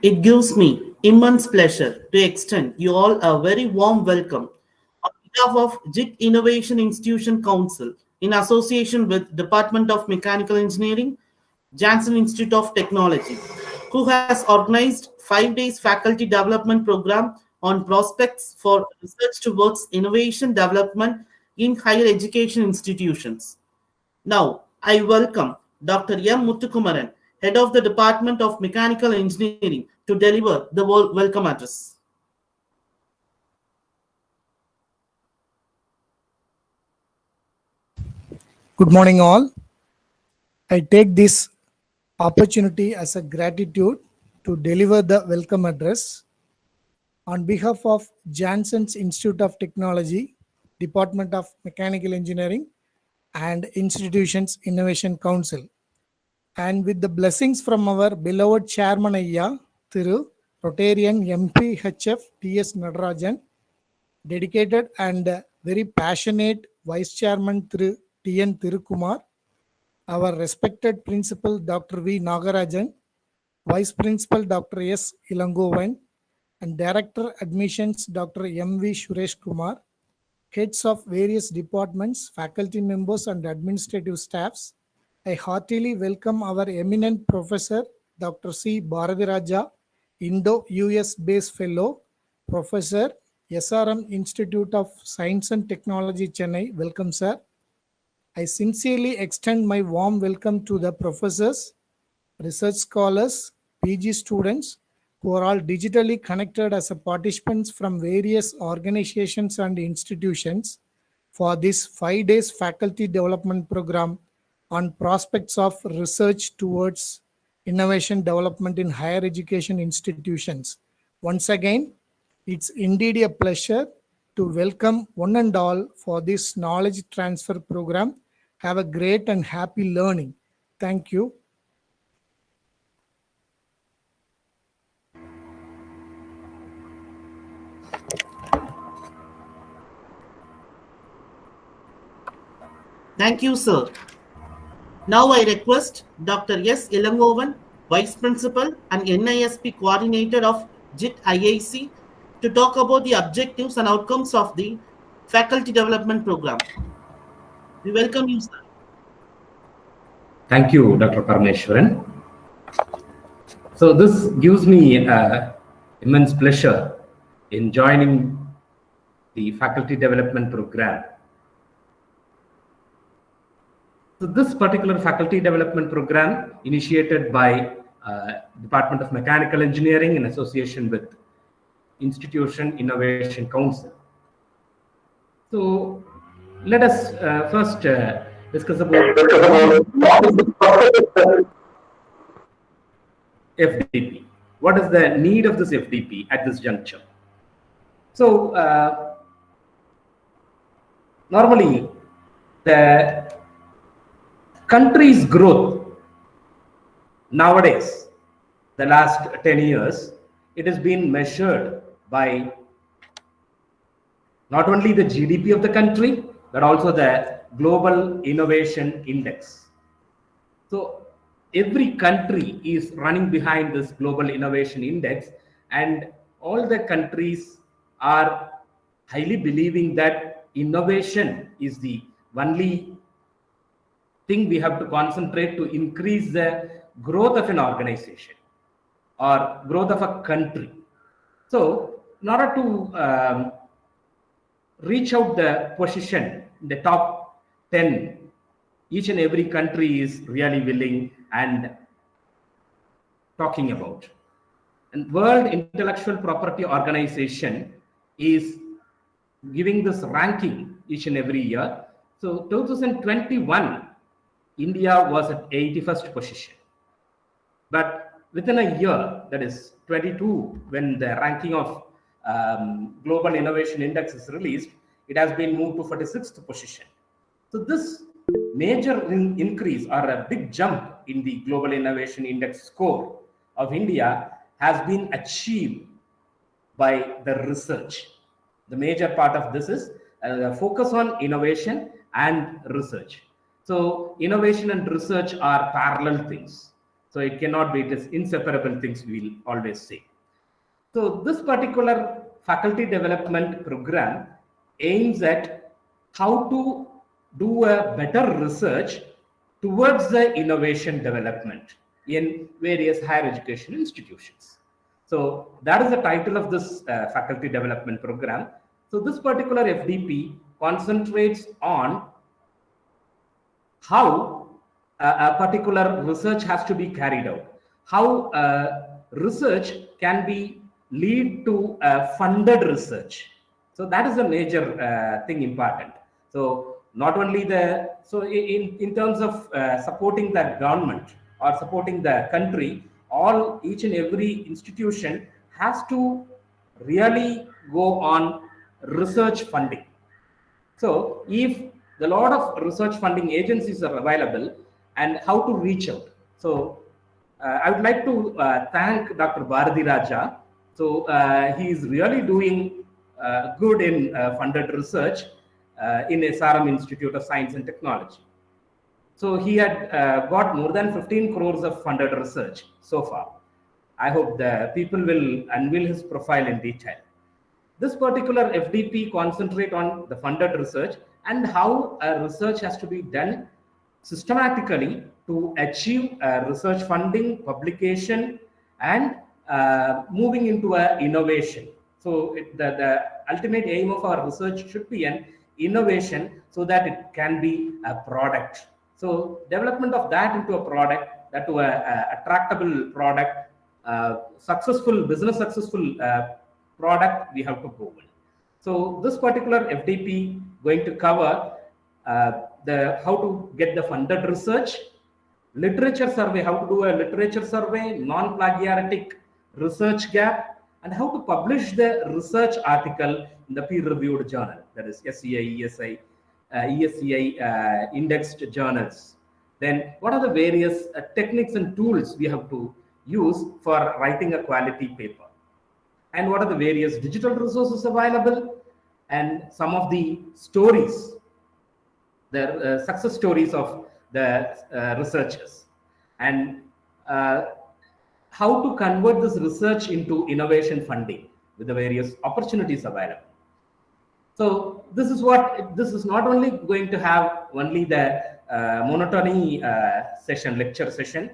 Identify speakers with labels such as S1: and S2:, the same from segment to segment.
S1: It gives me immense pleasure to extend you all a very warm welcome on behalf of JIT Innovation Institution Council in association with Department of Mechanical Engineering, Janssen Institute of Technology, who has organized 5 days faculty development program on prospects for research towards innovation development in higher education institutions. Now, I welcome Dr. M. Muthukumaran, Head of the Department of Mechanical Engineering, to deliver the welcome address.
S2: Good morning, all. I take this opportunity as a gratitude to deliver the welcome address on behalf of Janssen's Institute of Technology, Department of Mechanical Engineering, and Institutions Innovation Council. And with the blessings from our beloved Chairman Ayya, Thiru, Rotarian MPHF T.S. Nadarajan, dedicated and very passionate Vice Chairman Thiru T.N. Thirukumar, our respected Principal Dr. V. Nagarajan, Vice Principal Dr. S. Ilangovan, and Director Admissions Dr. M. V. Suresh Kumar, heads of various departments, faculty members, and administrative staffs, I heartily welcome our eminent Professor Dr. C. Bharadiraja, Indo-US based Fellow, Professor, SRM Institute of Science and Technology, Chennai. Welcome, sir. I sincerely extend my warm welcome to the professors, research scholars, PG students who are all digitally connected as a participants from various organizations and institutions for this 5 days faculty development program on prospects of research towards innovation development in higher education institutions. Once again, it's indeed a pleasure to welcome one and all for this knowledge transfer program. Have a great and happy learning. Thank you.
S1: Thank you, sir. Now I request Dr. S. Ilangovan, Vice Principal and NISP Coordinator of JIT IIC, to talk about the objectives and outcomes of the Faculty Development Program. We welcome you, sir.
S3: Thank you, Dr. Parameshwaran. So this gives me immense pleasure in joining the Faculty Development Program. So this particular Faculty Development Program, initiated by Department of Mechanical Engineering in association with Institution Innovation Council. So let us first discuss about FDP. What is the need of this FDP at this juncture? So normally the country's growth nowadays, the last 10 years, it has been measured by not only the GDP of the country, but also the Global Innovation Index. So every country is running behind this Global Innovation Index, and all the countries are highly believing that innovation is the only thing we have to concentrate to increase the growth of an organization or growth of a country. So in order to reach out the position in the top 10, each and every country is really willing and talking about. And World Intellectual Property Organization is giving this ranking each and every year. So 2021, India was at 81st position. But within a year, that is 22, when the ranking of Global Innovation Index is released, it has been moved to 46th position. So this major increase or a big jump in the Global Innovation Index score of India has been achieved by the research. The major part of this is the focus on innovation and research. So innovation and research are parallel things. So it cannot be, it is inseparable things we will always say. So this particular faculty development program aims at how to do a better research towards the innovation development in various higher education institutions. So that is the title of this faculty development program. So this particular FDP concentrates on how a particular research has to be carried out, how research can be lead to funded research. So that is a major thing important. So not only in terms of supporting the government or supporting the country, each and every institution has to really go on research funding. So if a lot of research funding agencies are available, and how to reach out. So I would like to thank Dr. Bharati Raja. So he is really doing good in funded research in SRM Institute of Science and Technology. So he had got more than 15 crores of funded research so far. I hope the people will unveil his profile in detail. This particular FDP concentrate on the funded research and how research has to be done systematically to achieve research funding, publication, and moving into innovation. So the ultimate aim of our research should be an innovation so that it can be a product. So development of that into a product, that to a attractable product, business successful product we have to go with. So this particular FDP going to cover how to get the funded research, literature survey, how to do a literature survey, non-plagiaristic research gap, and how to publish the research article in the peer-reviewed journal, that is SEI, ESCI indexed journals. Then what are the various techniques and tools we have to use for writing a quality paper? And what are the various digital resources available? And some of the stories, the success stories of the researchers, and how to convert this research into innovation funding with the various opportunities available. So this is not only going to have only the monotony lecture session.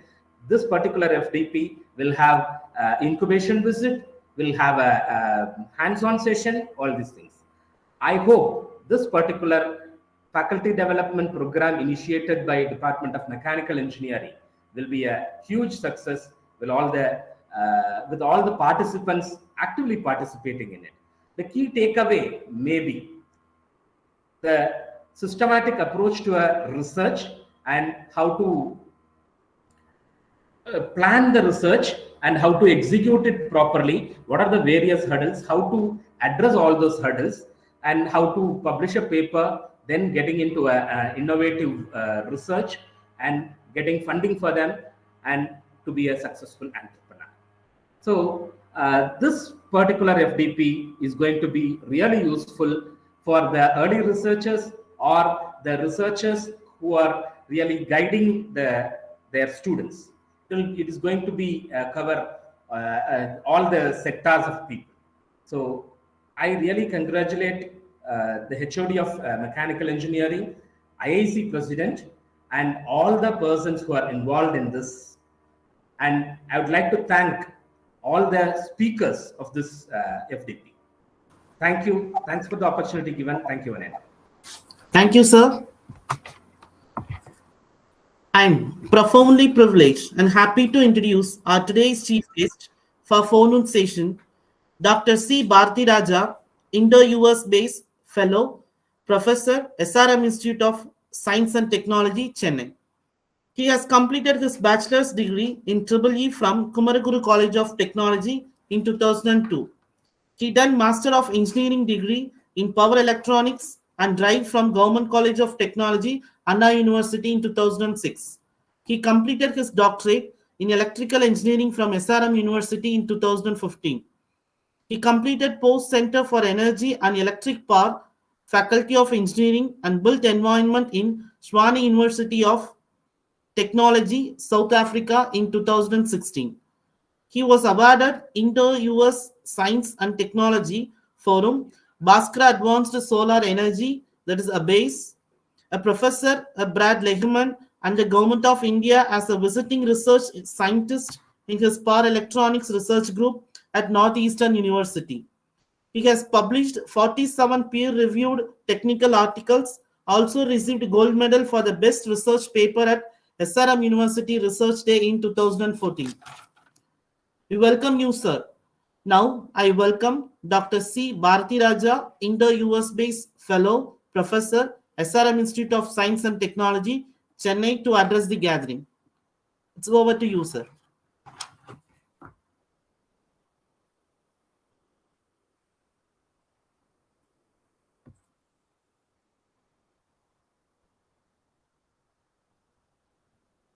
S3: This particular FDP will have incubation visit, will have a hands-on session, all these things. I hope this particular faculty development program initiated by Department of Mechanical Engineering will be a huge success with all the participants actively participating in it. The key takeaway may be the systematic approach to a research and how to plan the research and how to execute it properly. What are the various hurdles, how to address all those hurdles, and how to publish a paper, then getting into a innovative research and getting funding for them, and to be a successful entrepreneur. So this particular FDP is going to be really useful for the early researchers or the researchers who are really guiding their students. It is going to be cover all the sectors of people. So I really congratulate the HOD of Mechanical Engineering, IIC President, and all the persons who are involved in this. And I would like to thank all the speakers of this FDP. Thank you. Thanks for the opportunity given. Thank you, Anand.
S1: Thank you, sir. I'm profoundly privileged and happy to introduce our today's chief guest for forenoon session, Dr. C. Bharati Raja, Indo-US based fellow, professor, SRM Institute of Science and Technology, Chennai. He has completed his bachelor's degree in EEE from Kumaraguru College of Technology in 2002. He done Master of Engineering degree in Power Electronics and Drive from Government College of Technology, Anna University in 2006. He completed his doctorate in Electrical Engineering from SRM University in 2015. He completed Post Center for Energy and Electric Power, Faculty of Engineering and Built Environment in Swanee University of Technology, South Africa in 2016. He was awarded Inter-US Science and Technology Forum, Bhaskara Advanced Solar Energy, that is ABASE, a professor, Brad Lehman, and the Government of India as a visiting research scientist in his Power Electronics Research Group at Northeastern University. He has published 47 peer-reviewed technical articles, also received gold medal for the best research paper at SRM University Research Day in 2014. We welcome you, sir. Now, I welcome Dr. C. Bharati Raja, Indo-US based Fellow, Professor, SRM Institute of Science and Technology, Chennai, to address the gathering. It's over to you, sir.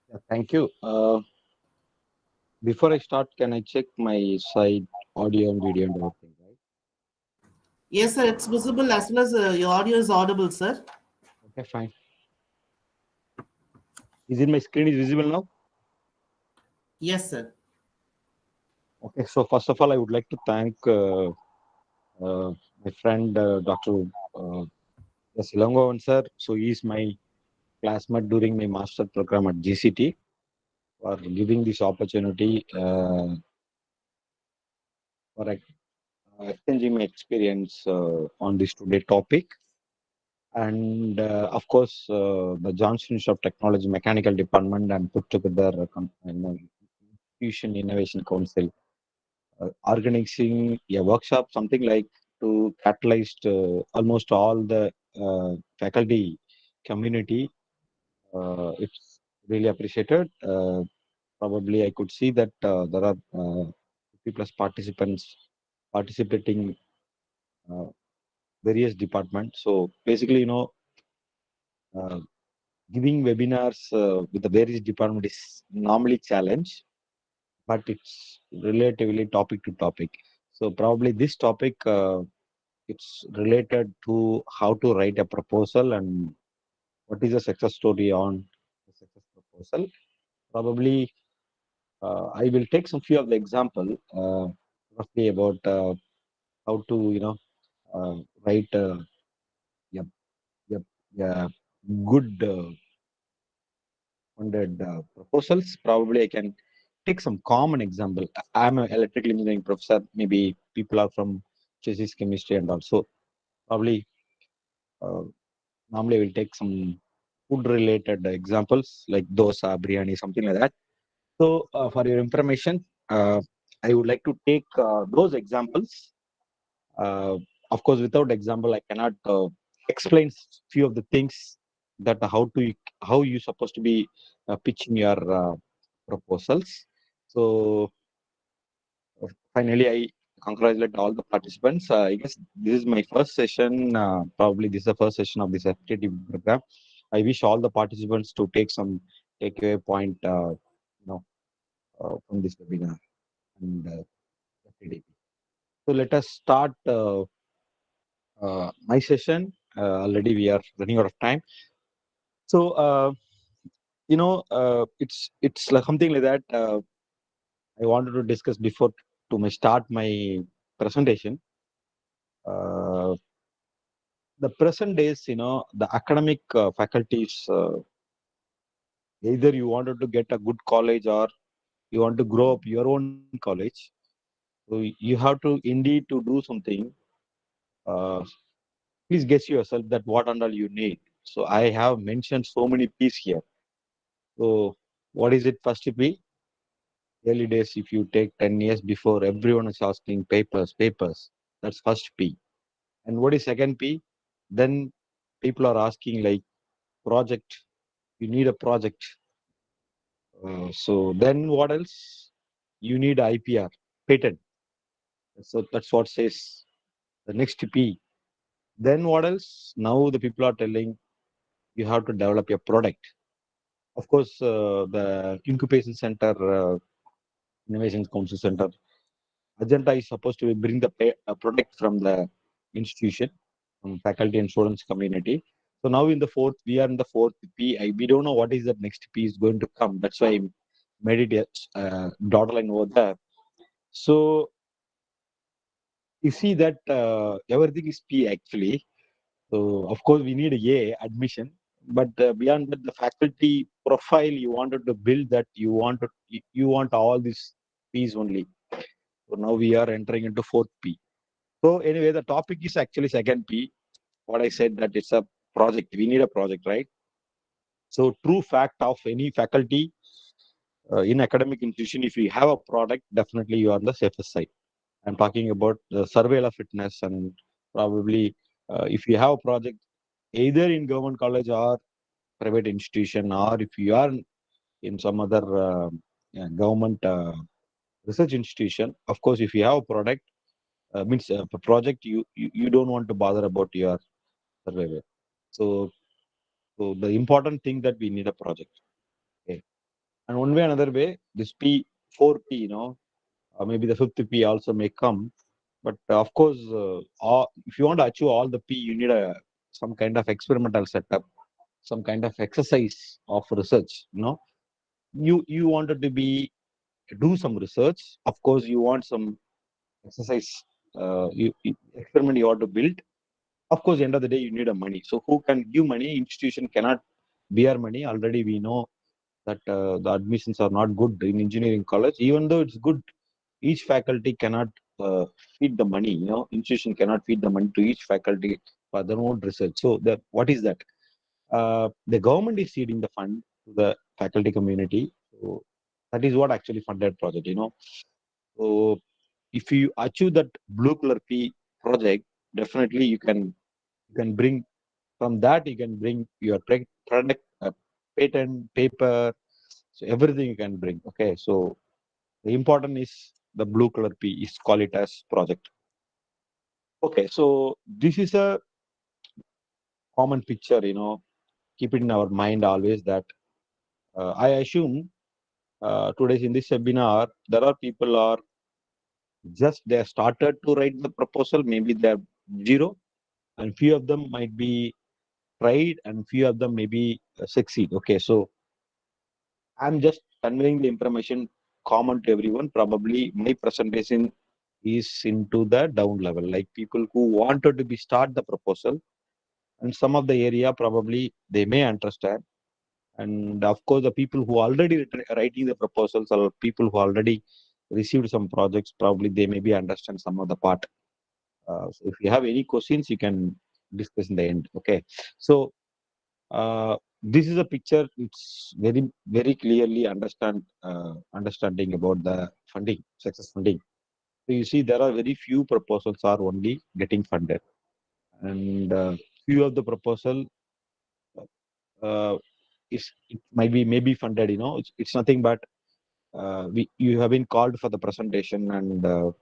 S4: Yeah, thank you. Before I start, can I check my side audio and video and everything, right?
S1: Yes, sir, it's visible as well as your audio is audible, sir.
S4: Okay, fine. Is it my screen is visible now?
S1: Yes, sir.
S4: Okay, so first of all, I would like to thank my friend Dr. Silangovan sir. So he is my classmate during my master program at GCT for giving this opportunity for exchanging my experience on this today topic. And of course, the Johnson Institute of Technology Mechanical Department and put together Institution Innovation Council organizing a workshop, something like to catalyze almost all the faculty community. It's really appreciated. Probably I could see that there are 50 plus participants participating various departments. So basically, uh, giving webinars with the various department is normally challenge, but it's relatively topic to topic. So probably this topic it's related to how to write a proposal and what is a success story on the success proposal. Probably I will take some few of the example roughly about how to write a, a, a good funded proposals. Probably I can take some common example. I'm an electrical engineering professor. Maybe people are from chassis chemistry and also probably uh, normally I will take some food related examples like dosa, biryani, something like that. So for your information, I would like to take those examples. Uh, of course, without example, I cannot explain few of the things that how you supposed to be pitching your proposals. So finally, I congratulate all the participants. I guess this is my first session. Probably this is the first session of this FDP program. I wish all the participants to take some takeaway point, from this webinar and FDP. So let us start my session. Already we are running out of time. So it's like something like that. I wanted to discuss before to my start my presentation. The present days, the academic faculties, either you wanted to get a good college or you want to grow up your own college. So you have to indeed to do something. Uh, Please guess yourself that what and all you need. So I have mentioned so many P's here. So what is it first P? Early days, if you take 10 years before, everyone is asking papers, papers. That's first P. And what is second P? Then people are asking like project. You need a project. So then what else? You need IPR, patent. So that's what says the next P. Then what else? Now the people are telling you have to develop your product. Of course, the incubation center, innovation council center agenda is supposed to bring the product from the institution, from faculty and students community. So now in the fourth, we are in the fourth P. We don't know what is the next P is going to come. That's why I made it a dotted line over there. So you see that everything is P actually. So of course we need a admission, but beyond that, the faculty profile you wanted to build, that you want all these P's only. So now we are entering into fourth P. So anyway, the topic is actually second P. What I said, that it's a project. We need a project, right? So true fact of any faculty in academic institution, if you have a product, definitely you are on the safest side. I'm talking about the surveil of fitness, and probably if you have a project either in government college or private institution, or if you are in some other government research institution, of course, if you have a product, means a project, you don't want to bother about your surveyor. So the important thing that we need a project. Okay. And one way or another way, this P, 4P, maybe the fifth P also may come. But of course, if you want to achieve all the P, you need some kind of experimental setup, some kind of exercise of research. You wanted to do some research. Of course, you want some exercise, experiment you want to build. Of course, end of the day, you need a money. So who can give money? Institution cannot bear money. Already we know that the admissions are not good in engineering college. Even though it's good, each faculty cannot feed the money. Institution cannot feed the money to each faculty for their own research. So what is that? The government is seeding the fund to the faculty community. So that is what actually funded project. So if you achieve that blue color P project, definitely you can bring from that, you can bring your product, patent, paper, so everything you can bring. Okay, so the important is the blue color P is call it as project. Okay, so this is a common picture. Keep it in our mind always that I assume today's in this webinar there are people are just they have started to write the proposal. Maybe they're zero, and few of them might be tried, and few of them maybe succeed. Okay, so I'm just conveying the information common to everyone. Probably my presentation is into the down level, like people who wanted to be start the proposal, and some of the area probably they may understand. And of course, the people who already writing the proposals or people who already received some projects, probably they maybe understand some of the part. So if you have any questions, you can discuss in the end. Okay, so this is a picture. It's very clearly understanding about the funding, success funding. So you see, there are very few proposals are only getting funded, and few of the proposal uh, it might be maybe funded. It's nothing but you have been called for the presentation, and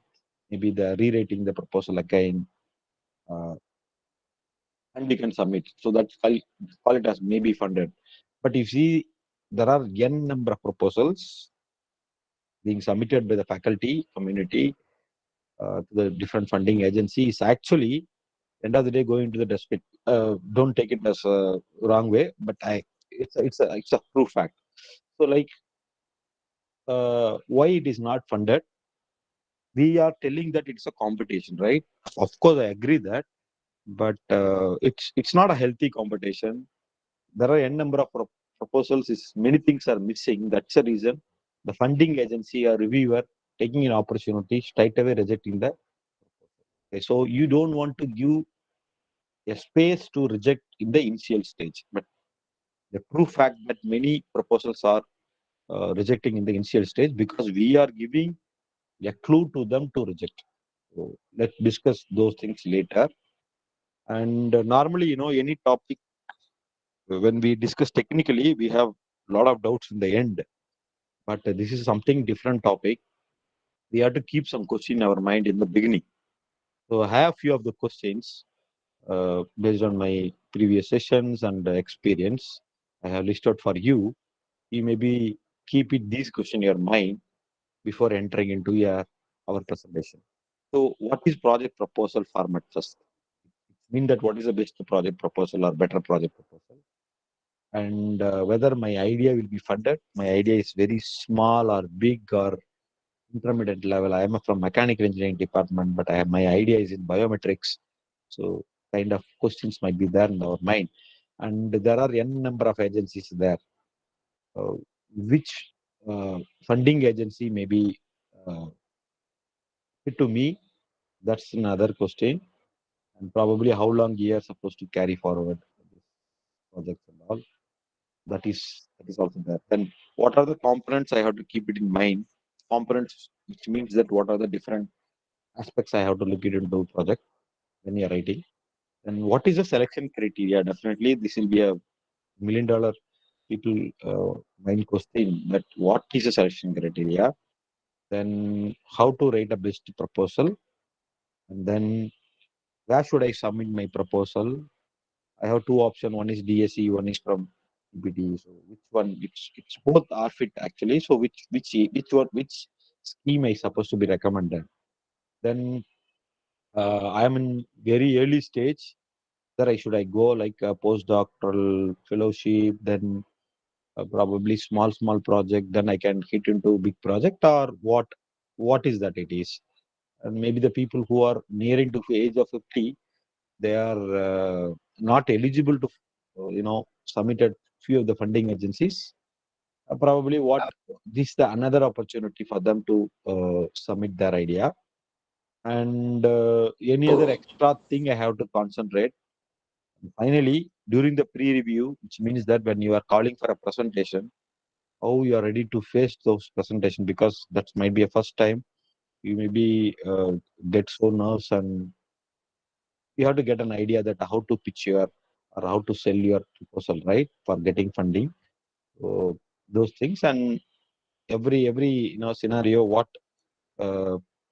S4: maybe the rewriting the proposal again, uh, and we can submit. So that's call it as maybe funded. But if you see, there are n number of proposals being submitted by the faculty community to the different funding agencies. Actually, end of the day, going to the dustbin. Don't take it as a wrong way, but it's a true fact. So like why it is not funded? We are telling that it's a competition, right? Of course, I agree that, but it's not a healthy competition. There are n number of proposals. Many things are missing. That's the reason the funding agency or reviewer taking an opportunity straight away rejecting the. Okay, so you don't want to give a space to reject in the initial stage, but the true fact that many proposals are rejecting in the initial stage because we are giving a clue to them to reject. So let's discuss those things later. And normally, any topic, when we discuss technically, we have a lot of doubts in the end. But this is something different topic. We have to keep some question in our mind in the beginning. So I have few of the questions based on my previous sessions and experience. I have listed for you. You maybe keep it these question in your mind before entering into our presentation. So what is project proposal format first? mean that what is the best project proposal or better project proposal, and whether my idea will be funded. My idea is very small or big or intermediate level. I am from mechanical engineering department, but my idea is in biometrics. So kind of questions might be there in our mind. And there are n number of agencies there. Which funding agency may be fit to me? That's another question. And probably how long we are supposed to carry forward this projects and all. That is also there. Then what are the components I have to keep it in mind? Components, which means that what are the different aspects I have to look into project when you're writing. And what is the selection criteria? Definitely, this will be a $1 million people mind question. That what is the selection criteria? Then how to write a best proposal, and then where should I submit my proposal? I have two options. One is DSE, one is from PPT. So which one? It's both are fit actually. So which scheme is supposed to be recommended? Then I am in very early stage. Whether I go like a postdoctoral fellowship, then probably small project, then I can hit into big project, or what is that it is. And maybe the people who are nearing to age of 50, they are not eligible to submitted few of the funding agencies. Probably what this is the another opportunity for them to submit their idea. And any other extra thing I have to concentrate. Finally, during the pre-review, which means that when you are calling for a presentation, how you are ready to face those presentation, because that might be a first time. You may be get so nervous, and you have to get an idea that how to pitch your or how to sell your proposal, right, for getting funding. So those things, and every scenario, what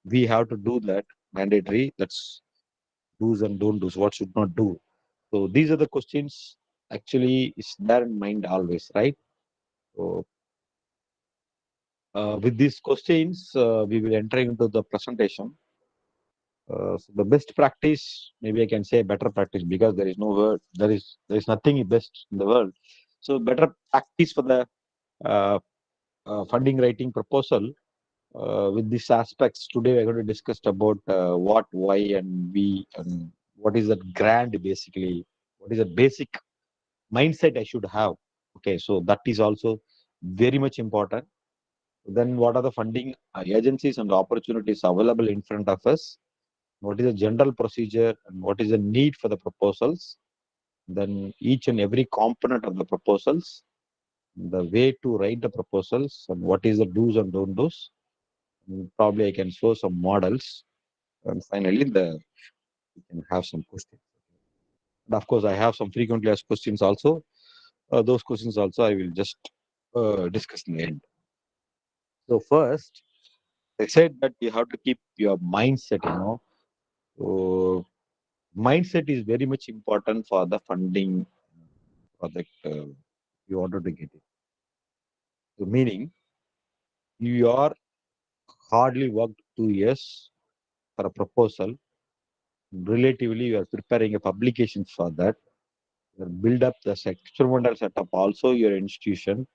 S4: we have to do that mandatory. That's do's and don't do's. What should not do. So these are the questions actually is there in mind always, right? So with these questions, we will enter into the presentation. So the best practice, maybe I can say better practice, because there is no word, there is nothing best in the world. So better practice for the uh, funding writing proposal. With these aspects, today we're going to discuss about what, why, and we, and what is that grand basically. What is the basic mindset I should have? Okay, so that is also very much important. Then what are the funding agencies and opportunities available in front of us? What is the general procedure and what is the need for the proposals? Then each and every component of the proposals, the way to write the proposals, and what is the do's and don't do's. And probably I can show some models, and finally we can have some questions. And of course, I have some frequently asked questions also. Those questions also I will just discuss in the end. So first, I said that you have to keep your mindset. So mindset is very much important for the funding project you wanted to get it. So meaning you are hardly worked 2 years for a proposal. Relatively, you are preparing a publication for that. You build up the experimental setup also your institution,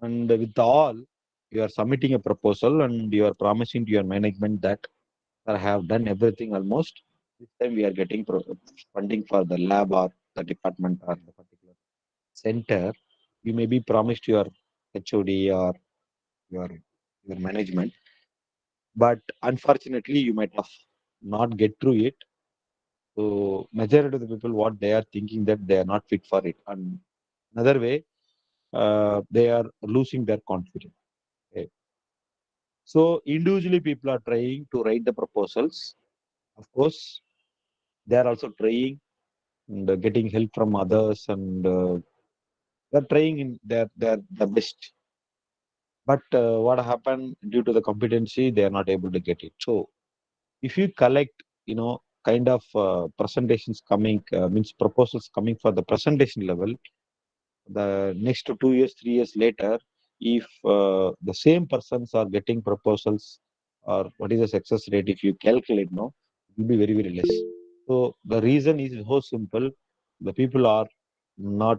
S4: and with all you are submitting a proposal and you are promising to your management that I have done everything almost. This time we are getting funding for the lab or the department or the particular center. You may be promised your HOD or your your management, but unfortunately you might have not get through it. So majority of the people, what they are thinking that they are not fit for it, and another way, they are losing their confidence. Okay. So individually people are trying to write the proposals. Of course, they are also trying and getting help from others, and they're trying in their the best. But what happened due to the competency, they are not able to get it. So if you collect, kind of presentations coming, means proposals coming for the presentation level, the next 2 years, 3 years later, if the same persons are getting proposals, or what is the success rate, if you calculate, no, it will be very, very less. So the reason is so simple. The people are not,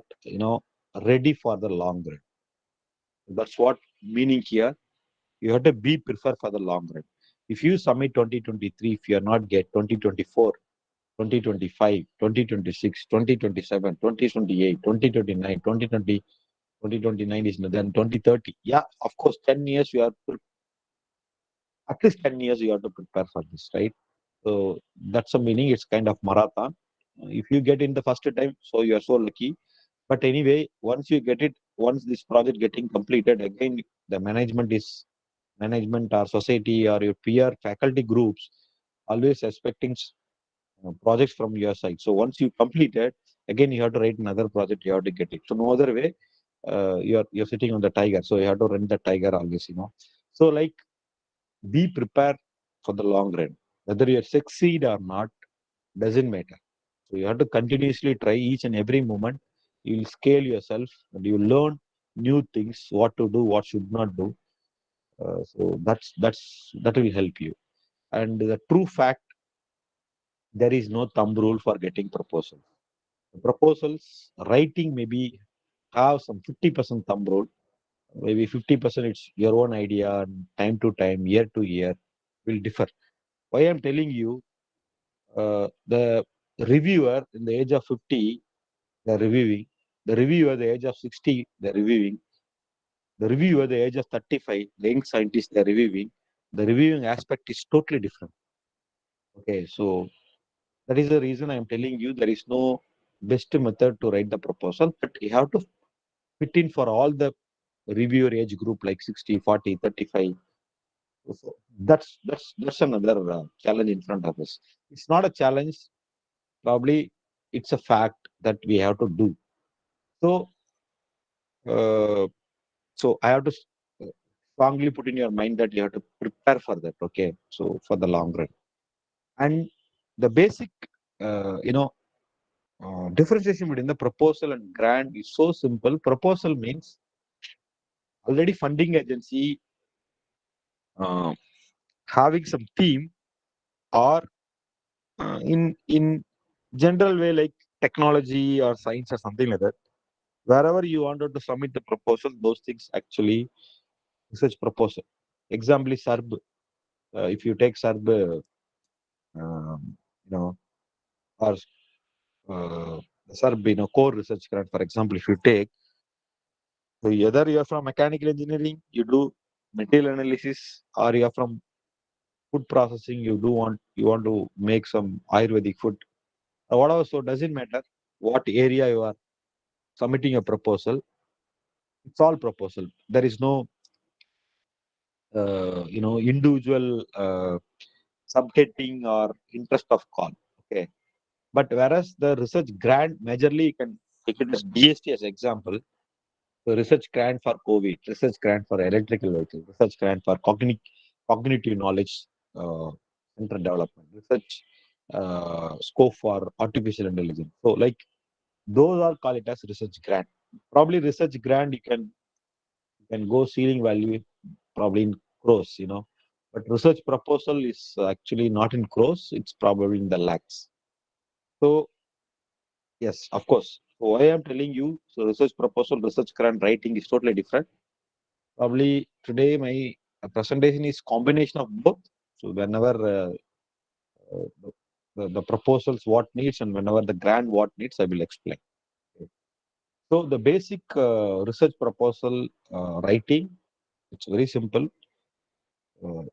S4: ready for the long run. That's what meaning here. You have to be prepared for the long run. If you submit 2023, if you are not get 2024, 2025, 2026, 2027, 2028, 2029, 2020, 2029 is then 2030. Yeah, of course, 10 years you are at least 10 years you have to prepare for this, right? So that's a meaning. It's kind of marathon. If you get in the first time, so you are so lucky. But anyway, once you get it, once this project getting completed, again the management or society or your peer faculty groups always expecting projects from your side. So once you complete it, again you have to write another project. You have to get it. So no other way. You're sitting on the tiger, so you have to run the tiger always. So like be prepared for the long run. Whether you succeed or not doesn't matter. So you have to continuously try each and every moment. You will scale yourself and you learn new things, what to do, what should not do. So that will help you. And the true fact, there is no thumb rule for getting proposals. The proposals writing maybe have some 50% thumb rule. Maybe 50% it's your own idea, and time to time, year to year will differ. Why I'm telling you, the reviewer in the age of 50, they're reviewing. The reviewer at the age of 60, they're reviewing. The reviewer at the age of 35, the young scientist, they're reviewing. The reviewing aspect is totally different. Okay, so that is the reason I'm telling you there is no best method to write the proposal, but you have to fit in for all the reviewer age group like 60, 40, 35. So that's another challenge in front of us. It's not a challenge, probably it's a fact that we have to do. So, uh, so I have to strongly put in your mind that you have to prepare for that. Okay, so for the long run, and the basic, differentiation between the proposal and grant is so simple. Proposal means already funding agency uh, having some theme or in general way like technology or science or something like that. Wherever you wanted to submit the proposal, those things actually research proposal. Example is SERB. If you take SERB, um, you know, or SERB, core research grant, for example, if you take, so either you are from mechanical engineering, you do material analysis, or you are from food processing, you want to make some Ayurvedic food, or whatever. So doesn't matter what area you are submitting a proposal. It's all proposal. There is no, individual subheading or interest of call. Okay. But whereas the research grant, majorly you can take it as DST as example. So research grant for COVID, research grant for electrical vehicles, research grant for cognitive knowledge center development, research scope for artificial intelligence. So like those are called it as research grant. Probably research grant you can go ceiling value probably in crores. But research proposal is actually not in crores, it's probably in the lakhs. So yes, of course. So why I'm telling you, so research proposal, research grant writing is totally different. Probably today my presentation is combination of both. So whenever the proposals what needs and whenever the grant what needs, I will explain. Okay. So the basic research proposal writing, it's very simple.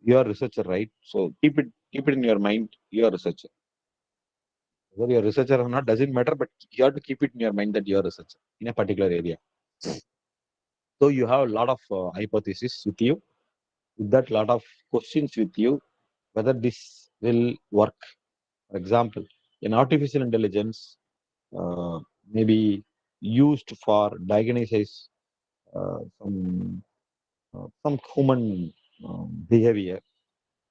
S4: You are a researcher, right? So keep it in your mind. You are a researcher. Whether you're a researcher or not doesn't matter, but you have to keep it in your mind that you're a researcher in a particular area. So you have a lot of hypotheses with you, with that lot of questions with you, whether this will work. For example, in artificial intelligence, uh, maybe used for diagnosis some human behavior,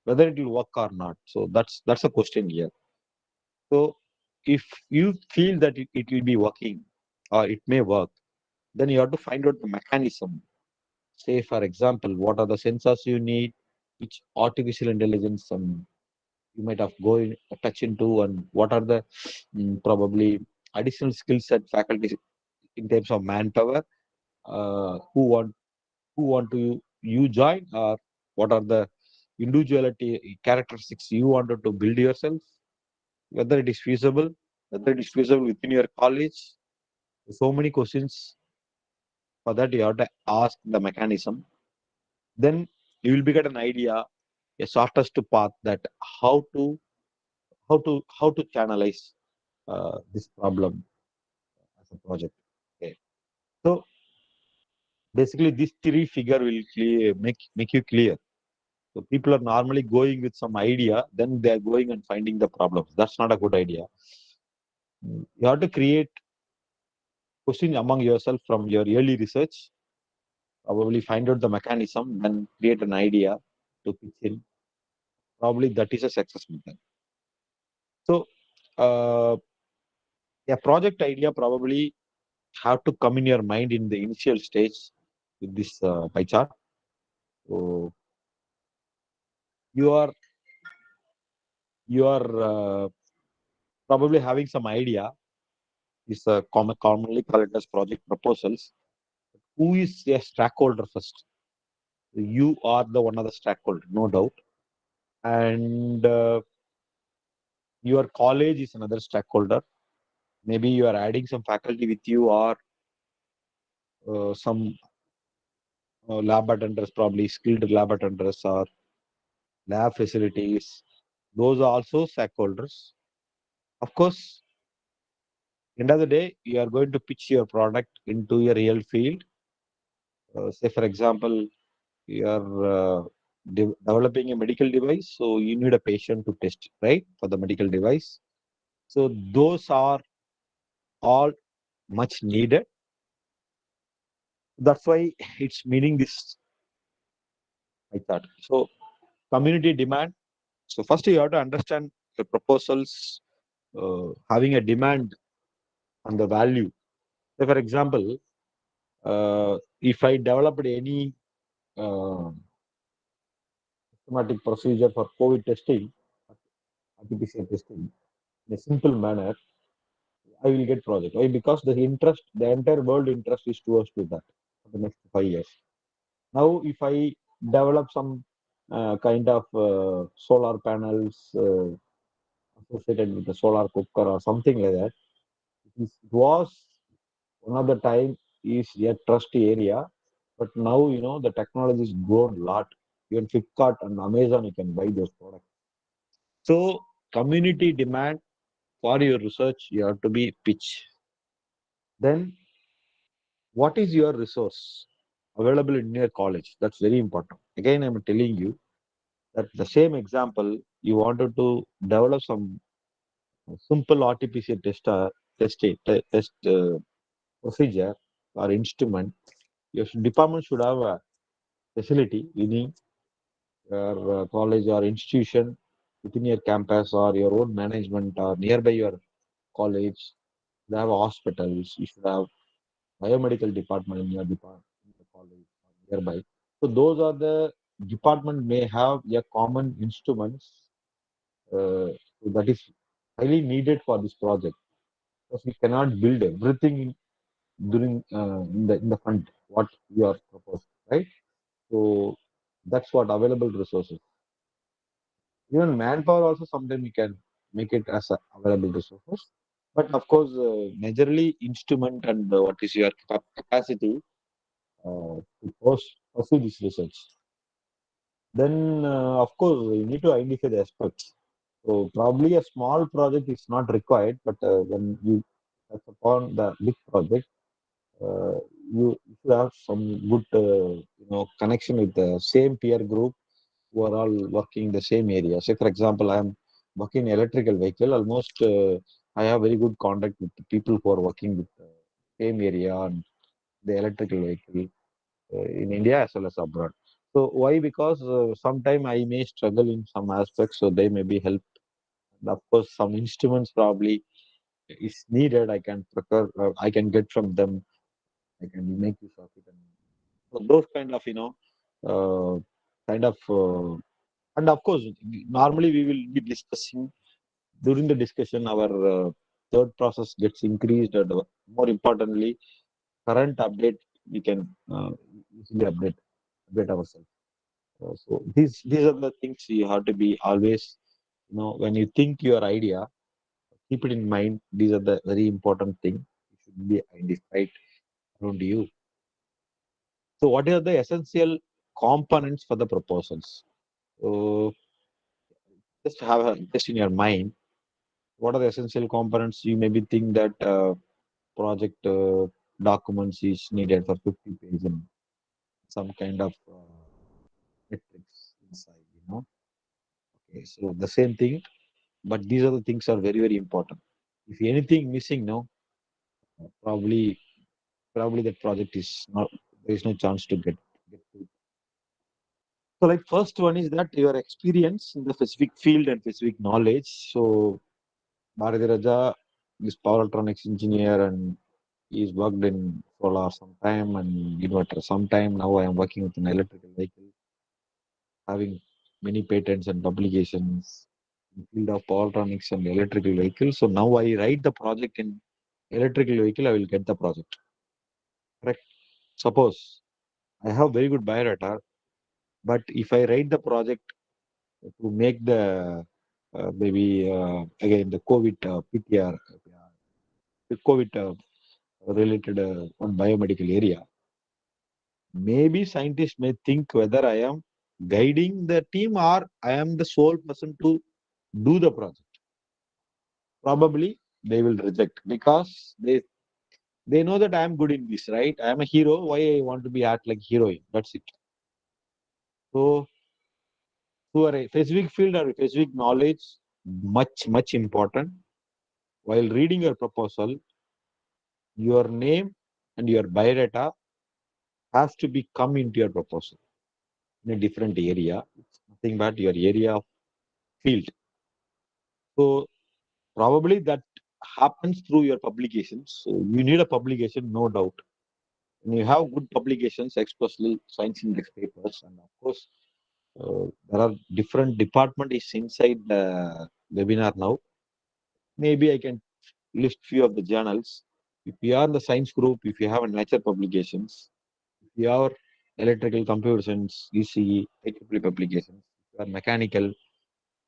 S4: whether it will work or not. So that's a question here. So if you feel that it will be working or it may work, then you have to find out the mechanism. Say, for example, what are the sensors you need, which artificial intelligence you might have go in, touch into, and what are the probably additional skills that faculty in terms of manpower who want to you join, or what are the individuality characteristics you wanted to build yourself, whether it is feasible, whether it is feasible within your college. So many questions. For that, you have to ask the mechanism. Then you will be get an idea, a shortest path that how to how to channelize this problem as a project. Okay. So basically, this three figure will make you clear. So people are normally going with some idea, then they are going and finding the problems. That's not a good idea. You have to create question among yourself from your early research, probably find out the mechanism, then create an idea to pitch in. Probably that is a success method. So a project idea probably have to come in your mind in the initial stage with this pie chart. So you are you are probably having some idea. Is commonly called as project proposals. Who is a stakeholder first? You are the one of the stakeholder, no doubt, and your college is another stakeholder. Maybe you are adding some faculty with you, or some lab attenders, probably skilled lab attenders or lab facilities. Those are also stakeholders. Of course, end of the day, you are going to pitch your product into a real field. Say, for example, you are developing a medical device, so you need a patient to test, right, for the medical device. So those are all much needed. That's why it's meaning this like that. So community demand. So first you have to understand the proposals having a demand on the value. So for example, if I developed any uh, systematic procedure for COVID testing, RT-PCR testing, in a simple manner, I will get project. Why? Because the entire world interest is towards to that for the next 5 years. Now, if I develop some kind of solar panels associated with the solar cooker or something like that, it was one of the time is a trusty area, but now the technology has grown a lot. Even Flipkart and Amazon, you can buy those products. So, community demand for your research, you have to be pitch. Then, what is your resource available in your college? That's very important. Again, I'm telling you that the same example, you wanted to develop some simple RT-PCR test procedure or instrument. Your department should have a facility within your college or institution, within your campus or your own management or nearby your college. You have hospitals. You should have biomedical department in your department, in the college or nearby. So those are the department may have a common instruments that is highly needed for this project, because we cannot build everything during in the fund what you are proposed, right? So that's what available resources. Even manpower also sometimes you can make it as a available resources. But of course, majorly instrument and what is your capacity to pursue this research. Then, of course, you need to identify the aspects. So probably a small project is not required, but when you touch upon the big project, uh, you should have some good, connection with the same peer group who are all working in the same area. Say, for example, I am working in electrical vehicle. Almost, I have very good contact with the people who are working with the same area and the electrical vehicle in India as well as abroad. So why? Because sometime I may struggle in some aspects, so they may be help. And of course, some instruments probably is needed. I can procure. I can get from them. I can make use of it. And so those kind of uh, kind of And of course, normally we will be discussing during the discussion, our third process gets increased, and more importantly, current update we can easily update ourselves. So these are the things you have to be always, when you think your idea, keep it in mind. These are the very important thing. You should be identified around you. So what are the essential components for the proposals? So just have just in your mind, what are the essential components? You maybe think that project documents is needed for 50 pages and some kind of metrics inside. Okay, so the same thing, but these are the things are very, very important. If anything missing, no, probably that project is not, there is no chance to get to it. So like first one is that your experience in the specific field and specific knowledge. So Bharati Raja is power electronics engineer and he's worked in solar sometime and inverter sometime. Now I am working with an electrical vehicle, having many patents and publications in field of power electronics and electrical vehicles. So now I write the project in electrical vehicle, I will get the project. Correct. Suppose I have very good biodata, but if I write the project to make the maybe again the COVID PTR, the COVID related on biomedical area, maybe scientists may think whether I am guiding the team or I am the sole person to do the project. Probably they will reject because they know that I am good in this, right? I am a hero. Why I want to be act like heroine? That's it. So to a specific field or specific knowledge, much important. While reading your proposal, your name and your biodata has to be come into your proposal in a different area. It's nothing but your area of field. So probably that happens through your publications. So you need a publication, no doubt. And you have good publications, especially science index papers, and of course, there are different department is inside the webinar now. Maybe I can list few of the journals. If you are in the science group, if you have a nature publications, if you are electrical computer science, ECE, IEEE publications, if you are mechanical,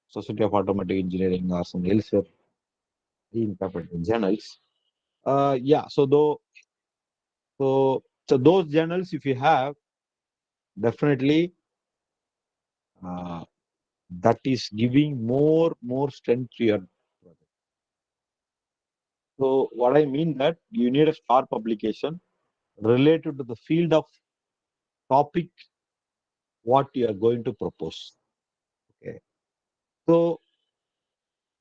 S4: Society of Automotive Engineering, or some elsewhere important journals. Yeah, so those journals, if you have, definitely uh, that is giving more strength to your project. So what I mean that you need a star publication related to the field of topic what you are going to propose. Okay. So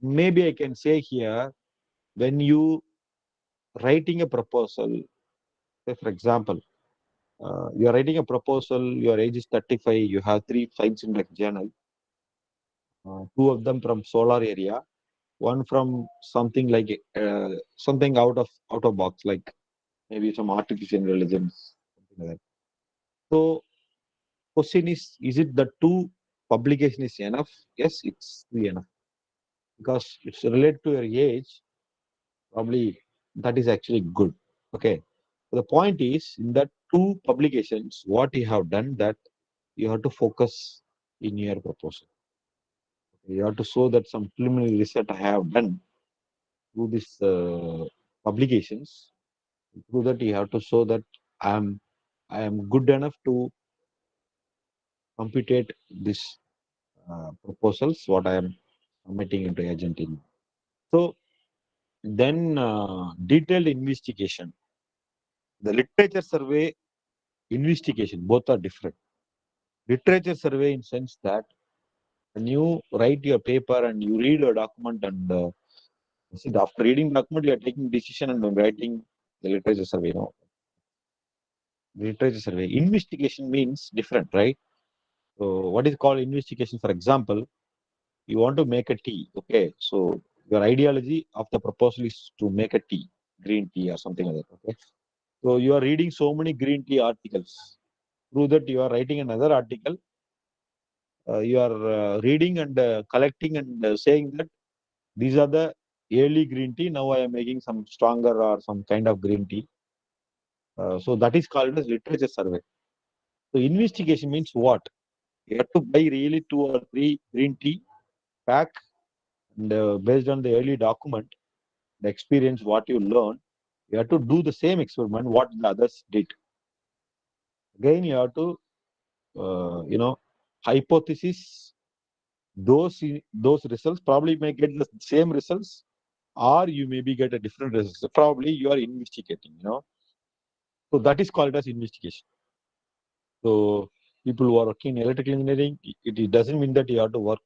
S4: maybe I can say here when you writing a proposal, say for example, you are writing a proposal, your age is 35, you have 3 science index journal, 2 of them from solar area, one from something like something out of box, like maybe some artificial intelligence, something like that. So question is it the 2 publication is enough? Yes, it's really enough because it's related to your age. Probably that is actually good. Okay. So the point is in that 2 publications, what you have done that you have to focus in your proposal. You have to show that some preliminary research I have done through these publications. Through that, you have to show that I am good enough to compute this proposals what I am submitting into Argentina. So then detailed investigation, the literature survey investigation, both are different. Literature survey in sense that when you write your paper and you read a document and see, after reading document, you are taking decision and writing the literature survey. No, literature survey. Investigation means different, right? So what is called investigation? For example, you want to make a tea. Okay, so your ideology of the proposal is to make a tea, green tea or something like that. Okay, so you are reading so many green tea articles. Through that, you are writing another article you are reading and collecting and saying that these are the early green tea. Now I am making some stronger or some kind of green tea. So that is called as literature survey. So investigation means what? You have to buy really 2 or 3 green tea pack, and based on the early document, the experience, what you learn, you have to do the same experiment what the others did. Again, you have to hypothesis those results. Probably may get the same results, or you maybe get a different results. So probably you are investigating. So that is called as investigation. So people who are working in electrical engineering, it doesn't mean that you have to work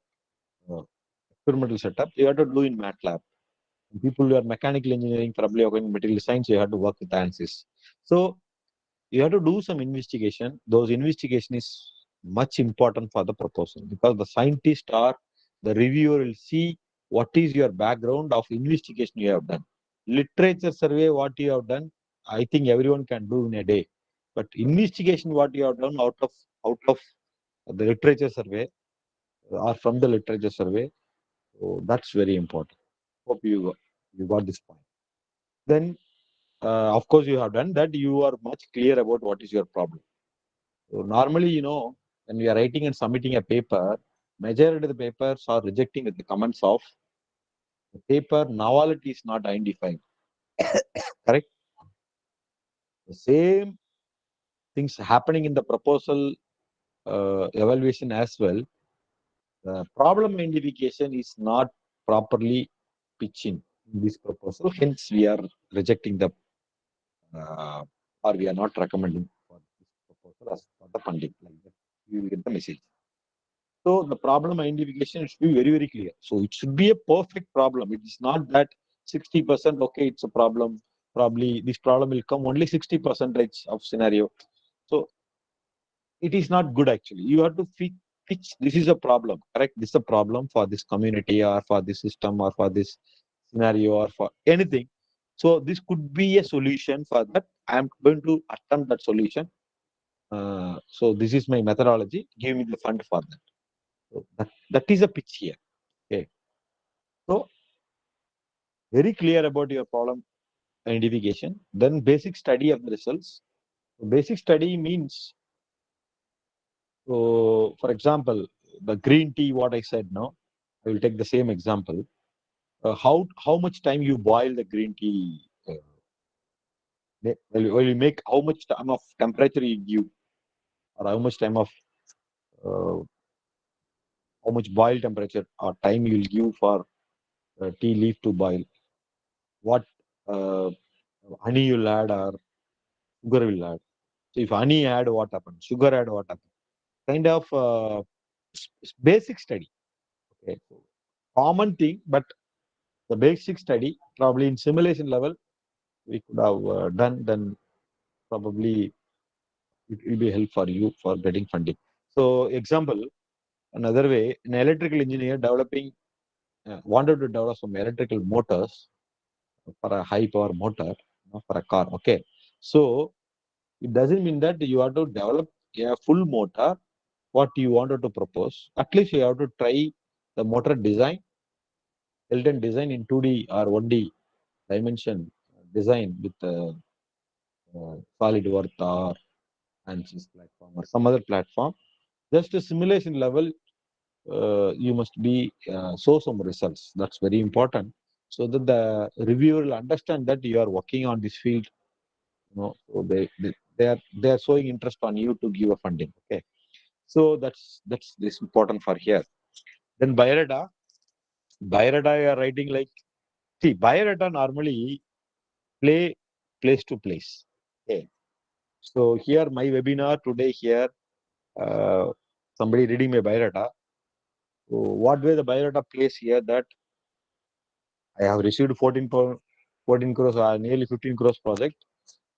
S4: uh, experimental setup. You have to do in MATLAB. People who are mechanical engineering, probably working in material science, you have to work with ANSYS. So you have to do some investigation. Those investigation is much important for the proposal, because the scientist or the reviewer will see what is your background of investigation you have done. Literature survey, what you have done, I think everyone can do in a day. But investigation, what you have done out of the literature survey or from the literature survey, so that's very important. Hope you got this point. Then, of course, you have done that. You are much clear about what is your problem. So normally, when we are writing and submitting a paper, majority of the papers are rejecting with the comments of the paper novelty is not identified. Correct? The same things happening in the proposal evaluation as well. The problem identification is not properly pitching in this proposal. Hence, we are rejecting the or we are not recommending for this proposal as for the funding. Like that, you will get the message. So the problem identification should be very, very clear. So it should be a perfect problem. It is not that 60%, okay, it's a problem. Probably this problem will come only 60% of scenario. So it is not good actually. You have to pitch this is a problem, correct? This is a problem for this community or for this system or for this scenario or for anything. So this could be a solution for that. I am going to attempt that solution. So this is my methodology. Give me the fund for that. So that is a pitch here. Okay. So very clear about your problem identification. Then basic study of the results. So basic study means, so for example, the green tea, what I said now, I will take the same example. How much time you boil the green tea? Will you make how much time of temperature you give, or how much time of uh, how much boil temperature or time you will give for tea leaf to boil? What uh, honey you'll add or sugar will add? So if honey add, what happens? Sugar add, what happens? Kind of basic study. Okay, so common thing, but the basic study probably in simulation level we could have done. Then probably it will be help for you for getting funding. So example, another way, an electrical engineer developing wanted to develop some electrical motors for a high power motor, for a car. Okay, so it doesn't mean that you have to develop a full motor what you wanted to propose. At least you have to try the motor design, Elton design in 2D or 1D dimension design with SolidWorks or ANSYS platform or some other platform. Just a simulation level, you must be show some results. That's very important, so that the reviewer will understand that you are working on this field. So they are showing interest on you to give a funding. Okay, so that's this important for here. Then biodata you are writing like, see, biodata normally play place to place. Okay. So here my webinar today here, uh, somebody reading my biodata. So what way the biodata plays here, that I have received 14 crores or nearly 15 crores project,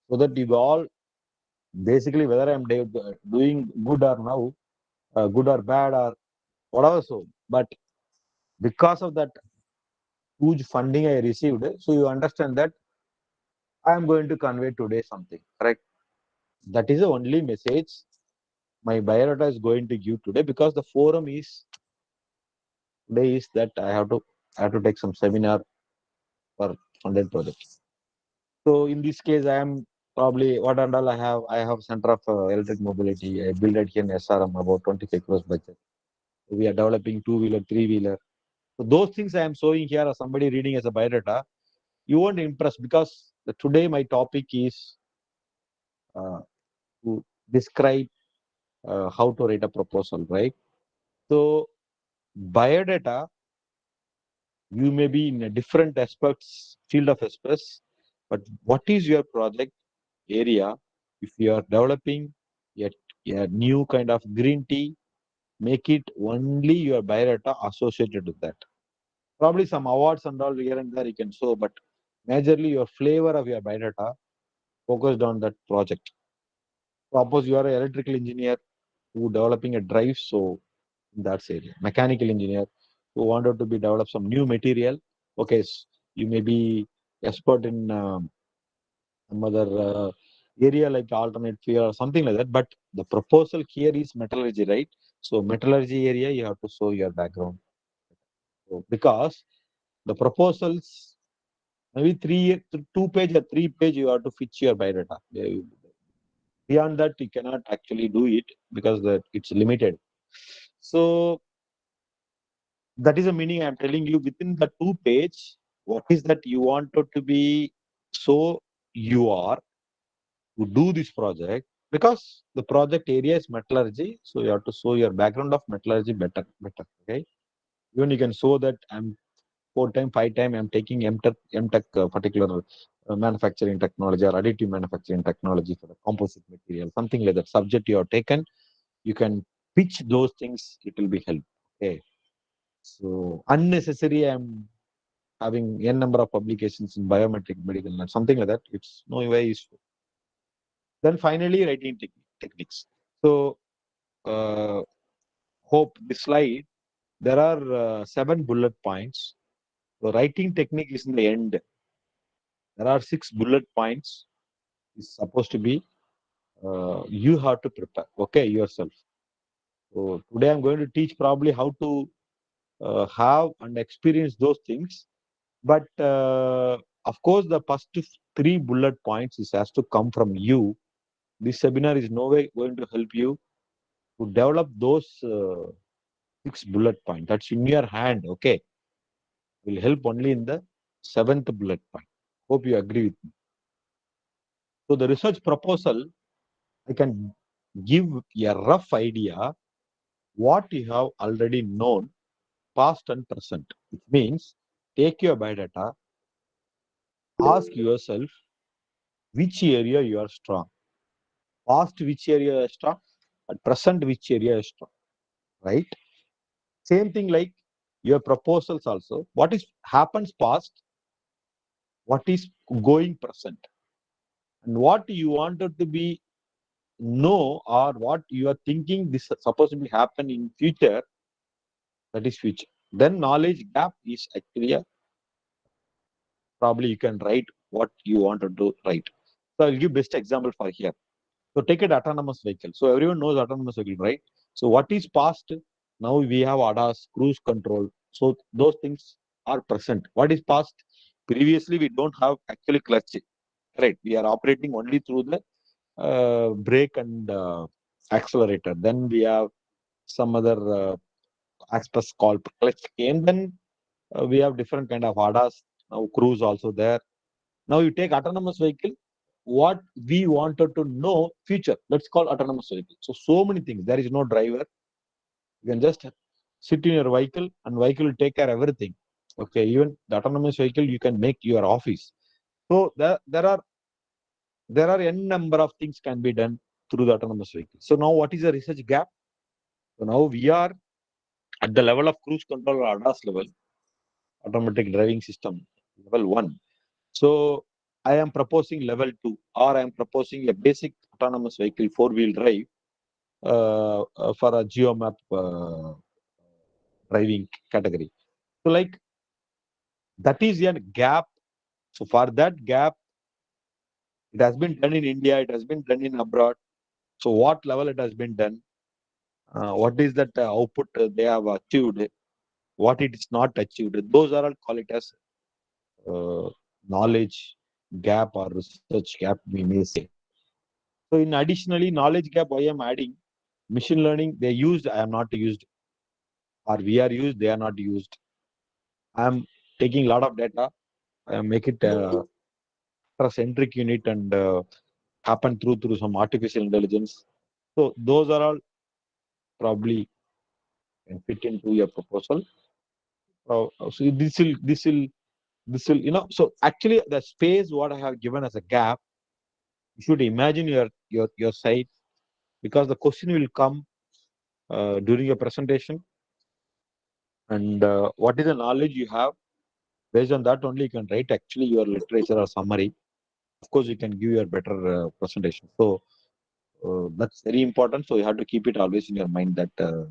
S4: so that you all basically whether I'm doing good or now, good or bad or whatever. So, but because of that huge funding I received, so you understand that I am going to convey today something, correct? That is the only message my biodata is going to give today, because the forum is today is that I have to take some seminar for funded project. So in this case, I am probably what and all I have Center of Electric Mobility. I built it here in SRM about 25 crores budget. We are developing two-wheeler, three-wheeler. So those things I am showing here as somebody reading as a biodata, you won't impress, because today my topic is uh, to describe how to write a proposal, right? So biodata, you may be in a different aspects, field of aspects, but what is your project area? If you are developing a, a new kind of green tea, make it only your biodata associated with that. Probably some awards and all here and there you can show, but majorly your flavor of your biodata focused on that project. Suppose you are an electrical engineer who developing a drive, so in that area. Mechanical engineer who wanted to be develop some new material. Okay, you may be expert in some other area like alternate fuel or something like that. But the proposal here is metallurgy, right? So metallurgy area, you have to show your background. So because the proposals maybe 2 page or 3 page, you have to fit your biodata. Beyond that, you cannot actually do it because it's limited. So that is the meaning I'm telling you. Within the 2 page, what is that you wanted to be, so you are to do this project, because the project area is metallurgy, so you have to show your background of metallurgy better. Okay, even you can show that I'm 4 time 5 time I'm taking MTech particular manufacturing technology or additive manufacturing technology for the composite material, something like that subject you have taken. You can pitch those things, it will be help. Okay, so unnecessary I'm having n number of publications in biometric medical and something like that, it's no way useful. Then finally, writing techniques. So uh, hope this slide, there are 7 bullet points. The writing technique is in the end. There are 6 bullet points. Is supposed to be you have to prepare. Okay, yourself. So today I'm going to teach probably how to have and experience those things. But of course, the first 3 bullet points is has to come from you. This seminar is no way going to help you to develop those 6 bullet points. That's in your hand. Okay, will help only in the 7th bullet point. Hope you agree with me. So the research proposal, I can give a rough idea what you have already known, past and present. Which means take your biodata, ask yourself which area you are strong, past which area is strong, at present which area is strong, right? Same thing like your proposals also. What is happens past, what is going present, and what you wanted to be know, or what you are thinking this is supposed to be happen in future, that is future. Then knowledge gap is actually probably you can write what you wanted to write. So I'll give best example for here. So take an autonomous vehicle. So everyone knows autonomous vehicle, right? So what is past? Now we have ADAS, cruise control. So those things are present. What is past? Previously we don't have actually clutch, right? We are operating only through the brake and accelerator. Then we have some other aspects called clutch came. Then we have different kind of ADAS. Now cruise also there. Now you take autonomous vehicle. What we wanted to know future. Let's call autonomous vehicle. So many things. There is no driver. You can just sit in your vehicle and vehicle will take care of everything. Okay, even the autonomous vehicle you can make your office. So there are n number of things can be done through the autonomous vehicle. So now what is the research gap? So now we are at the level of cruise control or ADAS level, automatic driving system, level 1. So I am proposing level 2, or I am proposing a basic autonomous vehicle 4-wheel drive for a geomap driving category. So like that is a gap. So for that gap, it has been done in India, it has been done in abroad. So what level it has been done? what is that output they have achieved, what it is not achieved. Those are all call it as knowledge gap or research gap, we may say. So in additionally, knowledge gap, why I'm adding machine learning, they used, I am not used, or we are used, they are not used. I am taking a lot of data, I make it centric unit and happen through some artificial intelligence. So those are all probably can fit into your proposal. So this will So actually, the space what I have given as a gap, you should imagine your site, because the question will come during your presentation, and what is the knowledge you have. Based on that only you can write actually your literature or summary. Of course, you can give your better presentation. So that's very important. So you have to keep it always in your mind that to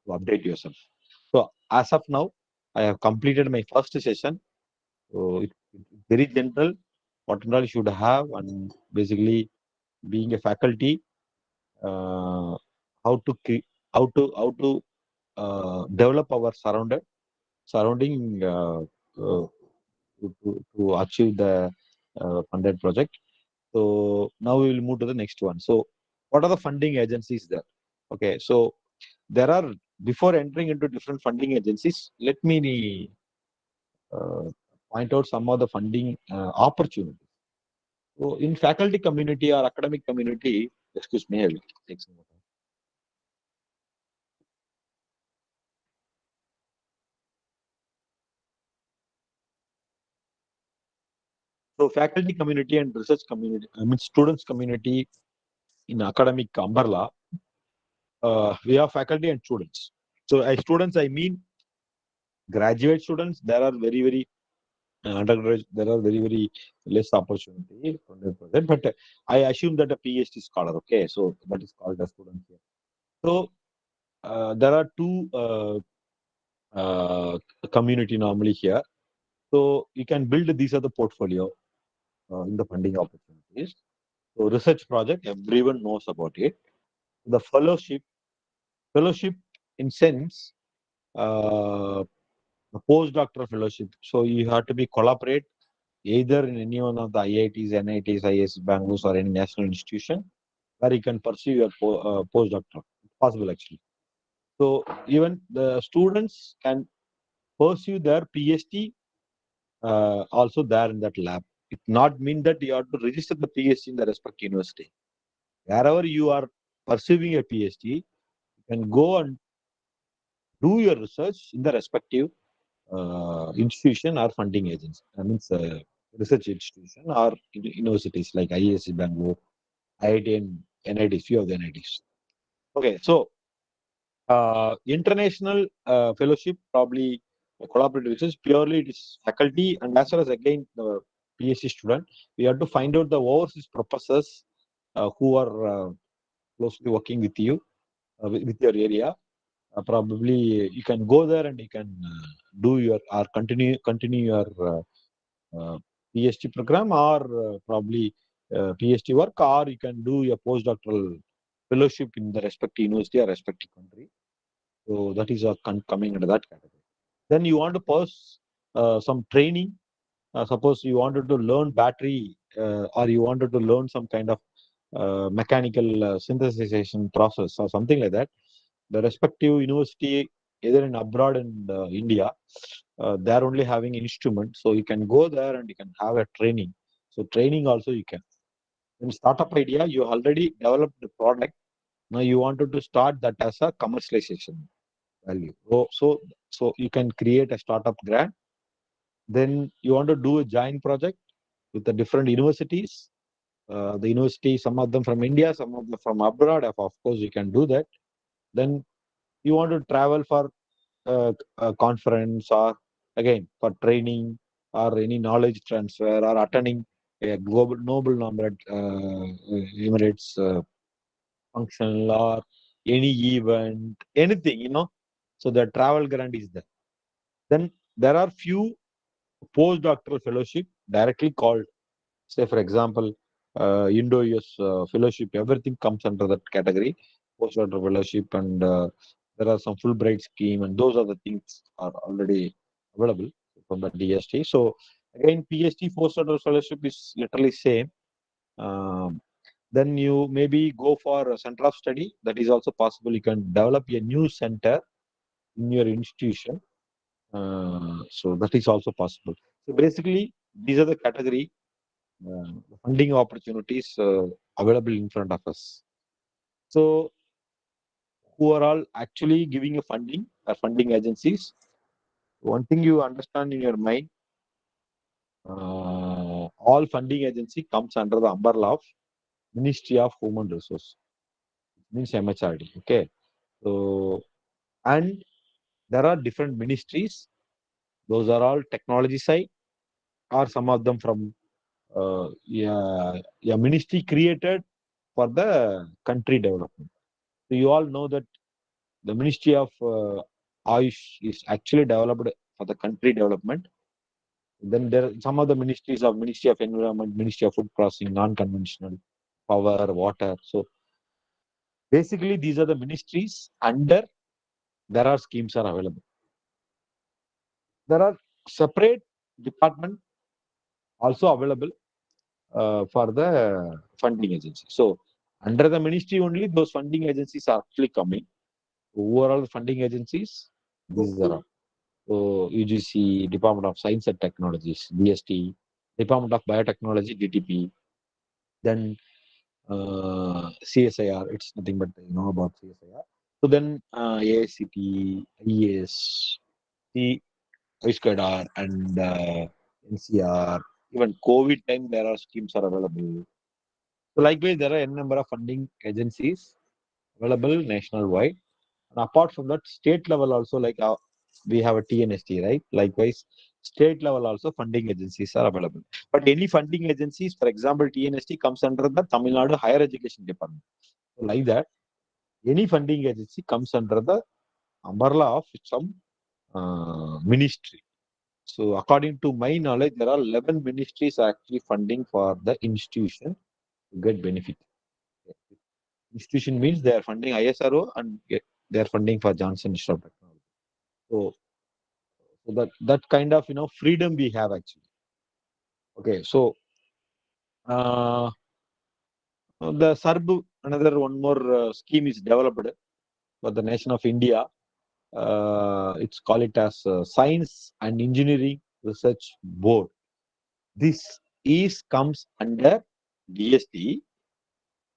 S4: update yourself. So as of now, I have completed my first session. So it's very general. What all you should have, and basically being a faculty, uh, how to develop our surrounding to achieve the funded project. So now we will move to the next one. So what are the funding agencies there? Okay, so there are, before entering into different funding agencies, let me uh, point out some of the funding opportunities. So in faculty community or academic community, excuse me, I will take some more time. So faculty community and research community, I mean students community in academic umbrella, we have faculty and students. So as students, I mean graduate students. There are very undergraduate. There are very less opportunity from their project. But I assume that a PhD scholar. Okay, so that is called a student here. So there are two community normally here. So you can build these are the portfolio in the funding opportunities. So research project, everyone knows about it. The fellowship in sense, the postdoctoral fellowship. So you have to be collaborate either in any one of the IITs, NITs, IIS, Bangalore, or any national institution where you can pursue your postdoctoral. It's possible actually. So even the students can pursue their PhD also there in that lab. It not mean that you have to register the PhD in the respective university. Wherever you are pursuing a PhD, you can go and do your research in the respective institution or funding agency. I mean, research institution or universities like IISc Bangalore, IIT and NITs, few of the NITs. Okay, so international fellowship, probably collaborative research, purely it is faculty and as well as again the PhD student. We have to find out the overseas professors who are closely working with you, with your area. Probably you can go there and you can do your or continue your PhD program or probably PhD work, or you can do your postdoctoral fellowship in the respective university or respective country. So that is coming under that category. Then you want to pose some training. Suppose you wanted to learn battery or you wanted to learn some kind of mechanical synthesization process or something like that. The respective university, either in abroad and India, they're only having instrument. So you can go there and you can have a training. So training also you can. In startup idea, you already developed the product. Now you wanted to start that as a commercialization value. So you can create a startup grant. Then you want to do a joint project with the different universities. The university, some of them from India, some of them from abroad. Of course, you can do that. Then you want to travel for a conference or again for training or any knowledge transfer or attending a global noble numbered Emirates function or any event, anything. So the travel grant is there. Then there are few postdoctoral fellowship directly called, say for example, Indo-US fellowship. Everything comes under that category. postgraduate fellowship, and there are some Fulbright scheme, and those are the things are already available from the DST. So again, PhD postgraduate fellowship is literally same. Um, then you maybe go for a center of study. That is also possible. You can develop a new center in your institution. So that is also possible. So basically, these are the category funding opportunities available in front of us. So who are all actually giving a funding or funding agencies? One thing you understand in your mind, all funding agency comes under the umbrella of Ministry of Human Resource, means MHRD. Okay, so and there are different ministries. Those are all technology side, or some of them from a ministry created for the country development. So you all know that the Ministry of Ayush is actually developed for the country development. Then there are some of the ministries of Ministry of Environment, Ministry of Food Processing, non-conventional, power, water. So basically, these are the ministries under there are schemes are available. There are separate department also available for the funding agency. So under the ministry only, those funding agencies are actually coming. Overall funding agencies, these are all. So UGC, Department of Science and Technologies, DST, Department of Biotechnology, DTP, then CSIR, it's nothing but you know about CSIR. So then AICT, IES, ISCADAR, and NCR. Even COVID time, there are schemes are available. So likewise, there are a number of funding agencies available nationwide. And apart from that, state level also, like we have a TNST, right? Likewise, state level also funding agencies are available. But any funding agencies, for example, TNST comes under the Tamil Nadu Higher Education Department. So like that, any funding agency comes under the umbrella of some ministry. So according to my knowledge, there are 11 ministries actually funding for the institution to get benefit. Institution means they are funding ISRO and they are funding for Johnson Institute of Technology. So that kind of freedom we have actually. Okay, so uh, the SARB, another one more scheme is developed for the nation of India. It's called it as Science and Engineering Research Board. This is comes under DST,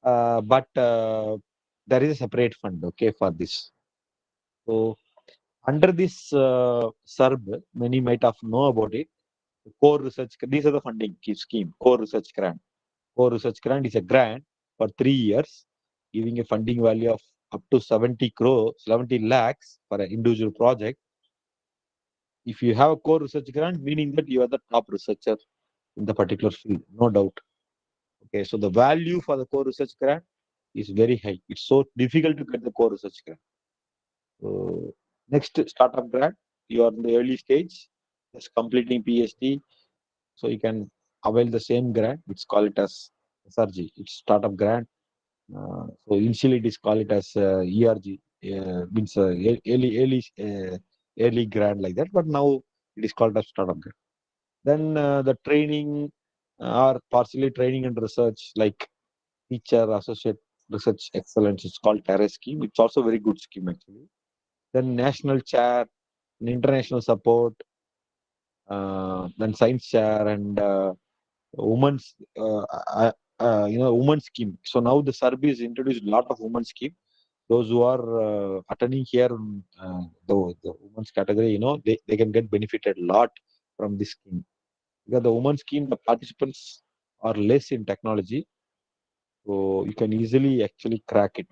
S4: but there is a separate fund, okay, for this. So under this SARB, many might have know about it. Core research, these are the funding scheme, core research grant. Core research grant is a grant for 3 years, giving a funding value of up to 70 crore, 70 lakhs for an individual project. If you have a core research grant, meaning that you are the top researcher in the particular field, no doubt. Okay, so the value for the core research grant is very high. It's so difficult to get the core research grant. So next startup grant, you are in the early stage, just completing PhD, so you can avail the same grant. It's called it as SRG. It's startup grant. So initially it is called it as ERG, means early grant like that. But now it is called as startup grant. Then the training or partially training and research like teacher associate research excellence. It's called TERRA scheme. It's also a very good scheme actually. Then national chair, and international support, then science chair and women's women's scheme. So now the service introduced a lot of women's scheme. Those who are attending here the women's category, they can get benefited a lot from this scheme, because the women's scheme, the participants are less in technology, so you can easily actually crack it.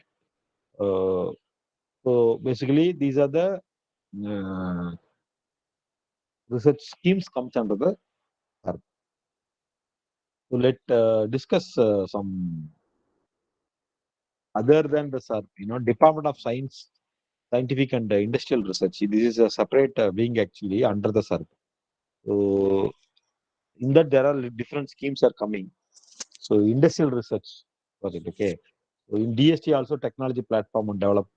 S4: So basically these are the uh, research schemes comes under the SARB. So let discuss some other than the SARB, Department of Science, Scientific and Industrial Research. This is a separate wing actually under the SARB. So in that there are different schemes are coming. So industrial research project, okay. So in DST also technology platform and develop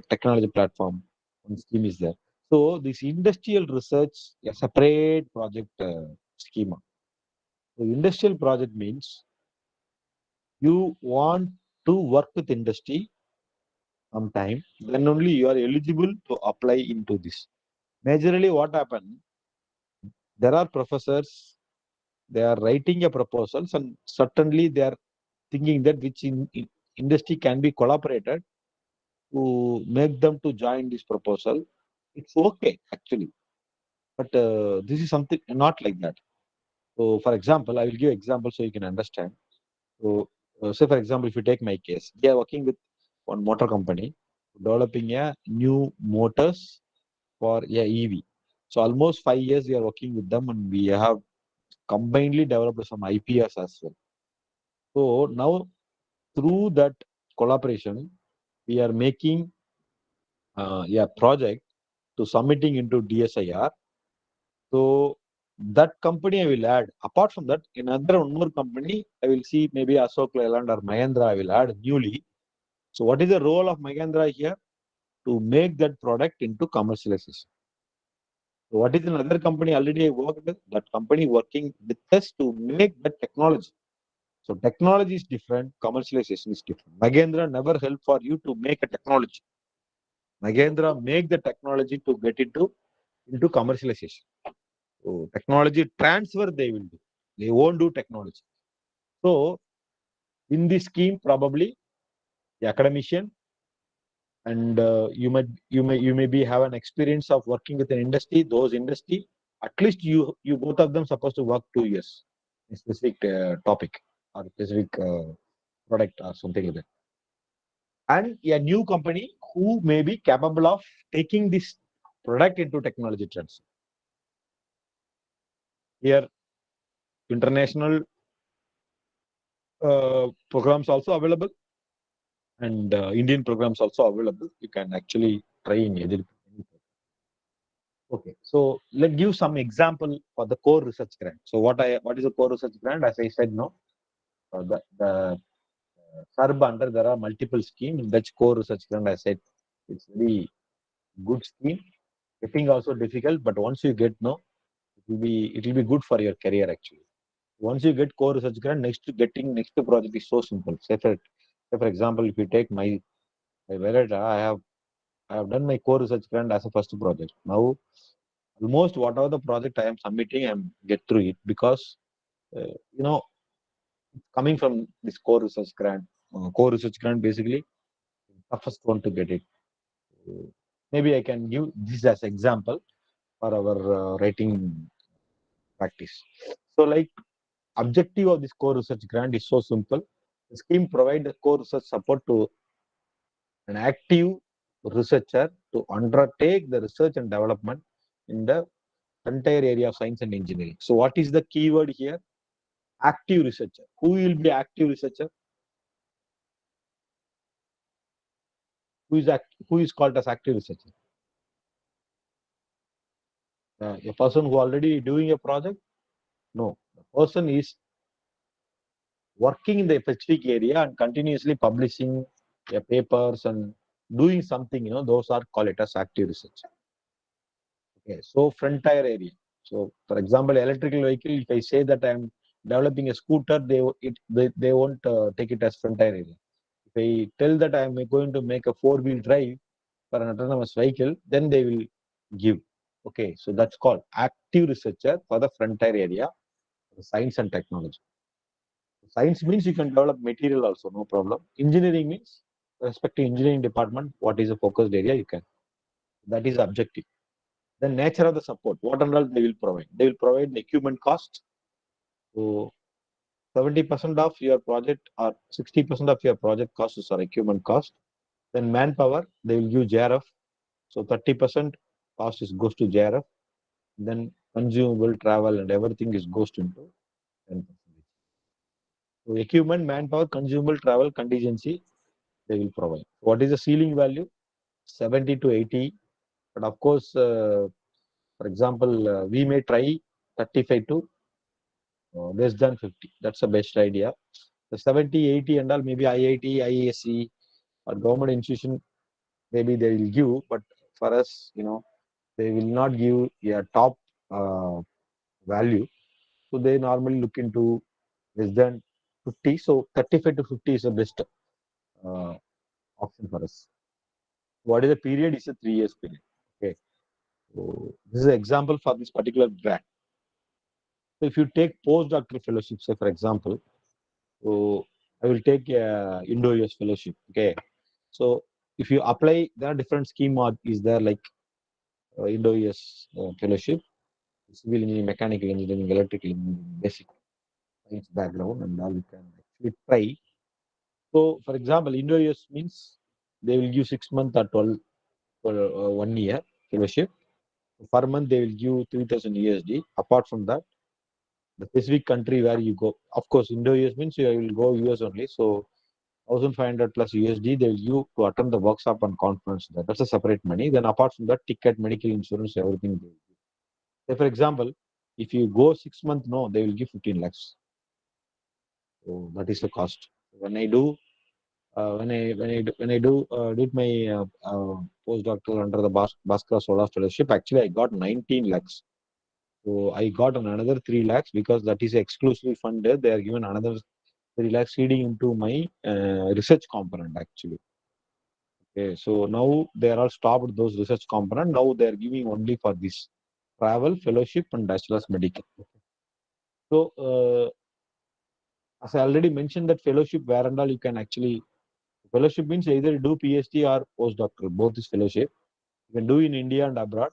S4: technology platform and scheme is there. So this industrial research a separate project schema. So industrial project means you want to work with industry sometime, then only you are eligible to apply into this. Majorly what happened, there are professors, they are writing a proposals and certainly they are thinking that which in industry can be collaborated to make them to join this proposal. It's okay actually, but this is something not like that. So for example, I will give example so you can understand. So say for example, if you take my case, we are working with one motor company developing a new motors for a EV. So almost 5 years we are working with them and we have combinedly developed some IPS as well. So now through that collaboration, we are making a project to submitting into DSIR. So that company I will add. Apart from that, in another one more company, I will see maybe Ashok Leyland or Mahindra I will add newly. So what is the role of Mahindra here? To make that product into commercialization. So what is another company already I worked with? That company working with us to make that technology. So technology is different, commercialization is different. Mahindra never help for you to make a technology. Mahindra make the technology to get into commercialization. So technology transfer they will do. They won't do technology. So in this scheme, probably the academician and you may be have an experience of working with an industry. Those industry, at least you both of them supposed to work 2 years in specific topic or specific product or something like that. And a new company who may be capable of taking this product into technology transfer. Here, international programs also available and Indian programs also available. You can actually try in either. Okay, so let's give some example for the core research grant. So what is a core research grant? As I said, no, the SERB under there are multiple schemes. In that core research grant, I said it's very good scheme. Getting also difficult, but once you get no, it will be good for your career actually. Once you get core research grant, next project is so simple. Say for example, if you take my Vereda, I have done my core research grant as a first project. Now almost whatever the project I am submitting, I am get through it because you know coming from this core research grant. Core research grant basically toughest one to get it. Maybe I can give this as example for our writing practice. So like objective of this core research grant is so simple. The scheme provides core research support to an active researcher to undertake the research and development in the entire area of science and engineering. So what is the keyword here? Active researcher. Who will be active researcher? Who is called as active researcher? A person who already doing a project? No. The person is working in the specific area and continuously publishing papers and doing something, those are called it as active research. Okay, so frontier area. So for example, electrical vehicle, if I say that I'm developing a scooter, they won't take it as frontier area. If I tell that I'm going to make a 4-wheel drive for an autonomous vehicle, then they will give. Okay, so that's called active researcher for the frontier area, science and technology. Science means you can develop material also, no problem. Engineering means respect to engineering department, what is the focused area you can. That is objective. The nature of the support, what and all they will provide. They will provide the equipment cost. So 70% of your project or 60% of your project costs are equipment cost. Then manpower, they will give JRF. So 30% cost goes to JRF. Then consumable travel and everything goes into 10%. So equipment, manpower, consumable travel, contingency, they will provide. What is the ceiling value? 70 to 80. But of course, for example, we may try 35 to less than 50. That's the best idea. The 70, 80 and all, maybe IIT, IASC or government institution, maybe they will give, but for us, they will not give a top uh, value. So they normally look into less than 50. So 35 to 50 is the best uh, option for us. What is the period? Is a 3 years period. Okay. So this is an example for this particular grant. So if you take postdoctoral fellowship, say for example, so I will take a Indo-US fellowship. Okay. So if you apply, there are different scheme is there like Indo-US fellowship, civil engineering, mechanical engineering, electrical engineering, basic science background, and all you can actually try. So for example, Indo-US means they will give 6 months or 12 for 1 year fellowship. Per month they will give 3,000 USD. Apart from that, the specific country where you go, of course, Indo-US means you will go US only. So 1,500 plus USD they will give to attend the workshop and conference. That's a separate money. Then apart from that, ticket, medical insurance, everything they will give. Say for example, if you go 6 months, no, they will give 15 lakhs. So that is the cost. When I do did my postdoctoral under the Bhaskara Solar Fellowship, actually I got 19 lakhs. So I got another 3 lakhs because that is exclusively funded. They are given another 3 lakhs feeding into my research component actually. Okay, so now they are all stopped those research component. Now they are giving only for this travel, fellowship, and as well as medical. So as I already mentioned, that fellowship where and all you can actually fellowship means either do PhD or postdoctoral. Both is fellowship. You can do in India and abroad.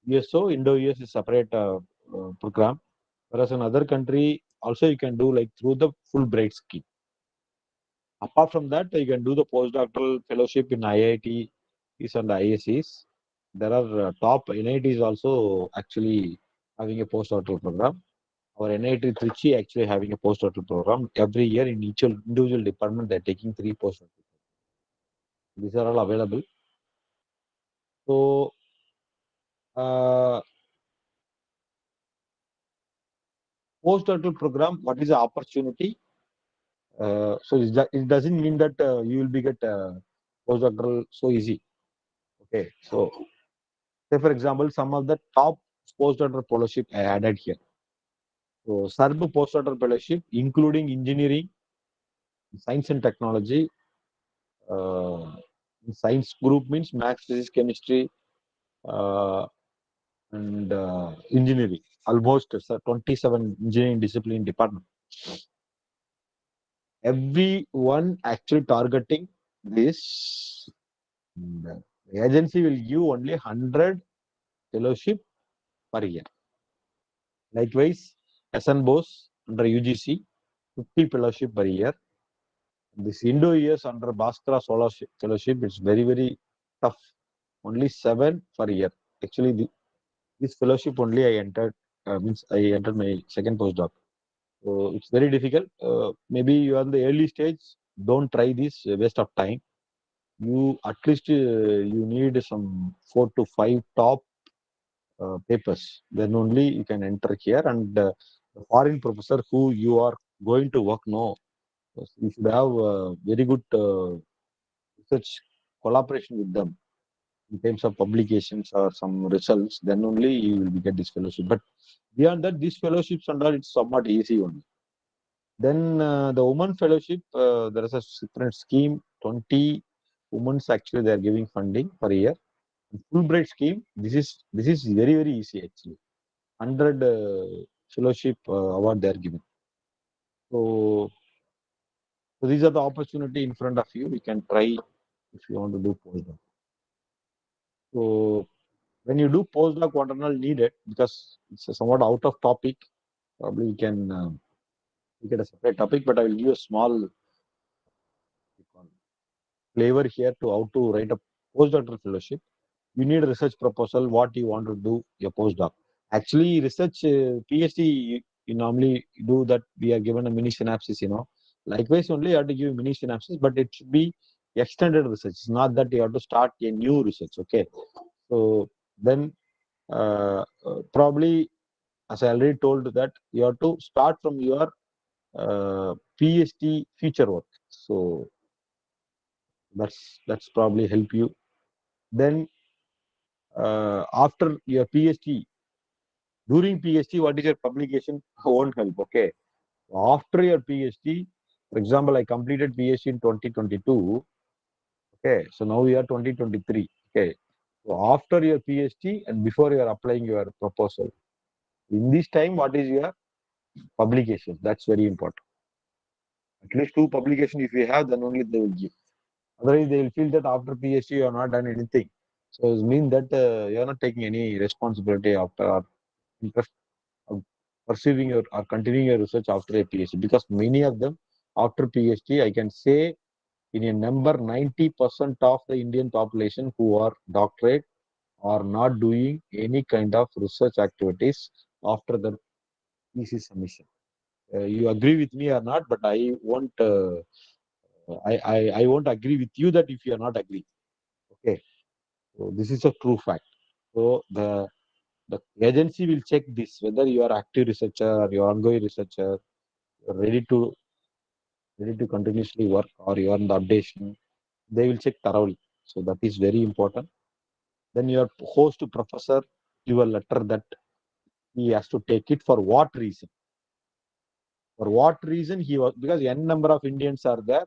S4: USO, Indo-US is separate program. Whereas in other country, also you can do like through the Fulbright scheme. Apart from that, you can do the postdoctoral fellowship in IITs and ISCs. There are top NITs also actually having a postdoctoral program. Our NIT Trichy actually having a postdoctoral program. Every year in each individual department, they're taking 3 postdoctoral. These are all available. So, postdoctoral program, what is the opportunity? So it doesn't mean that you will be get postdoctoral so easy. Okay, so say for example, some of the top postdoctoral fellowship I added here. So SERB postdoctoral fellowship, including engineering, science and technology. Science group means maths, physics, chemistry, uh, and engineering. Almost 27 engineering discipline department. Everyone actually targeting this. The agency will give only 100 fellowship per year. Likewise, SN Bose under UGC, 50 fellowship per year. This Indo-US under Bhaskara Solar Fellowship, it's very, very tough. Only 7 per year. Actually, this fellowship only I entered, means I entered my second postdoc. So it's very difficult. Maybe you are in the early stage, don't try this, waste of time. You at least you need some 4 to 5 top papers. Then only you can enter here. And the foreign professor who you are going to work, no, you should have very good research collaboration with them in terms of publications or some results. Then only you will get this fellowship. But beyond that, these fellowships and all, it's somewhat easy only. Then the women fellowship, there is a different scheme. 20 women actually they are giving funding per year. Fulbright scheme. This is very, very easy actually. 100 fellowship award they are given. So these are the opportunity in front of you. You can try if you want to do postdoc. So when you do postdoc, what are all needed, because it's somewhat out of topic. Probably you can get a separate topic, but I will give a small flavor here to how to write a postdoctoral fellowship. You need a research proposal, what you want to do your postdoc. Actually, research PhD, you normally do that. We are given a mini synopsis, Likewise, only you have to give mini synopsis, but it should be extended research. It's not that you have to start a new research. Okay. So then probably, as I already told, that you have to start from your PhD future work. So that's probably help you. Then after your PhD, during PhD, what is your publication won't help. Okay, after your PhD, for example, I completed PhD in 2022. Okay, so now we are 2023. Okay, so after your PhD and before you are applying your proposal, in this time, what is your publication? That's very important. At least 2 publications if you have, then only they will give. Otherwise, they will feel that after PhD you have not done anything. So it means that you are not taking any responsibility after or interest of pursuing your or continuing your research after a PhD. Because many of them after PhD, I can say in a number 90% of the Indian population who are doctorate are not doing any kind of research activities after the thesis submission. You agree with me or not? But I won't. I won't agree with you that if you are not agree. Okay. So this is a true fact. So the agency will check this whether you are active researcher or you are ongoing researcher, you're ready to continuously work or you are in the updation. They will check thoroughly. So that is very important. Then your host professor give a letter that he has to take it for what reason. For what reason he was, because n number of Indians are there,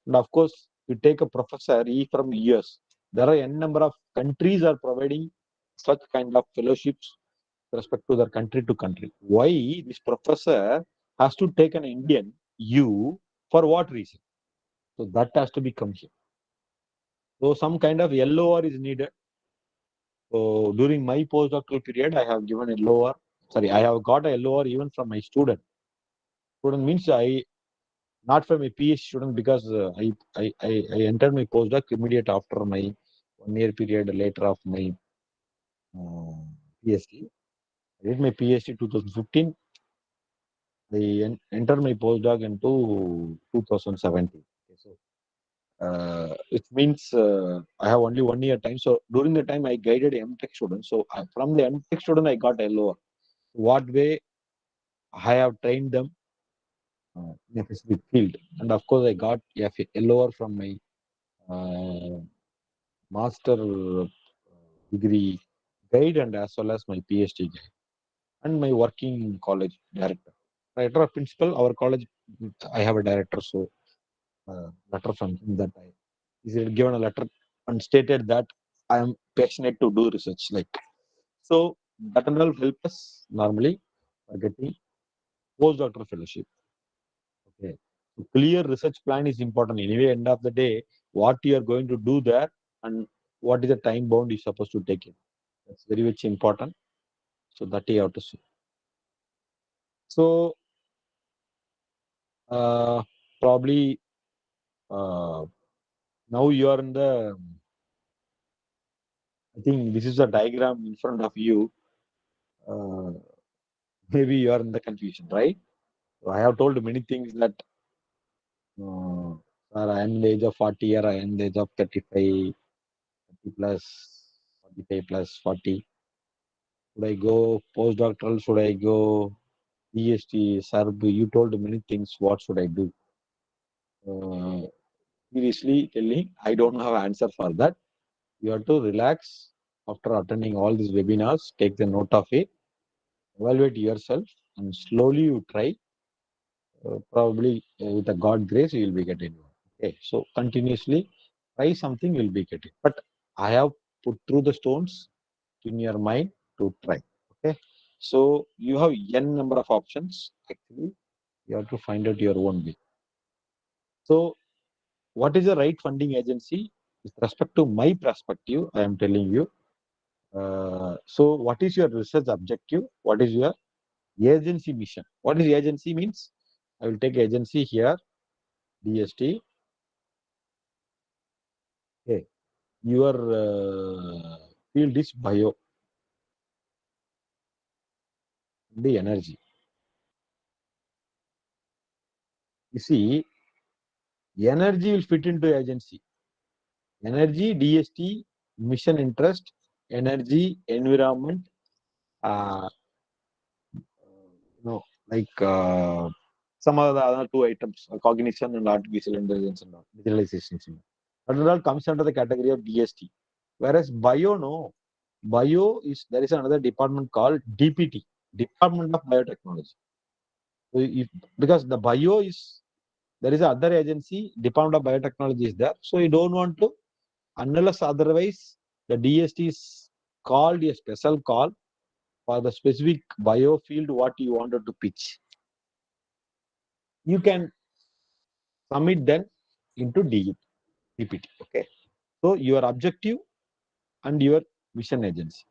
S4: and of course you take a professor he from US. There are n number of countries are providing such kind of fellowships with respect to their country to country. Why this professor has to take an Indian you for what reason? So that has to become here. So some kind of LOR is needed. So during my postdoctoral period, I have given a LOR. Sorry, I have got a LOR even from my student. Student means I not from a PhD student because I entered my postdoc immediate after my 1 year period later of my PhD. I did my PhD 2015. I entered my postdoc into 2017. Okay, so it means I have only 1 year time. So during the time I guided MTech students. So from the MTech student I got LOR. What way I have trained them in a specific field, and of course I got LOR from my master degree guide and as well as my PhD guide and my working college director. Director of principal, our college, I have a director, so letter from him that I he had given a letter and stated that I am passionate to do research. Like so, that and all help us normally for getting postdoctoral fellowship. Okay. So clear research plan is important. Anyway, end of the day, what you are going to do there and what is the time bound you're supposed to take it. That's very much important. So that you have to see. So probably now you are in the. I think this is a diagram in front of you. Uh, maybe you are in the confusion, right? So I have told many things that sir, I am in the age of 40 or I am in the age of 35, 30 plus, 45 plus 40. Should I go postdoctoral? Should I go PhD? Sir, you told many things. What should I do? Seriously telling, I don't have answer for that. You have to relax after attending all these webinars. Take the note of it. Evaluate yourself and slowly you try. Probably with the God grace, you will be getting one. Okay, so continuously try something, you will be getting. But I have put through the stones in your mind to try. Okay, so you have n number of options. Actually, you have to find out your own way. So, what is the right funding agency? With respect to my perspective, I am telling you. So, what is your research objective? What is your agency mission? What is agency means? I will take agency here, DST. Okay. Your field is bio, the energy. You see, energy will fit into agency. Energy, DST, mission interest, energy, environment, uh, like some of the other two items, cognition and artificial intelligence and all, visualization. That all comes under the category of DST. Whereas bio, no. Bio is, there is another department called DPT, Department of Biotechnology. So because the bio is, there is another agency, Department of Biotechnology is there. So you don't want to, unless otherwise, the DST is called a special call for the specific bio field what you wanted to pitch. You can submit then into DPT. Okay. So your objective and your mission agency.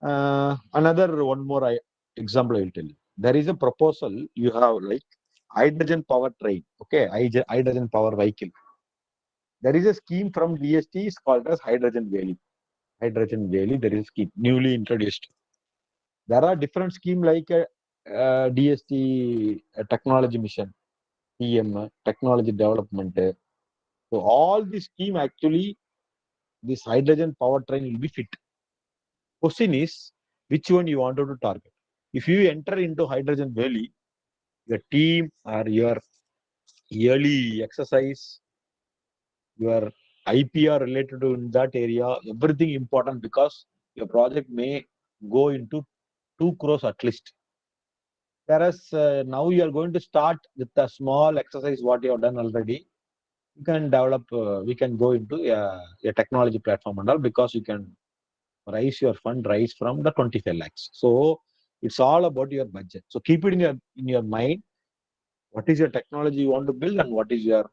S4: Another one more example I will tell you. There is a proposal you have like hydrogen power train. Okay, hydrogen power vehicle. There is a scheme from DST, is called as Hydrogen Valley. Hydrogen Valley, there is a scheme newly introduced. There are different schemes like DST technology mission, TM, technology development. So all these scheme actually, this hydrogen powertrain will be fit. Question is, which one you wanted to target? If you enter into Hydrogen Valley, your team or your yearly exercise, your IPR related to in that area, everything important because your project may go into 2 crores at least. Whereas now you are going to start with a small exercise what you have done already. You can develop, we can go into a technology platform and all because you can raise your fund rise from the 25 lakhs. So it's all about your budget. So keep it in your mind. What is your technology you want to build and what is your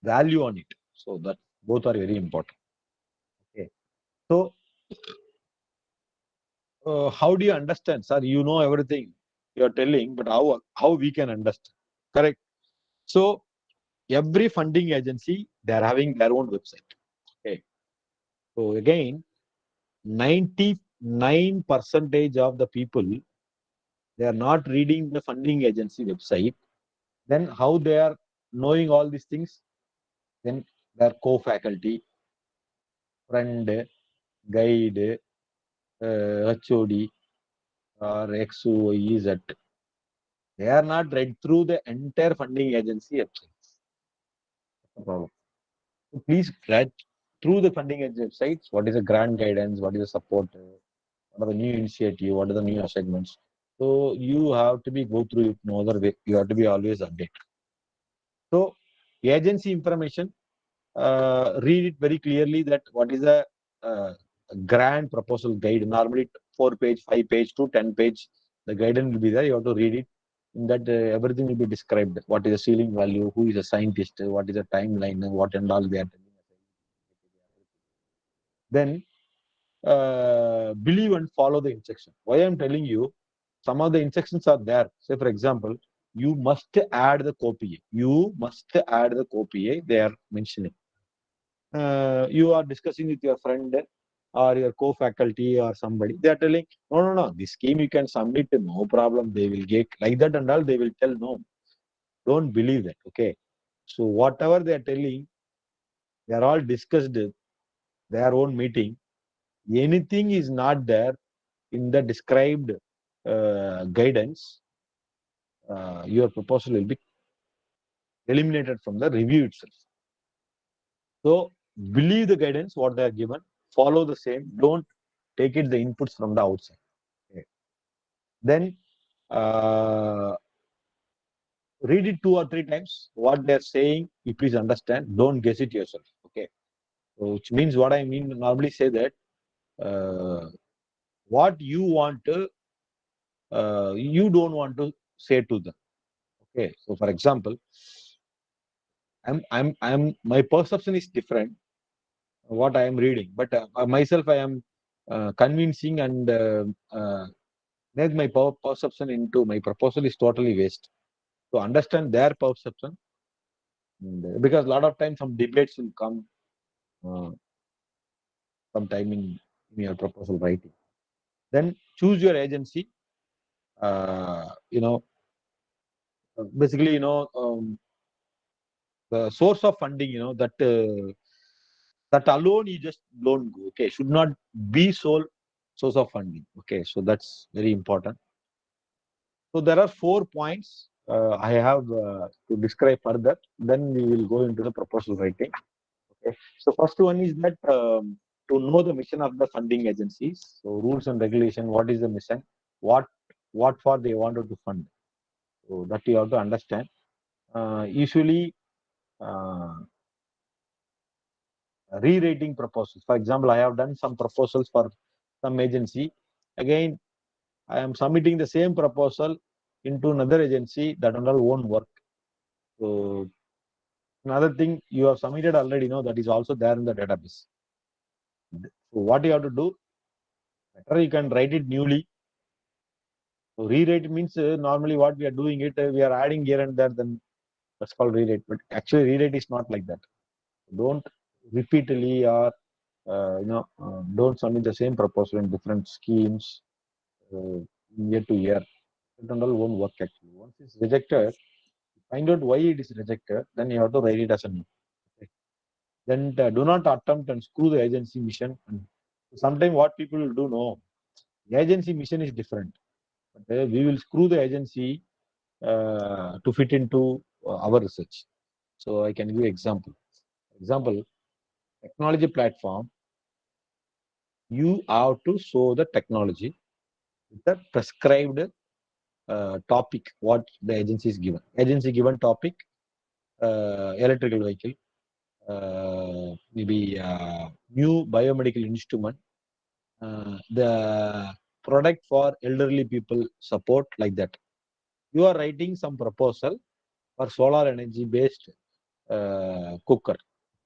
S4: value on it. So that both are very important. Okay. So how do you understand, sir? You know everything you are telling, but how we can understand? Correct. So every funding agency they are having their own website. Okay. So again, 99% of the people they are not reading the funding agency website. Then how they are knowing all these things? Then their co-faculty, friend, guide, HOD or XOEZ. They are not read through the entire funding agency website. That's the problem. So please read through the funding agency websites. What is the grant guidance? What is the support? What are the new initiative? What are the new assignments? So you have to be go through it. No other way. You have to be always updated. So agency information, read it very clearly that what is the grant proposal guide. Normally 4 page, 5 page to 10 page. The guidance will be there. You have to read it. In that everything will be described. What is the ceiling value? Who is a scientist? What is the timeline? What and all they are telling. Then believe and follow the instruction. Why I'm telling you, some of the instructions are there. Say, for example, you must add the COPA. You must add the COPA. They are mentioning. You are discussing with your friend or your co-faculty or somebody. They are telling, no. This scheme you can submit, no problem. They will get like that and all. They will tell no. Don't believe that. Okay. So whatever they are telling, they are all discussed their own meeting. Anything is not there in the described guidance, your proposal will be eliminated from the review itself. So believe the guidance what they are given, follow the same. Don't take it the inputs from the outside. Okay. Then read it 2 or 3 times. What they are saying, you please understand. Don't guess it yourself. Okay. So, which means what I mean normally say that what you want to, you don't want to say to them. Okay. So for example, my perception is different what I am reading, but myself I am convincing and make my perception into my proposal is totally waste. To understand their perception, because a lot of times some debates will come uh, sometime in your proposal writing. Then choose your agency. You know, basically, the source of funding. That alone you just don't go. Okay, should not be sole source of funding. Okay, so that's very important. So there are 4 points I have to describe further. Then we will go into the proposal writing. Okay. So first one is that to know the mission of the funding agencies. So rules and regulation. What is the mission? What what for they wanted to fund. So that you have to understand. Usually, uh, rewriting proposals. For example, I have done some proposals for some agency. Again, I am submitting the same proposal into another agency that and all won't work. So another thing you have submitted already, that is also there in the database. So what you have to do, better you can write it newly. So rewrite means normally what we are doing it, we are adding here and there, then that's called rewrite. But actually rewrite is not like that. Don't repeatedly or don't submit the same proposal in different schemes year to year. It and all won't work actually. Once it's rejected, find out why it is rejected, then you have to write it as a new. Okay. Then do not attempt and screw the agency mission. And sometimes what people will do, no, the agency mission is different. But we will screw the agency to fit into our research. So I can give you example. Example, technology platform, you have to show the technology with the prescribed topic what the agency is given. Agency given topic, electrical vehicle, maybe new biomedical instrument, the product for elderly people support, like that. You are writing some proposal for solar energy based cooker.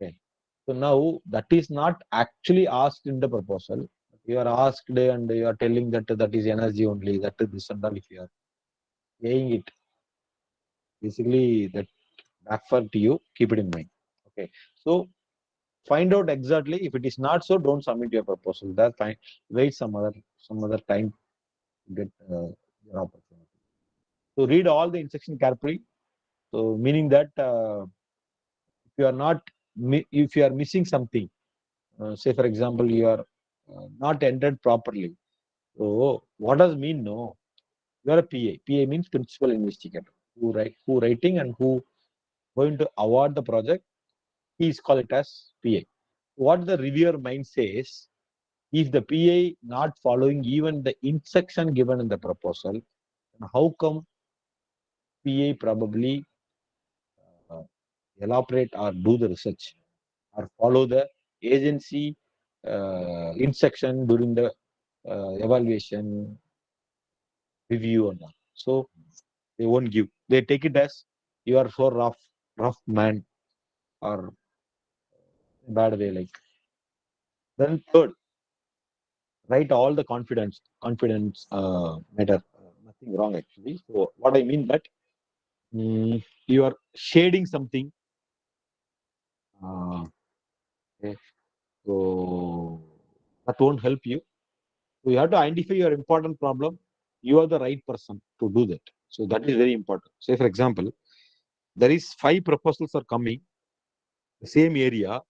S4: Okay. So now that is not actually asked in the proposal. You are asked and you are telling that that is energy only, that is this and all. If you are saying it, basically that backfire to you, keep it in mind. Okay. So find out exactly. If it is not so, don't submit your proposal. That's fine. Wait some other time to get your opportunity. So read all the instruction carefully. So meaning that if you are not if you are missing something, say for example you are not entered properly. So what does mean? No, you are a PA. PA means principal investigator. Who writing and who going to award the project. He is called it as PA. What the reviewer mind says, if the PA not following even the instruction given in the proposal, how come PA probably uh, elaborate or do the research or follow the agency instruction during the evaluation review or not? So they won't give. They take it as you are so rough man or bad way like. Then third, write all the confidence matter. Nothing wrong actually. So what I mean that you are shading something. Okay. So that won't help you. So you have to identify your important problem. You are the right person to do that. So that is very important. Say for example, there is 5 proposals are coming, the same area.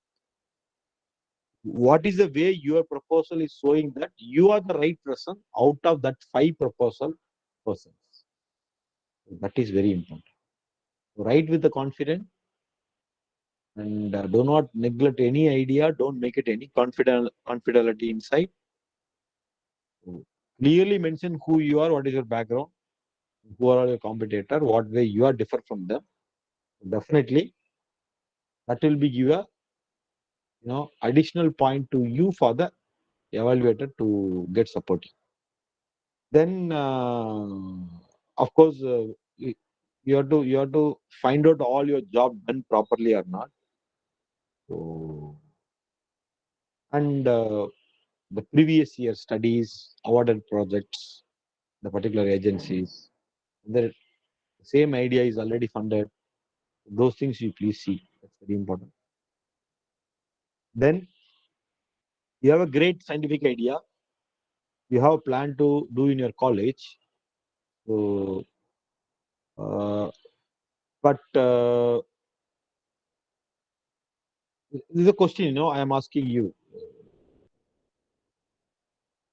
S4: What is the way your proposal is showing that you are the right person out of that 5 proposal persons? That is very important. Write with the confidence and do not neglect any idea. Don't make it any confidentiality inside. Clearly mention who you are, what is your background, who are your competitor, what way you are differ from them. Definitely, that will be give a additional point to you for the evaluator to get support. Then, of course, you have to find out all your job done properly or not. So, and the previous year studies, awarded projects, the particular agencies, the same idea is already funded. Those things you please see. That's very important. Then you have a great scientific idea. You have a plan to do in your college. So, but this is a question. I am asking you.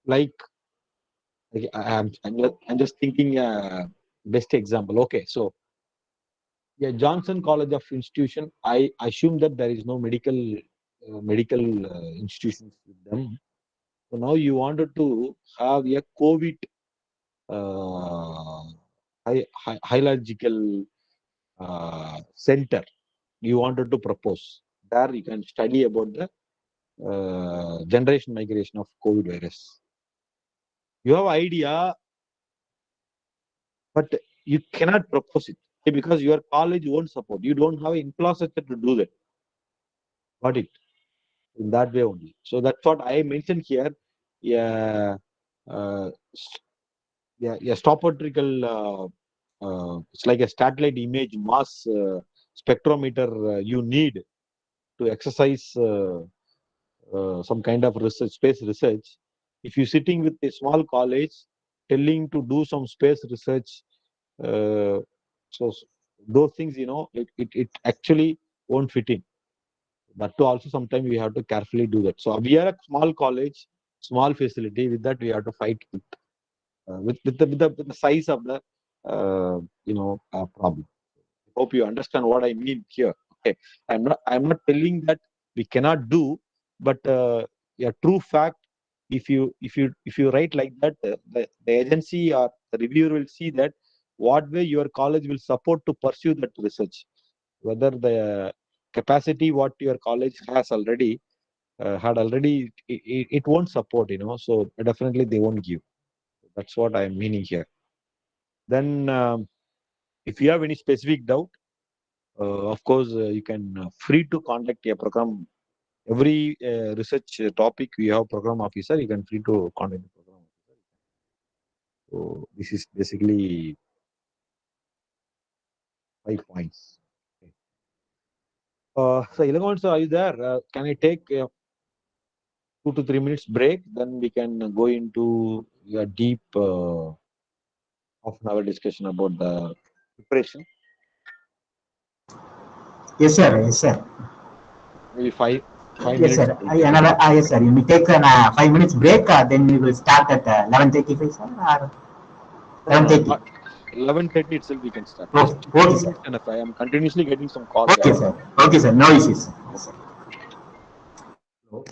S4: Like I'm just thinking. best example. Okay, so yeah, Johnson College of Institution. I assume that there is no medical institutions with them. So now you wanted to have a COVID uh, hierarchical center. You wanted to propose there. You can study about the generation migration of COVID virus. You have idea, but you cannot propose it because your college won't support. You don't have infrastructure to do that. Got it? In that way only. So that's what I mentioned here. Yeah, yeah, yeah. It's like a satellite image mass spectrometer you need to exercise some kind of research, space research. If you're sitting with a small college telling to do some space research, uh, those things, it actually won't fit in. That too also sometimes we have to carefully do that. So we are a small college, small facility. With that we have to fight with the size of the problem. Hope you understand what I mean here. Okay, I'm not telling that we cannot do, but a true fact. If you write like that, the agency or the reviewer will see that what way your college will support to pursue that research, whether the capacity what your college has already had already it won't support, so definitely they won't give. That's what I'm meaning here. Then if you have any specific doubt, of course you can free to contact a program. Every research topic we have program officer, you can free to contact the program officer. So this is basically 5 points. Okay. So Ilagon sir, are you there? Can I take 2 to 3 minutes break? Then we can go into a deep half an hour discussion about the preparation.
S5: Yes, sir. Yes, sir.
S4: Maybe five
S5: Yes,
S4: minutes.
S5: sir.
S4: We'll take a
S5: Another,
S4: break.
S5: yes, sir. We take a 5 minutes break. Then we will start at 11:35, sir, or
S4: No, no,
S5: 11:30.
S4: not 11:30 itself we can start.
S5: Okay,
S4: Just 15
S5: okay, sir.
S4: minutes enough. I am continuously getting some calls.
S5: Okay, sir. Okay, sir. No issues. Yes, sir.
S4: Hello.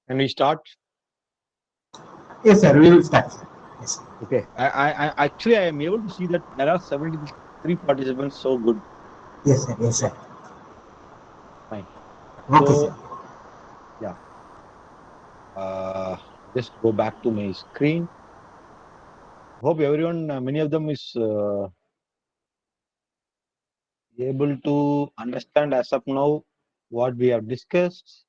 S4: Can we start?
S5: Yes, sir. We will start, sir. Yes, sir.
S4: Okay. I actually I am able to see that there are 73 participants. So good.
S5: Yes, sir. Yes, sir.
S4: Fine.
S5: Okay,
S4: So
S5: sir.
S4: yeah. Just go back to my screen. Hope everyone, many of them is able to understand as of now what we have discussed.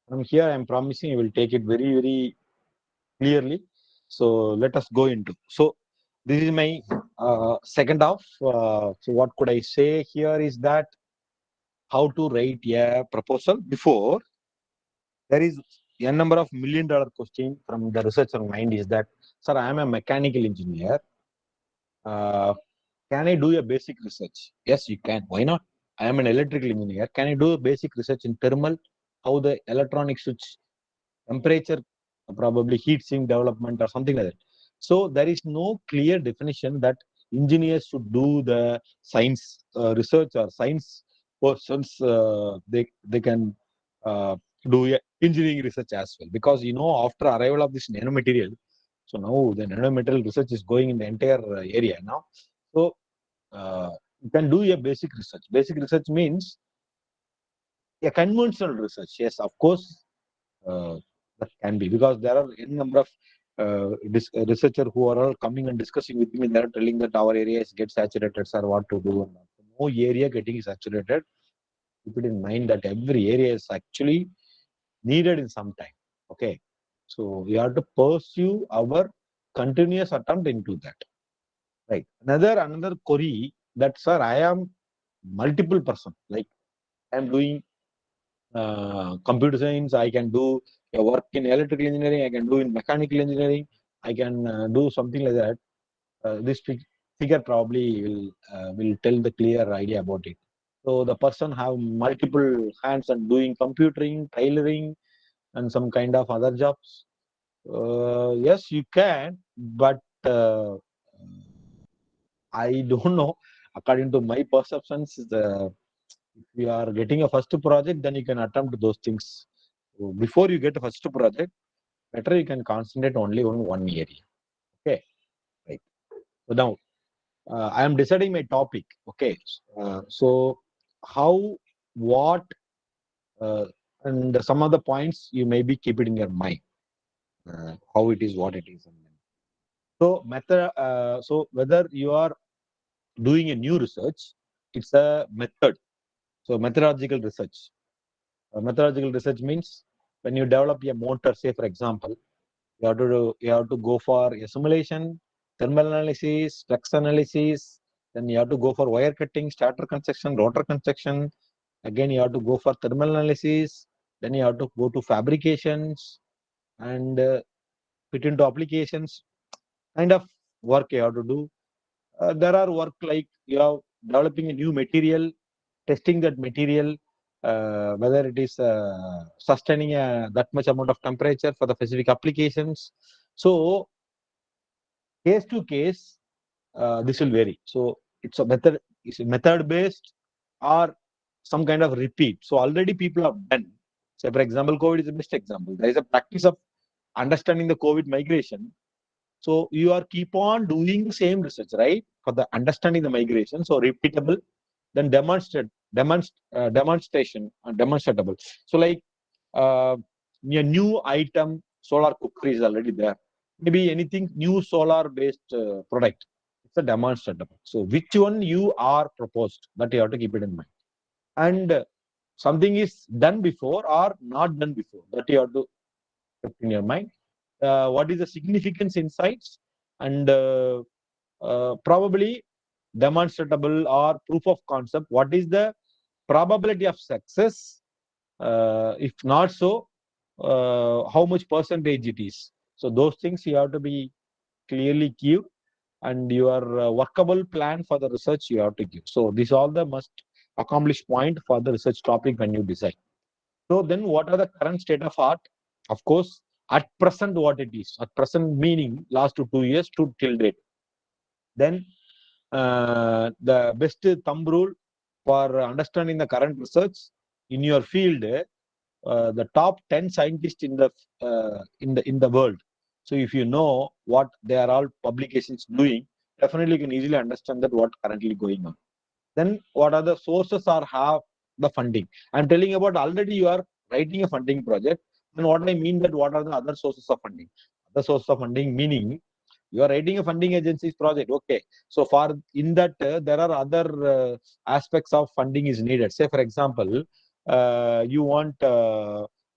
S4: From here, I'm promising I will take it very, very clearly. So let us go into. So this is my second half. So what could I say here is that how to write a proposal before there is a number of $1 million question from the researcher mind is that, sir, I am a mechanical engineer. Uh, can I do a basic research? Yes, you can. Why not? I am an electrical engineer. Can I do a basic research in thermal? How the electronic switch temperature, probably heat sink development or something like that. So there is no clear definition that engineers should do the science research or science persons. They can uh, do engineering research as well, because after arrival of this nanomaterial, so now the nanomaterial research is going in the entire area now. So you can do a basic research. Basic research means a conventional research. Yes, of course, uh, that can be, because there are any number of researcher who are all coming and discussing with me. They are telling that our areas get saturated, sir. What to do? And no area getting saturated. Keep it in mind that every area is actually needed in some time. Okay, so we have to pursue our continuous attempt into that. Right. Another query that, sir, I am multiple person. Like I am doing computer science, I can do a work in electrical engineering, I can do in mechanical engineering, I can do something like that. This figure probably will tell the clear idea about it. So the person have multiple hands and doing computering, tailoring, and some kind of other jobs. Yes, you can, but I don't know. According to my perceptions, if you are getting a first project, then you can attempt those things. So before you get a first project, better you can concentrate only on one area. Okay, right. So now I am deciding my topic. Okay, so how, what, uh, and some of the points you maybe keep it in your mind. How it is, what it is. So method. So whether you are doing a new research, it's a method. So methodological research. Methodological research means when you develop a motor, say for example, you have to go for a simulation, thermal analysis, flux analysis. Then you have to go for wire cutting, starter construction, rotor construction. Again, you have to go for thermal analysis. Then you have to go to fabrications and fit into applications. Kind of work you have to do. There are work like you are developing a new material, testing that material, whether it is sustaining that much amount of temperature for the specific applications. So case to case, this will vary. So it's a method based or some kind of repeat. So already people have done. So for example, COVID is the best example. There is a practice of understanding the COVID migration. So you are keep on doing the same research, right? For the understanding the migration. So repeatable, then demonstration and demonstrable. So like uh, a new item, solar cooker is already there. Maybe anything new solar based product. It's a demonstrable. So which one you are proposed, that you have to keep it in mind. And something is done before or not done before, that you have to keep in your mind. What is the significance insights, and probably demonstrable or proof of concept. What is the probability of success? If not so, how much percentage it is? So those things you have to be clearly give, and your workable plan for the research you have to give. So these all the must accomplish point for the research topic when you decide. So then what are the current state of art? Of course, at present what it is. At present meaning last 2 years to till date. Then the best thumb rule for understanding the current research in your field, the top 10 scientists in the world. So if you know what they are all publications doing, definitely you can easily understand that what currently going on. Then what are the sources or have the funding? I'm telling about already you are writing a funding project. Then what I mean that what are the other sources of funding? The source of funding meaning you are writing a funding agency's project. Okay, so for in that there are other aspects of funding is needed. Say for example, you want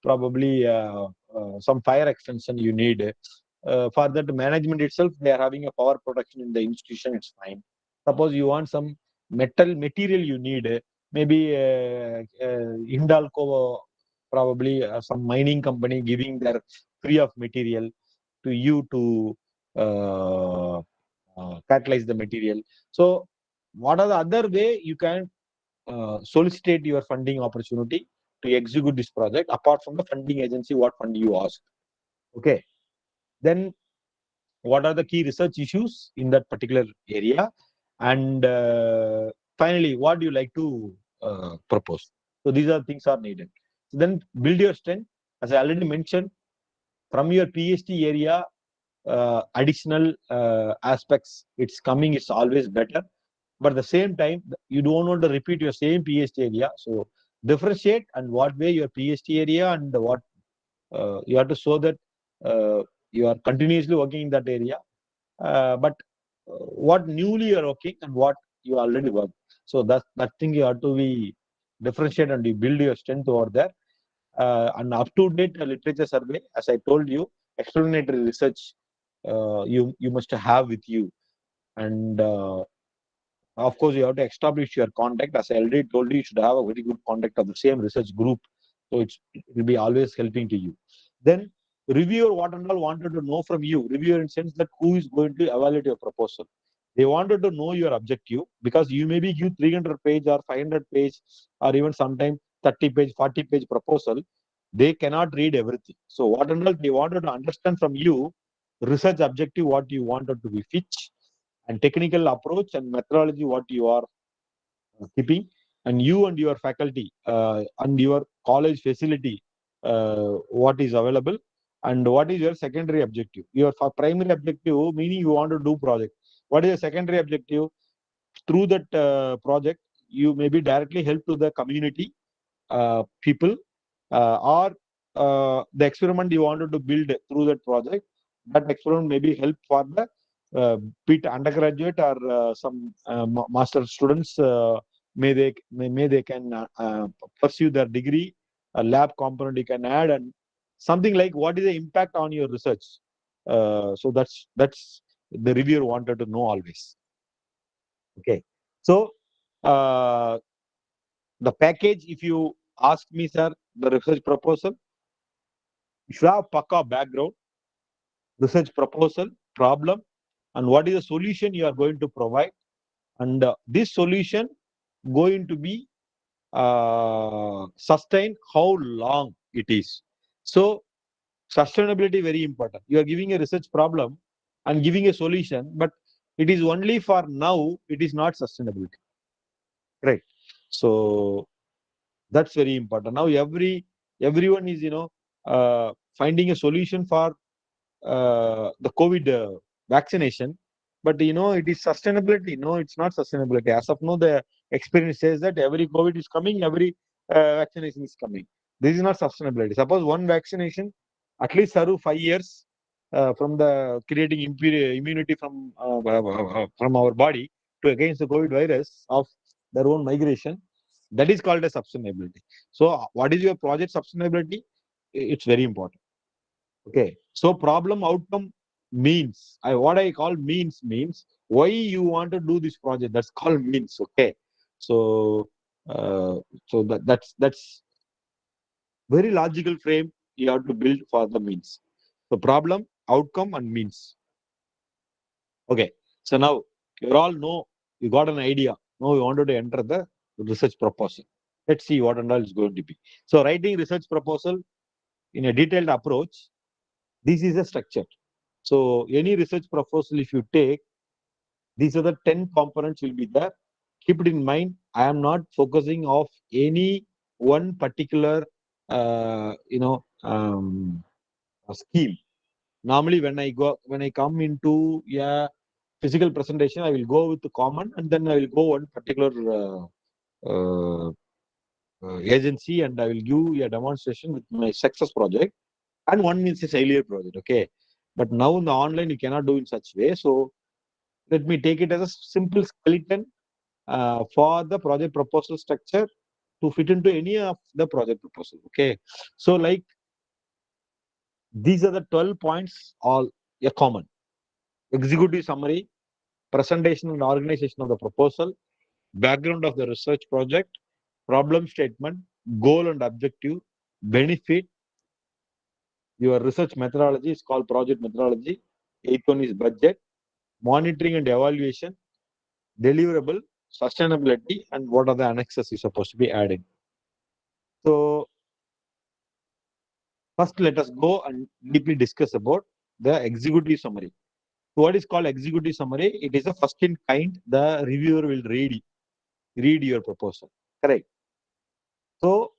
S4: probably some fire extension you need. For that management itself, they are having a power production in the institution, it's fine. Suppose you want some material you need, maybe Hindalco, probably some mining company giving their free of material to you to uh, catalyze the material. So, what are the other way you can solicitate your funding opportunity to execute this project apart from the funding agency? What fund you ask? Okay, then what are the key research issues in that particular area, and finally what do you like to propose? So these are things are needed. So then build your strength. As I already mentioned, from your PhD area, additional aspects it's coming, it's always better, but at the same time you don't want to repeat your same PhD area. So differentiate and what way your PhD area and what you have to show that you are continuously working in that area, but what newly you are working and what you already work. So that thing you have to be differentiate and you build your strength over there. An up-to-date literature survey, as I told you, explanatory research you must have with you, and of course you have to establish your contact. As I already told you, you should have a very good contact of the same research group, so it will be always helping to you. Then reviewer what and all wanted to know from you. Reviewer in sense that who is going to evaluate your proposal. They wanted to know your objective, because you maybe give 300-page or 500-page or even sometimes 30-page, 40-page proposal. They cannot read everything. So what and all they wanted to understand from you, research objective, what you wanted to be pitch, and technical approach and methodology, what you are keeping, and you and your faculty and your college facility, what is available, and what is your secondary objective. Your primary objective, meaning you want to do project. What is your secondary objective? Through that project, you maybe directly help to the community people, or the experiment you wanted to build through that project. That experiment maybe help for the be it undergraduate or some master students. May they can pursue their degree. A lab component you can add, and something like what is the impact on your research. So that's the reviewer wanted to know always. Okay, so uh, the package, if you ask me, sir, the research proposal, you should have Pakka background, research proposal, problem, and what is the solution you are going to provide. And this solution going to be sustained how long it is. So sustainability very important. You are giving a research problem and giving a solution, but it is only for now, it is not sustainability. Right. So that's very important. Now everyone is finding a solution for the COVID vaccination, but it is sustainability. No, it's not sustainability. As of now, the experience says that every COVID is coming, every vaccination is coming. This is not sustainability. Suppose one vaccination at least serve 5 years from the creating immunity from our body to against the COVID virus of their own migration. That is called a sustainability. So, what is your project sustainability? It's very important. Okay. So problem outcome means, what I call means why you want to do this project. That's called means. Okay. So uh, so that's very logical frame you have to build for the means. So problem, outcome, and means. Okay. So now you all know, you got an idea. Now you wanted to enter the research proposal. Let's see what and all is going to be. So writing research proposal in a detailed approach. This is a structure. So any research proposal, if you take, these are the 10 components will be there. Keep it in mind. I am not focusing of any one particular, scheme. Normally, when I come into a physical presentation, I will go with the common, and then I will go one particular uh, agency, and I will give a demonstration with my success project, and one means a failure project. Okay, but now in the online you cannot do in such way. So let me take it as a simple skeleton for the project proposal structure to fit into any of the project proposal. Okay, so like these are the 12 points, all a common: executive summary, presentation and organization of the proposal, background of the research project, problem statement, goal and objective, benefit. Your research methodology is called project methodology. Eighth one is budget, monitoring and evaluation, deliverable, sustainability, and what are the annexes you're supposed to be adding. So first, let us go and deeply discuss about the executive summary. So what is called executive summary? It is a first in kind. The reviewer will read your proposal. Correct. So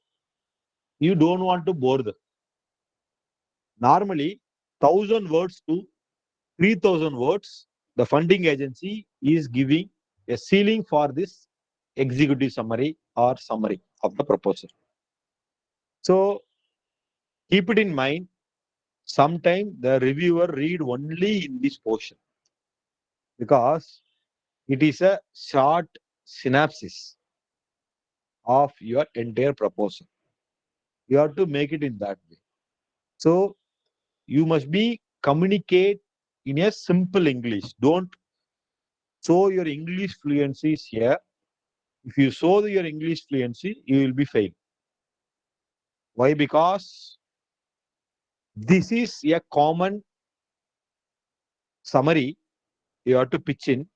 S4: you don't want to bore them. Normally, 1,000 words to 3,000 words, the funding agency is giving a ceiling for this executive summary or summary of the proposal. So keep it in mind. Sometimes the reviewer read only in this portion because it is a short synopsis of your entire proposal. You have to make it in that way. So you must be communicate in a simple English. Don't show your English fluency is here. If you show your English fluency, you will be failed. Why? Because this is a common summary you have to pitch in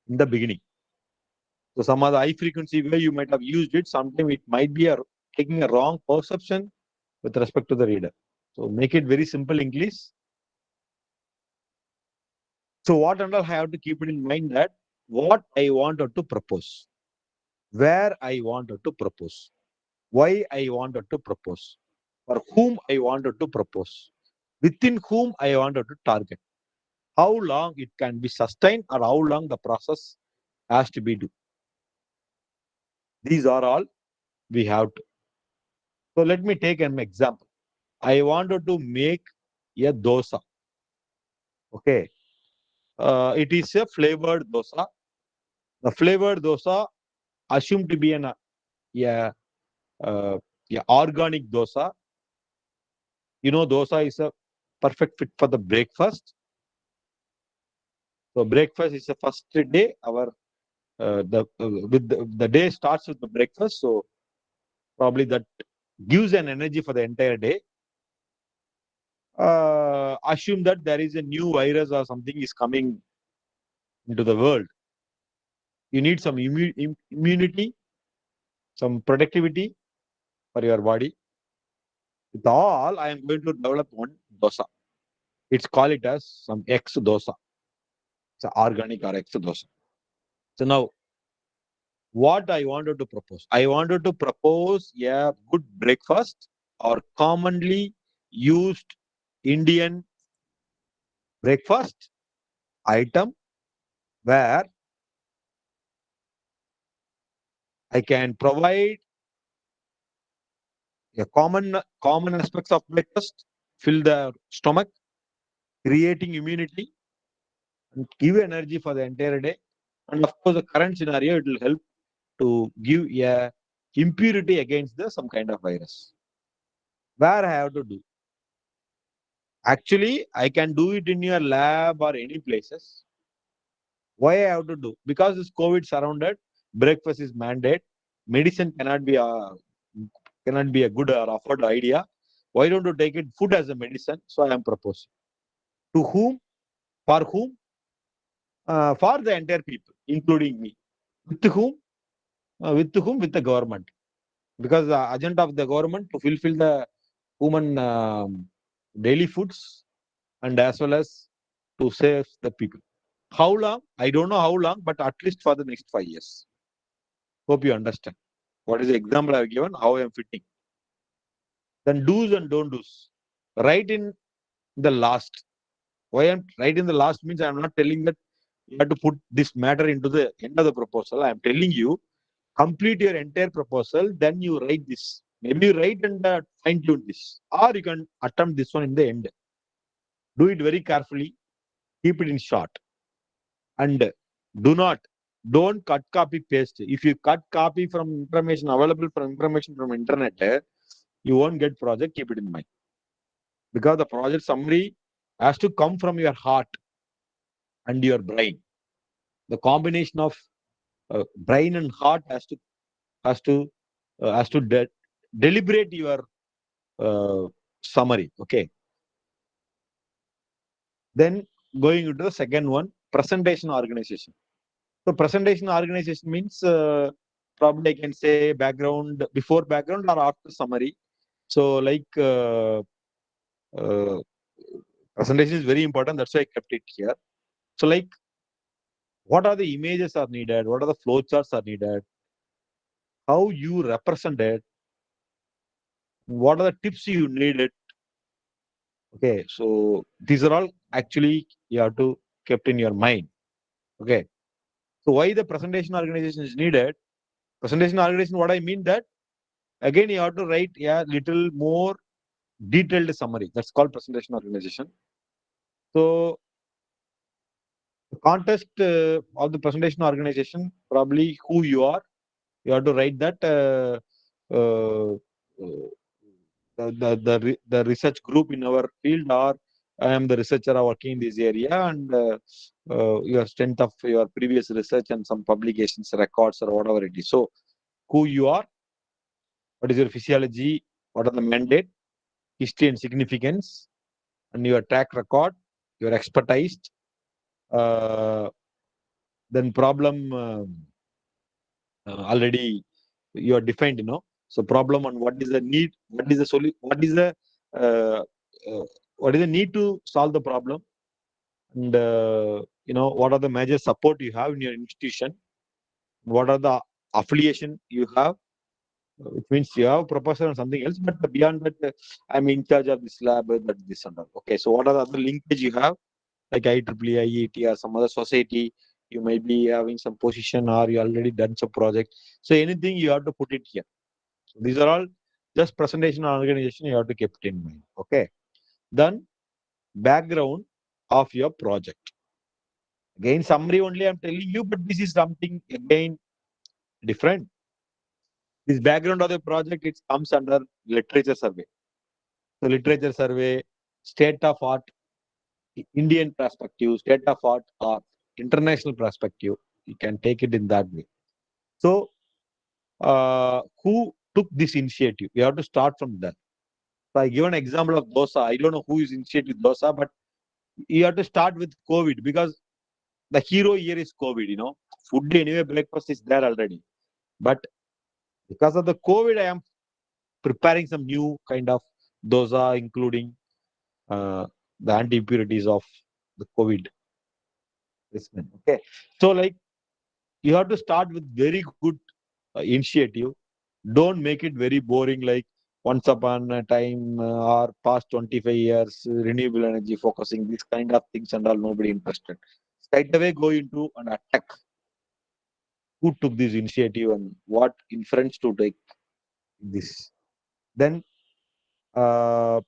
S4: the beginning. So some of the high frequency way you might have used it, sometimes it might be taking a wrong perception with respect to the reader. So make it very simple English. So what and all I have to keep it in mind that what I wanted to propose, where I wanted to propose, why I wanted to propose, for whom I wanted to propose, within whom I wanted to target, how long it can be sustained or how long the process has to be done. These are all we have to. So let me take an example. I wanted to make a dosa. Okay. It is a flavored dosa. The flavored dosa assumed to be a, a organic dosa. You know, dosa is a perfect fit for the breakfast. So breakfast is the first day. The day starts with the breakfast. So probably that gives an energy for the entire day. Assume that there is a new virus or something is coming into the world. You need some immunity, some productivity for your body. With all, I am going to develop one dosa. It's call it as some X dosa. It's a organic or X dosa. So now, what I wanted to propose? I wanted to propose a good breakfast or commonly used Indian breakfast item where I can provide a common aspects of breakfast, fill the stomach, creating immunity, and give energy for the entire day. And of course, the current scenario, it will help to give a impurity against some kind of virus. Where I have to do? Actually, I can do it in your lab or any places. Why I have to do? Because this COVID surrounded, breakfast is mandate. Medicine cannot be a good or afford idea. Why don't you take it food as a medicine? So I am proposing. To whom? For whom? For the entire people, including me. With whom? With whom? With the government. Because the agenda of the government to fulfill the human daily foods and as well as to save the people. How long? I don't know how long, but at least for the next 5 years. Hope you understand. What is the example I have given? How I am fitting. Then do's and don't do's. Right in the last. Why I'm right in the last means I'm not telling that you have to put this matter into the end of the proposal. I'm telling you, complete your entire proposal, then you write this. Maybe you write and fine tune this. Or you can attempt this one in the end. Do it very carefully. Keep it in short. And do not Don't cut copy paste. If you cut copy from information available from information from internet, you won't get project. Keep it in mind, because the project summary has to come from your heart and your brain. The combination of brain and heart has to deliberate your summary. Okay. Then going into the second one, presentation organization. So presentation organization means probably I can say background, before background or after summary. So like uh, presentation is very important. That's why I kept it here. So like, what are the images are needed? What are the flowcharts are needed? How you represent it? What are the tips you needed? Okay, so these are all actually you have to kept in your mind. Okay, so why the presentation organization is needed? Presentation organization, what I mean that again you have to write a little more detailed summary. That's called presentation organization. So the context of the presentation organization, probably who you are, you have to write that uh, the research group in our field, or I am the researcher working in this area, and your strength of your previous research and some publications, records, or whatever it is. So who you are, what is your physiology, what are the mandate, history and significance, and your track record, your expertise, uh, then problem already you are defined, So problem on what is the need, what is the solution, uh, what is the need to solve the problem, and what are the major support you have in your institution, what are the affiliation you have, which means you have a professor and something else, but beyond that, I'm in charge of this lab, that this and all. Okay, so what are the other linkage you have, like IEEE, IET, or some other society? You might be having some position, or you already done some project. So anything you have to put it here. So these are all just presentation and organization you have to keep it in mind. Okay. Then background of your project. Again, summary only I'm telling you, but this is something again different. This background of the project, it comes under literature survey. So literature survey, state of art, Indian perspective, state of art, or international perspective. You can take it in that way. So who took this initiative? You have to start from that. So I give an example of dosa. I don't know who is initiated dosa, but you have to start with COVID, because the hero here is COVID. Food anyway, breakfast is there already. But because of the COVID, I am preparing some new kind of dosa, including uh, the anti-impurities of the COVID treatment. Okay. So like, you have to start with very good initiative. Don't make it very boring, like once upon a time or past 25 years, renewable energy focusing, this kind of things and all, nobody interested. Straight away go into an attack. Who took this initiative and what inference to take this? Then, uh,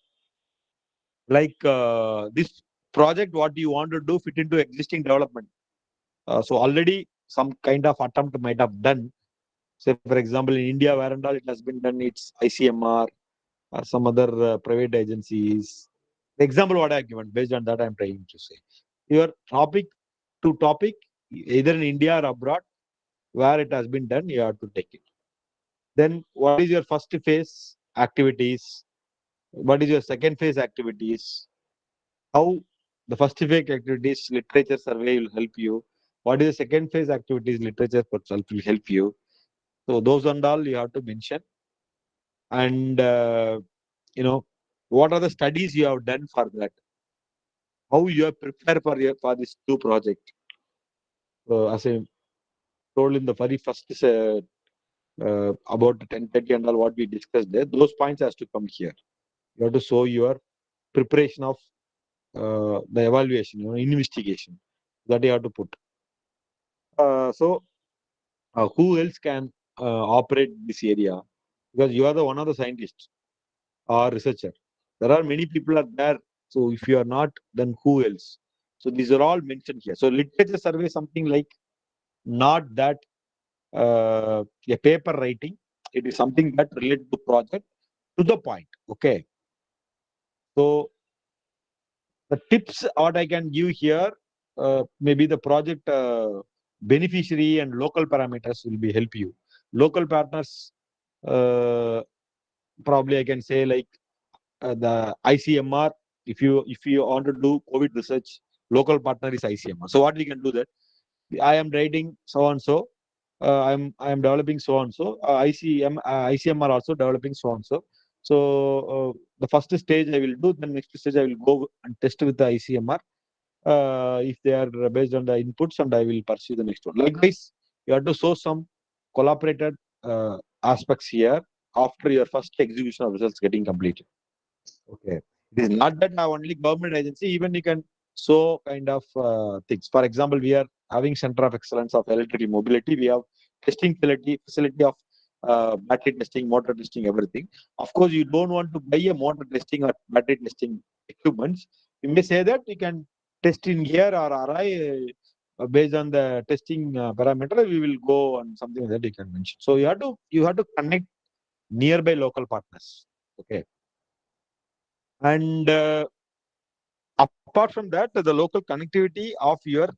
S4: this project, what you want to do fit into existing development. So already some kind of attempt might have done. Say, for example, in India, where and all it has been done, it's ICMR or some other private agencies. The example what I have given, based on that, I'm trying to say. Your topic to topic, either in India or abroad, where it has been done, you have to take it. Then, what is your first phase activities? What is your second phase activities? How the first phase activities, literature survey will help you. What is the second phase activities, literature itself will help you. So those and all you have to mention. And what are the studies you have done for that? How you have prepared for this new project? As I told in the very first about 10:30 and all what we discussed there, those points has to come here. You have to show your preparation of the evaluation, investigation that you have to put. So who else can operate this area? Because you are the one of the scientists or researcher. There are many people are there. So if you are not, then who else? So these are all mentioned here. So literature survey, something like not that a paper writing. It is something that related to project to the point. Okay. So the tips what I can give here, maybe the project beneficiary and local parameters will be help you. Local partners, probably I can say like the ICMR. If you want to do COVID research, local partner is ICMR. So what we can do that I am writing so and so. I am developing so and so. ICMR also developing so and so. So the first stage I will do. Then next stage I will go and test with the ICMR. If they are based on the inputs, and I will pursue the next one. Likewise, you have to show some collaborated aspects here after your first execution of results getting completed. Okay. It is not that now only government agency, even you can show kind of things. For example, we are having Center of Excellence of Electrical Mobility. We have testing facility of battery testing, motor testing, everything. Of course, you don't want to buy a motor testing or battery testing equipments. You may say that you can test in here or RI based on the testing parameter. We will go on something that you can mention. So you have to connect nearby local partners. Okay. And apart from that, the local connectivity of your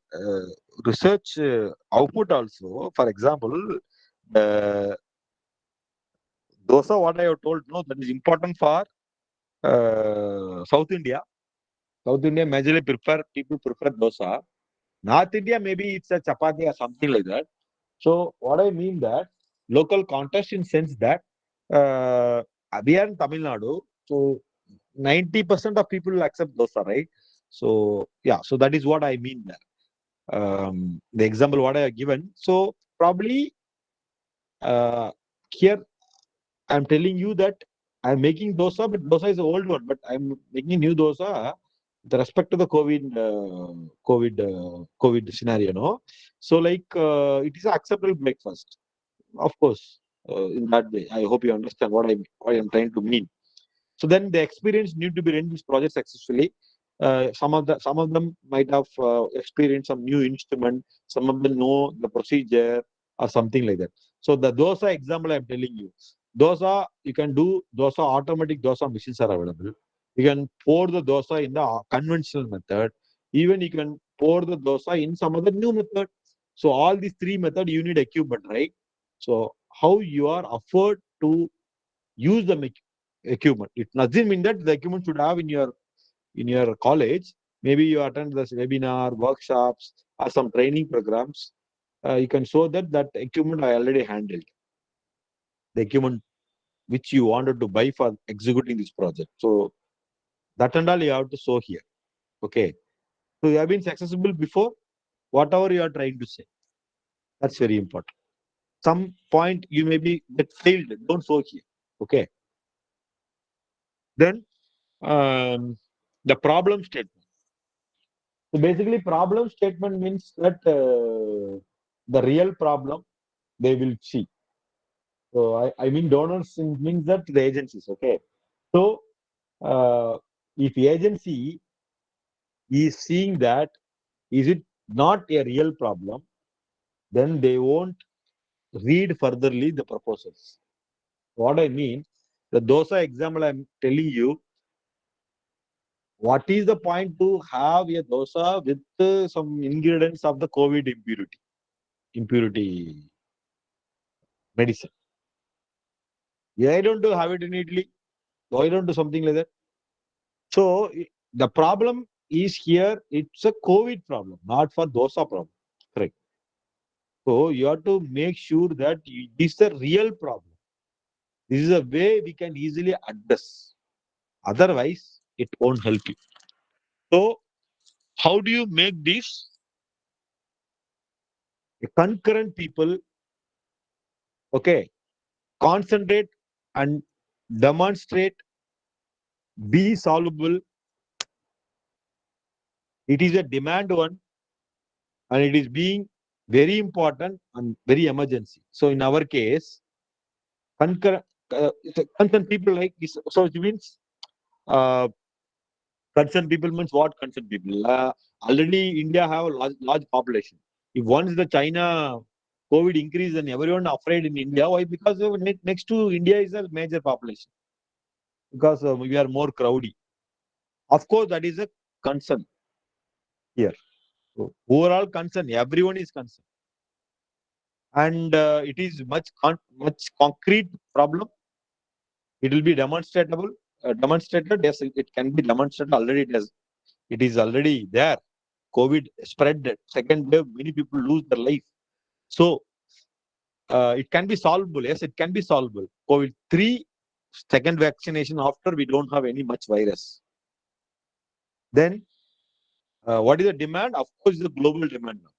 S4: research output also, for example, those are what I have told, no, that is important for South India. South India majorly people prefer dosa. North India, maybe it's a chapati or something like that. So what I mean that local context in sense that we are in Tamil Nadu, so 90% of people will accept dosa, right? So yeah, so that is what I mean there. The example what I have given. So probably here I'm telling you that I'm making dosa, but dosa is the old one, but I'm making new dosa with respect to the COVID scenario, no? So like it is an acceptable breakfast, of course. In that way, I hope you understand what I'm trying to mean. So then the experience need to be run this project successfully. Some of them might have experienced some new instrument. Some of them know the procedure or something like that. So the dosa example I'm telling you, dosa you can do dosa automatic dosa machines are available. You can pour the dosa in the conventional method. Even you can pour the dosa in some other new method. So all these three methods you need equipment, right? So how you are afford to use the equipment. It doesn't mean that the equipment should have in your college. Maybe you attend this webinar, workshops, or some training programs. You can show that equipment I already handled. The equipment which you wanted to buy for executing this project. So that and all you have to show here. Okay. So you have been successful before, whatever you are trying to say. That's very important. Some point you may be that failed. Don't show here. Okay. Then the problem statement. So basically, problem statement means that the real problem they will see. So I mean donors means that the agencies. Okay. So if agency is seeing that is it not a real problem, then they won't read furtherly the proposals. What I mean, the dosa example I'm telling you, what is the point to have a dosa with some ingredients of the COVID impurity medicine? Why don't you have it in Italy? Why don't do something like that? So the problem is here, it's a COVID problem, not for dosa problem. Correct. So you have to make sure that this is a real problem. This is a way we can easily address. Otherwise, it won't help you. So how do you make this? Concurrent people, okay, concentrate and demonstrate, be solvable. It is a demand one, and it is being very important and very emergency. So in our case, concurrent, concerned people like this. So it means uh, concerned people means what concerned people? Already India have a large population. If once the China COVID increase, then everyone afraid in India. Why? Because next to India is a major population. Because we are more crowdy. Of course, that is a concern here. So overall concern, everyone is concerned, and it is much concrete problem. It will be demonstrable. Demonstrated. Yes, it can be demonstrated already. It is already there. COVID spread. Second wave, many people lose their life. So it can be solvable. Yes, it can be solvable. COVID-3 second vaccination after we don't have any much virus. Then what is the demand? Of course, the global demand now.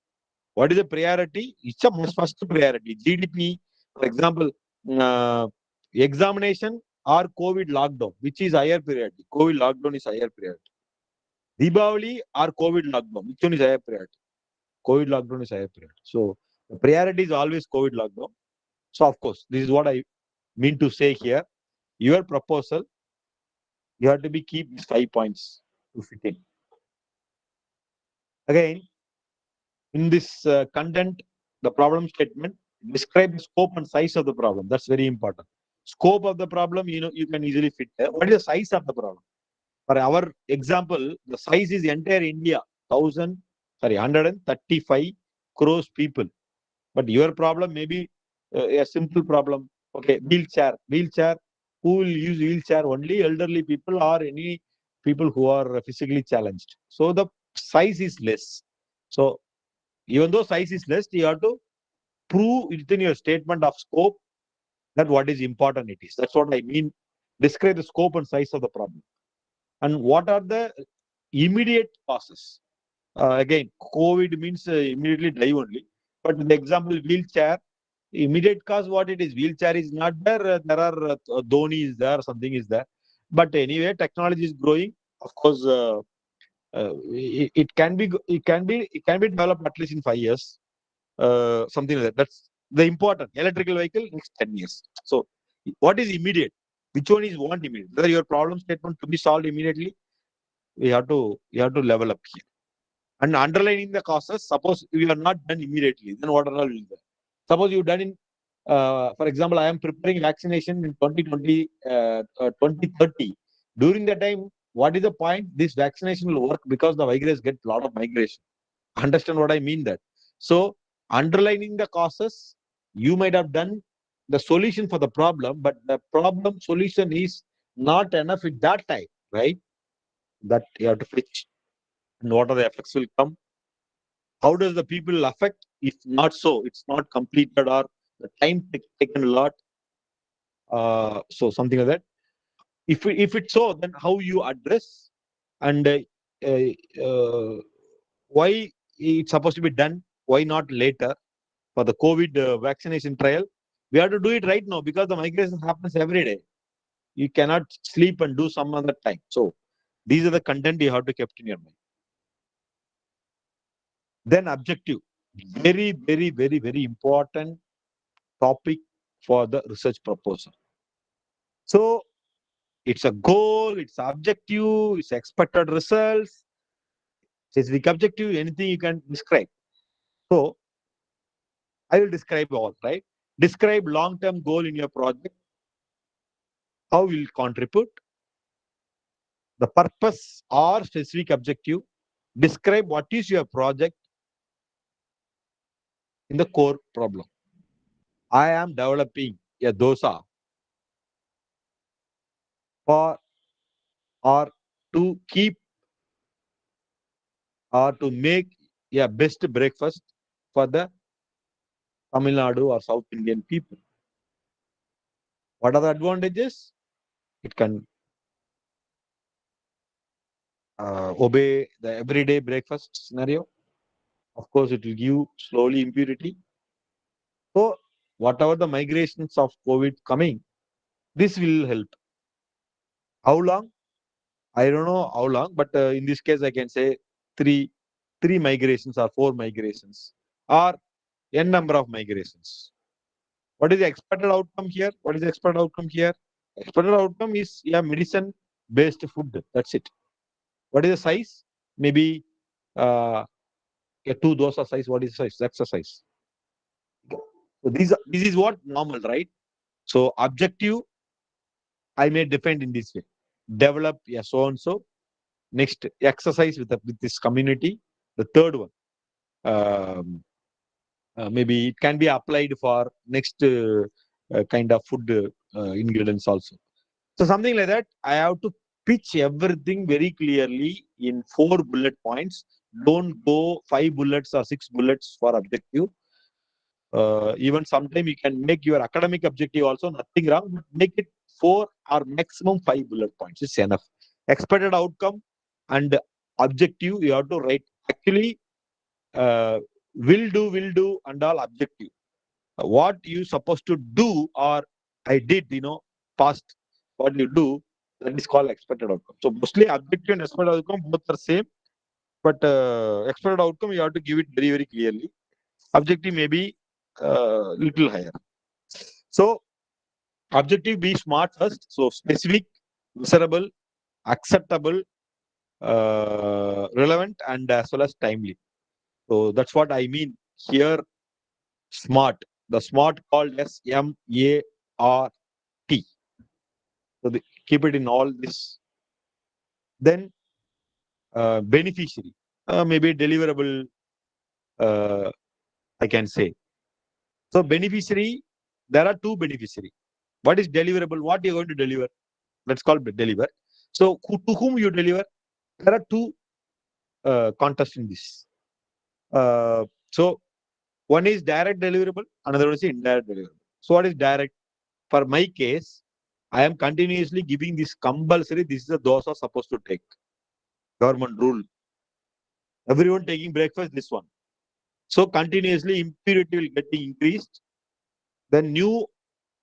S4: What is the priority? It's a first priority. GDP, for example, uh, examination or COVID lockdown, which is higher priority. COVID lockdown is higher priority. Deepavali or COVID lockdown, which one is higher priority? COVID lockdown is higher priority. So the priority is always COVID lockdown. So of course, this is what I mean to say here. Your proposal, you have to be keep these 5 points to fit in. Again, in this content, the problem statement, describe the scope and size of the problem. That's very important. Scope of the problem, you can easily fit. What is the size of the problem? For our example, the size is entire India, 135 crores people. But your problem may be a simple problem. Okay, wheelchair. Who will use wheelchair? Only elderly people or any people who are physically challenged. So the size is less. So even though size is less, you have to prove within your statement of scope that what is important it is. That's what I mean. Describe the scope and size of the problem. And what are the immediate causes? Again, COVID means immediately die only. But the example, wheelchair, immediate cause what it is. Wheelchair is not there. There are Dhoni is there, something is there. But anyway, technology is growing. Of course, it can be developed at least in 5 years. Something like that. That's the important. Electrical vehicle next 10 years. So, what is immediate? Which one is want immediate? Whether your problem statement to be solved immediately, you have to level up here. And underlining the causes. Suppose you are not done immediately, then what are all will be there? Suppose you done in, for example, I am preparing vaccination in 2020, 2030. During that time, what is the point? This vaccination will work because the virus get a lot of migration. Understand what I mean that? So underlining the causes, you might have done the solution for the problem, but the problem solution is not enough at that time, right? That you have to fetch. And what are the effects will come? How does the people affect? If not so, it's not completed or the time taken a lot. So something like that. If it's so, then how you address and why it's supposed to be done? Why not later for the COVID vaccination trial? We have to do it right now because the migration happens every day. You cannot sleep and do some other time. So these are the content you have to keep in your mind. Then objective, very, very, very, very important topic for the research proposal. So it's a goal, it's objective, it's expected results, specific objective, anything you can describe. So I will describe all, right? Describe long-term goal in your project. How will contribute? The purpose or specific objective. Describe what is your project in the core problem. I am developing a dosa for or to keep or to make a best breakfast for the Tamil Nadu or South Indian people. What are the advantages? It can obey the everyday breakfast scenario. Of course, it will give slowly impurity. So, whatever the migrations of COVID coming, this will help. How long? I don't know how long, but in this case, I can say three migrations or 4 migrations or n number of migrations. What is the expected outcome here? What is the expected outcome here? Expected outcome is medicine-based food. That's it. What is the size? Maybe a 2 dosa size. What is size? That's a size. So this is what normal, right? So objective I may define in this way. Develop a so and so. Next, exercise with this community. The third one, um, maybe it can be applied for next kind of food ingredients also. So something like that. I have to pitch everything very clearly in 4 bullet points. Don't go 5 bullets or 6 bullets for objective. Even sometime you can make your academic objective also nothing wrong, but make it 4 or maximum 5 bullet points. It's enough. Expected outcome and objective you have to write. Actually, will do and all objective. What you supposed to do or I did, past what you do, that is called expected outcome. So mostly objective and expected outcome both are same, but expected outcome you have to give it very, very clearly. Objective may be little higher. So objective be smart first. So specific, measurable, acceptable, relevant, and as well as timely. So that's what I mean here. Smart. The smart called as MART. So keep it in all this. Then beneficiary, maybe deliverable. I can say. So beneficiary, there are 2 beneficiary. What is deliverable? What you're going to deliver? Let's call it deliver. So to whom you deliver? There are 2 contests in this. So one is direct deliverable, another one is indirect deliverable. So what is direct? For my case, I am continuously giving this compulsory. This is the dosa supposed to take. Government rule. Everyone taking breakfast, this one. So continuously impurity will get increased. The new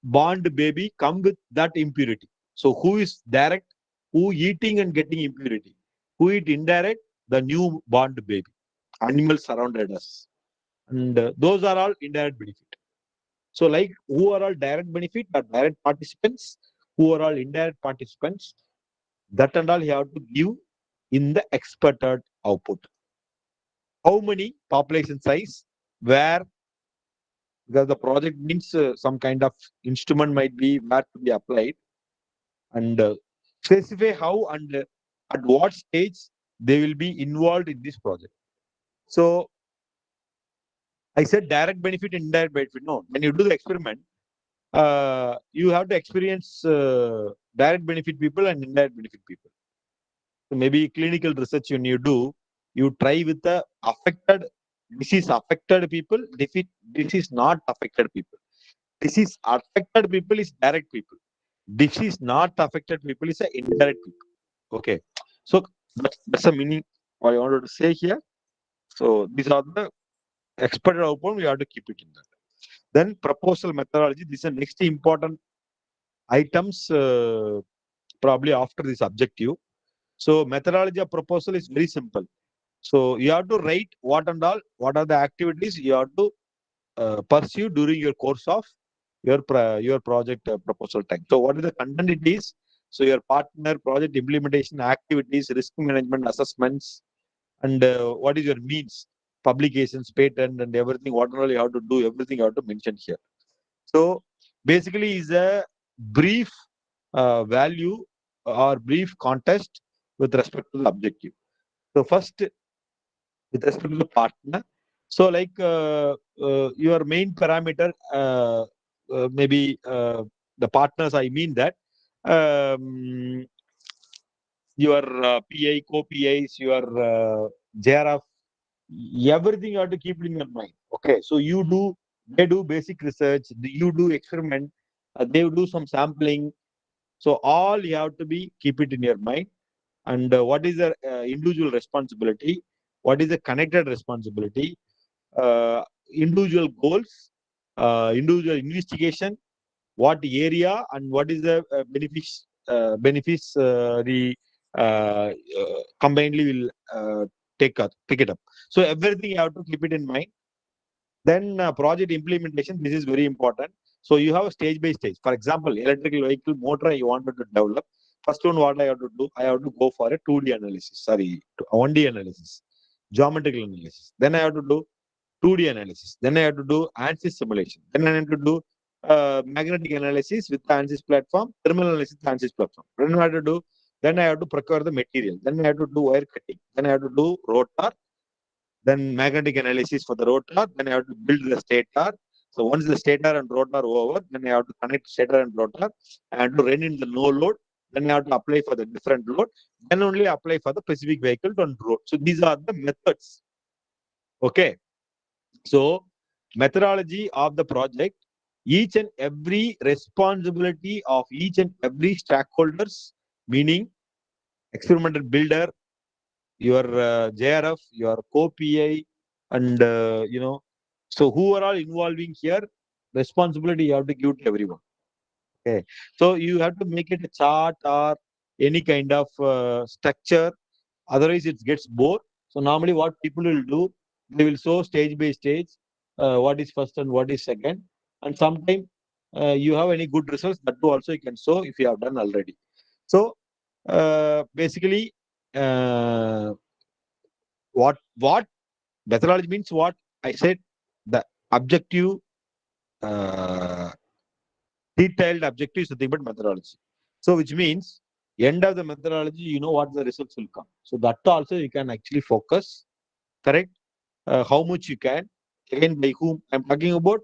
S4: born baby come with that impurity. So who is direct? Who eating and getting impurity? Who eat indirect? The new born baby. Animals surrounded us. And those are all indirect benefit. So like who are all direct benefit are direct participants, who are all indirect participants, that and all you have to give in the expected output. How many population size, where, because the project means some kind of instrument might be where to be applied, and specify how and at what stage they will be involved in this project. So I said direct benefit, indirect benefit. No, when you do the experiment, you have to experience direct benefit people and indirect benefit people. So maybe clinical research when you do, you try with the affected, disease affected people, disease not affected people. Disease affected people is direct people. Disease not affected people is indirect people. Okay. So that's the meaning what I wanted to say here. So these are the expected outcome. We have to keep it in that. Then proposal methodology. This is the next important items probably after this objective. So methodology of proposal is very simple. So you have to write what and all, what are the activities you have to pursue during your course of your project proposal time. So what is the content it is? So your partner, project implementation activities, risk management assessments, and what is your means, publications, patent, and everything. What all you have to do, everything you have to mention here. So basically, is a brief value or brief contest with respect to the objective. So first, with respect to the partner, so like your main parameter, maybe the partners. I mean that your PI, co-PIs, your JRF, everything you have to keep in your mind. Okay, so they do basic research, you do experiment, they do some sampling. So all you have to be keep it in your mind. And what is the individual responsibility? What is the connected responsibility? Individual goals, individual investigation, what area, and what is the benefits the combinedly will pick it up. So everything you have to keep it in mind. Then project implementation, this is very important. So you have a stage by stage. For example, electrical vehicle motor you wanted to develop. First one, what I have to do, I have to go for a 2D analysis, 1D analysis. geometrical analysis. Then I have to do 2D analysis. Then I have to do ANSYS simulation. Then I have to do magnetic analysis with the ANSYS platform, thermal analysis with the ANSYS platform. Then I have to procure the material. Then I have to do wire cutting. Then I have to do rotor. Then magnetic analysis for the rotor. Then I have to build the stator. So once the stator and rotor are over, then I have to connect stator and rotor and to run in the no load. Then I have to apply for the different load. Then only apply for the specific vehicle on road. So these are the methods. Okay. So methodology of the project, each and every responsibility of each and every stakeholders, meaning experimental builder, your JRF, your co-PI, and so who are all involving here, responsibility you have to give to everyone. Okay, so you have to make it a chart or any kind of structure. Otherwise, it gets bored. So normally, what people will do, they will show stage by stage what is first and what is second, and sometimes you have any good results that too also you can show if you have done already. So basically, what methodology means, what I said, the objective, uh, detailed objective is nothing but methodology. So which means end of the methodology, you know what the results will come. So that also you can actually focus, correct? How much you can, again by whom I'm talking about,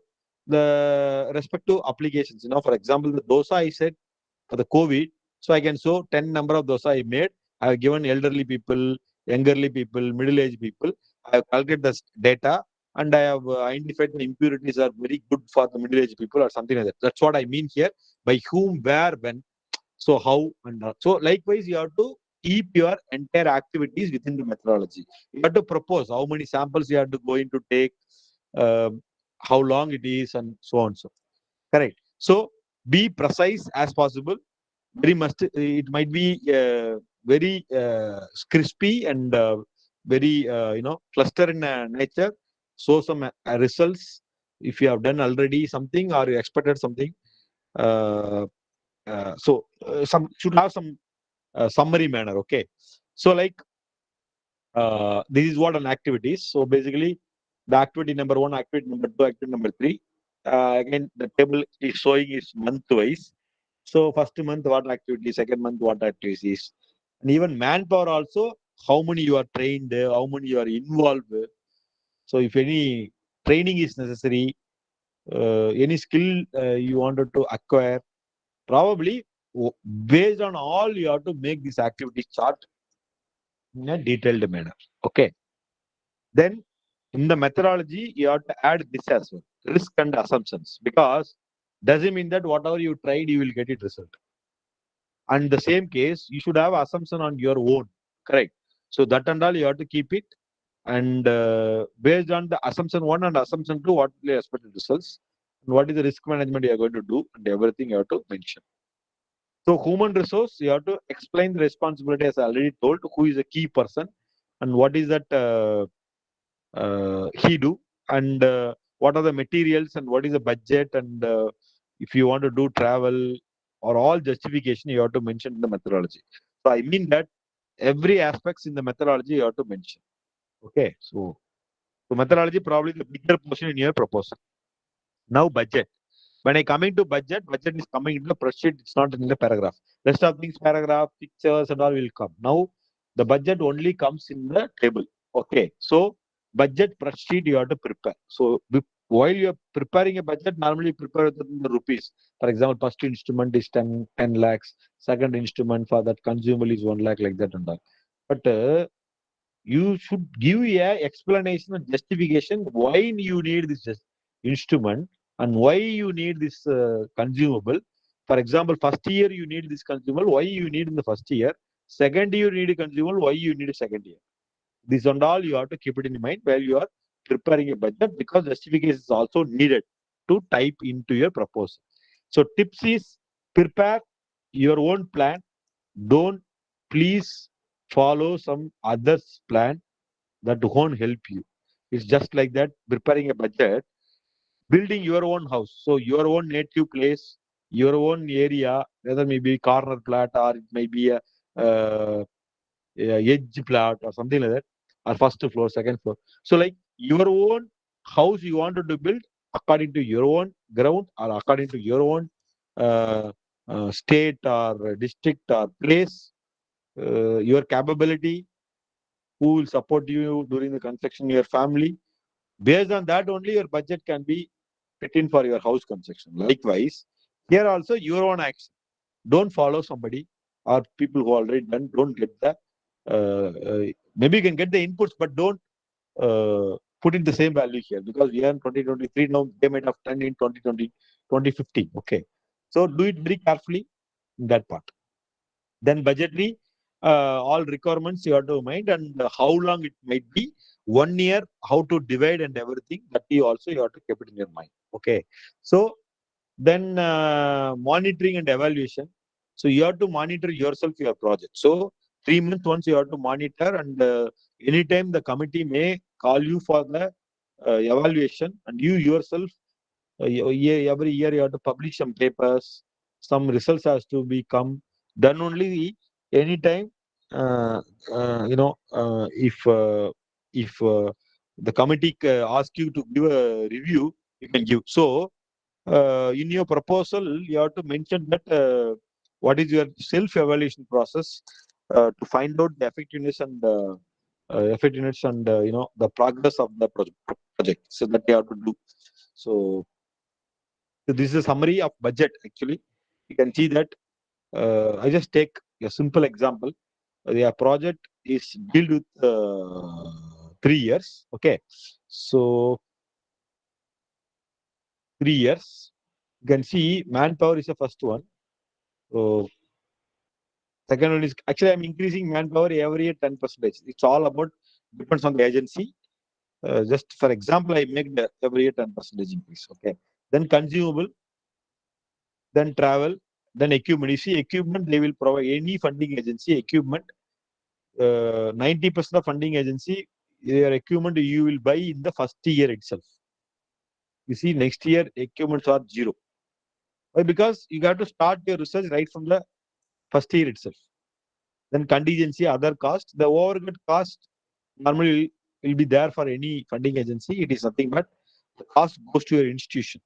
S4: the respective applications. For example, the dosa I said for the COVID, so I can show 10 number of dosa I made. I have given elderly people, younger people, middle-aged people. I have collected the data and I have identified the impurities are very good for the middle-aged people or something like that. That's what I mean here. By whom, where, when, so how, and so likewise you have to keep your entire activities within the methodology. You have to propose how many samples you have to go in to take, how long it is, and so on. So correct. So be precise as possible. Very must. It might be very crispy and very cluster in nature. So some results if you have done already something or you expected something. Uh, some should have some summary manner. Okay. So like this is what an activity is. So basically, the activity number 1, activity number 2, activity number 3. Again, the table is showing is month wise. So first month what activity, second month what activities, and even manpower also. How many you are trained, how many you are involved. So if any training is necessary, any skill you wanted to acquire, probably based on all you have to make this activity chart in a detailed manner. Okay. Then in the methodology, you have to add this as well, risk and assumptions, because doesn't mean that whatever you tried, you will get it result. And the same case, you should have assumption on your own, correct? So that and all you have to keep it. And based on the assumption 1 and assumption 2, what will you expect the results? And what is the risk management you are going to do? And everything you have to mention. So human resource, you have to explain the responsibility as I already told, who is a key person and what is that he do, and what are the materials and what is the budget, and if you want to do travel or all justification you have to mention in the methodology. So I mean that every aspects in the methodology you have to mention. Okay, so methodology probably the bigger portion in your proposal. Now budget. When I coming to budget, budget is coming into the spreadsheet. It's not in the paragraph. Rest of things, paragraph, pictures, and all will come. Now, the budget only comes in the table. Okay. So, budget spreadsheet you have to prepare. So, while you are preparing a budget, normally you prepare within the rupees. For example, first instrument is 10 lakhs. Second instrument for that consumable is 1 lakh, like that and all. But you should give a explanation and justification why you need this instrument and why you need this consumable. For example, first year you need this consumable, why you need in the first year. Second year you need a consumable, why you need a second year. This and all you have to keep it in mind while you are preparing a budget, because justification is also needed to type into your proposal. So tips is prepare your own plan. Don't please follow some others plan that won't help you. It's just like that preparing a budget, building your own house. So your own native place, your own area, whether maybe corner plot or it may be a edge plot or something like that. or first floor, second floor. So like your own house you wanted to build according to your own ground or according to your own uh, state or district or place, your capability, who will support you during the construction, your family. Based on that only your budget can be fit in for your house construction. Likewise, here also your own action. Don't follow somebody or people who already done. Don't get the maybe you can get the inputs, but don't put in the same value here because we are in 2023 now. They might have done in 2020, 2015. Okay, so do it very carefully in that part. Then budgetary, all requirements you have to mind and how long it might be. 1 year, how to divide and everything that you have to keep it in your mind. Okay, so then monitoring and evaluation. So you have to monitor yourself your project. So 3 months once you have to monitor, and anytime the committee may call you for the evaluation, and you yourself every year you have to publish some papers, some results has to be come. Then only anytime if the committee ask you to give a review, you can give. So in your proposal, you have to mention that what is your self-evaluation process to find out the effectiveness and the progress of the project. So that you have to do. So this is a summary of budget. Actually, you can see that. I just take a simple example. The project is built with 3 years. Okay, so 3 years. You can see manpower is the first one. So second one is actually I'm increasing manpower every year 10%. It's all about depends on the agency. Just for example, I make the every year 10% increase. Okay. Then consumable, then travel, then equipment. You see, equipment they will provide any funding agency equipment. 90% of funding agency, your equipment you will buy in the first year itself. You see, next year equipments are zero. Why? Because you got to start your research right from the first year itself. Then contingency, other cost. The overhead cost normally will be there for any funding agency. It is nothing but the cost goes to your institution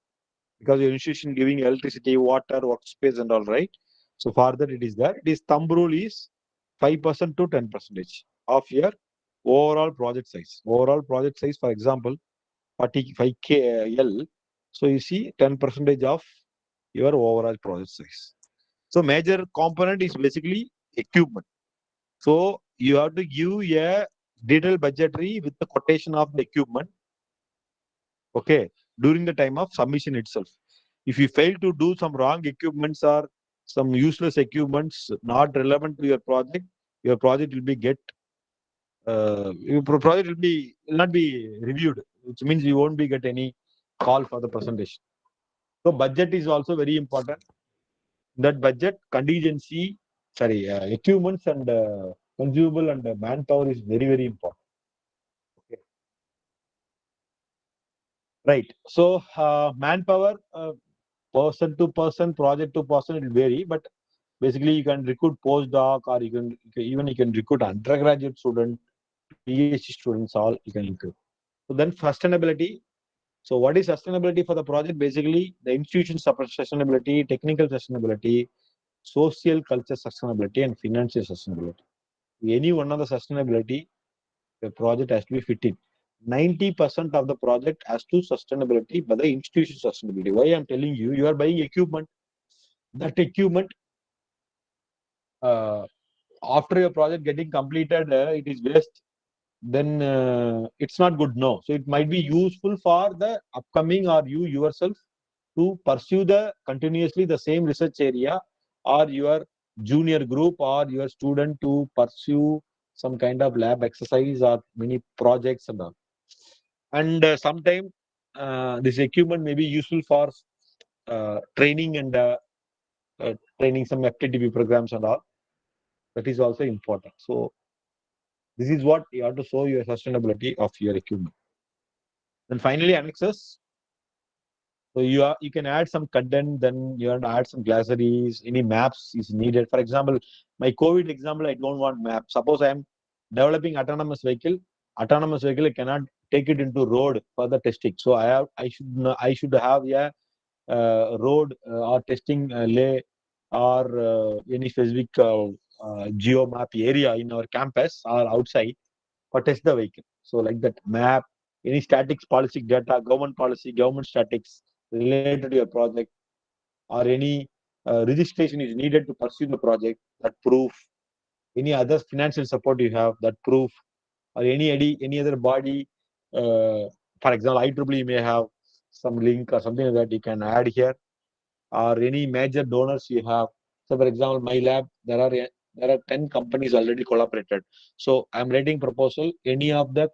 S4: because your institution giving electricity, water, workspace, and all right. So for that it is there. It is thumb rule is 5% to 10% of your overall project size. Overall project size, for example, 45 KL. So you see 10% of your overall project size. So major component is basically equipment. So you have to give a detailed budgetary with the quotation of the equipment. Okay, during the time of submission itself. If you fail to do some wrong equipments or some useless equipments not relevant to your project will be project will not be reviewed, which means you won't be get any call for the presentation. So budget is also very important. That budget contingency, equipments and consumable and manpower is very, very important. Okay. Right. So manpower, person to person, project to person, it will vary. But basically, you can recruit postdoc, or you can recruit undergraduate student, PhD students. All you can recruit. So then sustainability. So what is sustainability for the project? Basically, the institution sustainability, technical sustainability, social culture sustainability, and financial sustainability. Any one of the sustainability, the project has to be fit in. 90% of the project has to sustainability by the institution sustainability. Why I'm telling you, you are buying equipment. That equipment, uh, after your project getting completed, it is waste. Then it's not good. No. So it might be useful for the upcoming or you yourself to pursue the continuously the same research area, or your junior group or your student to pursue some kind of lab exercise or many projects and all. And sometimes this equipment may be useful for training and training some FTTP programs and all. That is also important. So this is what you have to show your sustainability of your equipment. Then finally annexes. So you can add some content, then you have to add some glossaries, any maps is needed. For example, my COVID example, I don't want map. Suppose I am developing autonomous vehicle, autonomous vehicle cannot take it into road for the testing. So I should have a road or testing lay or any specific geo map area in our campus or outside for test the vehicle. So like that map, any statics policy data, government policy, government statics related to your project, or any registration is needed to pursue the project, that proof, any other financial support you have, that proof, or any other body, for example, IEEE may have some link or something like that you can add here, or any major donors you have. So, for example, my lab, there are 10 companies already collaborated. So, I'm writing proposal. Any of the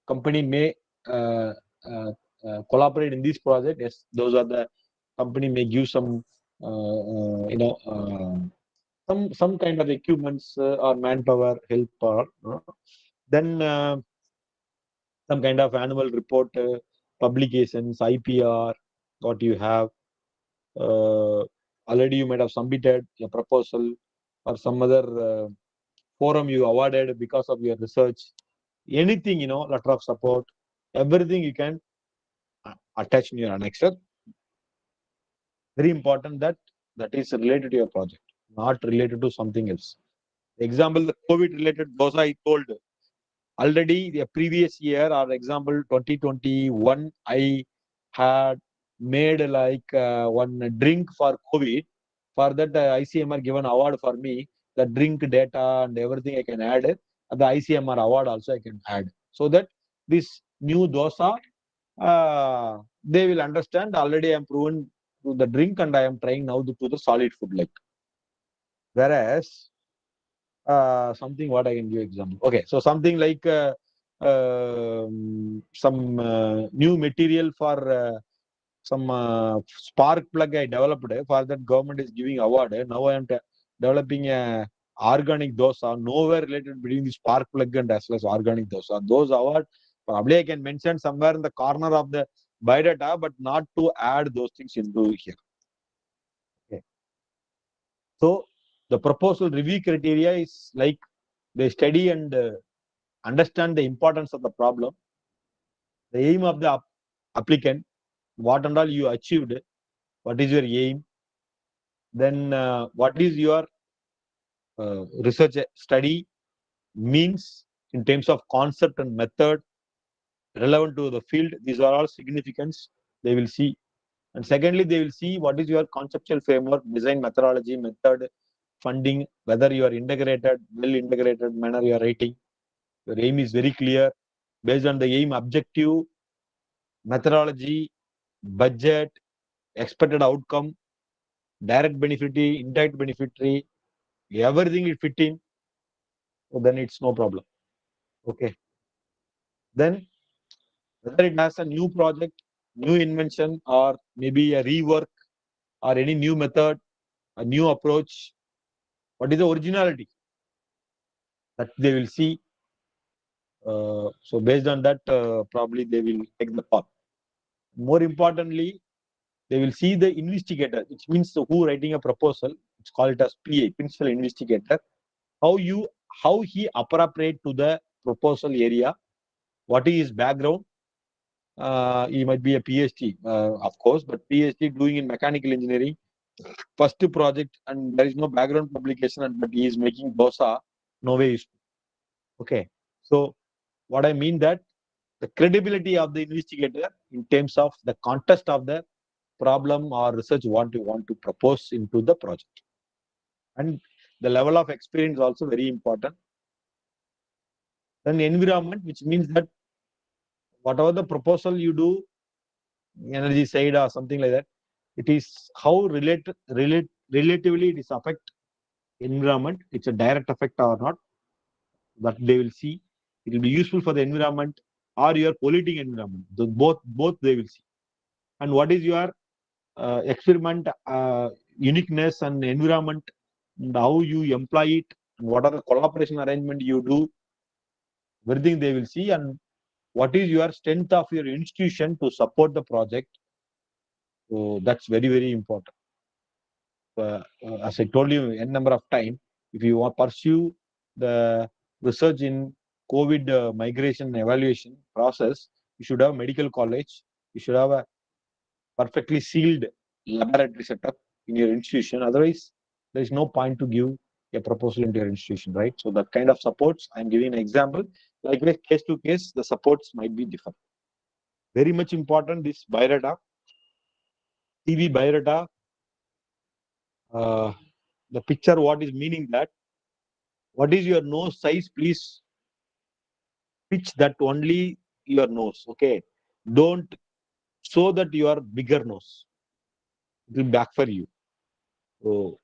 S4: company may uh, uh, collaborate in this project. Yes, those are the company may give some, some kind of equipments or manpower help, or then some kind of annual report, publications, IPR, what you have. Already you might have submitted a proposal or some other forum you awarded because of your research. Anything, letter of support, everything you can attach in your annexure. Very important that is related to your project, not related to something else. Example, the COVID related, those I told already the previous year, or example 2021, I had made like one drink for COVID. For that, ICMR given award for me. The drink data and everything I can add it. And the ICMR award also I can add. So that this new dosa, they will understand. Already I am proven to the drink, and I am trying now to the solid food like. Whereas something what I can give example. Okay, so something like some new material for some spark plug I developed. For that, government is giving award. Now I am developing a organic dosa, nowhere related between the spark plug and as well as organic dosa. Those award probably I can mention somewhere in the corner of the biodata, but not to add those things into here. Okay. So the proposal review criteria is like they study and understand the importance of the problem, the aim of the applicant, what and all you achieved, what is your aim, then what is your research study means in terms of concept and method relevant to the field. These are all significance they will see. And secondly, they will see what is your conceptual framework, design methodology, method, funding, whether you are integrated, well integrated manner you are writing. Your aim is very clear. Based on the aim objective, methodology, budget, expected outcome, direct beneficiary, indirect beneficiary, everything is fit in, so then it's no problem. Okay. Then whether it has a new project, new invention, or maybe a rework, or any new method, a new approach, what is the originality that they will see. So based on that, probably they will take the path. More importantly, they will see the investigator, which means who writing a proposal. It's called as PA, principal investigator. How he appropriate to the proposal area, what is his background. He might be a PhD, of course, but PhD doing in mechanical engineering, first project, and there is no background publication, but he is making dosa, no way is. Okay. So what I mean that the credibility of the investigator in terms of the context of the problem or research what you want to propose into the project. And the level of experience is also very important. Then environment, which means that whatever the proposal you do, energy side or something like that, it is how relatively it is affect environment. It's a direct effect or not, that they will see. It will be useful for the environment or your polluting environment. Both they will see. And what is your experiment uniqueness and environment, and how you employ it, and what are the collaboration arrangement you do, everything they will see. And what is your strength of your institution to support the project. So that's very, very important. As I told you n number of time, if you want pursue the research in COVID migration evaluation process, you should have medical college, you should have a perfectly sealed laboratory setup in your institution. Otherwise, there is no point to give a proposal into your institution, right? So that kind of supports, I'm giving an example. Likewise, case to case, the supports might be different. Very much important, this biodata, TV biodata, the picture, what is meaning that, what is your nose size, please pitch that only your nose, okay? Don't show that you are bigger nose. It will back for you. So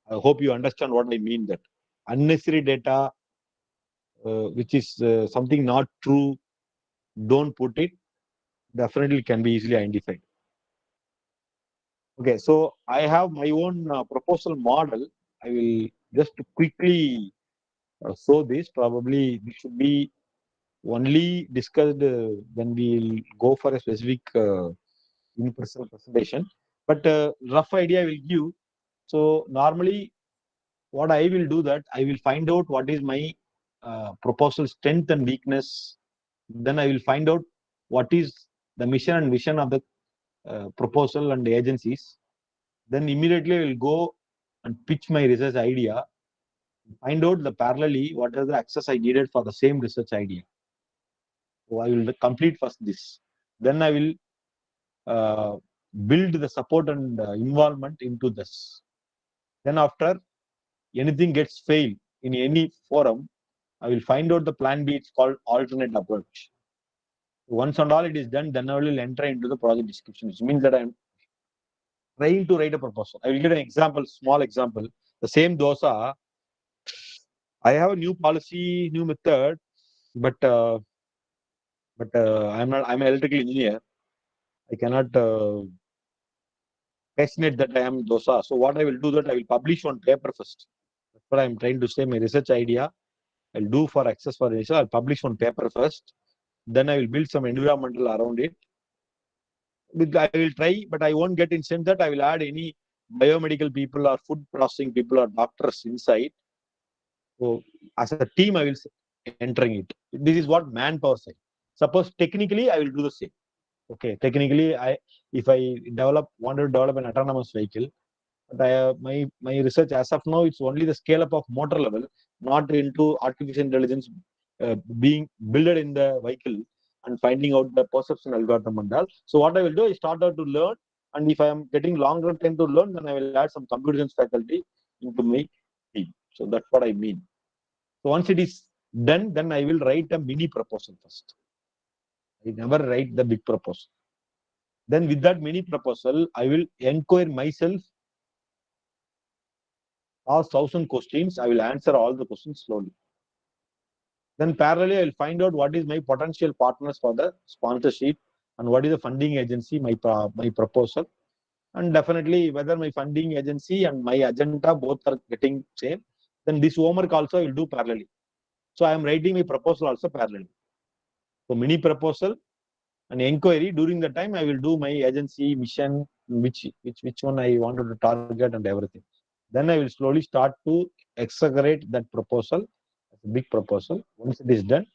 S4: I hope you understand what I mean that. Unnecessary data, which is something not true, don't put it. Definitely can be easily identified. Okay, so I have my own proposal model. I will just quickly show this. Probably this should be only discussed when we go for a specific in-person presentation. But rough idea I will give. So normally, what I will do that I will find out what is my proposal strength and weakness. Then I will find out what is the mission and vision of the proposal and the agencies. Then immediately I will go and pitch my research idea. Find out the parallelly what is the access I needed for the same research idea. So I will complete first this. Then I will build the support and involvement into this. Then after anything gets failed in any forum, I will find out the plan B. It's called alternate approach. Once and all it is done, then I will enter into the project description, which means that I'm trying to write a proposal. I will give an example, small example. The same dosa, I have a new policy, new method, but I'm an electrical engineer. I cannot passionate that I am dosa. So what I will do that I will publish one paper first. That's what I'm trying to say. My research idea I'll do for access for research. I'll publish one paper first. Then I will build some environmental around it. I will try, but I won't get instant that I will add any biomedical people or food processing people or doctors inside. So as a team, I will entering it. This is what manpower side. Suppose technically I will do the same. Okay, technically if I want to develop an autonomous vehicle, but my research as of now it's only the scale up of motor level, not into artificial intelligence being built in the vehicle and finding out the perception algorithm and all. So what I will do is start out to learn, and if I am getting longer time to learn, then I will add some computer science faculty into my team. So that's what I mean. So once it is done, then I will write a mini proposal first. I never write the big proposal. Then with that mini proposal, I will inquire myself, ask 1,000 questions. I will answer all the questions slowly. Then parallelly, I will find out what is my potential partners for the sponsorship and what is the funding agency, my proposal. And definitely whether my funding agency and my agenda both are getting same, then this homework also I will do parallelly. So I am writing my proposal also parallelly. So mini proposal and inquiry. During the time I will do my agency mission, which one I wanted to target and everything. Then I will slowly start to exaggerate that proposal, a big proposal. Once it is done,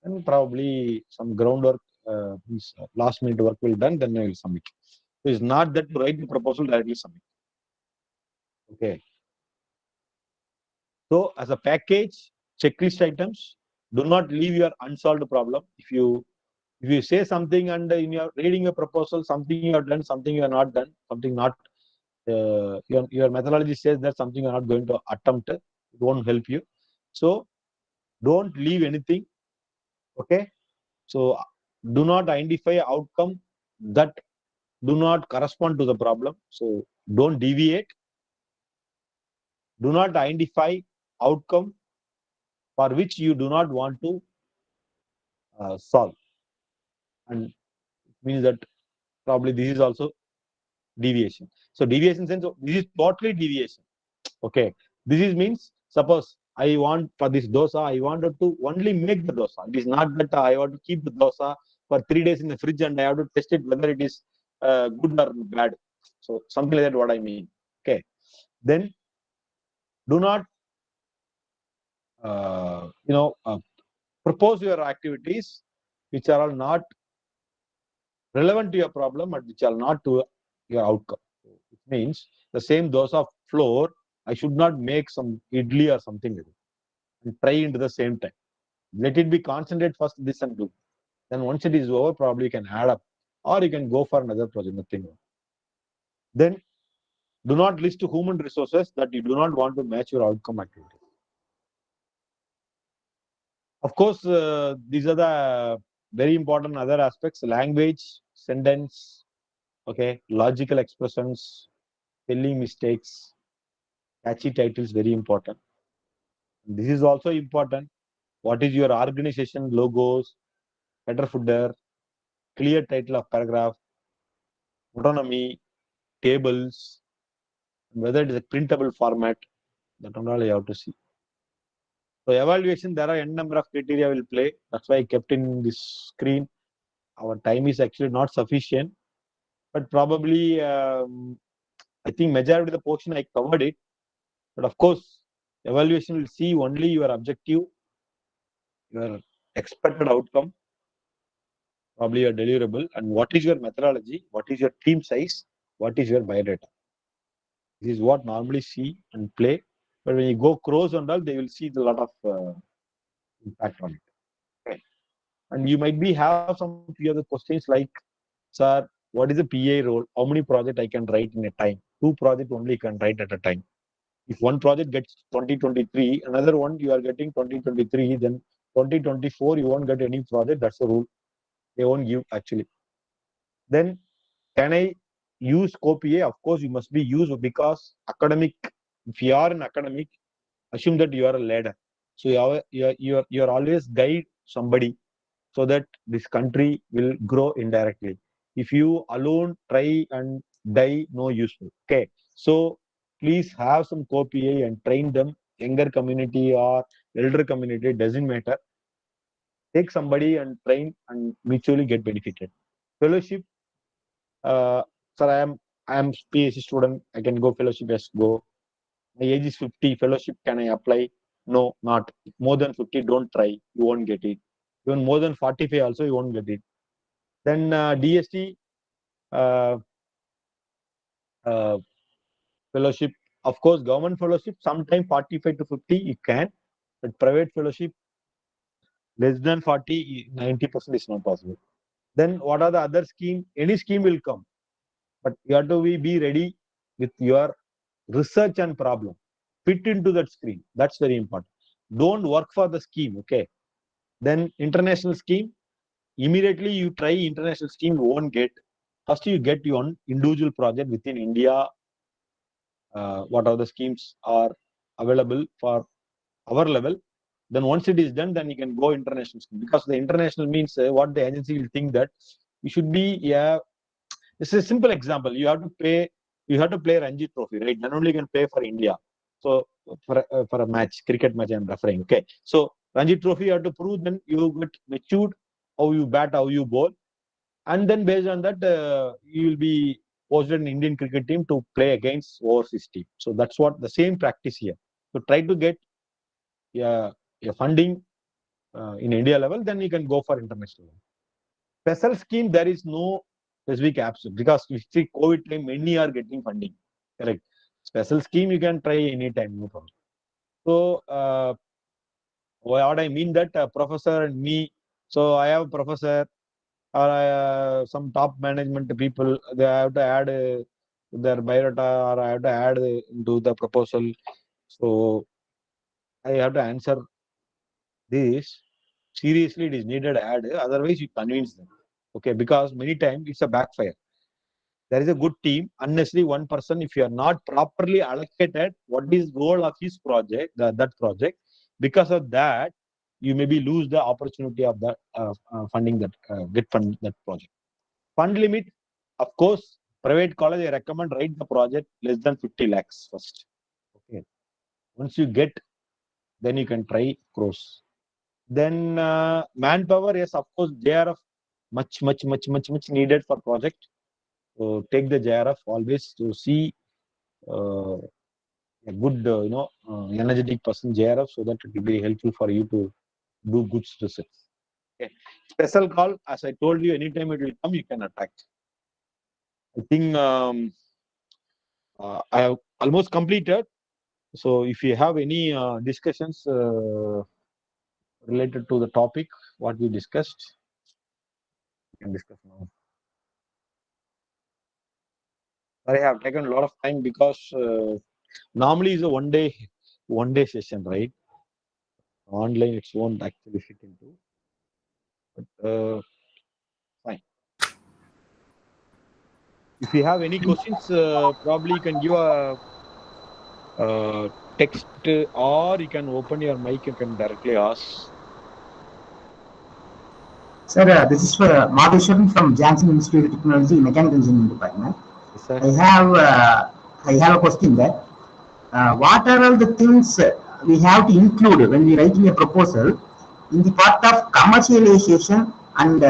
S4: then probably some groundwork, last minute work will done, then I will submit. So it's not that to write the proposal directly submit. Okay. So as a package, checklist items, do not leave your unsolved problem. If you say something and in your reading a proposal, something you have done, something you have not done, something not, your methodology says that something you are not going to attempt, it won't help you. So don't leave anything. Okay. So do not identify outcome that do not correspond to the problem. So don't deviate. Do not identify outcome for which you do not want to solve. And it means that probably this is also deviation. So deviation sense, this is totally deviation. Okay. This is means, suppose I want for this dosa, I wanted to only make the dosa. It is not that I want to keep the dosa for 3 days in the fridge and I have to test it whether it is good or bad. So something like that, what I mean. Okay. Then do not, propose your activities which are all not relevant to your problem and which are not to your outcome. It means the same dose of flour, I should not make some idli or something like that and try into the same time. Let it be concentrate first this and do. Then once it is over, probably you can add up or you can go for another project, nothing. Then do not list human resources that you do not want to match your outcome activity. Of course, these are the very important other aspects: language, sentence, okay, logical expressions, spelling mistakes, catchy titles, very important. This is also important. What is your organization logos, header footer, clear title of paragraph, autonomy, tables, whether it is a printable format, that all you have to see. So evaluation, there are n number of criteria will play. That's why I kept in this screen. Our time is actually not sufficient, but probably I think majority of the portion I covered it. But of course, evaluation will see only your objective, your expected outcome, probably your deliverable, and what is your methodology, what is your team size, what is your biodata. This is what normally see and play. But when you go cross and all, they will see a lot of impact on it. Okay. And you might be have some few other questions like, sir, what is the PA role? How many projects I can write in a time? 2 projects only can write at a time. If one project gets 2023, another one you are getting 2023, then 2024 you won't get any project. That's the rule. They won't give actually. Then can I use COPA? Of course, you must be used because academic. If you are an academic, assume that you are a leader. So you are always guide somebody so that this country will grow indirectly. If you alone try and die, no useful. Okay. So please have some co-PA and train them, younger community or elder community, doesn't matter. Take somebody and train and mutually get benefited. Fellowship, sir, I am PhD student, I can go fellowship, yes, go. My age is 50, fellowship, can I apply? No, not. More than 50, don't try, you won't get it. Even more than 45 also, you won't get it. Then DST, uh, uh, fellowship, of course, government fellowship, sometime 45 to 50, you can, but private fellowship, less than 40, 90% is not possible. Then what are the other scheme? Any scheme will come, but you have to be ready with your research and problem. Fit into that scheme. That's very important. Don't work for the scheme, okay? Then international scheme, immediately you try international scheme, you won't get. First, you get your individual project within India. What are the schemes are available for our level? Then once it is done, then you can go international scheme, because the international means what the agency will think that you should be. Yeah, this is a simple example. You have to pay. You have to play Ranji Trophy, right? Then only you can pay for India. So for a match, cricket match, I'm referring. Okay. So Ranji Trophy, you have to prove. Then you get matured, how you bat, how you bowl, and then based on that, you will be posted in Indian cricket team to play against overseas team. So that's what the same practice here. So try to get your funding in India level, then you can go for international. Special scheme, there is no specific apps because we see COVID time, many are getting funding. Correct. Special scheme you can try anytime, no problem. So what I mean that professor and me. So I have a professor or some top management people. They have to add their biodata or I have to add into the proposal. So I have to answer this. Seriously, it is needed add. Otherwise, you convince them. Okay, because many times it's a backfire. There is a good team. Unnecessarily, one person, if you are not properly allocated, what is role of his project, that project, because of that, you maybe lose the opportunity of that funding that get fund that project. Fund limit, of course, private college, I recommend write the project less than 50 lakhs first. Okay. Once you get, then you can try cross. Then manpower, yes, of course, JRF much needed for project. So take the JRF always to see a good energetic person JRF, so that it will be helpful for you to do goods research. Okay. Special call, as I told you, anytime it will come, you can attack. I think I have almost completed. So if you have any discussions related to the topic, what we discussed, we can discuss now. I have taken a lot of time because normally it's a one day session, right? Online it won't actually fit into. But fine. If you have any questions, probably you can give a text or you can open your mic. You can directly ask.
S5: Sir, this is for Madhuswaran from Janssen Institute of Technology, Mechanical Engineering Department.
S4: Yes, sir.
S5: I have a question there. What are all the things we have to include when we writing a proposal in the part of commercialization and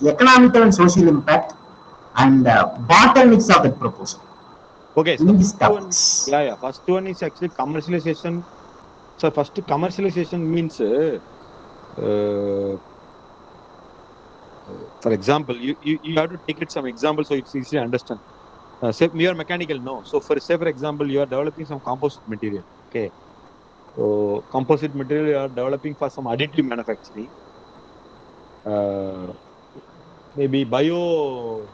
S5: economical and social impact and bottlenecks of the proposal?
S4: Okay, so
S5: In these
S4: first one,
S5: topics.
S4: yeah. First one is actually commercialization. So first commercialization means, for example, you have to take it some example so it's easy to understand. Say you are mechanical, no. So for example, you are developing some composite material. Okay. So composite material you are developing for some additive manufacturing. Maybe bio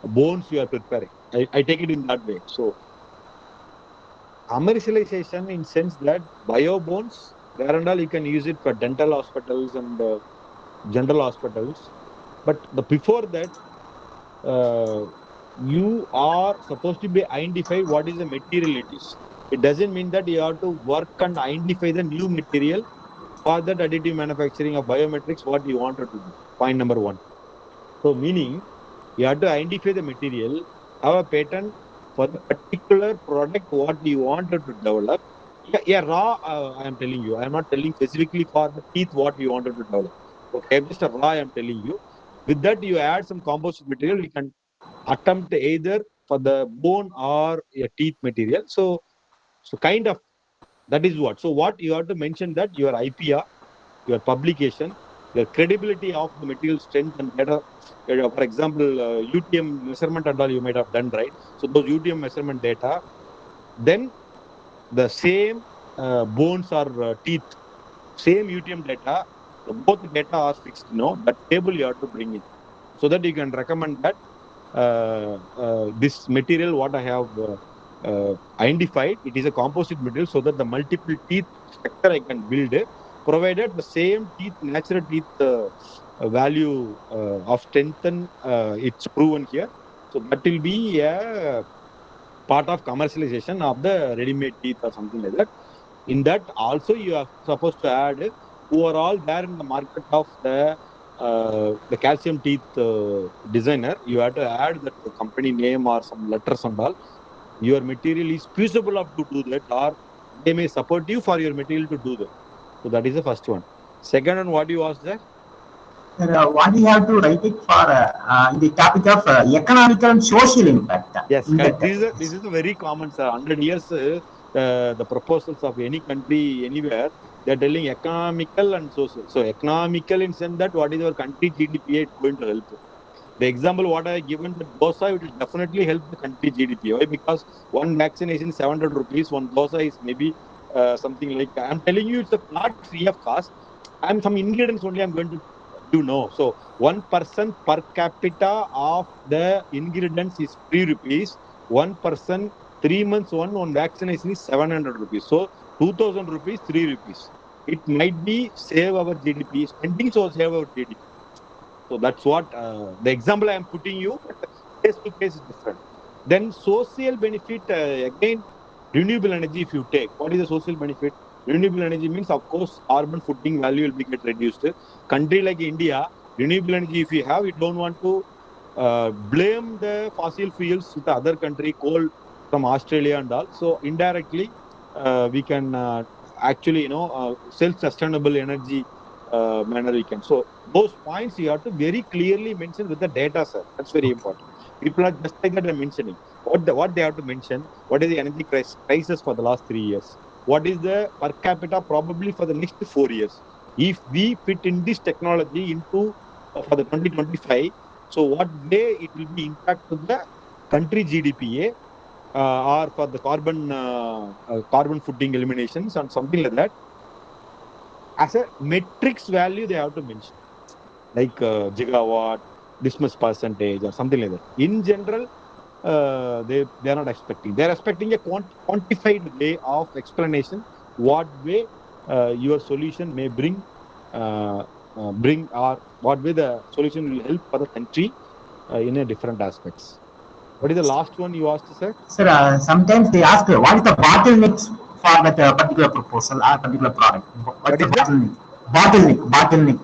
S4: bones you are preparing. I take it in that way. So commercialization in sense that bio bones, there and all you can use it for dental hospitals and general hospitals. But before that, you are supposed to be identify what is the material it is. It doesn't mean that you have to work and identify the new material for that additive manufacturing of biometrics, what you wanted to do. Point number one. So meaning you have to identify the material, have a patent for the particular product what you wanted to develop. Yeah, raw, I am telling you. I am not telling specifically for the teeth what you wanted to develop. Okay, just a raw, I am telling you. With that, you add some composite material. You can attempt either for the bone or a teeth material. So kind of that is what. So what you have to mention that your IPR, your publication, your credibility of the material strength and data. For example, UTM measurement and all you might have done, right? So those UTM measurement data, then the same bones or teeth, same UTM data, both data are fixed. That table you have to bring in so that you can recommend that this material what I have identified, it is a composite material so that the multiple teeth structure I can build it, provided the same teeth, natural teeth value of strengthen, it's proven here. So that will be a part of commercialization of the ready-made teeth or something like that. In that also you are supposed to add who are all there in the market of the calcium teeth designer. You have to add that the company name or some letters and all. Your material is feasible of to do that, or they may support you for your material to do that. So that is the first one. Second one, what you asked there?
S5: What we have to write it for in the topic of economical and social impact.
S4: Yes,
S5: In
S4: correct.
S5: that,
S4: This is a very common, sir. 100 years, the proposals of any country, anywhere, they're telling economical and social. So economical in sense that what is our country GDP is going to help. The example what I given, the dosa, it will definitely help the country GDP. Why? Because one vaccination is 700 rupees, one dosa is maybe something like, I'm telling you, it's not free of cost. I'm some ingredients only I'm going to know. So one person per capita of the ingredients is 3 rupees. One person 3 months one vaccination is 700 rupees. So 2000 rupees, 3 rupees. It might be save our GDP spending, so save our GDP. So that's what the example I am putting you, but case to case is different. Then social benefit, again, renewable energy if you take. What is the social benefit? Renewable energy means, of course, carbon footing value will be get reduced. Country like India, renewable energy if you have, you don't want to blame the fossil fuels with the other country, coal from Australia and all. So indirectly, we can actually, self-sustainable energy manner we can. So those points you have to very clearly mention with the data, sir. That's very important. People are just like that I'm mentioning. What they have to mention, what is the energy crisis for the last 3 years? What is the per capita probably for the next 4 years? if we fit in this technology into for the 2025, so what way it will be impact to the country GDPA, or for the carbon footing eliminations and something like that, as a metrics value they have to mention, like gigawatt, dismiss percentage or something like that. In general, they are not expecting. They are expecting a quantified way of explanation. What way your solution may bring, or what way the solution will help for the country in a different aspects. What is the last one you asked, sir?
S5: Sir, sometimes they ask what is the bottlenecks for that particular proposal or particular product. What's
S4: What
S5: the
S4: is that?
S5: bottleneck.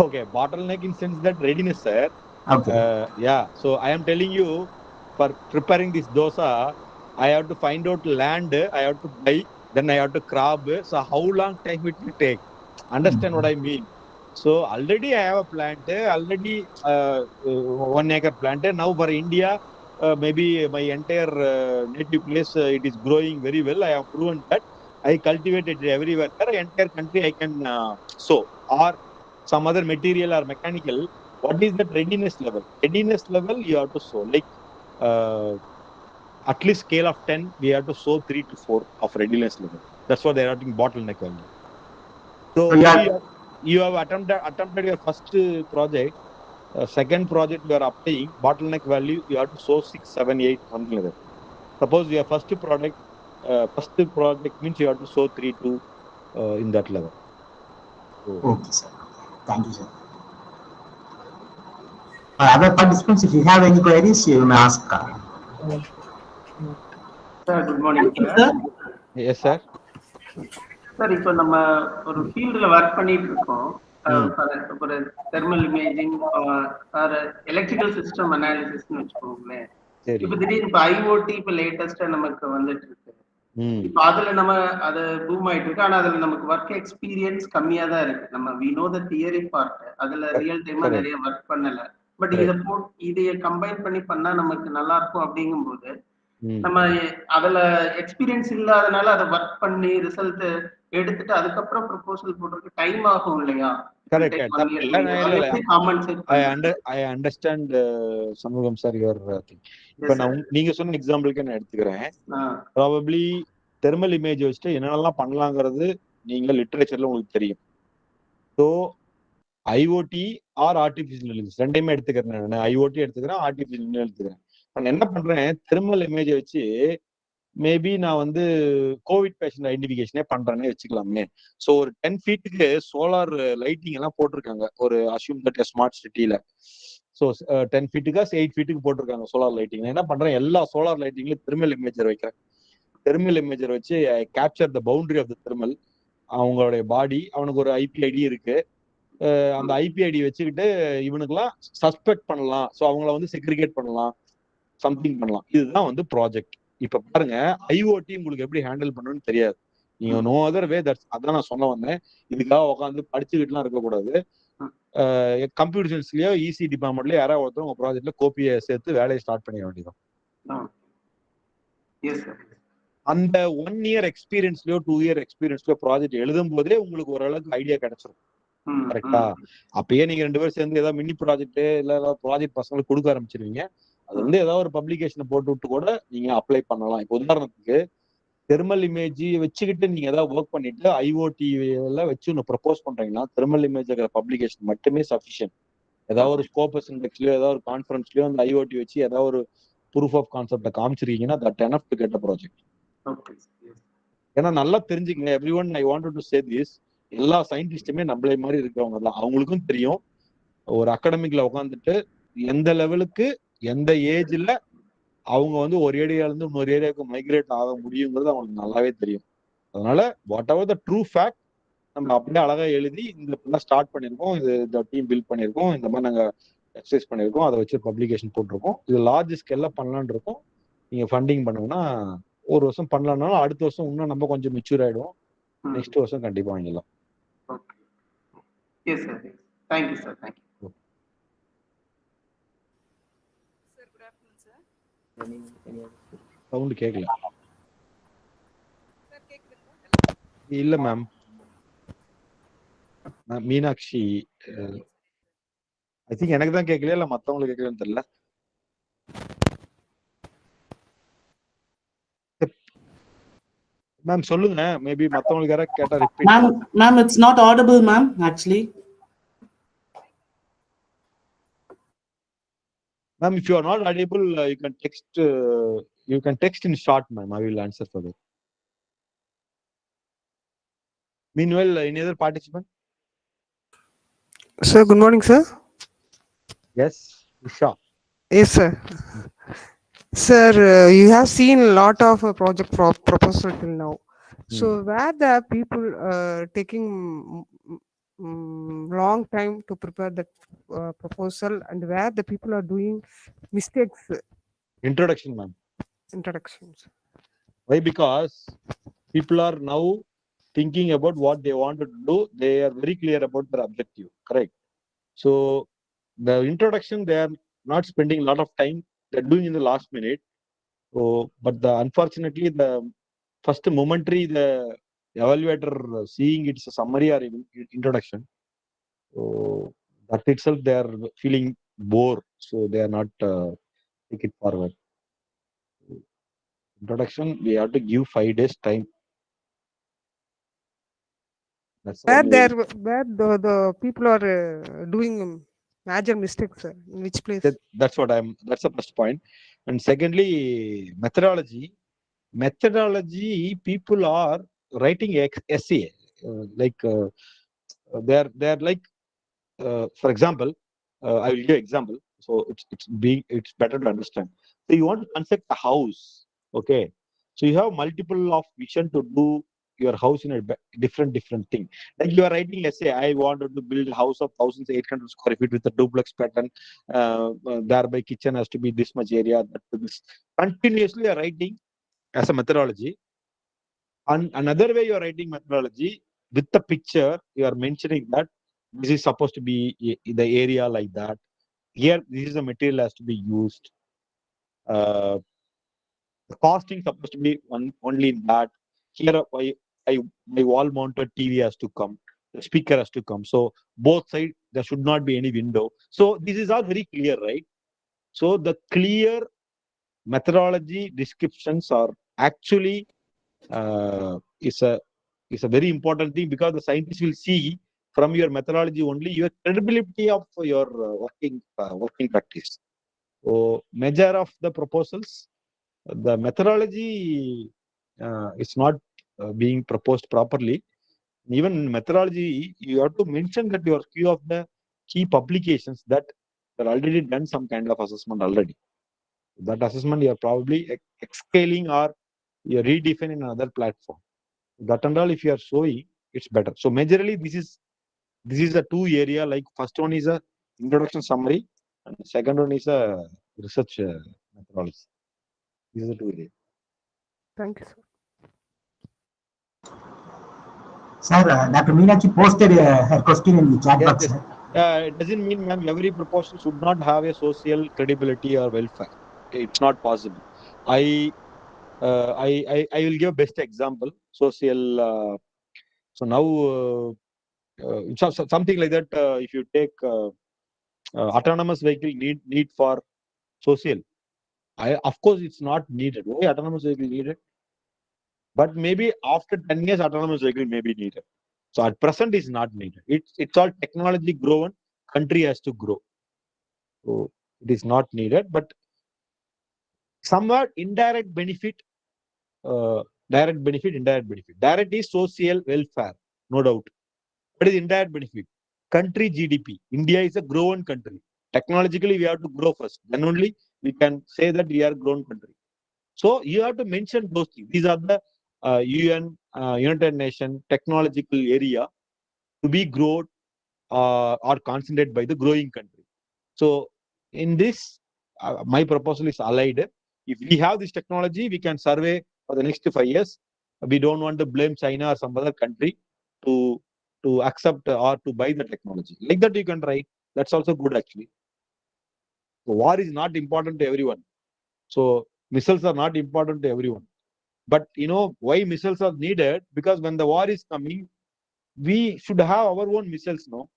S4: Okay, bottleneck in sense that readiness, sir.
S5: Okay.
S4: Yeah. So I am telling you, for preparing this dosa, I have to find out land, I have to buy, then I have to crop. So how long time it will take? Understand what I mean? So already I have a plant, already 1 acre plant. Now for India, maybe my entire native place, it is growing very well. I have proven that I cultivate it everywhere. Entire country I can sow, or some other material or mechanical. What is that readiness level? Readiness level you have to sow, like uh, at least scale of 10, we have to sow 3 to 4 of readiness level. That's what they are doing bottleneck value. So
S5: So
S4: maybe
S5: yeah,
S4: you have attempted your first project, second project you are applying bottleneck value, you have to sow 6, 7, 8, something like that. Suppose your first project means you have to sow 3 to in that level. So,
S5: okay, sir. Thank you, sir. Other participants, if you have any queries, you may ask.
S6: Sir good morning sir.
S1: Sir,
S4: yes, sir.
S6: Sir இப்போ நம்ம ஒரு ஃபீல்டில் work பண்ணிட்டு இருக்கோம். ஒரு thermal imaging or electrical system அனாலிசிஸ்ன்னு வச்சுக்கோங்களேன். இப்போ திடீர்னு இப்போ ஐஓடி இப்போ லேட்டஸ்டா நமக்கு வந்துட்டு இருக்கு. இப்போ அதுல நம்ம அது பூம் ஆயிட்டு இருக்கு. ஆனா அதுல நமக்கு ஒர்க் எக்ஸ்பீரியன்ஸ் கம்மியா தான் இருக்கு. நம்ம we know the theory part, அதுல ரியல் டைமா நிறைய ஒர்க் பண்ணல. பட் இதைய கம்பைன் பண்ணா நமக்கு நல்லா இருக்கும். அப்படிங்கும்போது நம்ம அதுல எக்ஸ்பீரியன்ஸ் இல்லாதனால அதை ஒர்க் பண்ணி ரிசல்ட் எடுத்துட்டு அதுக்கப்புறம் ப்ரொபோசல் போடுறதுக்கு டைம் ஆகும் இல்லையா?
S4: I understand, Shanmugam sir, your thing. இப்ப நான் நீங்க சொன்ன எக்ஸாம்பிளுக்கு நான் எடுத்துக்கிறேன். ப்ராபபிளி தெர்மல் இமேஜ் வச்சுட்டு என்னென்னலாம் பண்ணலாங்கிறது நீங்க லிட்டரேச்சர்ல உங்களுக்கு தெரியும். So IoT or artificial intelligence ரெண்டையுமே எடுத்துக்கிறேன். நான் ஐஓடி எடுத்துக்கிறேன், ஆர்டிபிஷியல் எடுத்துக்கிறேன். நான் என்ன பண்றேன், தெர்மல் இமேஜை வச்சு மேபி நான் வந்து கோவிட் பேஷண்ட் ஐடென்டிஃபிகேஷனே பண்றேன்னே வச்சுக்கலாமே. ஸோ ஒரு 10 ஃபீட்டுக்கு சோலார் லைட்டிங் எல்லாம் போட்டிருக்காங்க ஒரு அஸ்யூம் தட் ஸ்மார்ட் சிட்டியில. ஸோ 10 ஃபீட்டுக்கா 8 ஃபீட்டுக்கு போட்டிருக்காங்க சோலார் லைட்டிங். நான் என்ன பண்றேன், எல்லா சோலார் லைட்டிங்லயும் தெர்மல் இமேஜர் வைக்கிறேன். தெர்மல் இமேஜர் வச்சு I capture the boundary of the thermal. அவங்களுடைய பாடி, அவனுக்கு ஒரு ஐபி ஐடி இருக்கு. அந்த ஐபி ஐடி வச்சுக்கிட்டு இவனுக்குலாம் சஸ்பெக்ட் பண்ணலாம். ஸோ அவங்கள வந்து செக்ரிகேட் பண்ணலாம், சம்திங் பண்ணலாம். இதுதான் வந்து ப்ராஜெக்ட். இப்ப பாருங்க, ஐஓடி உங்களுக்கு எப்படி ஹேண்டில் பண்ணணும்னு தெரியாது. நீங்க நோ அதர் வே, அதான் நான் சொல்ல வந்தேன். இதுக்காக உட்காந்து படிச்சுக்கிட்டுலாம் இருக்கக்கூடாது. கம்ப்யூட்டர் சயின்ஸ்லயோ இசி டிபார்ட்மெண்ட்லயோ யாராவது ஒருத்தர் உங்க ப்ராஜெக்ட்ல கோப்பியை சேர்த்து வேலையை ஸ்டார்ட் பண்ணிட வேண்டியதான். அந்த 1 இயர் எக்ஸ்பீரியன்ஸ்லயோ 2 இயர் எக்ஸ்பீரியன்ஸ்லயோ ப்ராஜெக்ட் எழுதும் போதே உங்களுக்கு ஓரளவுக்கு ஐடியா கிடைச்சிடும். கரெக்டா? அப்பயே நீங்க 2 பேரும் சேர்ந்து ஏதாவது மினி ப்ராஜெக்ட் இல்ல ஏதாவது ப்ராஜெக்ட் பசங்களுக்கு கொடுக்க ஆரம்பிச்சிருவீங்க. அது வந்து ஏதாவது ஒரு பப்ளிகேஷனை போட்டு விட்டு கூட நீங்க அப்ளை பண்ணலாம். இப்போ உதாரணத்துக்கு தெர்மல் இமேஜ் வச்சுக்கிட்டு நீங்க ஏதாவது ஒர்க் பண்ணிட்டு ஐஓடி வச்சு ஒன்று ப்ரப்போஸ் பண்றீங்கன்னா தெர்மல் இமேஜ் இருக்கிற பப்ளிகேஷன் மட்டுமே சஃபிஷியன்ட். ஏதாவது ஒரு ஸ்கோபஸ் இண்டெக்ஸ்லயோ ஏதாவது ஒரு கான்ஃபரன்ஸ்லயோ அந்த ஐஓடி வச்சு ஏதாவது ஒரு ப்ரூஃப் ஆஃப் கான்செப்ட காமிச்சிருக்கீங்கன்னா that enough to get a project. ஏன்னா நல்லா தெரிஞ்சுக்கங்க, everyone I wanted to say this, எல்லா சயின்டிஸ்டுமே நம்மளே மாதிரி இருக்கிறவங்க தான். அவங்களுக்கும் தெரியும் ஒரு அகாடமிக்ல உட்காந்துட்டு எந்த லெவலுக்கு எந்த ஏஜ்ல அவங்க வந்து ஒரு ஏரியால இருந்து இன்னொரு ஏரியாவுக்கு மைக்ரேட் ஆக முடியுங்கிறது அவங்களுக்கு நல்லாவே தெரியும். அதனால what ever the true fact நம்ம அப்படியே அழகா எழுதி இந்த ஸ்டார்ட் பண்ணிருக்கோம், இந்த டீம் பில்ட் பண்ணிருக்கோம், இந்த மாதிரி நாங்க எக்ஸசைஸ் பண்ணிருக்கோம், அதை வச்சு பப்ளிகேஷன் போட்டிருக்கோம், இது லார்ஜ் ஸ்கேல்ல பண்ணலான் இருக்கோம். நீங்க ஃபண்டிங் பண்ணுங்கன்னா 1 வருஷம் பண்ணலாம்னாலும் அடுத்த வருஷம் இன்னும் நம்ம கொஞ்சம் மெச்சூர் ஆயிடுவோம். நெக்ஸ்ட் வருஷம் கண்டிப்பா வாங்கிடலாம். சவுண்ட் கேட்கல. இல்ல மேம். மீனாட்சி ஐ திங்க் எனக்கு தான் கேட்கலையா இல்ல மத்தவங்களுக்கு கேட்கலன்னு தெரியல. மேம் சொல்லுங்க, மேபி மத்தவங்களுக்கு யாராவது கேட்டா repeat.
S1: Ma'am, it's not audible, ma'am, actually.
S4: Ma'am, if you are not audible, you can text in short, ma'am. I will answer for that. Meanwhile, any other participant?
S7: Sir, good morning, sir.
S4: Yes, Usha.
S7: Yes, sir. Sir, you have seen a lot of project proposal till now. So where the people taking long time to prepare the proposal, and where the people are doing mistakes?
S4: Introduction, ma'am.
S7: Introductions.
S4: Why? Because people are now thinking about what they want to do. They are very clear about their objective. Correct. So the introduction, they are not spending a lot of time. They're doing in the last minute. So, but unfortunately, the first momentary, the evaluator seeing it's a summary or introduction. So that itself, they are feeling bored. So they are not take it forward. Introduction, we have to give 5 days time. That's
S7: Where
S4: all.
S7: where the people are doing major mistakes, sir? In which place?
S4: That's the first point. And secondly, methodology. People are writing essay. They're like, for example, I will give example. So it's better to understand. So you want to construct a house, okay? So you have multiple of vision to do your house in a different thing. Like you are writing essay, I wanted to build a house of 1,800 square feet with a duplex pattern. Thereby kitchen has to be this much area. Continuously you are writing as a methodology. And another way you are writing methodology with the picture, you are mentioning that this is supposed to be the area like that. Here, this is the material has to be used. The costing supposed to be only in that. Here, my wall-mounted TV has to come. The speaker has to come. So both sides, there should not be any window. So this is all very clear, right? So the clear methodology descriptions are actually is a very important thing, because the scientists will see from your methodology only your credibility of your working practice. So measure of the proposals, the methodology is not being proposed properly. Even in methodology, you have to mention that your few of the key publications that are already done some kind of assessment already. That assessment you are probably exhaling or you are redefining another platform. That and all, if you are showing, it's better. So majorly, this is a two area. Like first one is a introduction summary, and the second one is a research methodology. These are the two areas.
S7: Thank you, sir.
S5: Sir, Dr. Meenakshi posted her question in the chat box.
S4: Yes. It doesn't mean, ma'am, every proposal should not have a social credibility or welfare. It's not possible. I will give best example. Social. So now, something like that. If you take autonomous vehicle need for social, of course it's not needed. Why autonomous vehicle needed? But maybe after 10 years, autonomous vehicle may be needed. So at present is not needed. It's all technology grown. Country has to grow. So it is not needed. But somewhat indirect benefit, direct benefit, indirect benefit. Direct is social welfare, no doubt. What is indirect benefit? Country GDP. India is a grown country. Technologically, we have to grow first. Then only we can say that we are a grown country. So you have to mention those things. These are the UN, United Nations technological area to be grown or concentrated by the growing country. So in this, my proposal is allied. If we have this technology, we can survey for the next 5 years. We don't want to blame China or some other country to accept or to buy the technology. Like that you can write. That's also good actually. So war is not important to everyone. So missiles are not important to everyone. But you know why missiles are needed? Because when the war is coming, we should have our own missiles, no?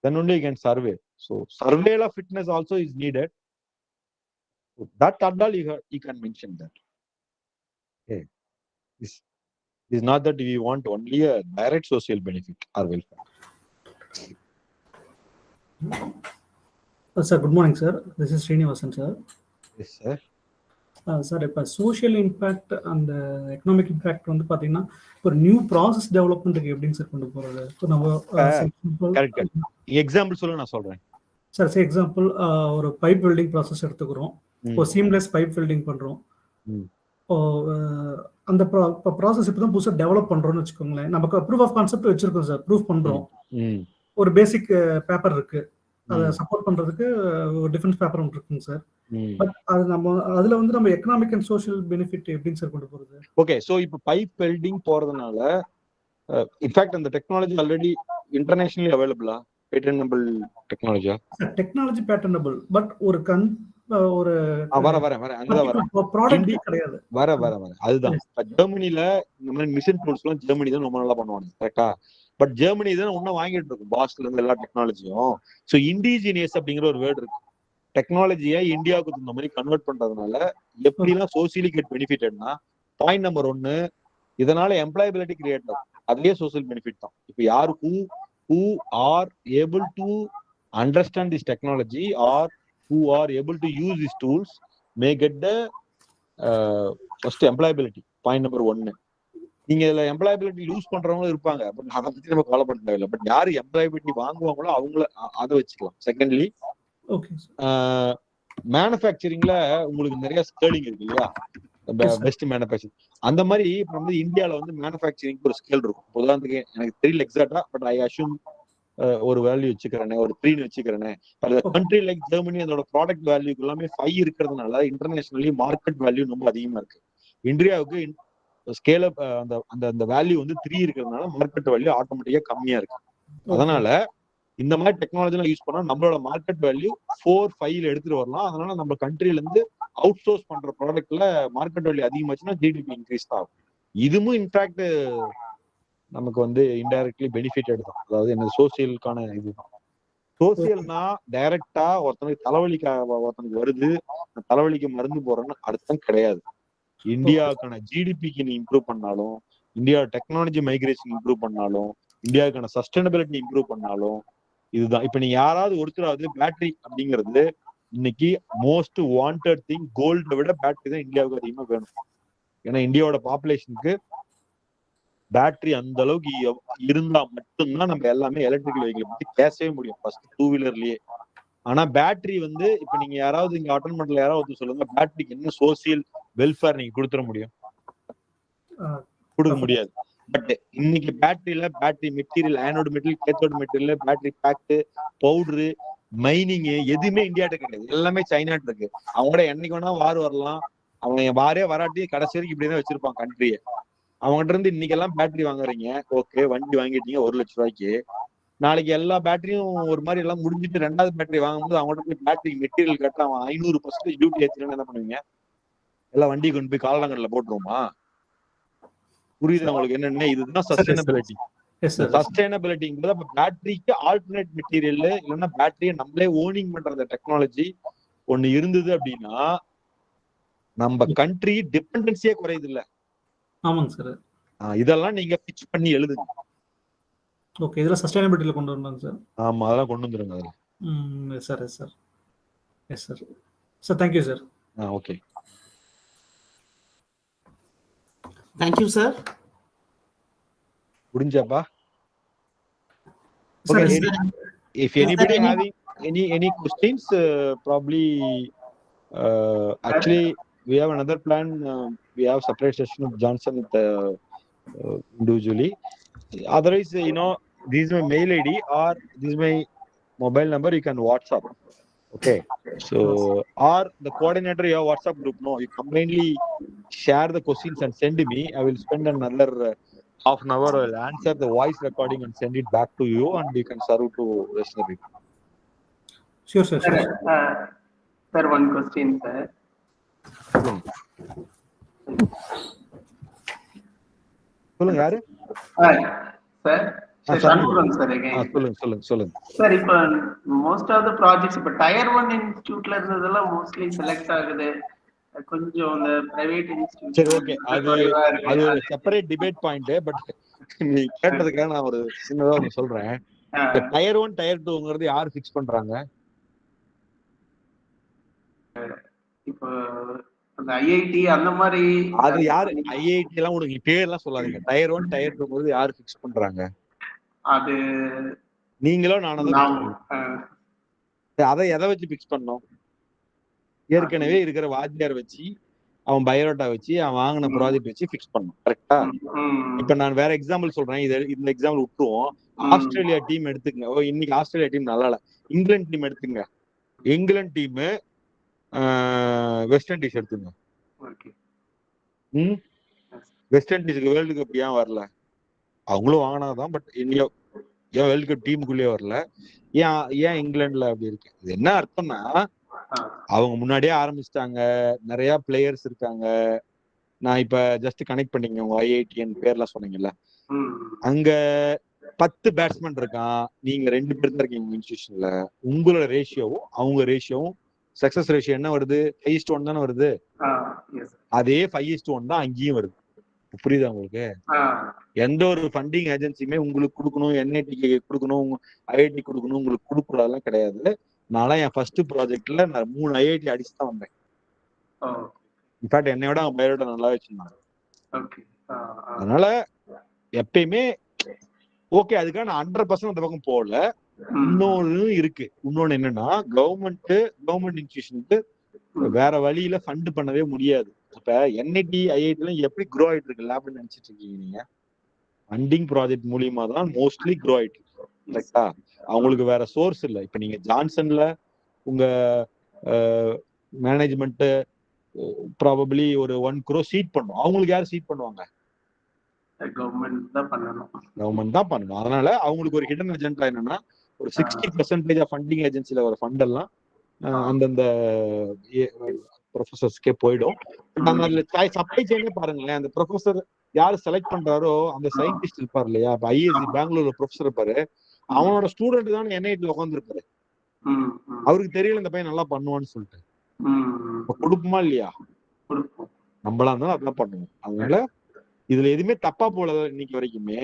S4: Then only you can survey. So surveil fitness also is needed. That all you can mention that. Okay. This is not that we want only a direct social benefit or welfare.
S8: Sir, good morning, sir. This is Srinivasan, sir.
S4: Yes, sir.
S8: Sir இப்போ social impact அந்த economic impact வந்து பார்த்தீங்கன்னா ஒரு new process டெவலப்மெண்ட்டுக்கு எப்படிங்க sir கொண்டு போகிறது? இப்போ நம்ம
S4: எக்ஸாம்பிள் சொல்ல நான் சொல்கிறேன்
S8: சார். சே எக்ஸாம்பிள் ஒரு பைப் வெல்டிங் ப்ராசஸ் எடுத்துக்கிறோம். இப்போ சீம்லெஸ் பைப் வெல்டிங் பண்ணுறோம். அந்த ப்ராசஸ் இப்போ தான் புதுசாக டெவலப் பண்ணுறோம்னு வச்சுக்கோங்களேன். நமக்கு ப்ரூஃப் ஆஃப் கான்செப்ட் வச்சிருக்கோம் சார், ப்ரூஃப் பண்ணுறோம். ஒரு பேசிக் பேப்பர் இருக்கு, அதை சப்போர்ட் பண்றதுக்கு ஒரு டிஃபரன்ஸ் பேப்பர் ஒன்று இருக்குங்க சார். பட் அது நம்ம அதுல வந்து நம்ம எக்கனாமிக் அண்ட் சோஷியல் பெனிஃபிட் எப்படின்னு சார் கொண்டு போறது?
S4: ஓகே, சோ இப்போ பைப் வெல்டிங் போறதுனால இன்ஃபேக்ட் அந்த டெக்னாலஜி ஆல்ரெடி இன்டர்நேஷனலி அவைலபிளா? பேட்டர்னபிள் டெக்னாலஜியா?
S8: டெக்னாலஜி பேட்டர்னபிள், பட் ஒரு ஒரு ப்ராடக்ட் கிடையாது.
S4: அதுதான் ஜெர்மனில இந்த மாதிரி மிஷின் டூல்ஸ் எல்லாம் ஜெர்மனி தான் ரொம்ப நல்லா பண்ணுவாங்க, கரெக்டா? பட் ஜெர்மனி தான் ஒன்னும் வாங்கிட்டு இருக்கும் பாஸ்ல இருந்து எல்லா டெக்னாலஜியும். ஸோ இண்டிஜினியஸ் அப்படிங்கிற ஒரு வேர்டு இருக்கு. டெக்னாலஜியை இந்தியாவுக்கு தகுந்த மாதிரி கன்வெர்ட் பண்றதுனால எப்படிலாம் சோசியலி கெட் பெனிஃபிட்னா, பாயிண்ட் நம்பர் 1, இதனால எம்ப்ளாயபிலிட்டி கிரியேட் ஆகும். அதுவே சோசியல் பெனிஃபிட் தான். இப்போ யார் who are able to understand this technology or who are able to use these tools may get the first employability. Point number 1. நீங்க இதுல எம்ப்ளாயபிலிட்டி யூஸ் பண்றவங்களும் இருப்பாங்க, பட் அதை பத்தி நம்ம கவலை பண்ண தேவையில்லை. பட் யாரு எம்ப்ளாயபிலிட்டி வாங்குவாங்களோ அவங்கள அதை வச்சுக்கலாம். செகண்ட்லி, மேனுஃபேக்சரிங்ல உங்களுக்கு நிறைய ஸ்கேலிங் இருக்கு இல்லையா, பெஸ்ட் மேனுஃபேக்சரிங். அந்த மாதிரி இப்ப வந்து இந்தியாவில வந்து மேனுஃபேக்சரிங் ஒரு ஸ்கேல் இருக்கும். உதாரணத்துக்கு எனக்கு தெரியல எக்ஸாக்டா, பட் ஐ அஷ்யூம் ஒரு வேல்யூ வச்சுக்கிறேனே, ஒரு 3 வச்சுக்கிறேனே. கண்ட்ரி லைக் ஜெர்மனி அதோட ப்ராடக்ட் வேல்யூக்கு எல்லாமே 5 இருக்கிறதுனால இன்டர்நேஷனலி மார்க்கெட் வேல்யூ ரொம்ப அதிகமா இருக்கு. இந்தியாவுக்கு ஸ்கேல் அப் அந்த வேல்யூ வந்து 3 இருக்கிறதுனால மார்க்கெட் வேல்யூ ஆட்டோமேட்டிக்கா கம்மியா இருக்கு. அதனால இந்த மாதிரி டெக்னாலஜி எல்லாம் யூஸ் பண்ணா நம்மளோட மார்க்கெட் வேல்யூ 4-5 எடுத்துட்டு வரலாம். அதனால நம்ம கண்ட்ரில இருந்து அவுட் சோர்ஸ் பண்ற ப்ராடக்ட்ல மார்க்கெட் வேல்யூ அதிகமாச்சுன்னா ஜிடிபி இன்க்ரீஸ் ஆகும். இதுவும் இன்ஃபேக்ட் நமக்கு வந்து இன்டைரக்ட்லி பெனிஃபிட் எடுக்கும். அதாவது என்ன சோசியலுக்கான இதுதான். சோசியல்னா டைரக்டா ஒருத்தனுக்கு ஒருத்தனுக்கு வருது, தலைவலிக்கு மருந்து போறேன்னு அர்த்தம் கிடையாது. இந்தியாவுக்கான ஜிடிபிக்கு நீ இம்ப்ரூவ் பண்ணாலும், இந்தியா டெக்னாலஜி மைக்ரேஷன் இம்ப்ரூவ் பண்ணாலும், இந்தியாவுக்கான சஸ்டைனபிலிட்டி இம்ப்ரூவ் பண்ணாலும் இதுதான். இப்ப நீ யாராவது ஒருத்தராவது பேட்டரி அப்படிங்கிறது இன்னைக்கு மோஸ்ட் வாண்டட் திங். கோல்டை விட பேட்டரி தான் இந்தியாவுக்கு அதிகமா வேணும். ஏன்னா இந்தியாவோட பாப்புலேஷனுக்கு பேட்டரி அந்த அளவுக்கு இருந்தா மட்டும்தான் நம்ம எல்லாமே எலக்ட்ரிக்கல் வெஹிக்கிள் பத்தி பேசவே முடியும், ஃபர்ஸ்ட் 2 வீலர்லயே. ஆனா பேட்டரி வந்து இப்ப நீங்க யாராவது இங்க அட்டன் பண்றதுல யாராவது சொல்லுங்க, பேட்டரிக்கு என்ன சோசியல் வெல்ஃபேர் நீங்க கொடுத்துட முடியும்? கொடுக்க முடியாது. பட் இன்னைக்கு பேட்டரியில battery material, anode material, cathode material, battery pack, powder, mining எதுவுமே இந்தியாட்ட கிடையாது. எல்லாமே சைனாட்டு இருக்கு. அவங்களோட என்னைக்கு வேணா வார் வரலாம். அவங்க வாரே வராட்டி கடைசி வரைக்கும் இப்படிதான் வச்சிருப்பாங்க கண்ட்ரியை. அவங்ககிட்ட இருந்து இன்னைக்கு எல்லாம் பேட்டரி வாங்குறீங்க, ஓகே, வண்டி வாங்கிட்டீங்க 1 லட்சம் ரூபாய்க்கு. நாளைக்கு எல்லா பேட்டரியும் ஒரு மாதிரி எல்லாம் முடிஞ்சிட்டு 2வது பேட்டரி வாங்கும்போது அவங்ககிட்ட போய் பேட்டரி மெட்டீரியல் கட்ட அவன் 500% டியூட்டி ஏற்றினா என்ன பண்ணுவீங்க? எல்லாம் வண்டி கொண்டு போய் காலங்கள்ல போட்டுருவோமா? புரியுது உங்களுக்கு என்னன்னு? இதுதான் சஸ்டைனபிலிட்டி. சஸ்டைனபிலிட்டிங்கிறது அப்ப பேட்டரிக்கு ஆல்டர்னேட் மெட்டீரியல் இல்லைன்னா பேட்டரியை நம்மளே ஓனிங் பண்ற அந்த டெக்னாலஜி ஒண்ணு இருந்தது அப்படின்னா நம்ம கண்ட்ரி டிபெண்டன்சியே குறையுது இல்ல?
S8: ஆமாங்க சார்.
S4: இதெல்லாம் நீங்க பிட்ச் பண்ணி எழுதுங்க.
S8: ஓகே, இதெல்லாம் சஸ்டைனபிலிட்டில கொண்டு வரணும் சார்.
S4: ஆமா, அதெல்லாம் கொண்டு வந்துருங்க அதுல.
S8: Yes sir, yes sir, yes sir. Sir thank you sir.
S4: Okay,
S1: thank you sir.
S4: முடிஞ்சாப்பா? Okay, if anybody having any questions, probably actually we have another plan. We have separate session of Johnson with individually. Otherwise, this is my mail ID or this is my mobile number. You can WhatsApp. Okay, so or the coordinator your WhatsApp group. No, you combinedly share the questions and send me. I will spend another half an hour. I will answer the voice recording and send it back to you, and you can serve to rest of the people.
S8: Sure, sir.
S6: Sir, one question, sir.
S4: சொல்லுங்க, யாரு?
S6: Sir,
S4: சொல்லுங்க.
S6: Sir, இப்ப most of the projects இப்ப tyre 1 இன்ஸ்டிடியூட்ல இருந்ததெல்லாம் mostly select ஆகுது. கொஞ்சம் இந்த private institute.
S4: சரி, ஓகே. அது ஒரு செப்பரேட் டிபேட் பாயிண்ட். பட் நீ கேட்டதுக்காக நான் ஒரு சின்னதா ஒன்று சொல்றேன். இந்த டயர் 1 டயர் 2ங்கிறது யார் ஃபிக்ஸ் பண்றாங்க?
S6: இப்போ அந்த ஐஐடி அந்த மாதிரி
S4: அது யாரு? ஐஐடி எல்லாம் உங்களுக்கு பேர்லாம் சொல்லாதீங்க. டயர் 1 டயர் 2ங்கிறது யாரு ஃபிக்ஸ் பண்றாங்க?
S6: அது
S4: நீங்களோ நானும் தான். அதை எதை வச்சு ஃபிக்ஸ் பண்ணோம்? ஏற்கனவே இருக்கிற வாத்தியார் வச்சு, அவன் பயோடேட்டா வச்சு, அவன் வாங்கின ப்ராஜெக்ட் வச்சு ஃபிக்ஸ் பண்ணோம். கரெக்டா? இப்ப நான் வேற எக்ஸாம்பிள் சொல்றேன். இந்த எக்ஸாம்பிள் விட்டுருவோம். ஆஸ்திரேலியா டீம் எடுத்துக்கங்க. இன்னைக்கு ஆஸ்திரேலியா டீம் நல்லா இல்ல. இங்கிலாந்து டீம் எடுத்துங்க. இங்கிலாந்து டீம் வெஸ்ட் இண்டீஸ் எடுத்துங்க. வெஸ்ட் இண்டீஸுக்கு வேர்ல்டு கப் ஏன் வரல? அவங்களும் வாங்கினாதான். பட் இந்தியா ஏன் வேர்ல்டு கப் டீமுக்குள்ளேயே வரல? ஏன் இங்கிலாந்துல அப்படி இருக்கு? இது என்ன அர்த்தம்னா, அவங்க முன்னாடியே ஆரம்பிச்சிட்டாங்க. நிறைய பிளேயர்ஸ் இருக்காங்க. நான் இப்ப ஜஸ்ட் கனெக்ட் பண்ணிங்க. உங்க ஐஐடிஎன் பேர்லாம் சொன்னீங்கல்ல, அங்க 10 பேட்ஸ்மேன் இருக்கான். நீங்க 2 பேர் தான் இருக்கீங்க இன்ஸ்டிடியூஷன்ல. உங்களோட ரேஷியோவும் அவங்க ரேஷியோவும் சக்சஸ் ரேஷியோ என்ன வருது? 5:1 தானே வருது. அதே 5:1 தான் அங்கேயும் வருது. புரியுதா உங்களுக்கு? எந்த ஒரு ஃபண்டிங் ஏஜென்சியுமே உங்களுக்கு கொடுக்கணும், என்ஐடிக்கு கொடுக்கணும், ஐஐடி கொடுக்கணும், உங்களுக்கு கொடுக்கூடாதுலாம் கிடையாது. நான் என் ஃபர்ஸ்ட் ப்ராஜெக்ட்ல நான் 3 ஐஐடி அடிச்சு தான் வந்தேன். இன்ஃபேக்ட் என்னையோட அவன் பயோடேட்டா நல்லா வச்சிருந்தாங்க. அதனால எப்பயுமே ஓகே. அதுக்காக நான் 100% அந்த பக்கம் போகல. இன்னொன்னு இருக்கு. இன்னொன்னு என்னன்னா, கவர்மெண்ட் இன்ஸ்டிடியூஷனுக்கு வேற வழியில ஃபண்ட் பண்ணவே முடியாது. இப்ப என்ஐடி ஐஐடி எப்படி க்ரோ ஆயிட்டு இருக்கு லேப்னு நினைச்சிட்டு இருக்கீங்க நீங்க? ஃபண்டிங் ப்ராஜெக்ட் மூலியமா தான் மோஸ்ட்லி க்ரோ ஆயிட்டு இருக்கு. கரெக்டா? அவங்களுக்கு வேற சோர்ஸ் இல்லை. இப்ப நீங்க ஜான்சன்ல உங்க மேனேஜ்மெண்ட் ப்ராபபிளி ஒரு 1 crore சீட் பண்ணும். அவங்களுக்கு யாரு சீட் பண்ணுவாங்க?
S6: கவர்மெண்ட் தான்
S4: பண்ணணும். அதனால அவங்களுக்கு ஒரு ஹிடன் அஜெண்டா என்னன்னா, ஒரு 60% ஆஃப் ஃபண்டிங் ஏஜென்சில வர ஃபண்ட் எல்லாம் அந்தந்த ப்ரொஃபசர்ஸ்க்கே போயிடும். அதுல சப்ளை செயினே பாருங்களேன். அந்த ப்ரொஃபசர் யாரு செலக்ட் பண்றாரோ அந்த சயின்டிஸ்ட் இருப்பார் இல்லையா? இப்ப ஐஎஸ்சி பெங்களூர்ல ப்ரொஃபசர் இருப்பாரு. அவனோட ஸ்டூடெண்ட் தான் என்ஐடில உட்காந்துருப்பாரு. அவருக்கு தெரியல இந்த பையன் நல்லா பண்ணுவான்னு சொல்லிட்டு. கொடுப்போமா இல்லையா? நம்மளா இருந்தாலும் அதெல்லாம் பண்ணுவோம். அதனால இதுல எதுவுமே தப்பா போல இன்னைக்கு வரைக்குமே.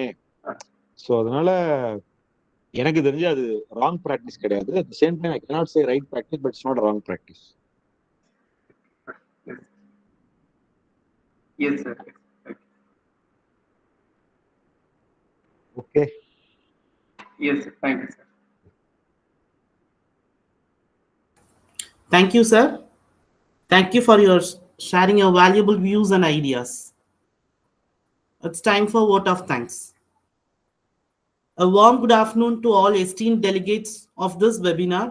S4: சோ அதனால எனக்கு தெரிஞ்சு அது ராங் பிராக்டிஸ் கிடையாது. At the same time I cannot say right practice, but it's not a wrong practice.
S6: Yes, sir.
S4: Okay.
S6: Yes, sir. Thank you, sir.
S1: Thank you, sir. Thank you for your sharing your valuable views and ideas. It's time for vote of thanks. A warm good afternoon to all esteemed delegates of this webinar.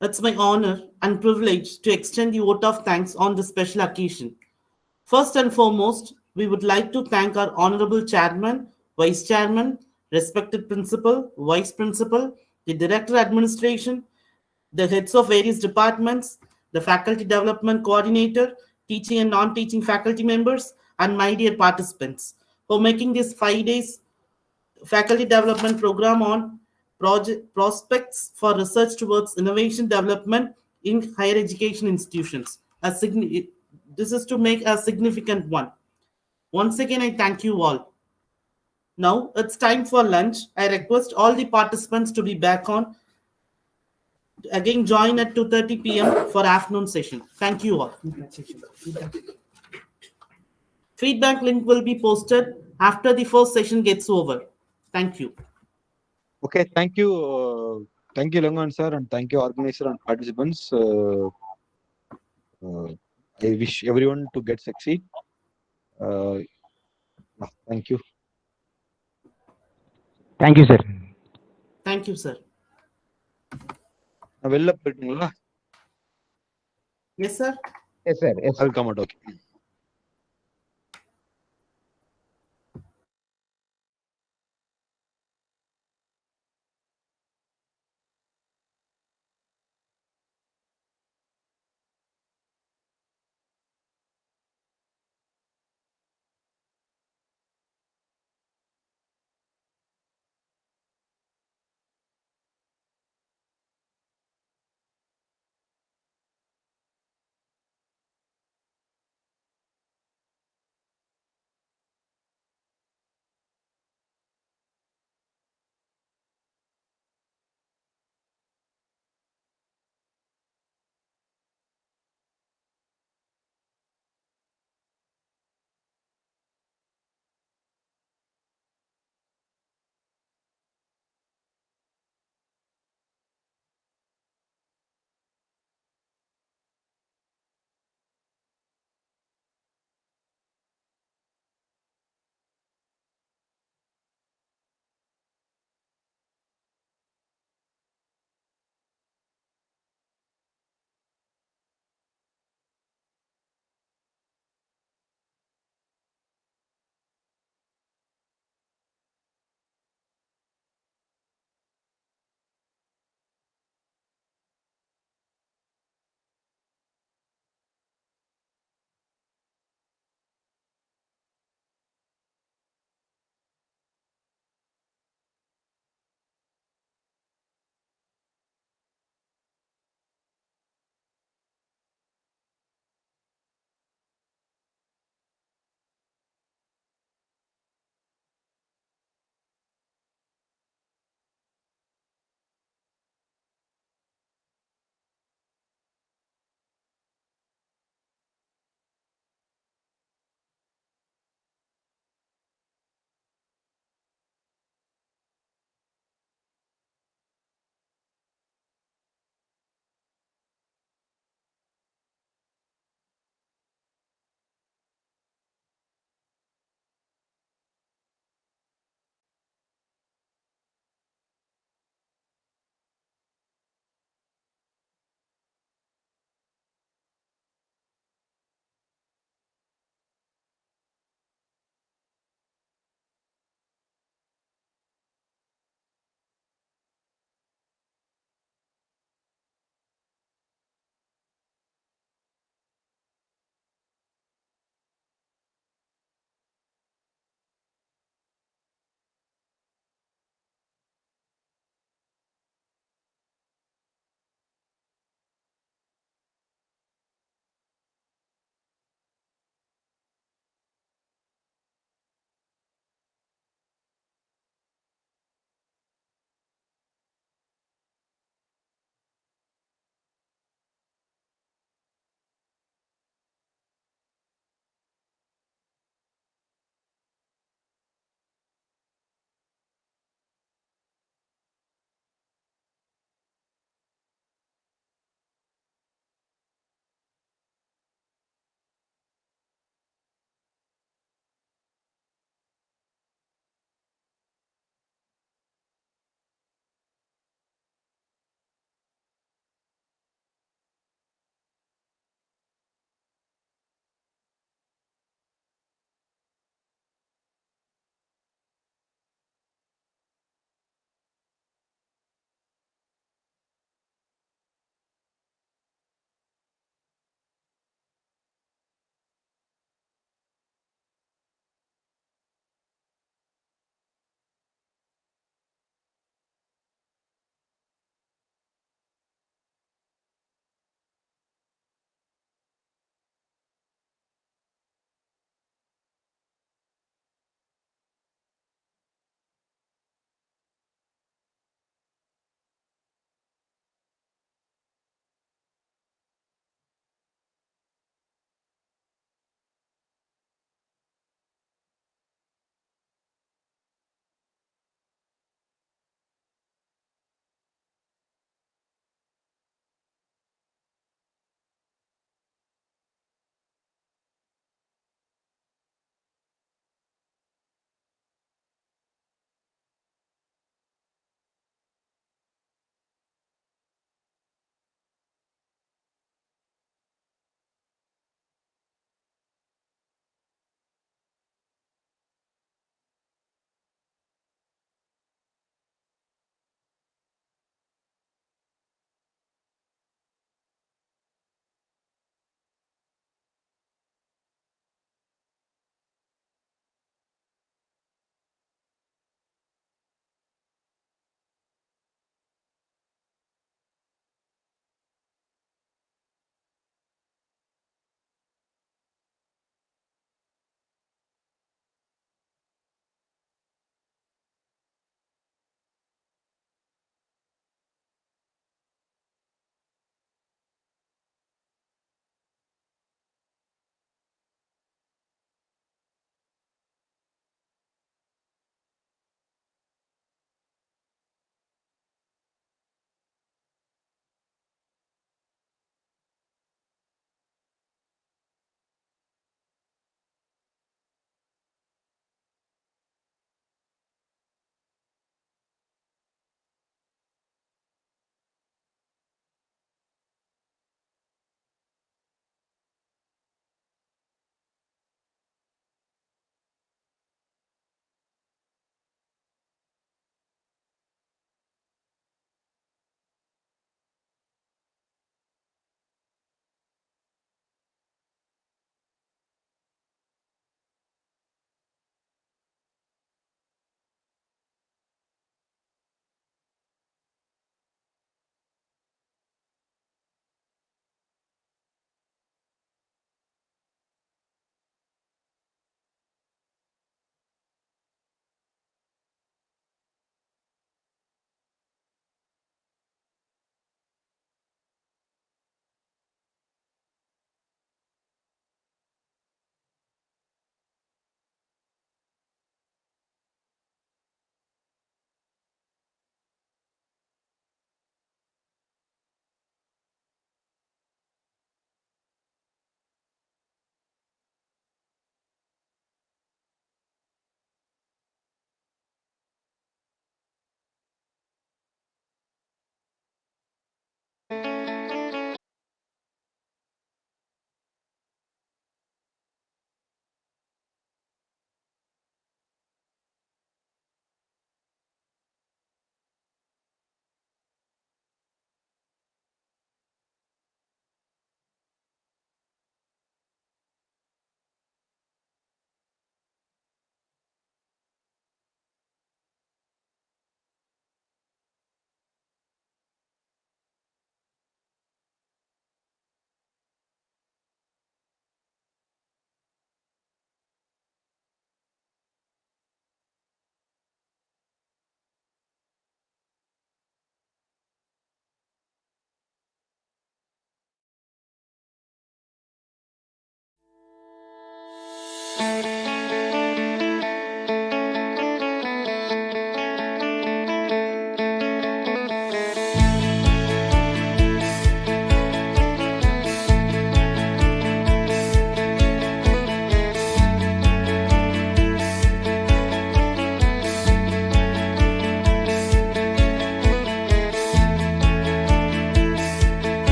S1: It's my honor and privilege to extend the vote of thanks on this special occasion. First and foremost, we would like to thank our Honorable Chairman, Vice Chairman, respected Principal, Vice Principal, the Director Administration, the heads of various departments, the Faculty Development Coordinator, teaching and non-teaching faculty members, and my dear participants for making this 5 days faculty development program on prospects for research towards innovation development in higher education institutions. This is to make a significant one. Once again, I thank you all. Now it's time for lunch. I request all the participants to be back on. Again, join at 2:30 p.m. for afternoon session. Thank you all. Feedback link will be posted after the first session gets over. Thank you.
S4: Okay, thank you. Thank you, Langan sir, and thank you, organizer and participants. I wish everyone to get succeed. Thank you.
S9: Thank you, sir.
S1: Thank you, sir.
S4: வெளில போயிட்டீங்களா?
S1: Yes, sir.
S9: Yes, sir. Yes.
S4: I'll come out. Okay.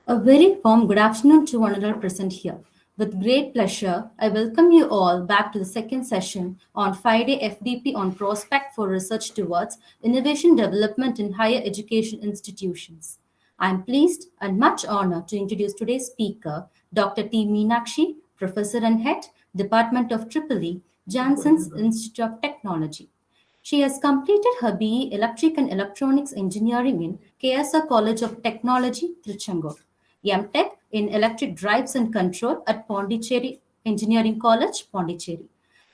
S9: A very warm good afternoon to one and all present here. With great pleasure, I welcome you all back to the second session on Friday FDP on Prospect for Research Towards Innovation Development in Higher Education Institutions. I am pleased and much honored to introduce today's speaker, Dr. T. Meenakshi, Professor and Head, Department of EEE, Janssens Institute of Technology. She has completed her BE Electric and Electronics Engineering in KSR College of Technology, Trichandur, M.Tech in Electric Drives and Control at Pondicherry Engineering College, Pondicherry,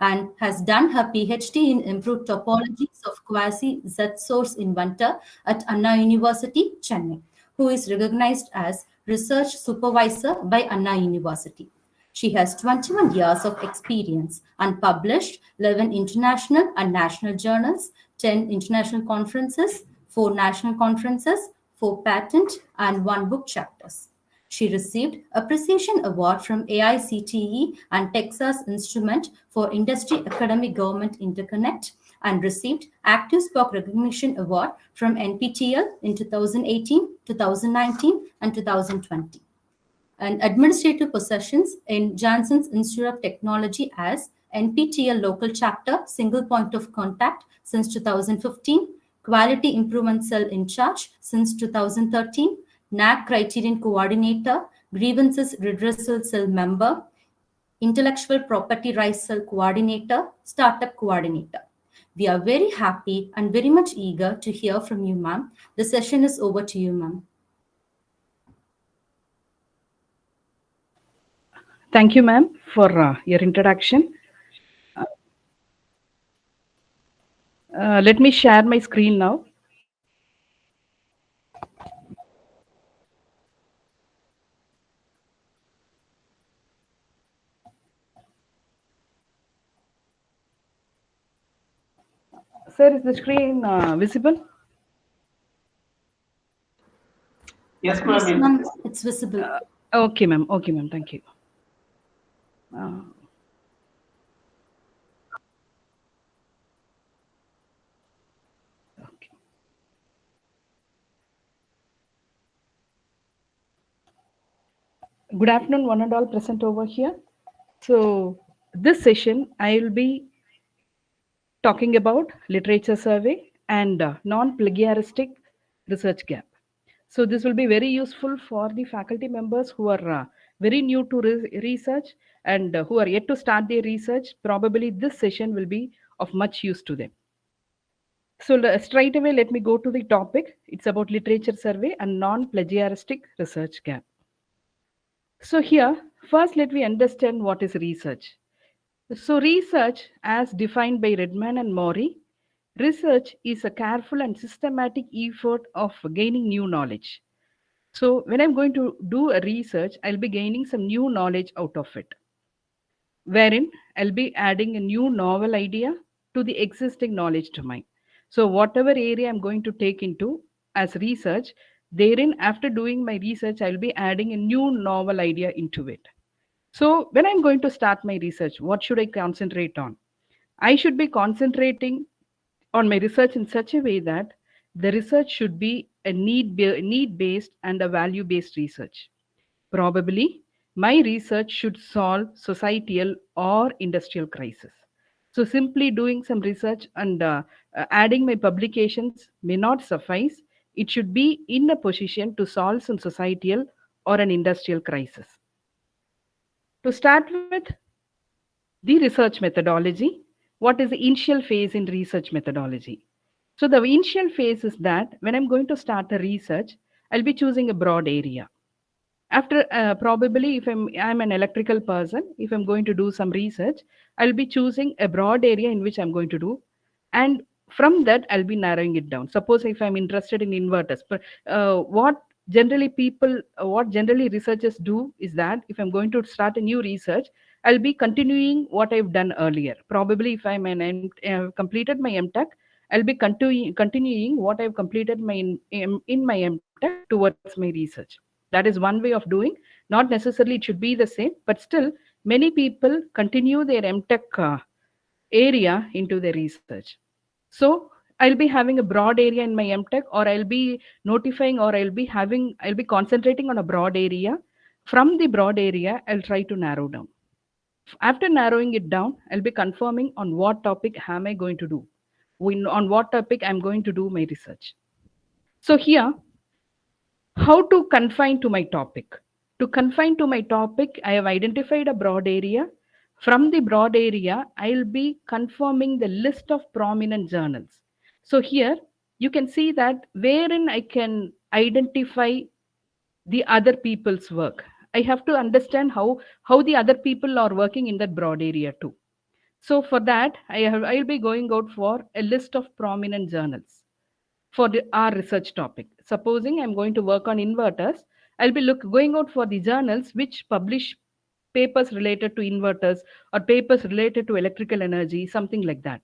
S9: and has done her PhD in Improved Topologies of Quasi-Z-Source Inventor at Anna University, Chennai, who is recognized as Research Supervisor by Anna University. She has 21 years of experience and published 11 international and national journals, 10 international conferences, 4 national conferences, 4 patent, and 1 book chapters. She received a Precision Award from AICTE and Texas Instrument for Industry Academic Government Interconnect and received Active Spark Recognition Award from NPTEL in 2018, 2019, and 2020 and administrative positions in Janssens Institute of Technology as NPTEL Local Chapter Single Point of Contact since 2015, Quality Improvement Cell in Charge since 2013, NAC Criterion Coordinator, Grievances Redressal Cell Member, Intellectual Property Rights Cell Coordinator, Startup Coordinator. We are very happy and very much eager to hear from you, ma'am. The session is over to you, ma'am.
S10: Thank you, ma'am, for your introduction. Let me share my screen now. Sir, is the screen visible?
S6: Yes,
S9: Yes,
S6: ma'am.
S9: ma'am, it's visible.
S10: Okay, ma'am. Okay, ma'am. Thank you. Okay. Good afternoon, one and all present over here. So, this session, I will be talking about literature survey and non-plagiaristic research gap. So this will be very useful for the faculty members who are very new to research and who are yet to start their research. Probably this session will be of much use to them. So straight away, let me go to the topic. It's about literature survey and non-plagiaristic research gap. So here, first let me understand what is research. So research, as defined by Redman and Mori, research is a careful and systematic effort of gaining new knowledge. So when I'm going to do a research, I'll be gaining some new knowledge out of it, wherein I'll be adding a new novel idea to the existing knowledge domain. So whatever area I'm going to take into as research, therein after doing my research, I'll be adding a new novel idea into it. So when I'm going to start my research, what should I concentrate on? I should be concentrating on my research in such a way that the research should be a need-based and a value-based research. Probably, my research should solve societal or industrial crisis. So simply doing some research and adding my publications may not suffice. It should be in a position to solve some societal or an industrial crisis. To start with, the research methodology. What is the initial phase in research methodology? So the initial phase is that when I'm going to start a research, I'll be choosing a broad area. After probably if I'm an electrical person, if I'm going to do some research, I'll be choosing a broad area in which I'm going to do, and from that I'll be narrowing it down. Suppose if I'm interested in inverters, but what generally researchers do is that if I'm going to start a new research, I'll be continuing what I've done earlier. Probably if completed my MTech, I'll be continuing what I've completed in my MTech towards my research. That is one way of doing. Not necessarily it should be the same, but still many people continue their MTech area into their research. So I'll be having a broad area in my MTech, or I'll be notifying, or I'll be concentrating on a broad area. From the broad area, I'll try to narrow down. After narrowing it down, I'll be confirming on what topic am I going to do, on what topic I'm going to do my research. So here, how to confine to my topic? To confine to my topic, I have identified a broad area. From the broad area, I'll be confirming the list of prominent journals. So here, you can see that wherein I can identify the other people's work. I have to understand how the other people are working in that broad area too. So for that, I'll be going out for a list of prominent journals for our research topic. Supposing I'm going to work on inverters, I'll be going out for the journals which publish papers related to inverters or papers related to electrical energy, something like that.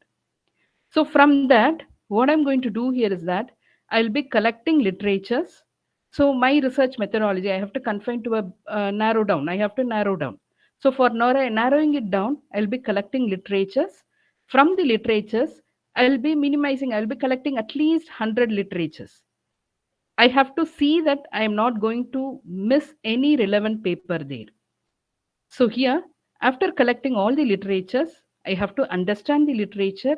S10: So from that, what I'm going to do here is that I'll be collecting literatures. So my research methodology, I have to confine to a narrow down. I have to narrow down. So for narrowing it down, I'll be collecting literatures. From the literatures, I'll be collecting at least 100 literatures. I have to see that I am not going to miss any relevant paper there. So here, after collecting all the literatures, I have to understand the literature.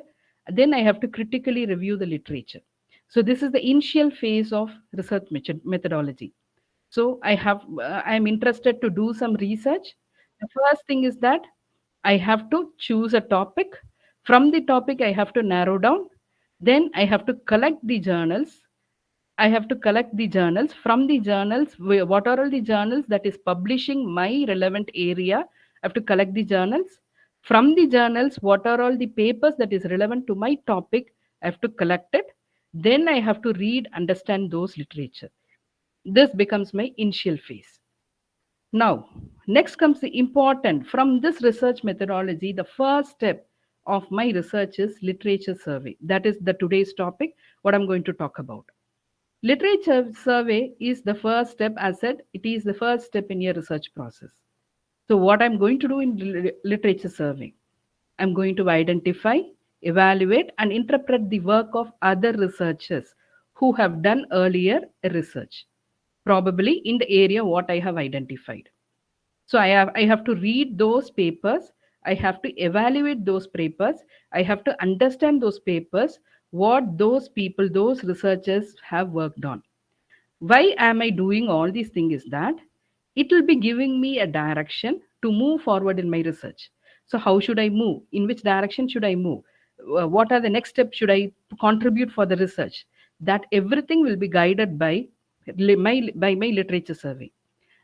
S10: Then I have to critically review the literature. So this is the initial phase of research methodology. So I'm interested to do some research. The first thing is that I have to choose a topic. From the topic, I have to narrow down. Then I have to collect the journals. I have to collect the journals. From the journals, what are all the journals that is publishing my relevant area? I have to collect the journals. From the journals, what are all the papers that is relevant to my topic? I have to collect it. Then I have to read, understand those literature. This becomes my initial phase. Now, next comes the important. From this research methodology, the first step of my research is literature survey. That is the today's topic, what I'm going to talk about. Literature survey is the first step. As said, it is the first step in your research process. So what I'm going to do in literature survey, I'm going to identify, evaluate, and interpret the work of other researchers who have done earlier research, probably in the area what I have identified. So I have to read those papers. I have to evaluate those papers. I have to understand those papers, what those people, those researchers have worked on. Why am I doing all these things is that it will be giving me a direction to move forward in my research. So how should I move? In which direction should I move? What are the next steps should I contribute for the research? That everything will be guided by my literature survey.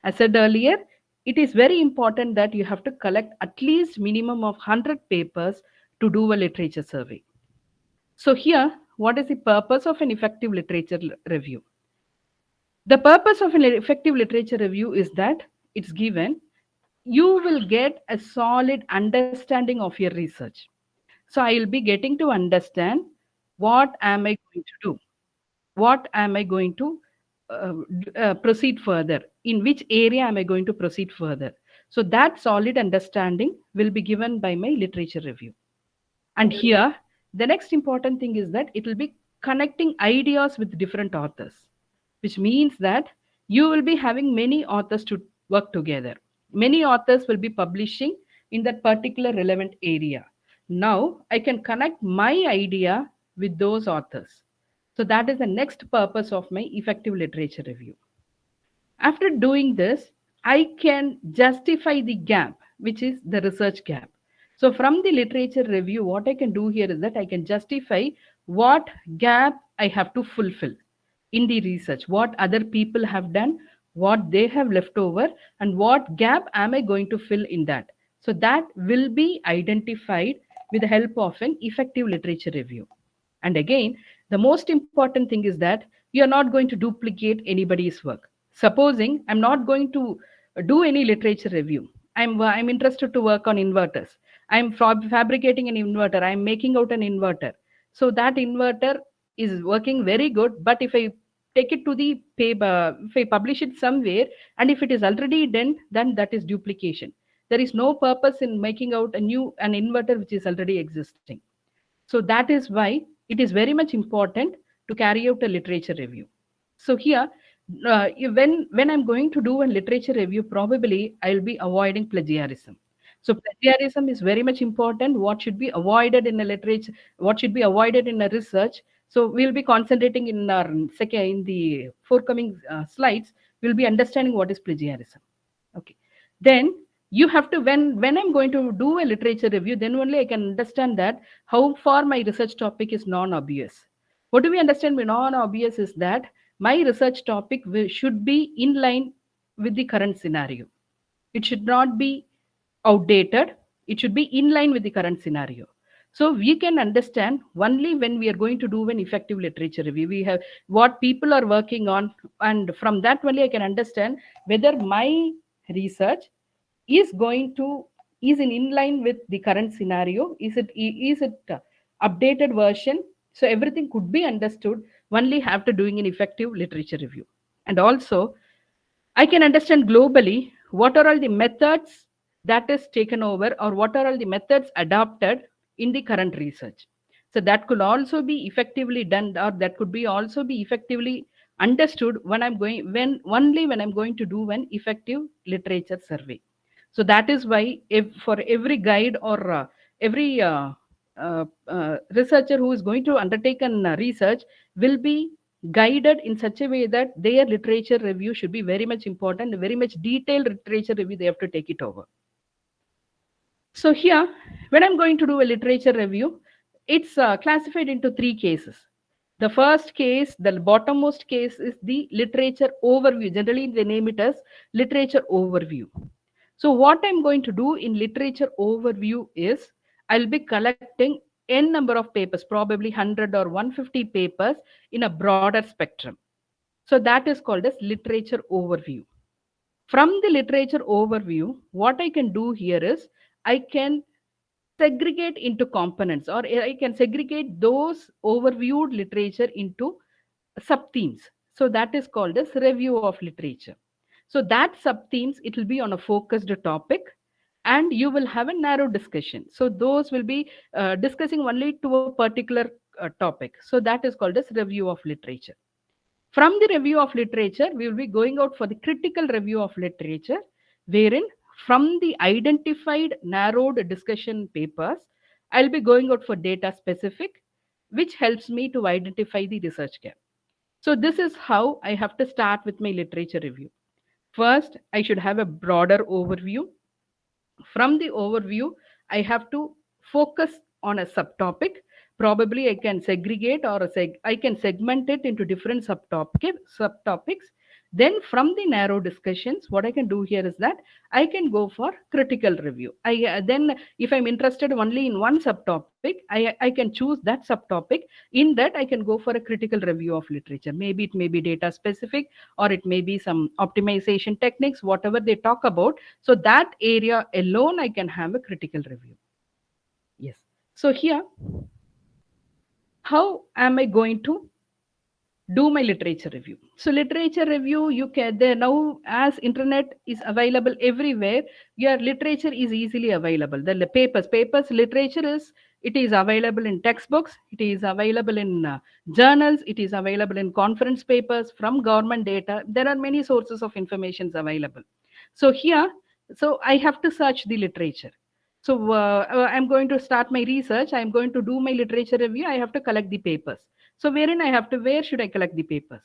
S10: As said earlier, it is very important that you have to collect at least minimum of 100 papers to do a literature survey. So here, what is the purpose of an effective literature review? The purpose of an effective literature review is that it's given, you will get a solid understanding of your research. So I will be getting to understand what am I going to do? What am I going to proceed further? In which area am I going to proceed further? So that solid understanding will be given by my literature review. And here, the next important thing is that it will be connecting ideas with different authors, which means that you will be having many authors to work together. Many authors will be publishing in that particular relevant area. Now, I can connect my idea with those authors. So that is the next purpose of my effective literature review. After doing this, I can justify the gap, which is the research gap. So from the literature review, what I can do here is that I can justify what gap I have to fulfill in the research, what other people have done, what they have left over, and what gap am I going to fill in that. So that will be identified with the help of an effective literature review. And again, the most important thing is that you are not going to duplicate anybody's work. Supposing I'm not going to do any literature review. I'm interested to work on inverters. I'm fabricating an inverter. I'm making out an inverter. So that inverter is working very good. But if I take it to the paper, if I publish it somewhere, and if it is already done, then that is duplication. There is no purpose in making out an inverter which is already existing. So that is why it is very much important to carry out a literature review. So here, when I'm going to do a literature review, probably I'll be avoiding plagiarism. So plagiarism is very much important. What should be avoided in a literature? What should be avoided in a research? So we'll be concentrating in our in the forthcoming slides. We'll be understanding what is plagiarism. Okay. Then you have to, when I'm going to do a literature review, then only I can understand that how far my research topic is non-obvious. What do we understand by non-obvious is that my research topic should be in line with the current scenario. It should not be outdated. It should be in line with the current scenario. So we can understand only when we are going to do an effective literature review. We have what people are working on, and from that only I can understand whether my research is in line with the current scenario. Is it updated version? So everything could be understood only after doing an effective literature review. And also, I can understand globally what are all the methods that is taken over, or what are all the methods adopted in the current research. So that could also be effectively done, or that could be also be effectively understood when I'm going to do an effective literature survey. So that is why, if for every guide or every researcher who is going to undertake an research will be guided in such a way that their literature review should be very much important, very much detailed literature review they have to take it over. So here, when I'm going to do a literature review, it's classified into 3 cases. The first case, the bottommost case, is the literature overview. Generally, they name it as literature overview. So what I'm going to do in literature overview is I'll be collecting n number of papers, probably 100 or 150 papers in a broader spectrum. So that is called as literature overview. From the literature overview, what I can do here is I can segregate into components, or I can segregate those overviewed literature into sub-themes. So that is called as review of literature. So that sub-themes, it will be on a focused topic, and you will have a narrow discussion. So those will be discussing only to a particular topic. So that is called as review of literature. From the review of literature, we will be going out for the critical review of literature, wherein from the identified narrowed discussion papers, I'll be going out for data specific, which helps me to identify the research gap. So this is how I have to start with my literature review. First, I should have a broader overview. From the overview, I have to focus on a subtopic. Probably I can segregate, or I can segment it into different subtopics. Then from the narrow discussions, what I can do here is that I can go for critical review. Then if I'm interested only in one subtopic, I can choose that subtopic. In that, I can go for a critical review of literature. Maybe it may be data specific, or it may be some optimization techniques, whatever they talk about. So that area alone, I can have a critical review. Yes. So here, how am I going to do my literature review? So literature review, you can there now, as internet is available everywhere, your literature is easily available. The papers literature is, it is available in textbooks, it is available in journals, it is available in conference papers, from government data. There are many sources of information available. So here, so I have to search the literature. So I'm going to start my research. I'm going to do my literature review. I have to collect the papers. So where should I collect the papers?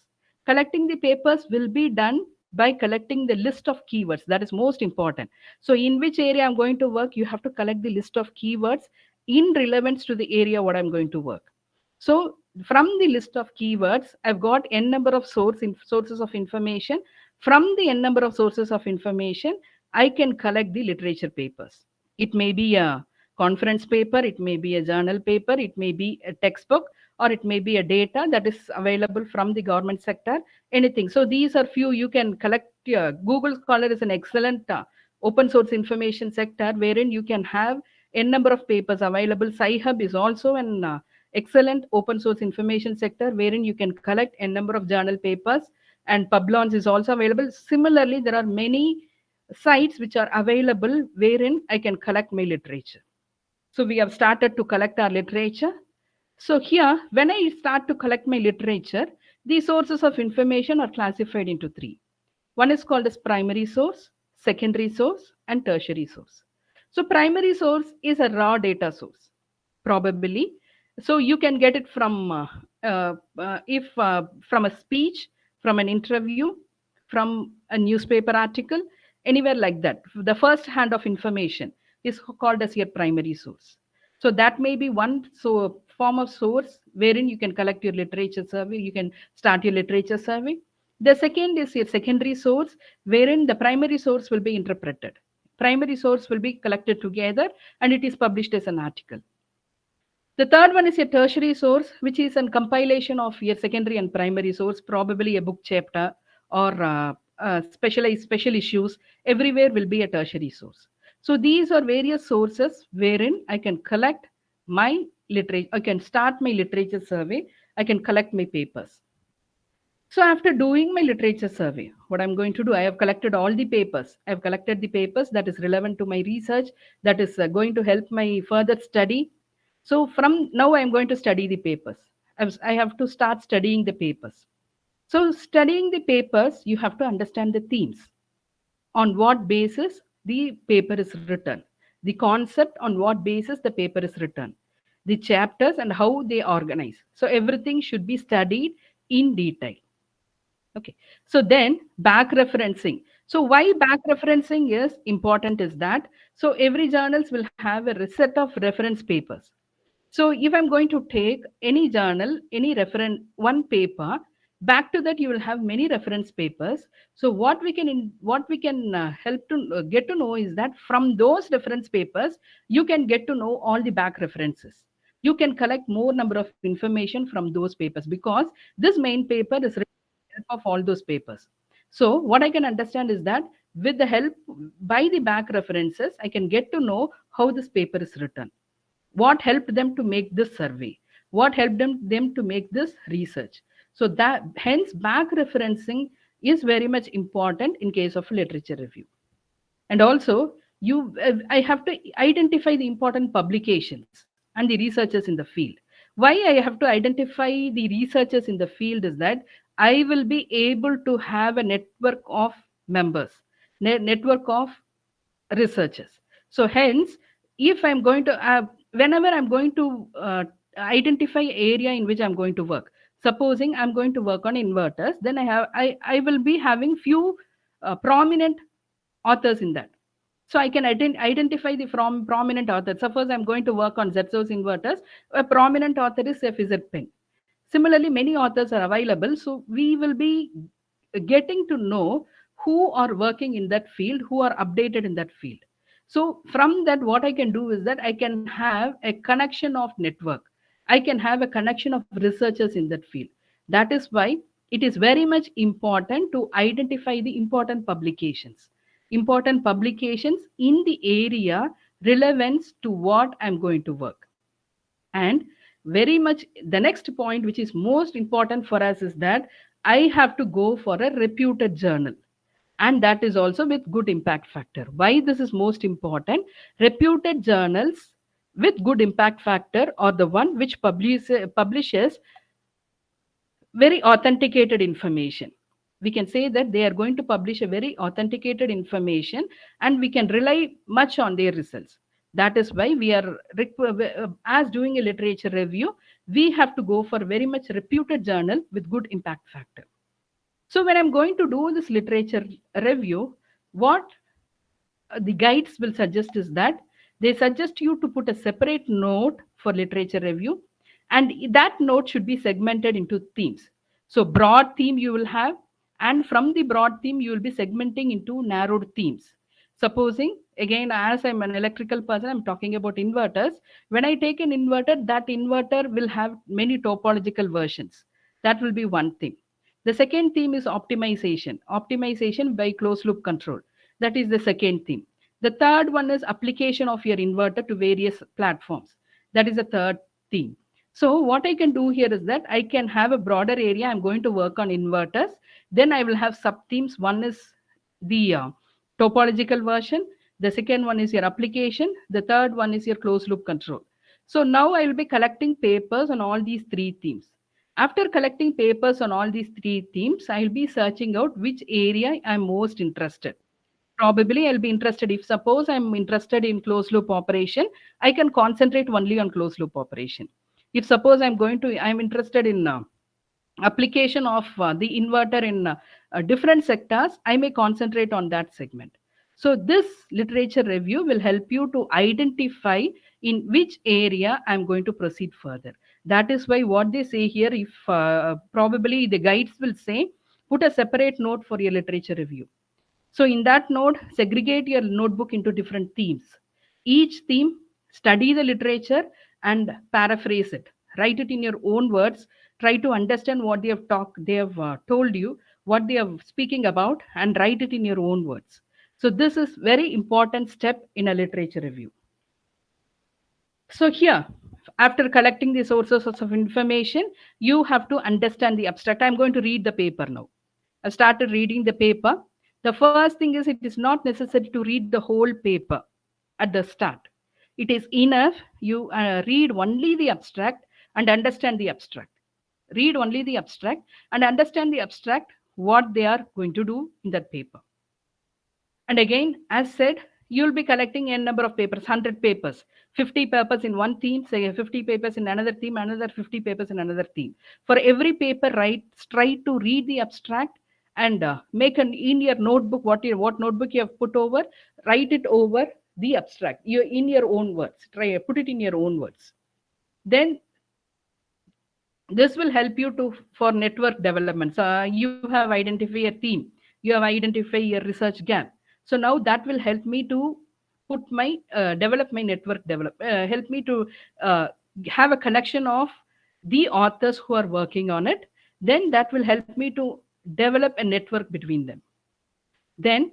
S10: Collecting the papers will be done by collecting the list of keywords. That is most important. So in which area I'm going to work, you have to collect the list of keywords in relevance to the area what I'm going to work. So from the list of keywords, I've got n number of sources of information. From the n number of sources of information, I can collect the literature papers. It may be a conference paper, it may be a journal paper, it may be a textbook, or it may be a data that is available from the government sector, anything. So these are few you can collect. Google Scholar is an excellent open source information sector wherein you can have n number of papers available. Sci-Hub is also an excellent open source information sector wherein you can collect n number of journal papers, and Publons is also available. Similarly, there are many sites which are available wherein I can collect my literature. So we have started to collect our literature. So here, when I start to collect my literature, the sources of information are classified into three. One is called as primary source, secondary source, and tertiary source. So primary source is a raw data source, probably. So you can get it from from a speech, from an interview, from a newspaper article, anywhere like that. The first hand of information is called as your primary source. So that may be one form of source wherein you can collect your literature survey, you can start your literature survey. The second is your secondary source, wherein the primary source will be interpreted. Primary source will be collected together and it is published as an article. The third one is a tertiary source, which is a compilation of your secondary and primary source, probably a book chapter or special issues. Everywhere will be a tertiary source. So these are various sources wherein I can collect my literature. I can start my literature survey. I can collect my papers. So after doing my literature survey, what I'm going to do, I have collected all the papers. I've collected the papers that is relevant to my research, that is going to help my further study. So from now, I'm going to study the papers. I have to start studying the papers. So studying the papers, you have to understand the themes. On what basis the paper is written, the concept on what basis the paper is written, the chapters and how they organize. So everything should be studied in detail. Okay, so then back referencing. So why back referencing is important is that, so every journals will have a set of reference papers. So if I'm going to take any journal, any reference, one paper, back to that you will have many reference papers. So what we can help to get to know is that from those reference papers, you can get to know all the back references. You can collect more number of information from those papers because this main paper is written with the help of all those papers. So what I can understand is that with the help by the back references, I can get to know how this paper is written, what helped them to make this survey, what helped them to make this research. So that hence back referencing is very much important in case of literature review. And also I have to identify the important publications and the researchers in the field. Why I have to identify the researchers in the field is that I will be able to have a network of members, network of researchers. So hence, if I'm going to whenever I'm going to identify area in which I'm going to work, supposing I'm going to work on inverters, then I will be having few prominent authors in that. So I can identify the from prominent authors. Suppose I'm going to work on ZSOS inverters, a prominent author is FZ Peng. Similarly, many authors are available. So we will be getting to know who are working in that field, who are updated in that field. So from that, what I can do is that I can have a connection of network. I can have a connection of researchers in that field. That is why it is very much important to identify the important publications in the area relevance to what I'm going to work. And very much the next point, which is most important for us, is that I have to go for a reputed journal. And that is also with good impact factor. Why this is most important? Reputed journals with good impact factor are the one which publishes very authenticated information. We can say that they are going to publish a very authenticated information and we can rely much on their results. That is why we are, as doing a literature review, we have to go for very much reputed journal with good impact factor. So when I'm going to do this literature review, what the guides will suggest is that they suggest you to put a separate note for literature review, and that note should be segmented into themes. So broad theme you will have, and from the broad theme you will be segmenting into narrowed themes. Supposing, again, as I'm an electrical person, I'm talking about inverters. When I take an inverter, that inverter will have many topological versions. That will be one theme. The second theme is optimization by closed loop control. That is the second theme. The third one is application of your inverter to various platforms. That is the third theme. So what I can do here is that I can have a broader area. I'm going to work on inverters. Then I will have sub themes. One is the topological version. The second one is your application. The third one is your closed loop control. So now I will be collecting papers on all these three themes. After collecting papers on all these three themes, I'll be searching out which area I'm most interested. Probably I'll be interested, if suppose I'm interested in closed loop operation, I can concentrate only on closed loop operation. If suppose I'm interested in application of the inverter in different sectors, I may concentrate on that segment. So this literature review will help you to identify in which area I'm going to proceed further. That is why what they say here, if probably the guides will say, put a separate note for your literature review. So in that note, segregate your notebook into different themes. Each theme, study the literature and paraphrase it. Write it in your own words. Try to understand what they have told you, what they are speaking about, and write it in your own words. So this is very important step in a literature review. So here, after collecting the sources of information, you have to understand the abstract. I'm going to read the paper now. I started reading the paper. The first thing is, it is not necessary to read the whole paper at the start. It is enough you read only the abstract and understand the abstract. Read only the abstract and understand the abstract, what they are going to do in that paper. And again, as said, you'll be collecting n number of papers, 100 papers, 50 papers in one theme, say 50 papers in another theme, another 50 papers in another theme. For every paper, try to read the abstract and make in your notebook, what notebook you have put over, write it over the abstract in your own words. Put it in your own words. Then this will help you for network development. So you have identified a theme, you have identified your research gap. So now that will help me to develop my network, help me to have a connection of the authors who are working on it. Then that will help me to develop a network between them. Then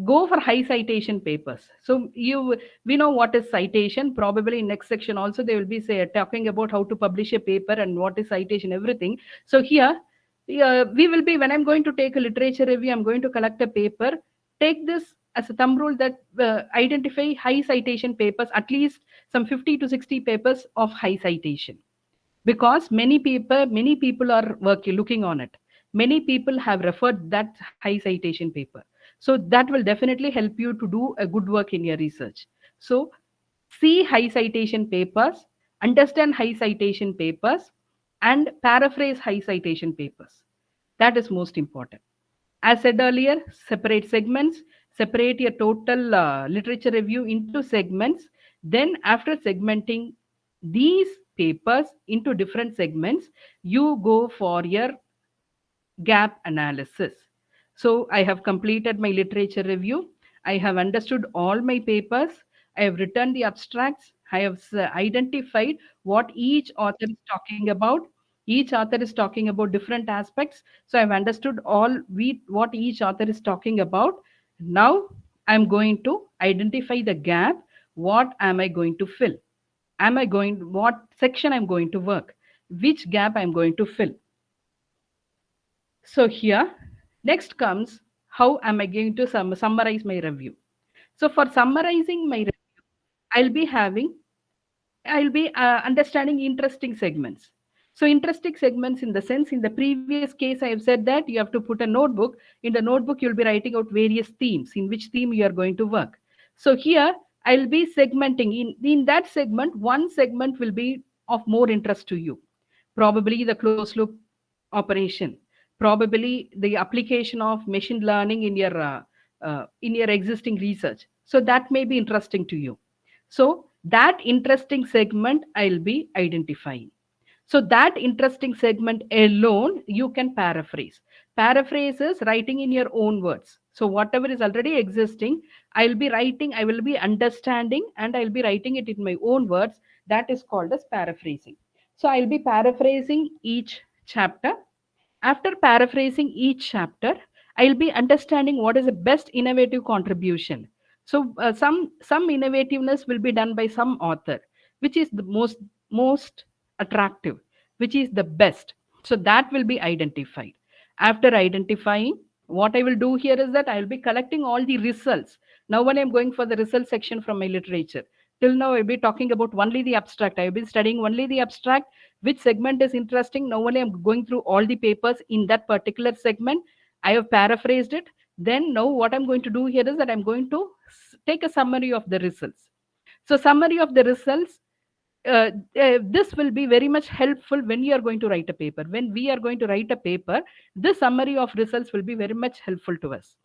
S10: go for high citation papers. So we know what is citation. Probably in next section also they will be talking about how to publish a paper and what is citation, everything. So here we will be, when I'm going to take a literature review, I'm going to collect a paper, take this as a thumb rule that identify high citation papers, at least some 50 to 60 papers of high citation, because many people are looking on it. Many people have referred that high citation paper. So that will definitely help you to do a good work in your research. So see high citation papers, understand high citation papers, and paraphrase high citation papers. That is most important. As said earlier, separate segments, separate your total literature review into segments. Then after segmenting these papers into different segments, you go for your gap analysis. So I have completed my literature review. I have understood all my papers. I have written the abstracts. I have identified what each author is talking about. Each author is talking about different aspects. So I've understood what each author is talking about. Now I'm going to identify the gap. What am I going to fill? What section I'm going to work? Which gap I'm going to fill? So here, next comes, how am I going to summarize my review? So for summarizing my review, I'll be understanding interesting segments. So interesting segments in the sense, in the previous case, I have said that you have to put a notebook. In the notebook, you'll be writing out various themes, in which theme you are going to work. So here, I'll be segmenting. In that segment, one segment will be of more interest to you. Probably the closed loop operation, probably the application of machine learning in your existing research. So that may be interesting to you. So that interesting segment I'll be identifying. So that interesting segment alone you can paraphrase. Paraphrase is writing in your own words. So whatever is already existing, I will be understanding, and I'll be writing it in my own words. That is called as paraphrasing. So I'll be paraphrasing each chapter. After paraphrasing each chapter, I'll be understanding what is the best innovative contribution. So some innovativeness will be done by some author, which is the most attractive, which is the best. So that will be identified. After identifying, what I will do here is that I will be collecting all the results. Now when I'm going for the result section from my literature, till now I'll be talking about only the abstract. I've been studying only the abstract, which segment is interesting. Now only I'm going through all the papers in that particular segment. I have paraphrased it. Then now what I'm going to do here is that I'm going to take a summary of the results. So summary of the results, this will be very much helpful when you are going to write a paper. When we are going to write a paper, this summary of results will be very much helpful to us.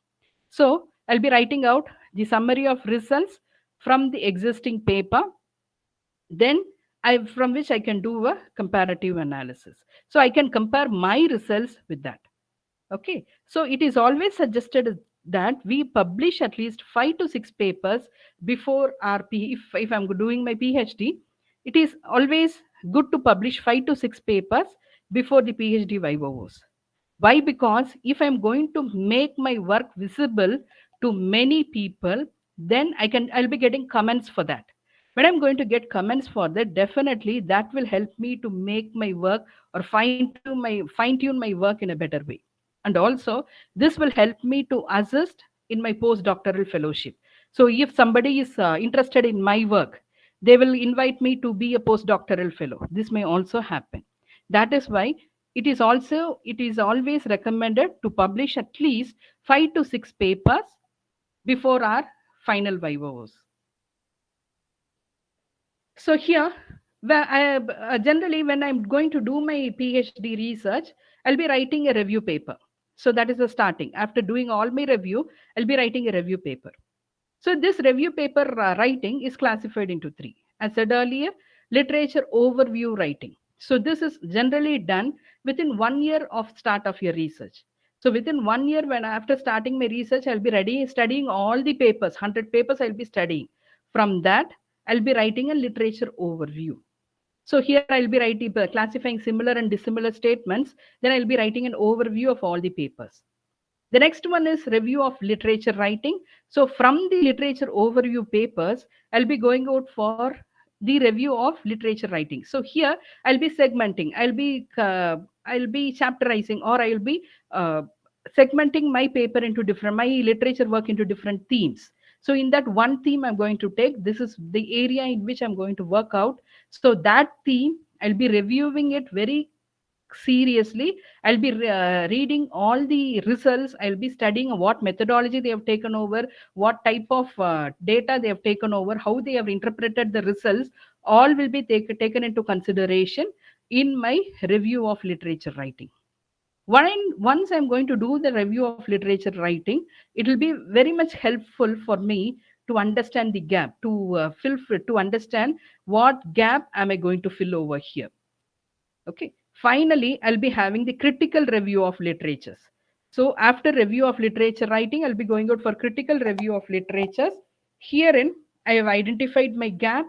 S10: So I'll be writing out the summary of results from the existing paper. Then from which I can do a comparative analysis. So I can compare my results with that. Okay. So it is always suggested that we publish at least 5 to 6 papers before our if I'm doing my PhD. It is always good to publish 5 to 6 papers before the PhD vivos. Why? Because if I'm going to make my work visible to many people, then I'll be getting comments for that. When I'm going to get comments for that, definitely that will help me to make my work or fine-tune my work in a better way. And also, this will help me to assist in my postdoctoral fellowship. So if somebody is interested in my work, they will invite me to be a postdoctoral fellow. This may also happen. That is why it is always recommended to publish at least 5 to 6 papers before our final vivos. So here, generally when I'm going to do my PhD research, I'll be writing a review paper. So that is the starting. After doing all my review, I'll be writing a review paper. So this review paper writing is classified into 3. As said earlier, literature overview writing. So this is generally done within 1 year of start of your research. So within 1 year, when after starting my research, I'll be studying all the papers, 100 papers I'll be studying. From that, I'll be writing a literature overview. So here I'll be writing, classifying similar and dissimilar statements. Then I'll be writing an overview of all the papers. The next one is review of literature writing. So from the literature overview papers, I'll be going out for the review of literature writing. So here I'll be segmenting. I'll be chapterizing, or I'll be segmenting my paper into my literature work into different themes. So in that one theme I'm going to take, this is the area in which I'm going to work out. So that theme, I'll be reviewing it very seriously. I'll be reading all the results. I'll be studying what methodology they have taken over, what type of data they have taken over, how they have interpreted the results. All will be taken into consideration in my review of literature writing. Once I'm going to do the review of literature writing, it will be very much helpful for me to understand the gap, to understand what gap am I going to fill over here. Okay. Finally, I'll be having the critical review of literatures. So after review of literature writing, I'll be going out for critical review of literatures. Herein, I have identified my gap.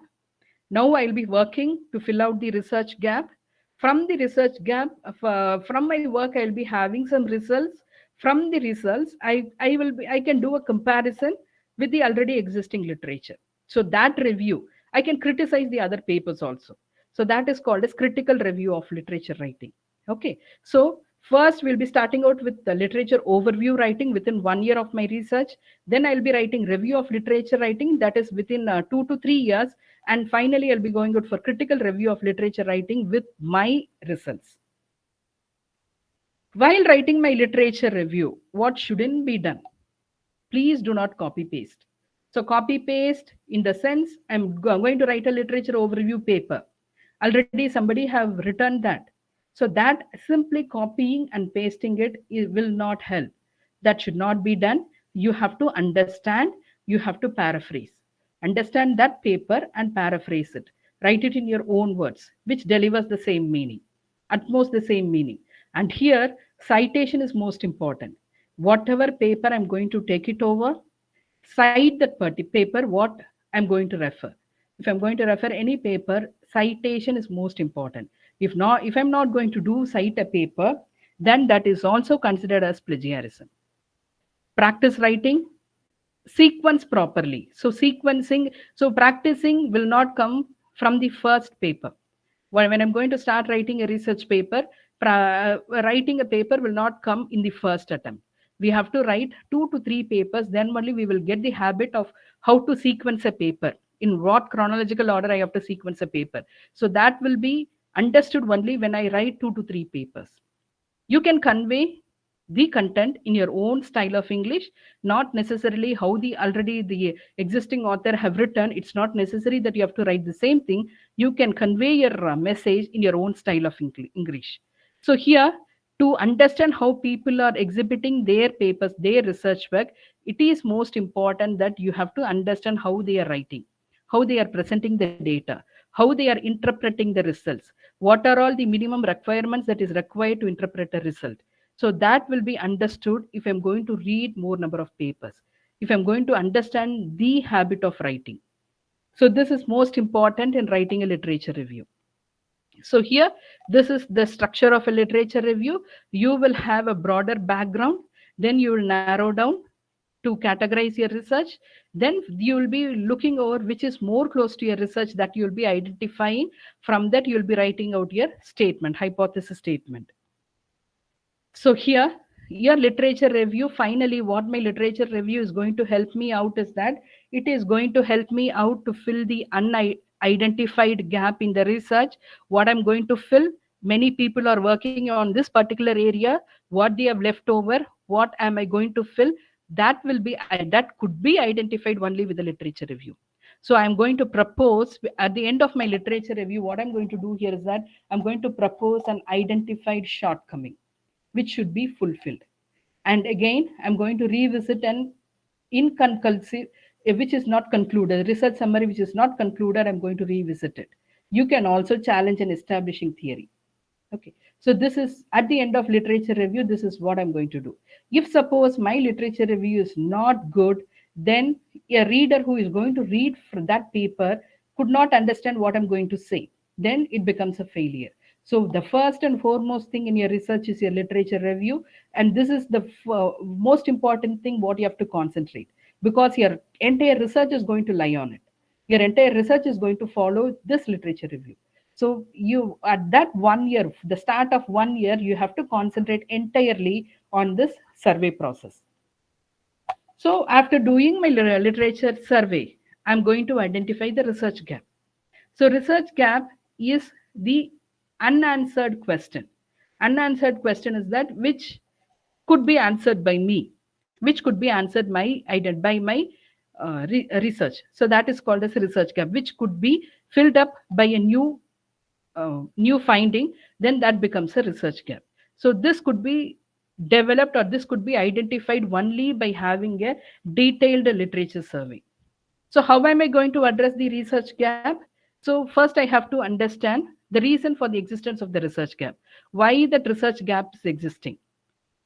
S10: Now I'll be working to fill out the research gap. From the research gap, from my work, I'll be having some results. From the results, I can do a comparison with the already existing literature. So that review, I can criticize the other papers also. So that is called as critical review of literature writing. Okay. So first we'll be starting out with the literature overview writing within 1 year of my research. Then I'll be writing review of literature writing, that is within 2 to 3 years. And finally, I'll be going out for critical review of literature writing with my results. While writing my literature review, what shouldn't be done? Please do not copy paste. So copy paste in the sense, I'm going to write a literature overview paper. Already somebody have written that. So that simply copying and pasting it will not help. That should not be done. You have to understand, you have to paraphrase. Understand that paper and paraphrase it. Write it in your own words, which delivers the same meaning, at most the same meaning. And here, citation is most important. Whatever paper I'm going to take it over, cite that paper, what I'm going to refer. If I'm going to refer any paper, citation is most important. If I'm not going to cite a paper, then that is also considered as plagiarism. Practice writing, sequence properly. So practicing will not come from the first paper. When I'm going to start writing a research paper, writing a paper will not come in the first attempt. We have to write 2 to 3 papers, then only we will get the habit of how to sequence a paper. in what chronological order I have to sequence a paper. So that will be understood only when I write 2 to 3 papers. You can convey the content in your own style of English, not necessarily how the existing author have written. It's not necessary that you have to write the same thing. You can convey your message in your own style of English. So here, to understand how people are exhibiting their papers, their research work, it is most important that you have to understand how they are writing, how they are presenting the data, how they are interpreting the results, what are all the minimum requirements that is required to interpret a result. So that will be understood if I'm going to read more number of papers, if I'm going to understand the habit of writing. So this is most important in writing a literature review. So here, this is the structure of a literature review. You will have a broader background, then you will narrow down to categorize your research. Then you will be looking over which is more close to your research, that you will be identifying. From that, you will be writing out your statement, hypothesis statement. So here, your literature review, finally, what my literature review is going to help me out is that it is going to help me out to fill the unidentified gap in the research. What I'm going to fill, many people are working on this particular area, what they have left over, what am I going to fill, that could be identified only with the literature review. So I'm going to propose at the end of my literature review, what I'm going to do here is that I'm going to propose an identified shortcoming which should be fulfilled. And again, I'm going to revisit an inconclusive, which is not concluded, research summary which is not concluded, I'm going to revisit it. You can also challenge an establishing theory. Okay, so this is at the end of literature review, this is what I'm going to do. If suppose my literature review is not good, then a reader who is going to read from that paper could not understand what I'm going to say. Then it becomes a failure. So the first and foremost thing in your research is your literature review. And this is the most important thing what you have to concentrate, because your entire research is going to lie on it. Your entire research is going to follow this literature review. So you, at that 1 year, the start of 1 year, you have to concentrate entirely on this survey process. So after doing my literature survey, I'm going to identify the research gap. So research gap is the unanswered question. Unanswered question is that which could be answered by me, which could be answered by my research. So that is called as a research gap, which could be filled up by a new finding. Then that becomes a research gap. So this could be developed, or this could be identified only by having a detailed literature survey. So how am I going to address the research gap? So first I have to understand the reason for the existence of the research gap. Why that research gap is existing?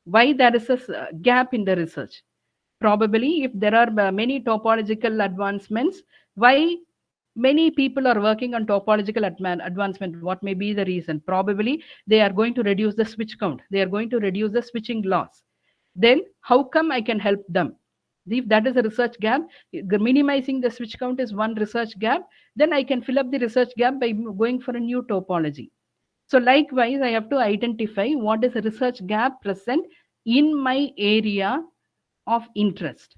S10: Why there is a gap in the research? Probably if there are many topological advancements, why many people are working on topological advancement, what may be the reason? Probably they are going to reduce the switch count, they are going to reduce the switching loss. Then how come I can help them? If that is a research gap, minimizing the switch count is one research gap, then I can fill up the research gap by going for a new topology. So likewise, I have to identify what is a research gap present in my area of interest.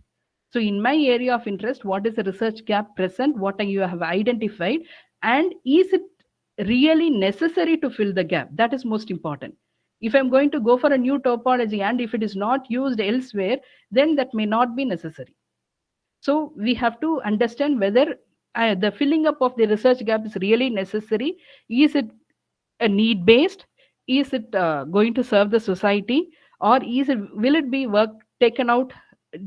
S10: So in my area of interest, what is the research gap present, what you have identified, and is it really necessary to fill the gap? That is most important. If I'm going to go for a new topology and if it is not used elsewhere, then that may not be necessary. So we have to understand whether the filling up of the research gap is really necessary. Is it a need based? Is it going to serve the society, or will it be work taken out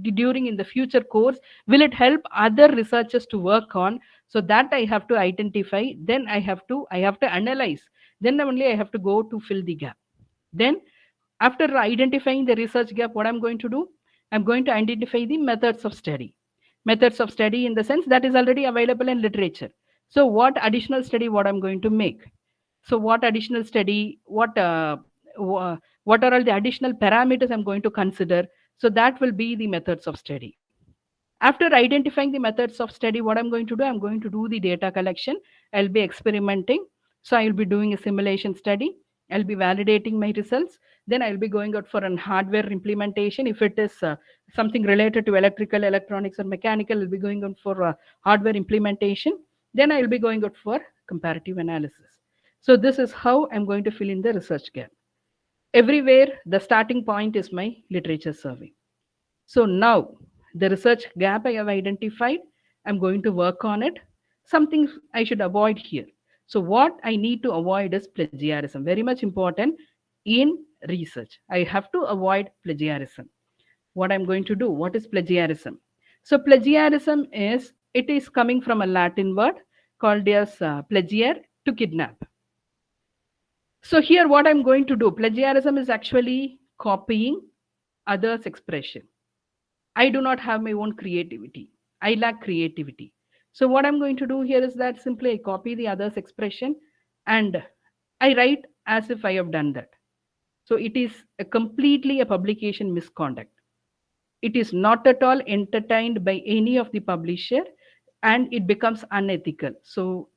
S10: during in the future course? Will it help other researchers to work on? So that I have to identify. Then I have to analyze. Then only I have to go to fill the gap. Then after identifying the research gap, what I'm going to do? I'm going to identify the methods of study. Methods of study in the sense that is already available in literature. So what additional study what I'm going to make? So what additional study, what are all the additional parameters I'm going to consider? So that will be the methods of study. After identifying the methods of study, what I'm going to do? I'm going to do the data collection. I'll be experimenting. So I'll be doing a simulation study. I'll be validating my results. Then I'll be going out for an hardware implementation. If it is something related to electrical, electronics, or mechanical, I'll be going out for hardware implementation. Then I'll be going out for comparative analysis. So this is how I'm going to fill in the research gap. Everywhere, the starting point is my literature survey. So now the research gap I have identified, I'm going to work on it. Something I should avoid here. So what I need to avoid is plagiarism. Very much important in research. I have to avoid plagiarism. What I'm going to do? What is plagiarism? So plagiarism it is coming from a Latin word called as plagiare, to kidnap. So here what I'm going to do, plagiarism is actually copying others' expression. I do not have my own creativity. I lack creativity. So what I'm going to do here is that simply I copy the other's expression and I write as if I have done that. So it is completely a publication misconduct. It is not at all entertained by any of the publisher and it becomes unethical. So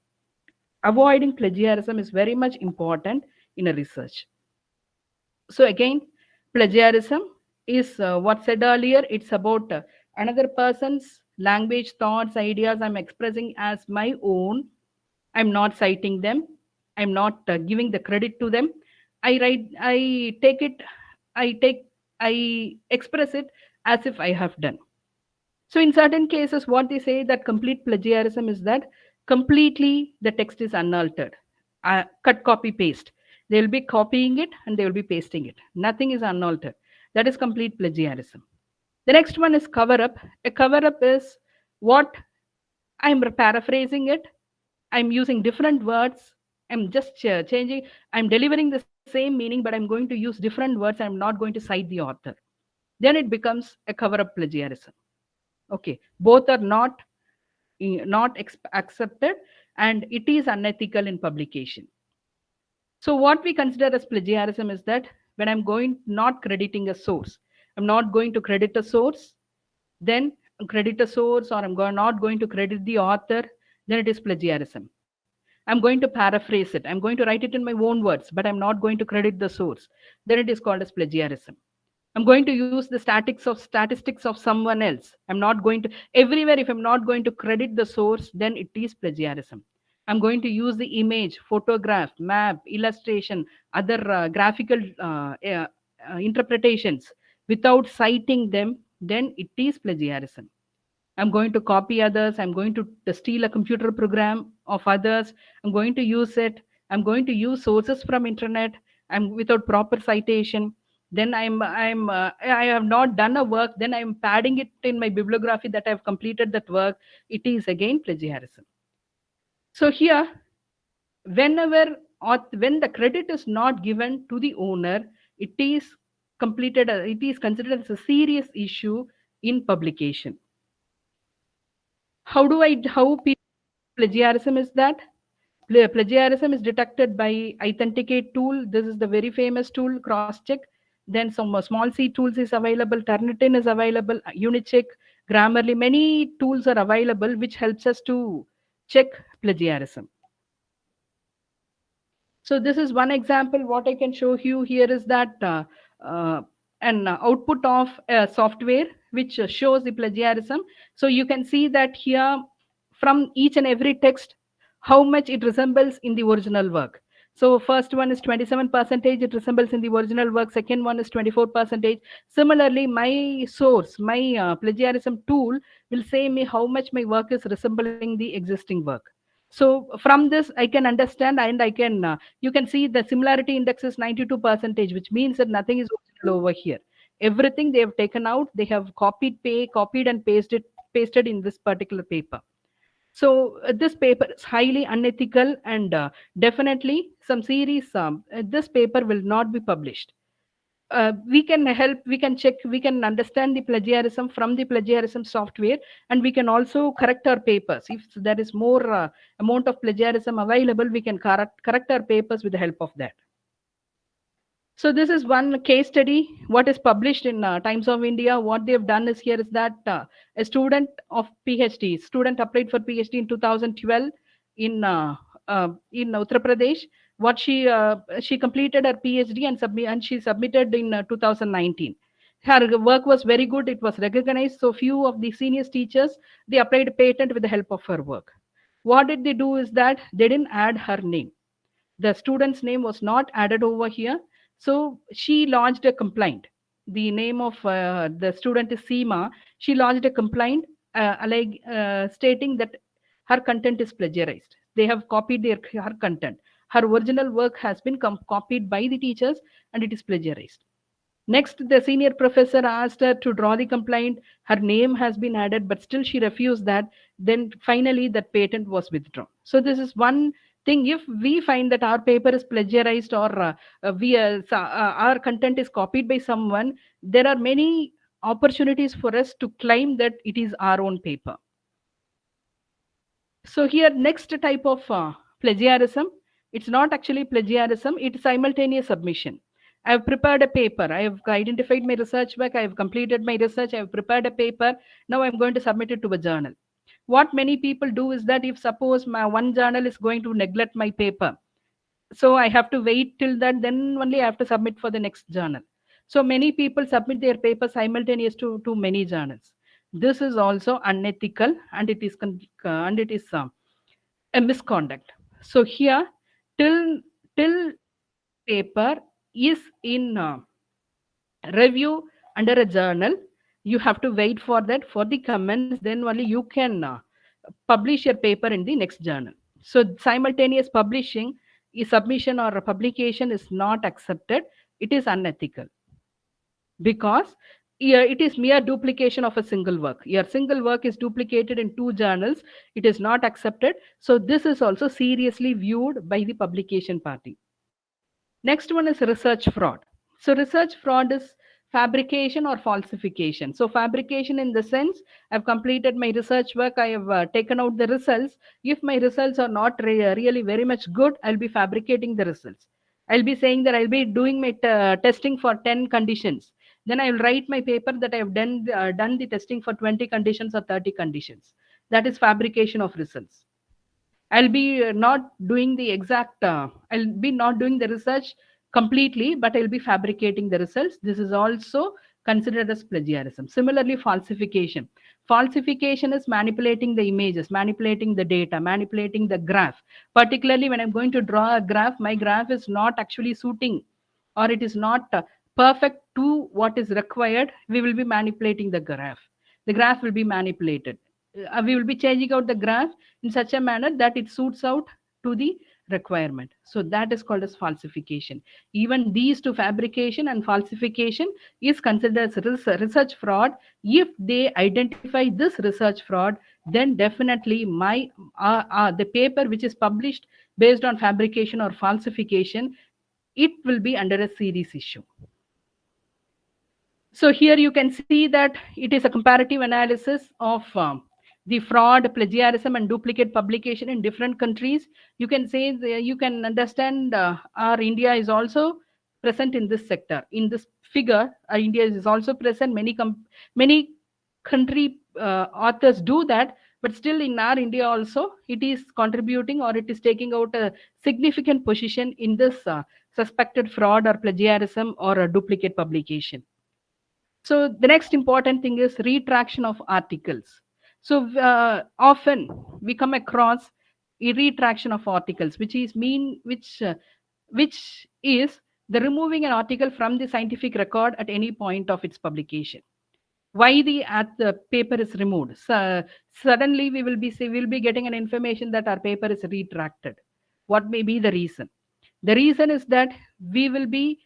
S10: avoiding plagiarism is very much important in a research. So again, plagiarism is what said earlier. It's about another person's language, thoughts, ideas I'm expressing as my own. I'm not citing them. I'm not giving the credit to them. I take it, I express it as if I have done. So in certain cases, what they say that complete plagiarism is that completely the text is unaltered. Cut, copy, paste. They will be copying it and they will be pasting it. Nothing is unaltered. That is complete plagiarism. The next one is cover up. A cover up is what I'm paraphrasing it. I'm using different words. I'm just changing. I'm delivering the same meaning, but I'm going to use different words. I'm not going to cite the author. Then it becomes a cover up plagiarism. Okay, both are not accepted and it is unethical in publication. So what we consider as plagiarism is that when I'm going not crediting a source, I'm not going to credit a source, then credit a source, or not going to credit the author, then it is plagiarism. I'm going to paraphrase it. I'm going to write it in my own words, but I'm not going to credit the source. Then it is called as plagiarism. I'm going to use the statistics of someone else. I'm not going to everywhere. If I'm not going to credit the source, then it is plagiarism. I'm going to use the image, photograph, map, illustration, other graphical interpretations without citing them, then it is plagiarism. I'm going to copy others. I'm going to steal a computer program of others. I'm going to use it. I'm going to use sources from internet. I'm without proper citation. Then I have not done a work. Then I'm padding it in my bibliography that I've completed that work. It is again plagiarism. So here, when the credit is not given to the owner, it is it is considered as a serious issue in publication. How plagiarism is that? Plagiarism is detected by Authenticate tool. This is the very famous tool, cross-check. Then some small c tools is available, Turnitin is available, Unicheck, Grammarly. Many tools are available which helps us to check plagiarism. So this is one example. What I can show you here is that an output of software which shows the plagiarism. So you can see that here from each and every text, how much it resembles in the original work. So first one is 27%, it resembles in the original work. Second one is 24%. Similarly, my source, my plagiarism tool will say me how much my work is resembling the existing work. So from this, I can understand and I can, you can see the similarity index is 92%, which means that nothing is original over here. Everything they have taken out, they have copied and pasted in this particular paper. So this paper is highly unethical and definitely some series, this paper will not be published. We can help, we can check, we can understand the plagiarism from the plagiarism software, and we can also correct our papers. If there is more amount of plagiarism available, we can correct our papers with the help of that. So this is one case study, what is published in Times of India. What they have done is here is that a student of student applied for PhD in 2012 in Uttar Pradesh. What she completed her PhD and she submitted in 2019. Her work was very good. It was recognized. So few of the senior teachers, they applied a patent with the help of her work. What did they do is that they didn't add her name. The student's name was not added over here. So she lodged a complaint. The name of the student is Seema. She lodged a complaint stating that her content is plagiarized. They have copied her content. Her original work has been copied by the teachers and it is plagiarized. Next, the senior professor asked her to draw the complaint. Her name has been added, but still she refused that. Then finally, that patent was withdrawn. So this is one thing. If we find that our paper is plagiarized or our content is copied by someone, there are many opportunities for us to claim that it is our own paper. So here, next type of plagiarism, it's not actually plagiarism, it's simultaneous submission. I have prepared a paper, I have identified my research work, I have completed my research, I have prepared a paper, now I'm going to submit it to a journal. What many people do is that if suppose my one journal is going to neglect my paper, so I have to wait till that, then only I have to submit for the next journal. So many people submit their paper simultaneous to many journals. This is also unethical and it is a misconduct. So here, till paper is in review under a journal, you have to wait for that for the comments. Then only you can publish your paper in the next journal. So simultaneous publishing, submission or a publication is not accepted. It is unethical because it is mere duplication of a single work. Your single work is duplicated in two journals. It is not accepted. So this is also seriously viewed by the publication party. Next one is research fraud. So research fraud is fabrication or falsification. So fabrication in the sense, I've completed my research work, I have taken out the results. If my results are not really very much good, I'll be fabricating the results. I'll be saying that I'll be doing my testing for 10 conditions. Then I will write my paper that I have done the testing for 20 conditions or 30 conditions. That is fabrication of results. I'll be not doing the exact, I'll be not doing the research completely, but I'll be fabricating the results. This is also considered as plagiarism. Similarly, falsification. Falsification is manipulating the images, manipulating the data, manipulating the graph. Particularly when I'm going to draw a graph, my graph is not actually suiting or it is not perfect to what is required. We will be manipulating the graph. The graph will be manipulated. We will be changing out the graph in such a manner that it suits out to the requirement. So that is called as falsification. Even these two, fabrication and falsification, is considered as research fraud. If they identify this research fraud, then definitely the paper which is published based on fabrication or falsification, it will be under a serious issue. So here you can see that it is a comparative analysis of the fraud, plagiarism, and duplicate publication in different countries. You can say, you can understand our India is also present in this sector. In this figure, India is also present. Many country authors do that, but still in our India also, it is contributing or it is taking out a significant position in this suspected fraud or plagiarism or a duplicate publication. So the next important thing is retraction of articles. So often we come across a retraction of articles, which is the removing an article from the scientific record at any point of its publication. Why the paper is removed? So, suddenly we will be getting an information that our paper is retracted. What may be the reason? The reason is that we will be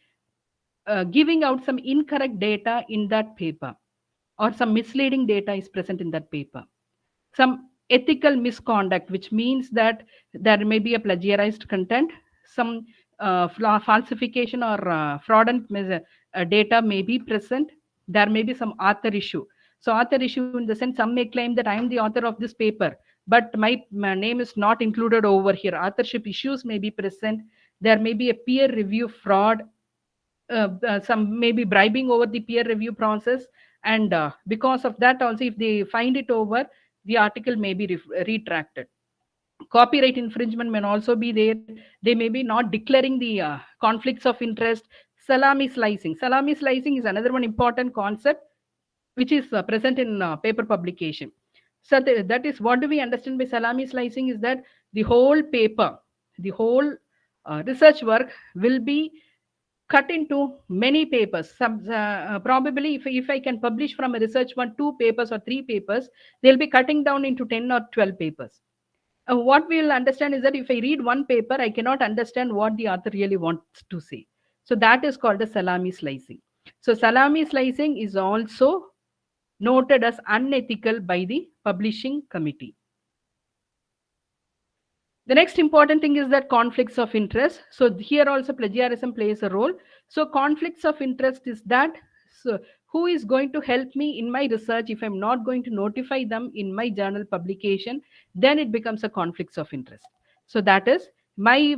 S10: giving out some incorrect data in that paper, or some misleading data is present in that paper. Some ethical misconduct, which means that there may be a plagiarized content, some falsification or fraudulent data may be present. There may be some author issue. So author issue in the sense, some may claim that I am the author of this paper, but my name is not included over here. Authorship issues may be present. There may be a peer review fraud. Some may be bribing over the peer review process, and because of that also, if they find it over, the article may be retracted. Copyright infringement may also be there. They may be not declaring the conflicts of interest. Salami slicing. Salami slicing is another one important concept which is present in paper publication. So that is what do we understand by salami slicing is that the whole paper, the whole research work will be cut into many papers. Probably if I can publish from a research one, 2 papers or 3 papers, they'll be cutting down into 10 or 12 papers. What we will understand is that if I read one paper, I cannot understand what the author really wants to say. So that is called a salami slicing. So salami slicing is also noted as unethical by the publishing committee. The next important thing is that conflicts of interest. So here also plagiarism plays a role. So conflicts of interest is that, so who is going to help me in my research if I'm not going to notify them in my journal publication, then it becomes a conflicts of interest. So that is my,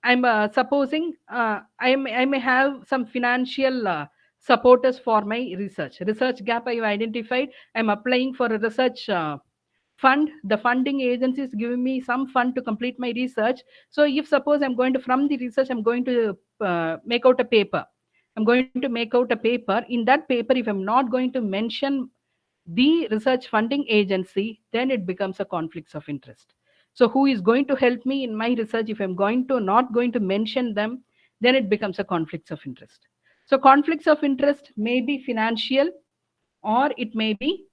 S10: I'm supposing I may have some financial supporters for my research gap I've identified. I'm applying for a research fund. The funding agency is giving me some fund to complete my research. So if suppose I'm going to, from the research, I'm going to make out a paper. I'm going to make out a paper. In that paper, if I'm not going to mention the research funding agency, then it becomes a conflicts of interest. So who is going to help me in my research? If I'm not going to mention them, then it becomes a conflicts of interest. So conflicts of interest may be financial, or it may be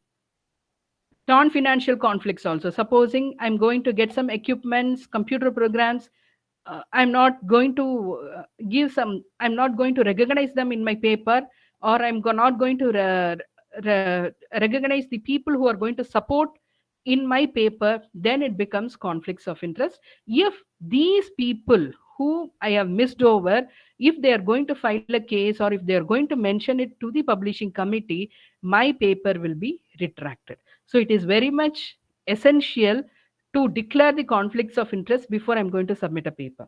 S10: non-financial conflicts also. Supposing I'm going to get some equipments, computer programs, I'm not going to I'm not going to recognize them in my paper, or not going to recognize the people who are going to support in my paper, then it becomes conflicts of interest. If these people who I have missed over, if they are going to file a case, or if they are going to mention it to the publishing committee, my paper will be retracted. So it is very much essential to declare the conflicts of interest before I'm going to submit a paper.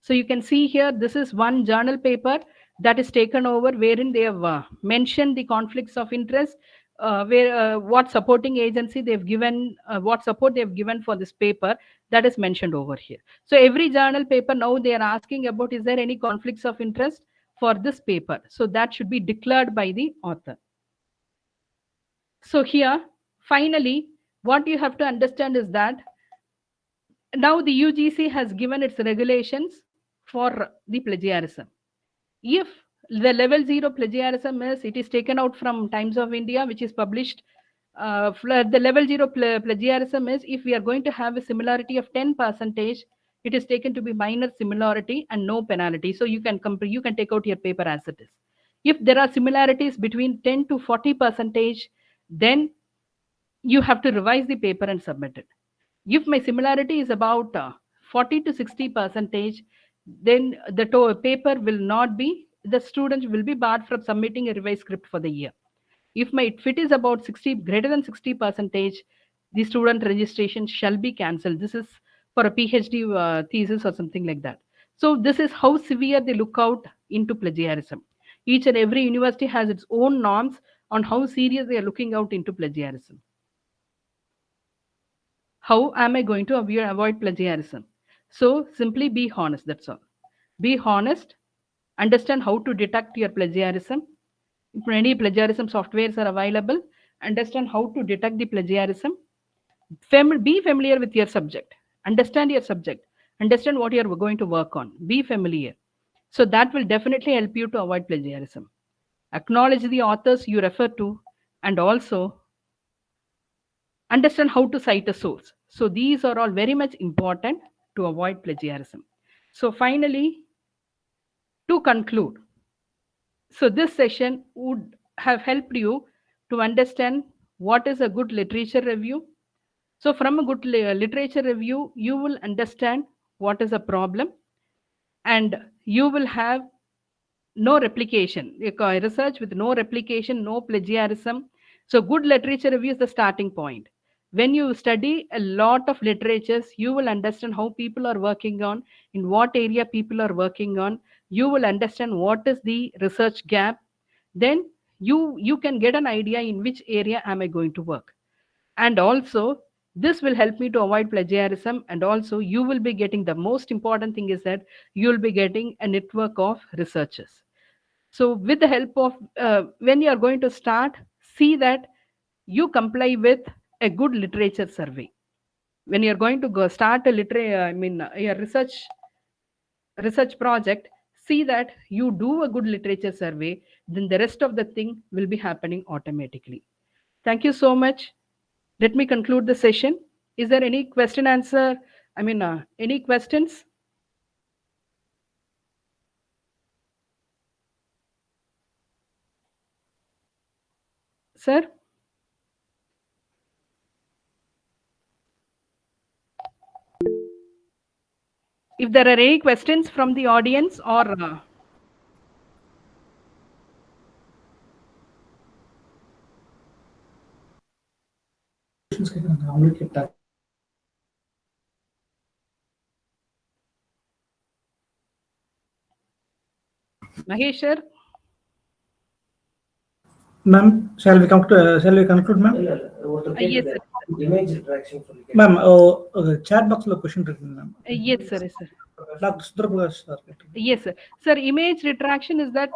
S10: So you can see here, this is one journal paper that is taken over, wherein they have mentioned the conflicts of interest, what supporting agency they've given, what support they've given for this paper, that is mentioned over here. So every journal paper now they are asking about, is there any conflicts of interest for this paper? So that should be declared by the author. So here, finally, what you have to understand is that now the UGC has given its regulations for the plagiarism. If the level 0 plagiarism it is taken out from Times of India, which is published. The level 0 plagiarism is, if we are going to have a similarity of 10%, it is taken to be minor similarity and no penalty. So you can take out your paper as it is. If there are similarities between 10 to 40%, then you have to revise the paper and submit it. If my similarity is about 40 to 60%, then the paper will not be, the student will be barred from submitting a revised script for the year. If it is about greater than 60%, the student registration shall be cancelled. This is for a PhD thesis or something like that. So this is how severe they look out into plagiarism. Each and every university has its own norms on how serious they are looking out into plagiarism. How am I going to avoid plagiarism? So simply be honest, that's all. Be honest, understand how to detect your plagiarism. Many plagiarism softwares are available. Understand how to detect the plagiarism. Be familiar with your subject. Understand your subject. Understand what you are going to work on. Be familiar. So that will definitely help you to avoid plagiarism. Acknowledge the authors you refer to, and also understand how to cite a source. So these are all very much important to avoid plagiarism. So finally, to conclude, so this session would have helped you to understand what is a good literature review. So from a good literature review, you will understand what is a problem, and you will have no replication, research with no replication, no plagiarism. So good literature review is the starting point. When you study a lot of literatures, you will understand how people are working on, in what area people are working on. You will understand what is the research gap. Then you can get an idea in which area am I going to work. And also This will help me to avoid plagiarism, and also you will be getting, the most important thing is that you will be getting a network of researchers. So with the help of, when you are going to start, see that you comply with a good literature survey. When you are going to go start a a research project, see that you do a good literature survey, then the rest of the thing will be happening automatically. Thank you so much. Let me conclude the session. Is there any question answer? Any questions? Sir? If there are any questions from the audience or Mahesh sir?
S8: Ma'am, shall we conclude, ma'am?
S10: Yes, sir.
S8: Ma'am, chat box lo question இருக்கு ma'am.
S10: Yes, sir. Yes, sir.
S8: Dr. Sudraprakash sir.
S10: Yes, sir. Sir, image retraction is that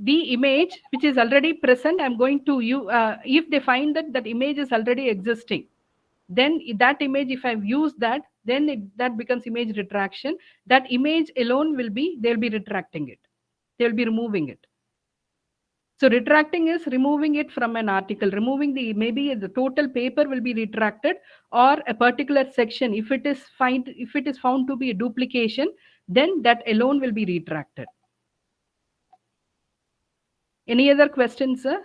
S10: the image which is already present, I'm going to you. If they find that that image is already existing, then that image, if I've used that, then that becomes image retraction. That image alone will be, they'll be retracting it. They'll be removing it. So retracting is removing it from an article, removing maybe the total paper will be retracted, or a particular section. If it is found to be a duplication, then that alone will be retracted. Any other questions, sir?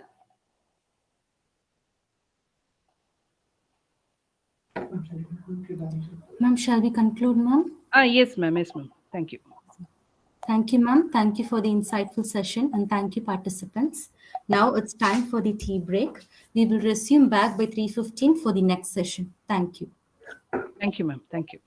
S9: Ma'am, shall we conclude, ma'am?
S10: Yes, ma'am. Yes, ma'am. Thank you.
S9: Thank you, ma'am. Thank you for the insightful session, and thank you, participants. Now it's time for the tea break. We will resume back by 3:15 for the next session. Thank you.
S10: Thank you, ma'am. Thank you.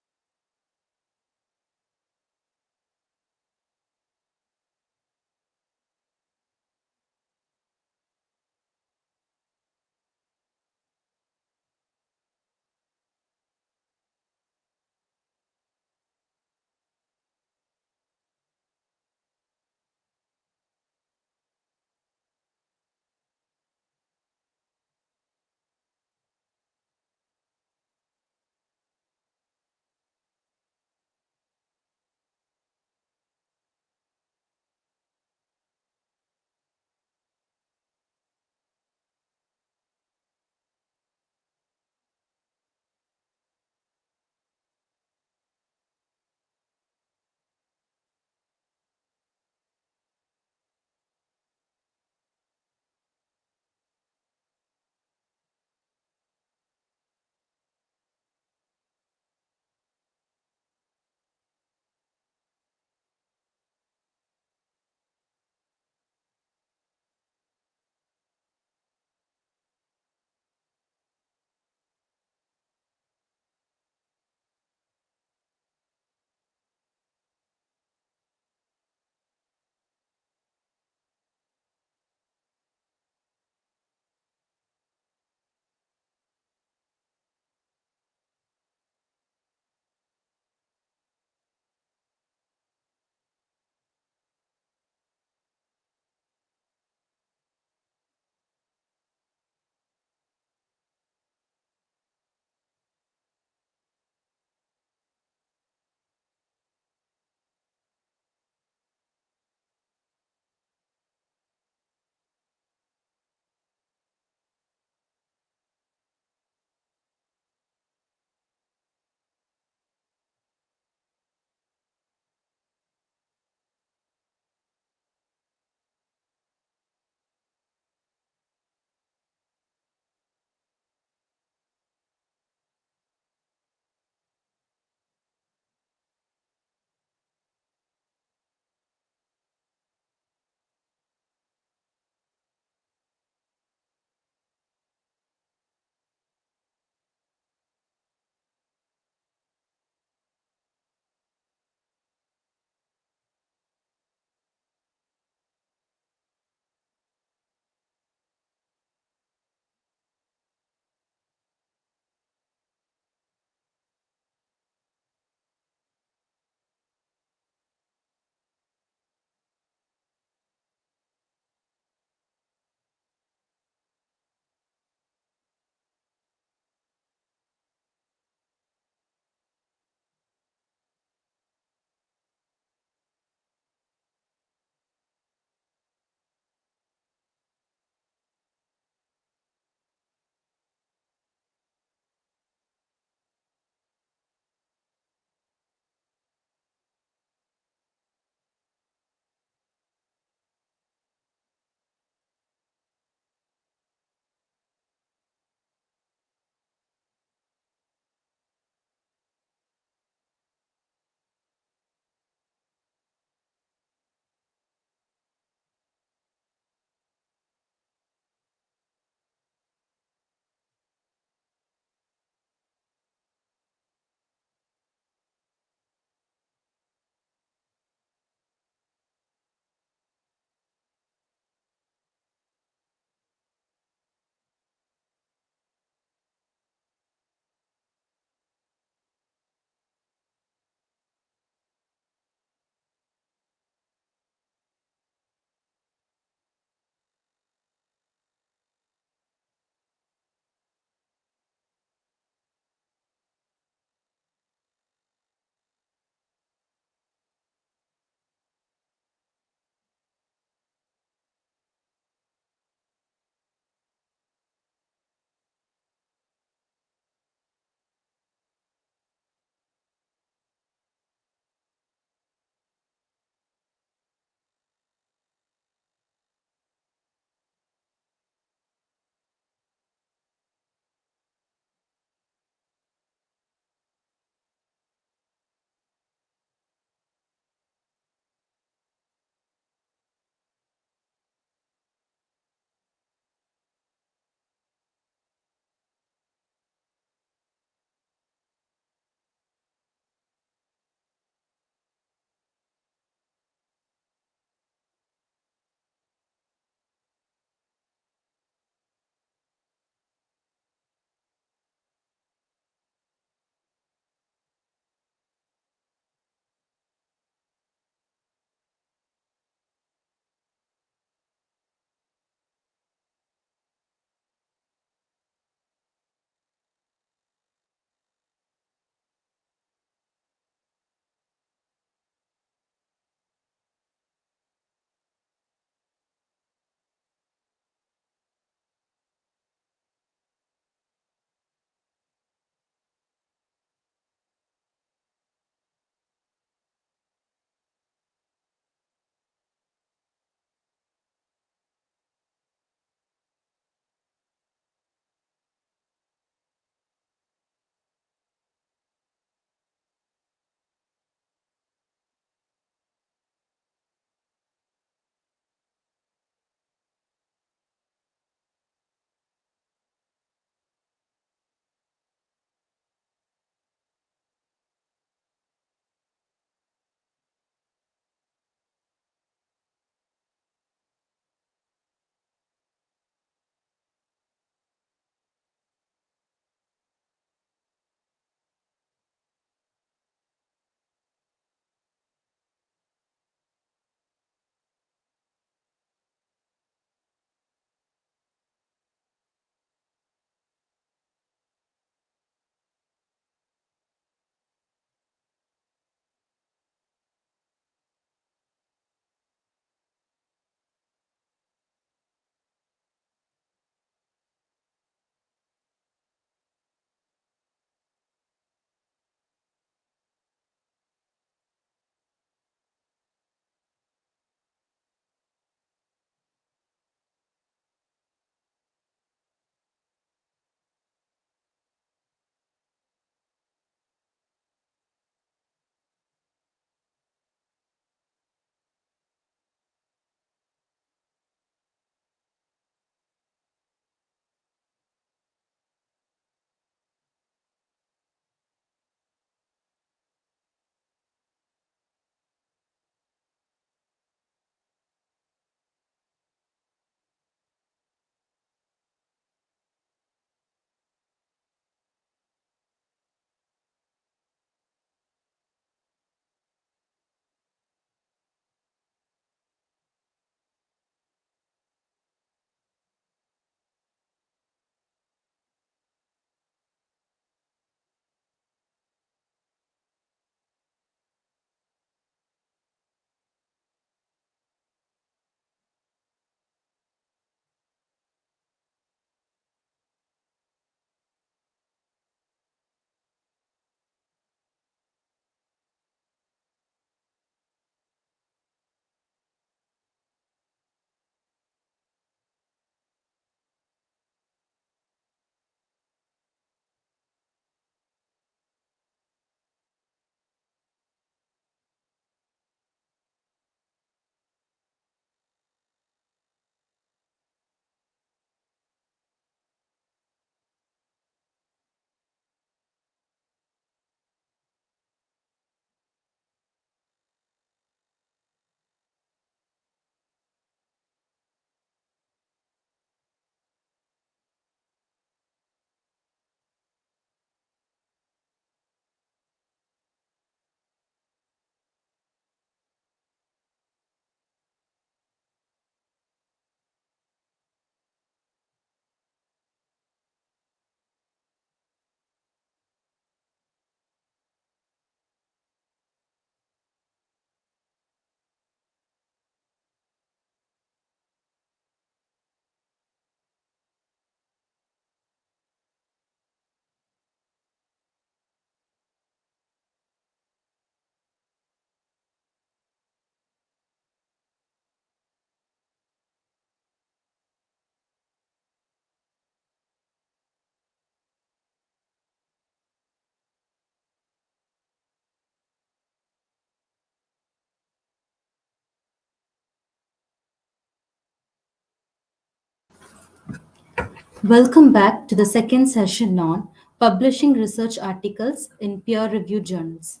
S9: Welcome back to the second session on publishing research articles in peer-reviewed journals.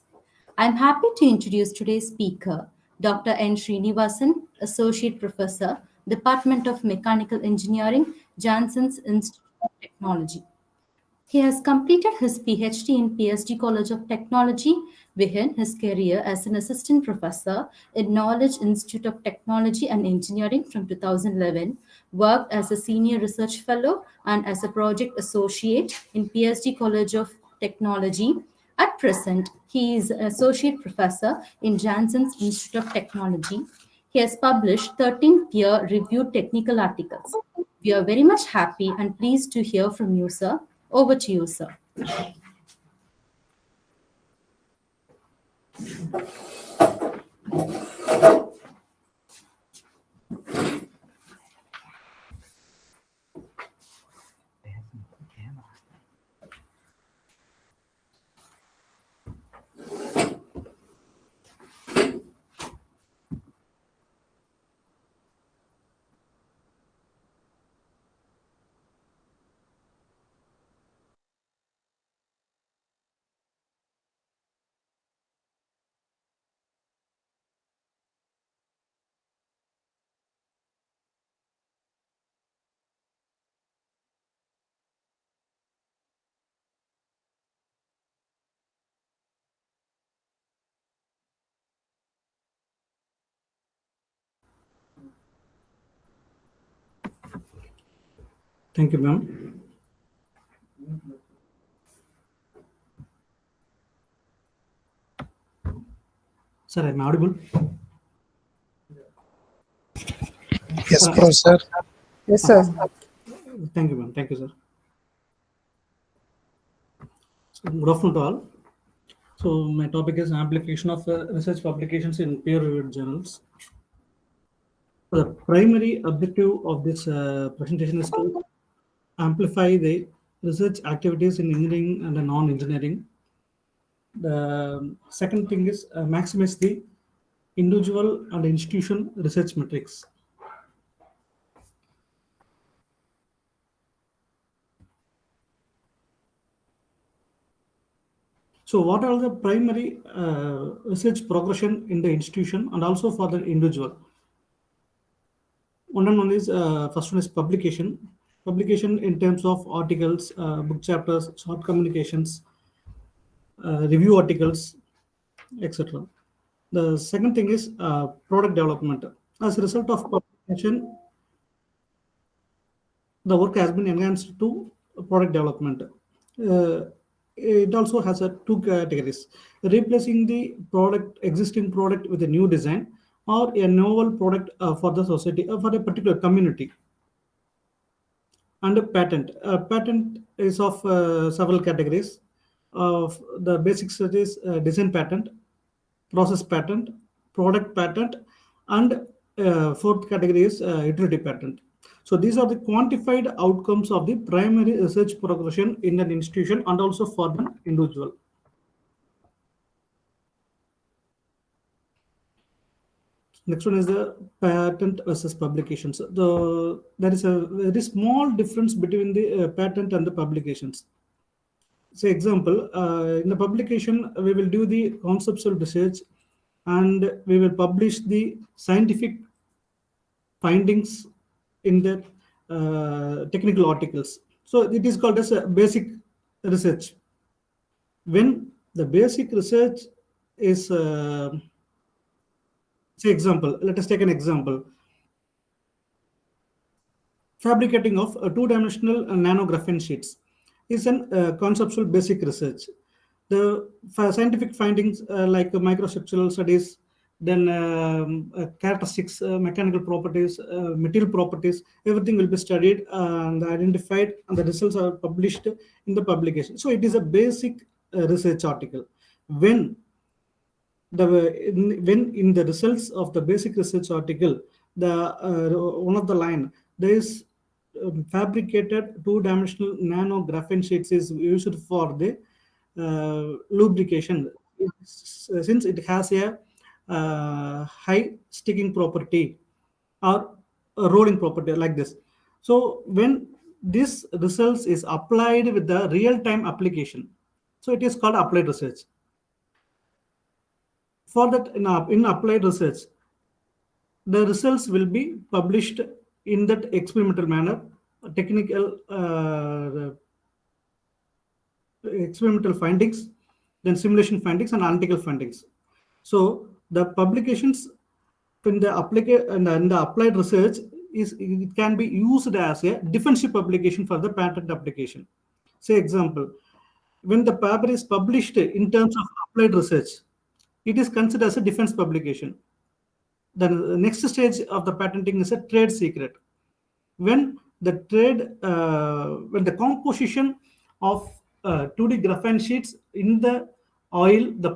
S9: I'm happy to introduce today's speaker, Dr. N. Srinivasan, Associate Professor, Department of Mechanical Engineering, Janssens Institute of Technology. He has completed his PhD in PSG College of Technology, began his career as an assistant professor in Knowledge Institute of Technology and Engineering from 2011, worked as a senior research fellow and as a project associate in PSG College of Technology. At present, he is an associate professor in Janssens Institute of Technology. He has published 13 peer-reviewed technical articles. We are very much happy and pleased to hear from you, sir. Over to you, sir.
S8: Thank you, ma'am. Sir, I'm audible.
S2: Yes, Professor.
S7: Yes, sir.
S8: Thank you, ma'am. Thank you, sir. So, good afternoon to all. So, my topic is amplification of research publications in peer-reviewed journals. The primary objective of this presentation is to amplify the research activities in engineering and non-engineering. The second thing is maximize the individual and institution research metrics. So what are the primary research progression in the institution and also for the individual? One is first one is publication. Publication in terms of articles, book chapters, short communications, review articles, etc. The second thing is product development. As a result of publication, the work has been enhanced to product development. It also has two categories: replacing the existing product with a new design, or a novel product for the society, for a particular community. And a patent. A patent is of several categories. Of the basics is design patent, process patent, product patent, and fourth category is utility patent. So these are the quantified outcomes of the primary research progression in an institution and also for the individual. Next one is the patent versus publications. There is a very small difference between the patent and the publications. Say example, in the publication, we will do the conceptual research and we will publish the scientific findings in the technical articles. So it is called as a basic research. When the basic research is, say example, let us take an example. Fabricating of two-dimensional nanographene sheets is a conceptual basic research. The scientific findings like microstructural studies, then characteristics, mechanical properties, material properties, everything will be studied and identified, and the results are published in the publication. So it is a basic research article. When in the results of the basic research article, the one of the line, there is fabricated two-dimensional nanographene sheets is used for the lubrication, since it has a high sticking property or a rolling property like this. So when this results is applied with the real-time application. So it is called applied research. For that, in applied research, the results will be published in that experimental manner, technical experimental findings, then simulation findings and analytical findings. So the publications in the applied research it can be used as a defensive publication for the patent application. Say example, when the paper is published in terms of applied research, it is considered as a defense publication. Then the next stage of the patenting is a trade secret. When the composition of 2D graphene sheets in the oil, the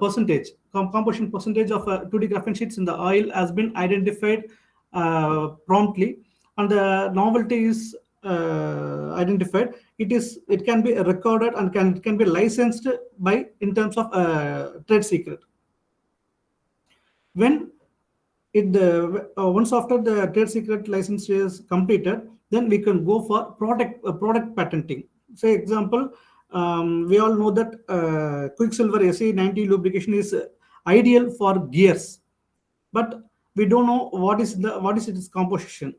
S8: composition percentage of 2D graphene sheets in the oil has been identified promptly, and the novelty is identified, it can be recorded and can be licensed by in terms of trade secret. When once after the trade secret license is completed, then we can go for product patenting. Say example, we all know that Quicksilver SE90 lubrication is ideal for gears, but we don't know what is its composition.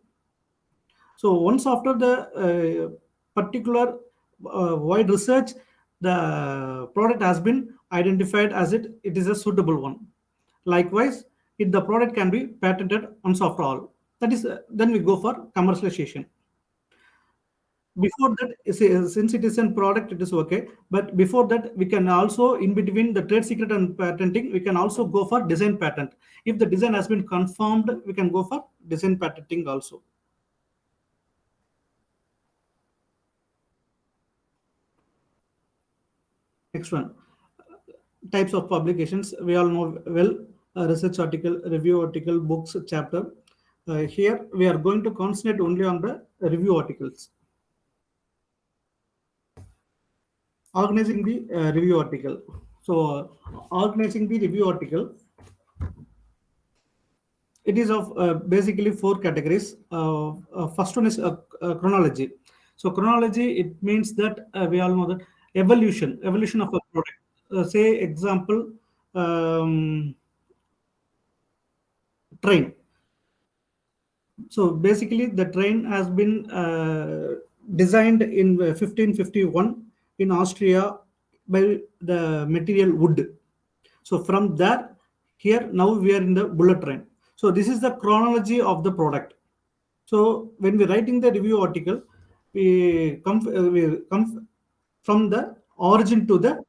S8: So once after the particular wide research, the product has been identified as it is a suitable one. Likewise, if the product can be patented once after all, that is then we go for commercialization. Before that, since it is a product, it is okay. But before that, we can also, in between the trade secret and patenting, we can also go for design patent. If the design has been confirmed, we can go for design patenting also. Next one, types of publications. We all know well, research article, review article, books, chapter. Here we are going to concentrate only on the review articles. Organizing the review article. So organizing the review article, it is of basically 4 categories. First one is chronology. So chronology, it means that we all know that evolution of a product. Say example, train. So basically the train has been designed in 1551 in Austria by the material wood. So from there, here now we are in the bullet train. So this is the chronology of the product. So when we're writing the review article, we come from the origin to the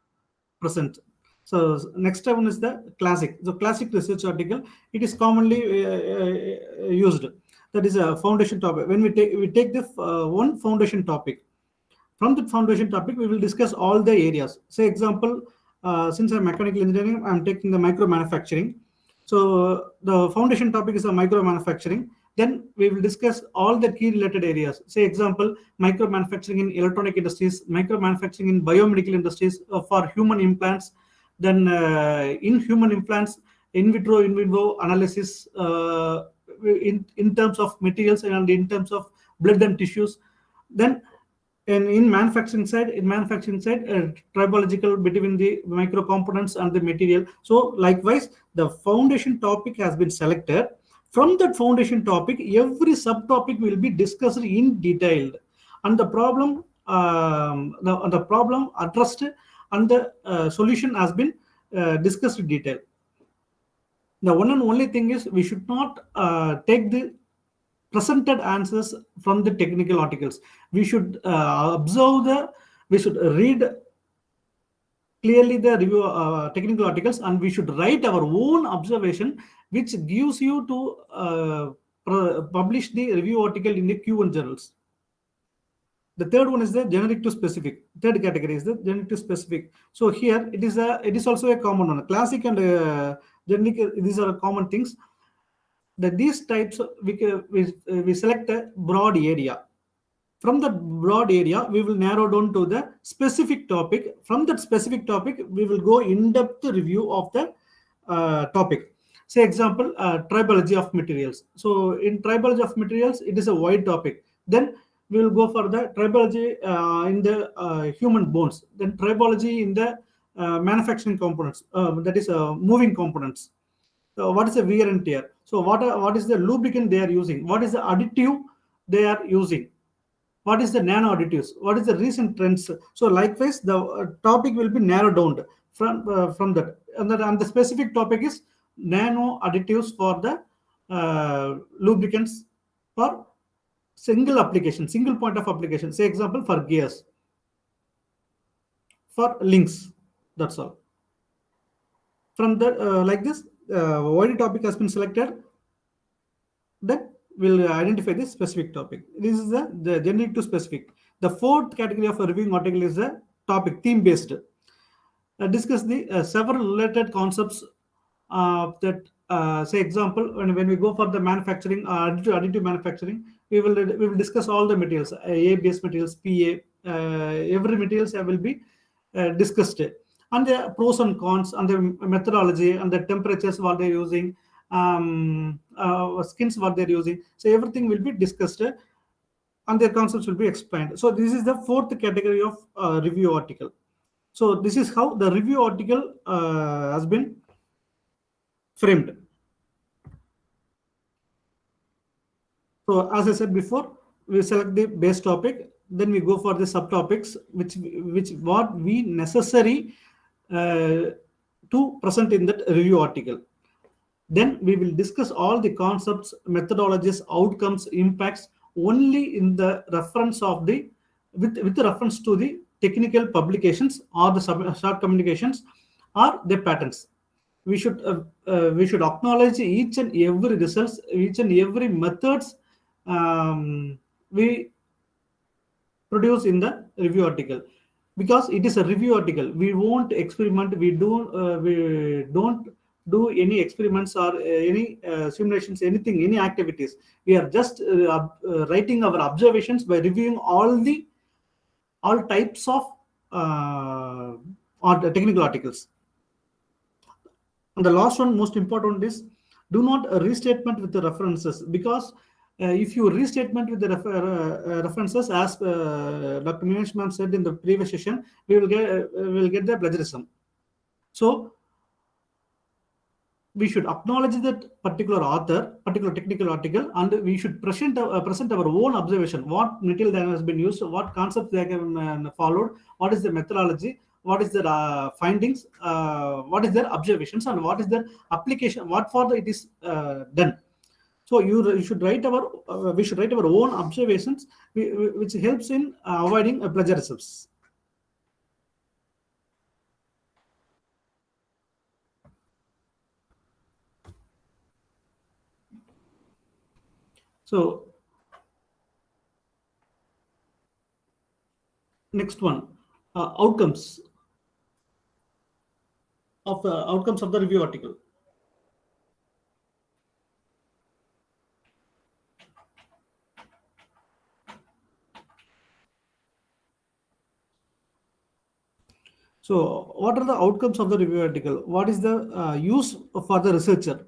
S8: present. So next one is the classic. The classic research article, it is commonly used. That is a foundation topic. When we take the one foundation topic. From that foundation topic, we will discuss all the areas. Say example, since I'm mechanical engineering, I'm taking the micro manufacturing. So the foundation topic is a micro manufacturing. Then we will discuss all the key related areas. Say example, micro manufacturing in electronic industries, micro manufacturing in biomedical industries for human implants. Then in human implants, in vitro, in vivo analysis in terms of materials and in terms of blood and tissues. Then in manufacturing side, tribological between the micro components and the material. So likewise, the foundation topic has been selected. From that foundation topic, every subtopic will be discussed in detail, and the problem the problem addressed and the solution has been discussed in detail. The one and only thing is we should not take the presented answers from the technical articles. We should we should read clearly the review technical articles, and we should write our own observation, which gives you to publish the review article in the Q1 journals. The third one is the generic to specific. Third category is the generic to specific. So here it is also a common one. Classic and generic, these are common things. That these types we select a broad area. From the broad area, we will narrow down to the specific topic. From that specific topic, we will go in-depth review of the topic. Say example, tribology of materials. So in tribology of materials, it is a wide topic. Then we will go for the tribology in the human bones, then tribology in the manufacturing components, that is moving components. What is the wear and tear? So what is the lubricant they are using? What is the additive they are using? What is the nano additives? What is the recent trends? So likewise, the topic will be narrowed down from that. And the specific topic is nano additives for the lubricants for single application, single point of application. Say example for gears, for links. That's all. From the like this, OID topic has been selected. Then we'll identify this specific topic. This is the generic to specific. The fourth category of a reviewing article is the topic theme based. Discuss the several related concepts that say example when we go for the manufacturing additive manufacturing, we will discuss all the materials, ABS materials, PA, every materials will be discussed, and the pros and cons, and the methodology, and the temperatures what they're using, skins what they're using. So everything will be discussed and their concepts will be explained. So this is the fourth category of review article. So this is how the review article has been framed. So as I said before, we select the base topic, then we go for the subtopics, which what we necessary to present in that review article. Then we will discuss all the concepts, methodologies, outcomes, impacts only in the reference of the with reference to the technical publications or the short communications or the patents. We should acknowledge each and every results, each and every methods we produce in the review article, because it is a review article. We won't experiment. We don't do any experiments or any simulations, anything, any activities. We are just writing our observations by reviewing all types of technical articles. And the last one, most important, is do not restatement with the references, because if you restatement with the references, as Dr. Meenakshi ma'am said in the previous session, we will get the plagiarism. So we should acknowledge that particular author, particular technical article, and we should present our own observation. What material that has been used, what concepts they have followed, what is the methodology, what is their findings, what is their observations, and what is their application, what for it is done. So you should write we should write our own observations, which helps in avoiding plagiarisms. So next one, outcomes of the review article. So what are the outcomes of the review article? What is the use for the researcher,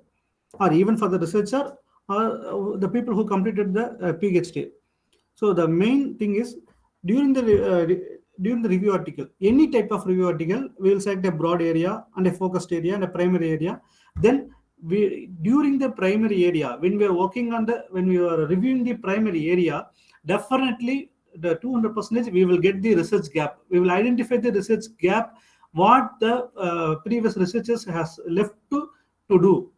S8: or even for the researcher or the people who completed the PhD? So the main thing is, during the review article, any type of review article, we will select a broad area and a focused area and a primary area. Then during the primary area, when we are reviewing the primary area, definitely the 200% we will get the research gap. We will identify the research gap, what the previous researchers has left to do,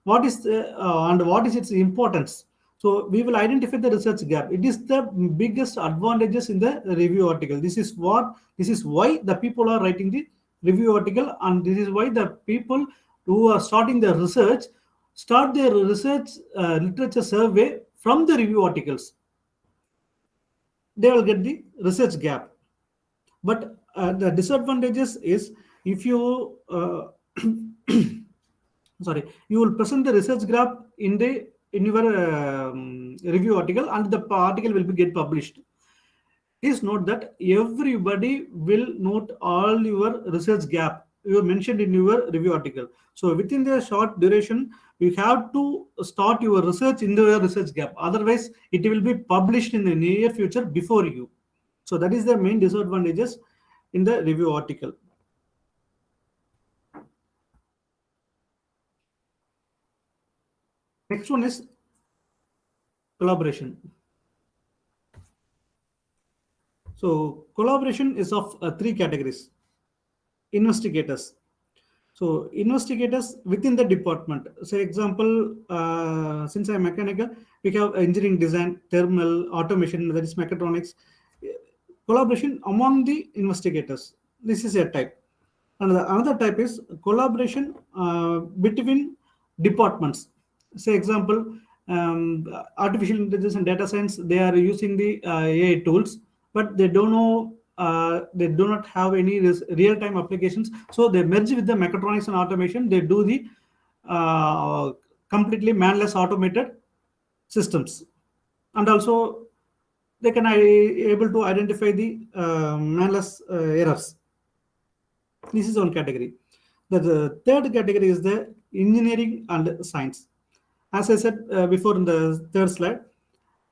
S8: what is and what is its importance. So we will identify the research gap. It is the biggest advantages in the review article. This is why the people are writing the review article, and this is why the people who are starting their research start their research literature survey from the review articles. They will get the research gap. But the disadvantages is, if you you will present the research gap in your review article, and the article will get published. Please note that everybody will note all your research gap. you mentioned in your review article. So within the short duration, you have to start your research in the research gap. Otherwise, it will be published in the near future before you. So that is the main disadvantages in the review article. Next one is collaboration. So collaboration is of three categories. Investigators. So investigators within the department. Say example, since I'm mechanical, we have engineering design, thermal, automation, that is mechatronics. Collaboration among the investigators. This is a type. And another type is collaboration between departments. Say example, artificial intelligence and data science, they are using the AI tools, but they don't know, they do not have any real-time applications. So they merge with the mechatronics and automation. They do the completely manless automated systems. And also they can able to identify the manless errors. This is one category. The third category is the engineering and science. As I said before in the third slide,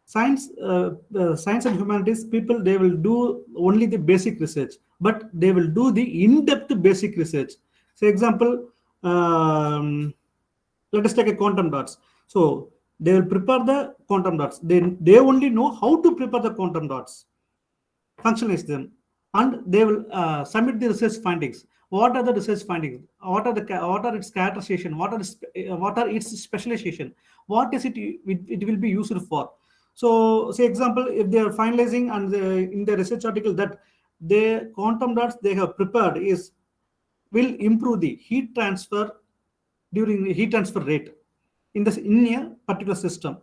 S8: science and humanities people, they will do only the basic research, but they will do the in-depth basic research. For example, let us take a quantum dots. So they will prepare the quantum dots. They only know how to prepare the quantum dots, functionalize them, and they will submit the research findings. What are the research findings? What are its characterization? What are its specialization? What is it will be used for? So, say example, if they are finalizing and in the research article that the quantum dots they have prepared will improve the heat transfer during the heat transfer rate in a particular system,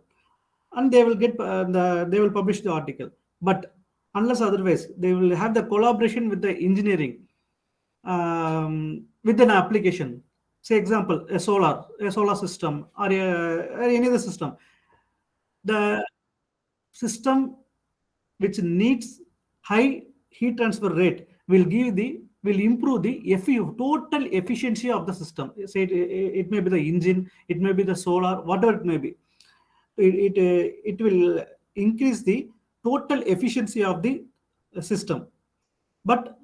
S8: and they will get they will publish the article. But unless otherwise, they will have the collaboration with the engineering with an application. Say example, a solar system or any other system. The system which needs high heat transfer rate will improve the total efficiency of the system. Say it may be the engine, it may be the solar, whatever it may be. It will increase the total efficiency of the system, but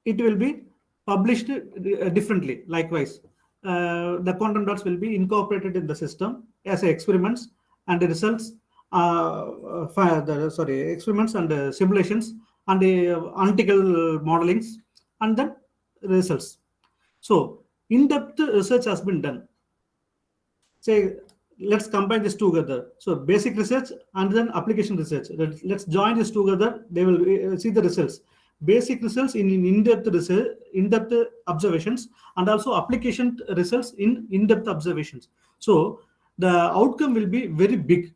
S8: it will be published differently. Likewise, the quantum dots will be incorporated in the system as experiments and the results, experiments and simulations and analytical modelings, and then results. So in-depth research has been done. Say, let's combine this together. So basic research and then application research. Let's join this together. They will see the results. Basic results in in-depth research, in-depth observations, and also application results in in-depth observations. So the outcome will be very big.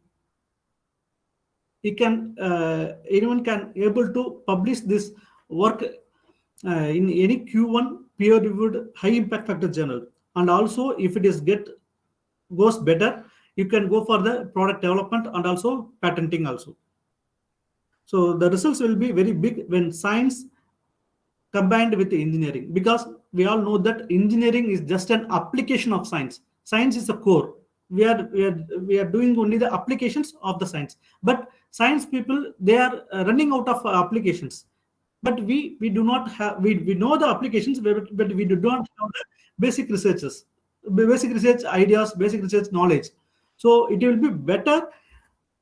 S8: Anyone can able to publish this work in any Q1 peer-reviewed high impact factor journal. And also, if it is goes better, you can go for the product development and also patenting also. So the results will be very big when science combined with engineering, because we all know that engineering is just an application of science. Science is the core. We are doing only the applications of the science, but science people, they are running out of applications. But we do not have, we know the applications, but we do not have the basic research ideas, basic research knowledge. So it will be better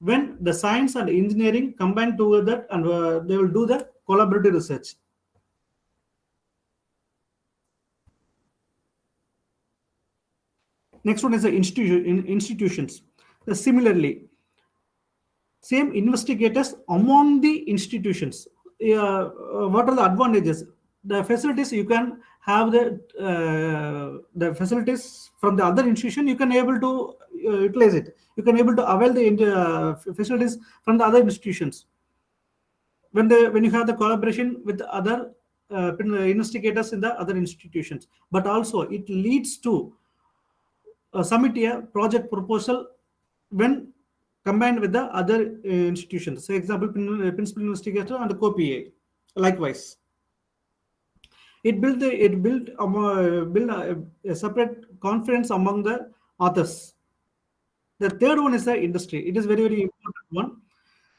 S8: when the science and engineering combine together, and they will do the collaborative research. Next one is the institutions. Similarly, same investigators among the institutions. What are the advantages? The facilities, you can have the facilities from the other institution. You can able to utilize it. You can able to avail the facilities from the other institutions. When you have the collaboration with the other investigators in the other institutions, but also it leads to submit a project proposal when combined with the other institutions. Say example, principal investigator and the co-PA. Likewise, It built a separate confidence among the authors. The third one is the industry. It is very, very important one.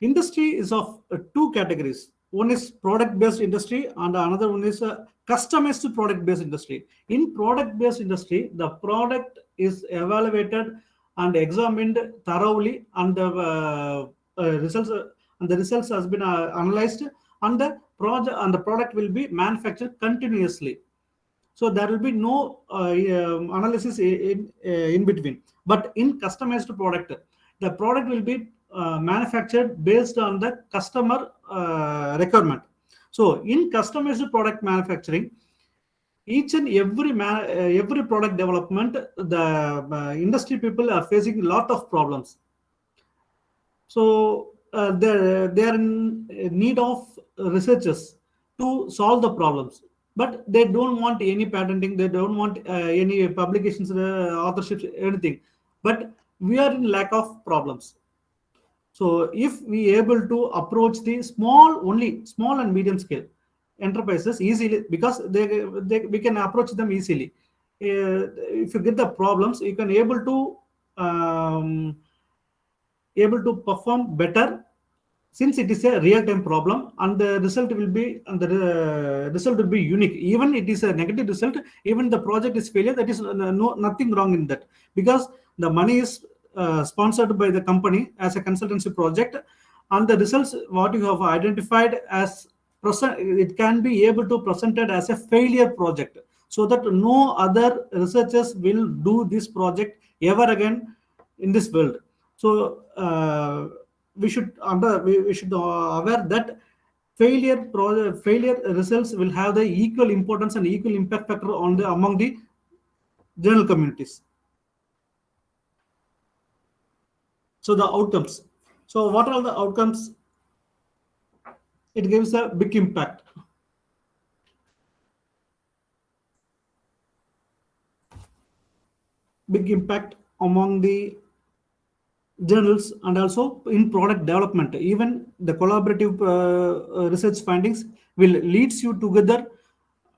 S8: Industry is of two categories. One is product-based industry, and another one is customized product-based industry. In product-based industry, the product is evaluated and examined thoroughly, and the results has been analyzed, and the product will be manufactured continuously. So there will be no analysis in between. But in customized product, the product will be manufactured based on the customer requirement. So in customized product manufacturing, each and every product development, the industry people are facing a lot of problems. So they are in need of researchers to solve the problems, but they don't want any patenting, they don't want any publications, authorships, anything. But we are in lack of problems. So if we able to approach the small and medium scale enterprises easily, because we can approach them easily. If you get the problems, you can able to perform better, since it is a real-time problem, and the result will be unique. Even it is a negative result, even the project is failure, that is nothing wrong in that, because the money is sponsored by the company as a consultancy project, and the results what you have identified as it can be able to presented as a failure project, so that no other researchers will do this project ever again in this world. So we should aware that failure results will have the equal importance and equal impact factor among the journal communities. So the outcomes. So what are the outcomes? It gives a big impact. Big impact among the journals, and also in product development. Even the collaborative research findings will leads you together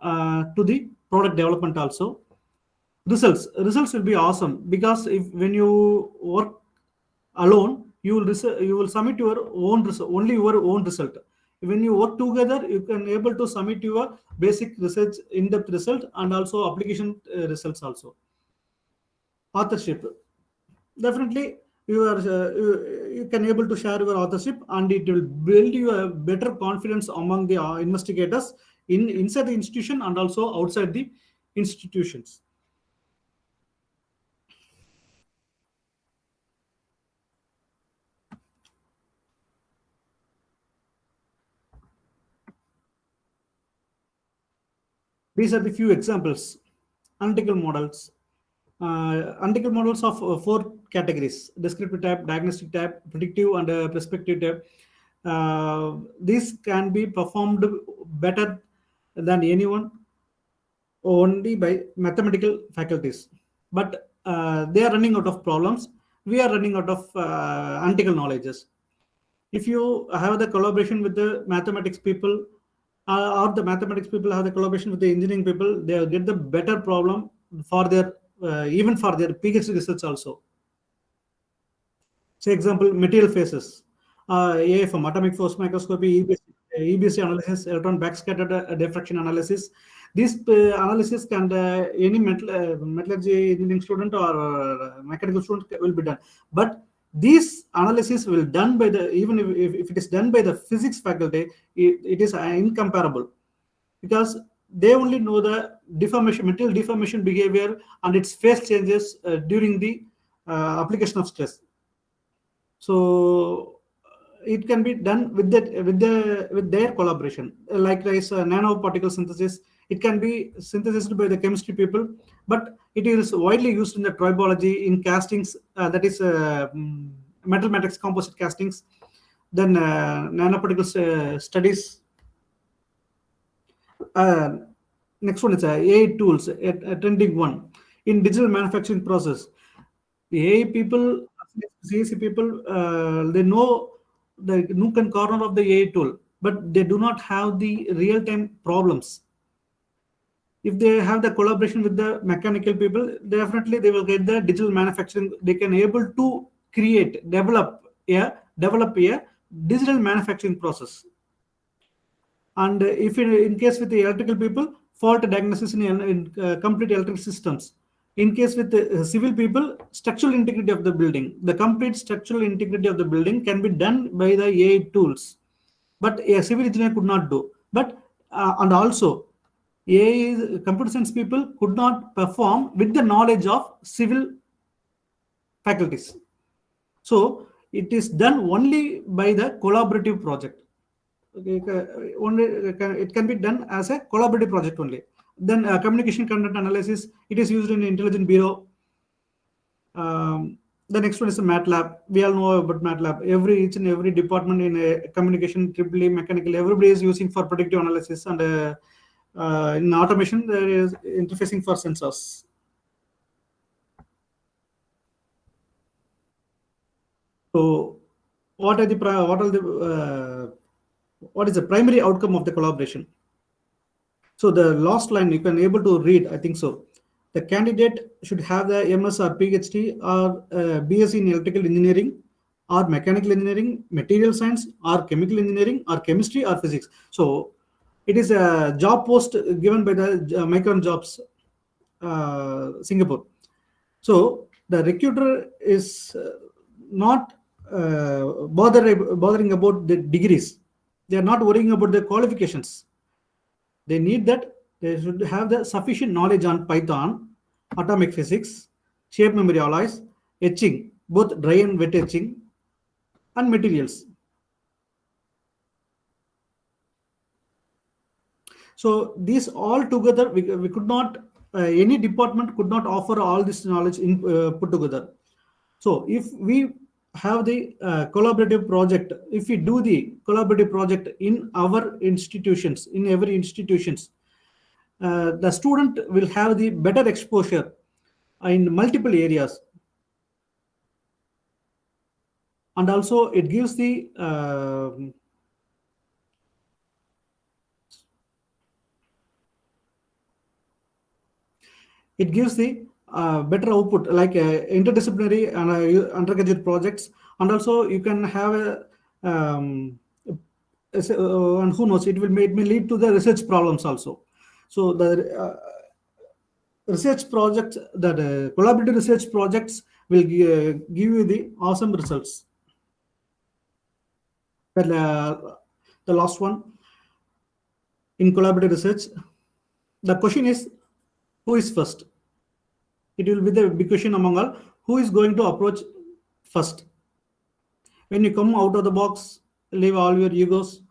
S8: to the product development also. Results will be awesome, because when you work alone, you will submit your own result, only your own result. When you work together, you can able to submit your basic research, in-depth result, and also application results also. Authorship, definitely you can able to share your authorship, and it will build you a better confidence among the investigators inside the institution and also outside the institutions. These are the few examples. Analytical models. Analytical models of 4 categories: descriptive type, diagnostic type, predictive, and prescriptive type. These can be performed better than anyone only by mathematical faculties. But they are running out of problems. We are running out of analytical knowledges. If you have the collaboration with the mathematics people, or the mathematics people have the collaboration with the engineering people, they will get the better problem for their even for their PhD research also. Say example, material phases, AFM, atomic force microscopy, EBC analysis, electron backscatter diffraction analysis. This analysis can any metallurgy engineering student or mechanical student will be done. But this analysis will done by the, even if it is done by the physics faculty, it is incomparable, because they only know the deformation, material deformation behavior and its phase changes during the application of stress. So it can be done with their collaboration. Likewise, nanoparticle synthesis, it can be synthesized by the chemistry people, but it is widely used in the tribology, in castings, that is metal matrix composite castings. Then nanoparticle studies. Next one is AI tools, a trending one in digital manufacturing process. The AI people, CAC people, they know the nook and corner of the AI tool, but they do not have the real-time problems. if they have the collaboration with the mechanical people, definitely they will get the digital manufacturing. They can able to develop a digital manufacturing process. And if in case with the electrical people, fault diagnosis in complete electrical systems. In case with the civil people, structural integrity of the building, the complete structural integrity of the building can be done by the AI tools, but a civil engineer could not do. But and also AI computer science people could not perform with the knowledge of civil faculties. So it is done only by the collaborative project. Okay, it can be done as a collaborative project only. Then communication content analysis, it is used in intelligence bureau. The next one is the MATLAB. We all know about MATLAB. Each and every department in communication, triple mechanical, everybody is using for predictive analysis, and in automation there is interfacing for sensors. So what is the primary outcome of the collaboration? So the last line you can able to read, I think so. The candidate should have the MS or PhD or BSc in electrical engineering or mechanical engineering, material science or chemical engineering or chemistry or physics. So it is a job post given by the Micron Jobs, Singapore. So the recruiter is not bothering about the degrees. They are not worrying about the qualifications. They need that they should have the sufficient knowledge on Python, atomic physics, shape memory alloys, etching, both dry and wet etching, and materials. So these all together, we could not, any department could not offer all this knowledge in put together. So if we have the collaborative project, if we do the collaborative project in our institutions, in every institutions, the student will have the better exposure in multiple areas. And also it gives the better output, like interdisciplinary and undergraduate projects. And also you can have a and who knows, it may lead to the research problems also. So the research projects, that collaborative research projects will give you the awesome results. But the last one, in collaborative research, the question is, who is first? It will be the big question among all. Who is going to approach first? When you come out of the box, leave all your egos,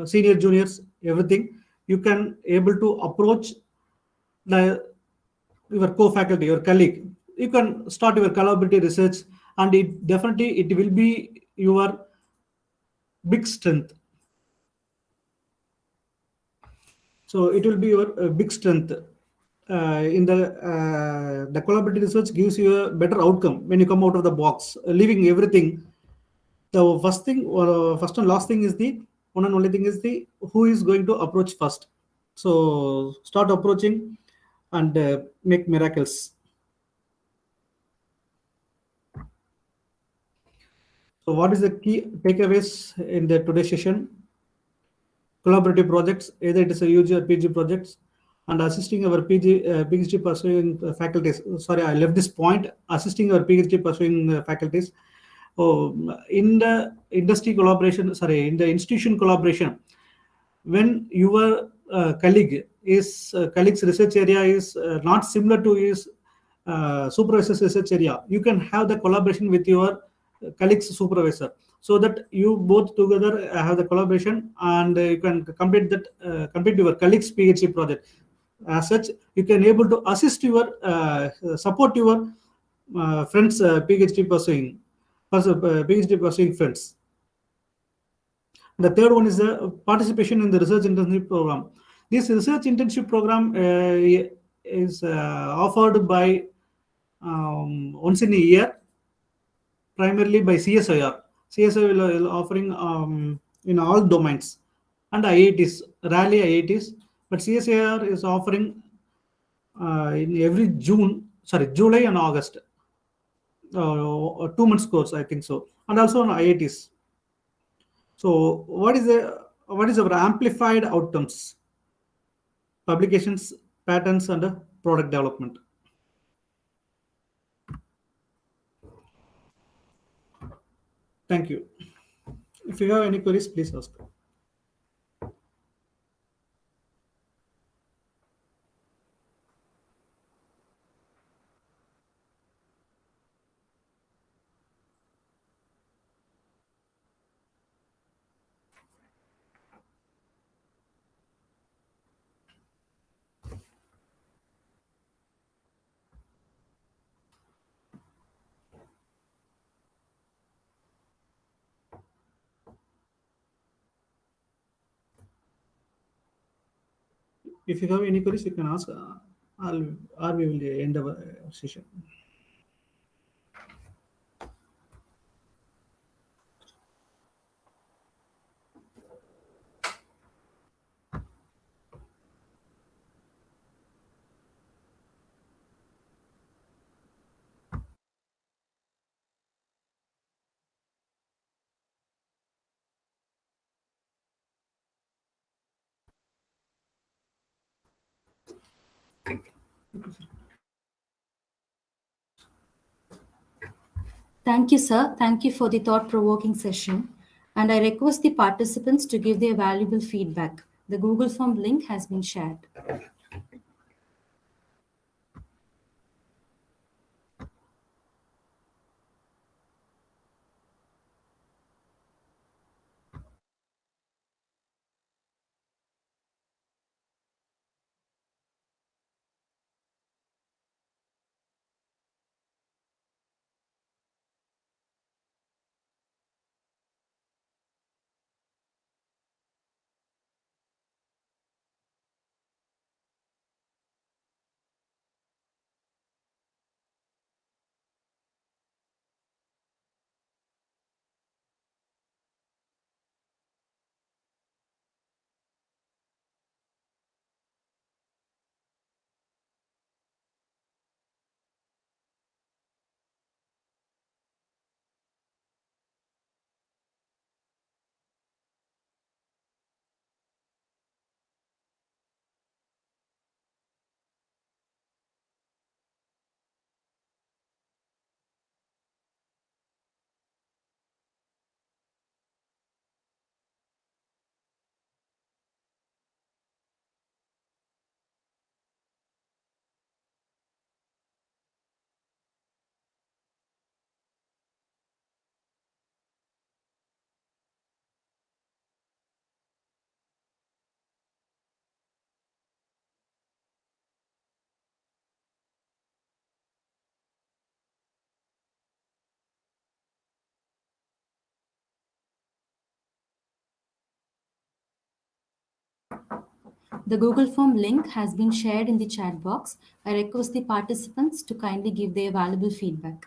S8: senior, juniors, everything. You can able to approach your co-faculty, your colleague. You can start your collaborative research, and it definitely will be your big strength. So it will be your big strength. In the collaborative research gives you a better outcome when you come out of the box, leaving everything. The first and last thing is the one and only thing is the who is going to approach first. So start approaching and make miracles. So what is the key takeaways in the today's session? Collaborative projects, either it is a UG or PG projects, and assisting our PhD pursuing faculties. Sorry, I left this point. Assisting our PhD pursuing faculties. In the industry collaboration, in the institution collaboration, when your colleague's research area is not similar to his supervisor's research area, you can have the collaboration with your colleague's supervisor, so that you both together have the collaboration, and you can complete your colleague's PhD project. As such, you can able to assist your support your friends PhD pursuing friends. The third one is the participation in the research internship program. This research internship program is offered by once in a year, primarily by CSIR. CSIR will offering in all domains, and IITs, rarely IITs, But CSIR is offering in every July and August, 2 months course, I think so, and also on IITs. So what is our amplified outcomes? Publications, patents, and product development. Thank you. If you have any queries, please ask. If you have any queries, you can ask. Or we will end our session.
S9: Thank you, sir. Thank you for the thought-provoking session. And I request the participants to give their valuable feedback. The Google Form link has been shared. The Google Form link has been shared in the chat box. I request the participants to kindly give their valuable feedback.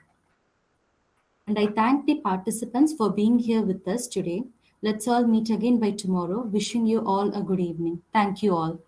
S9: And I thank the participants for being here with us today. Let's all meet again by tomorrow. Wishing you all a good evening. Thank you all.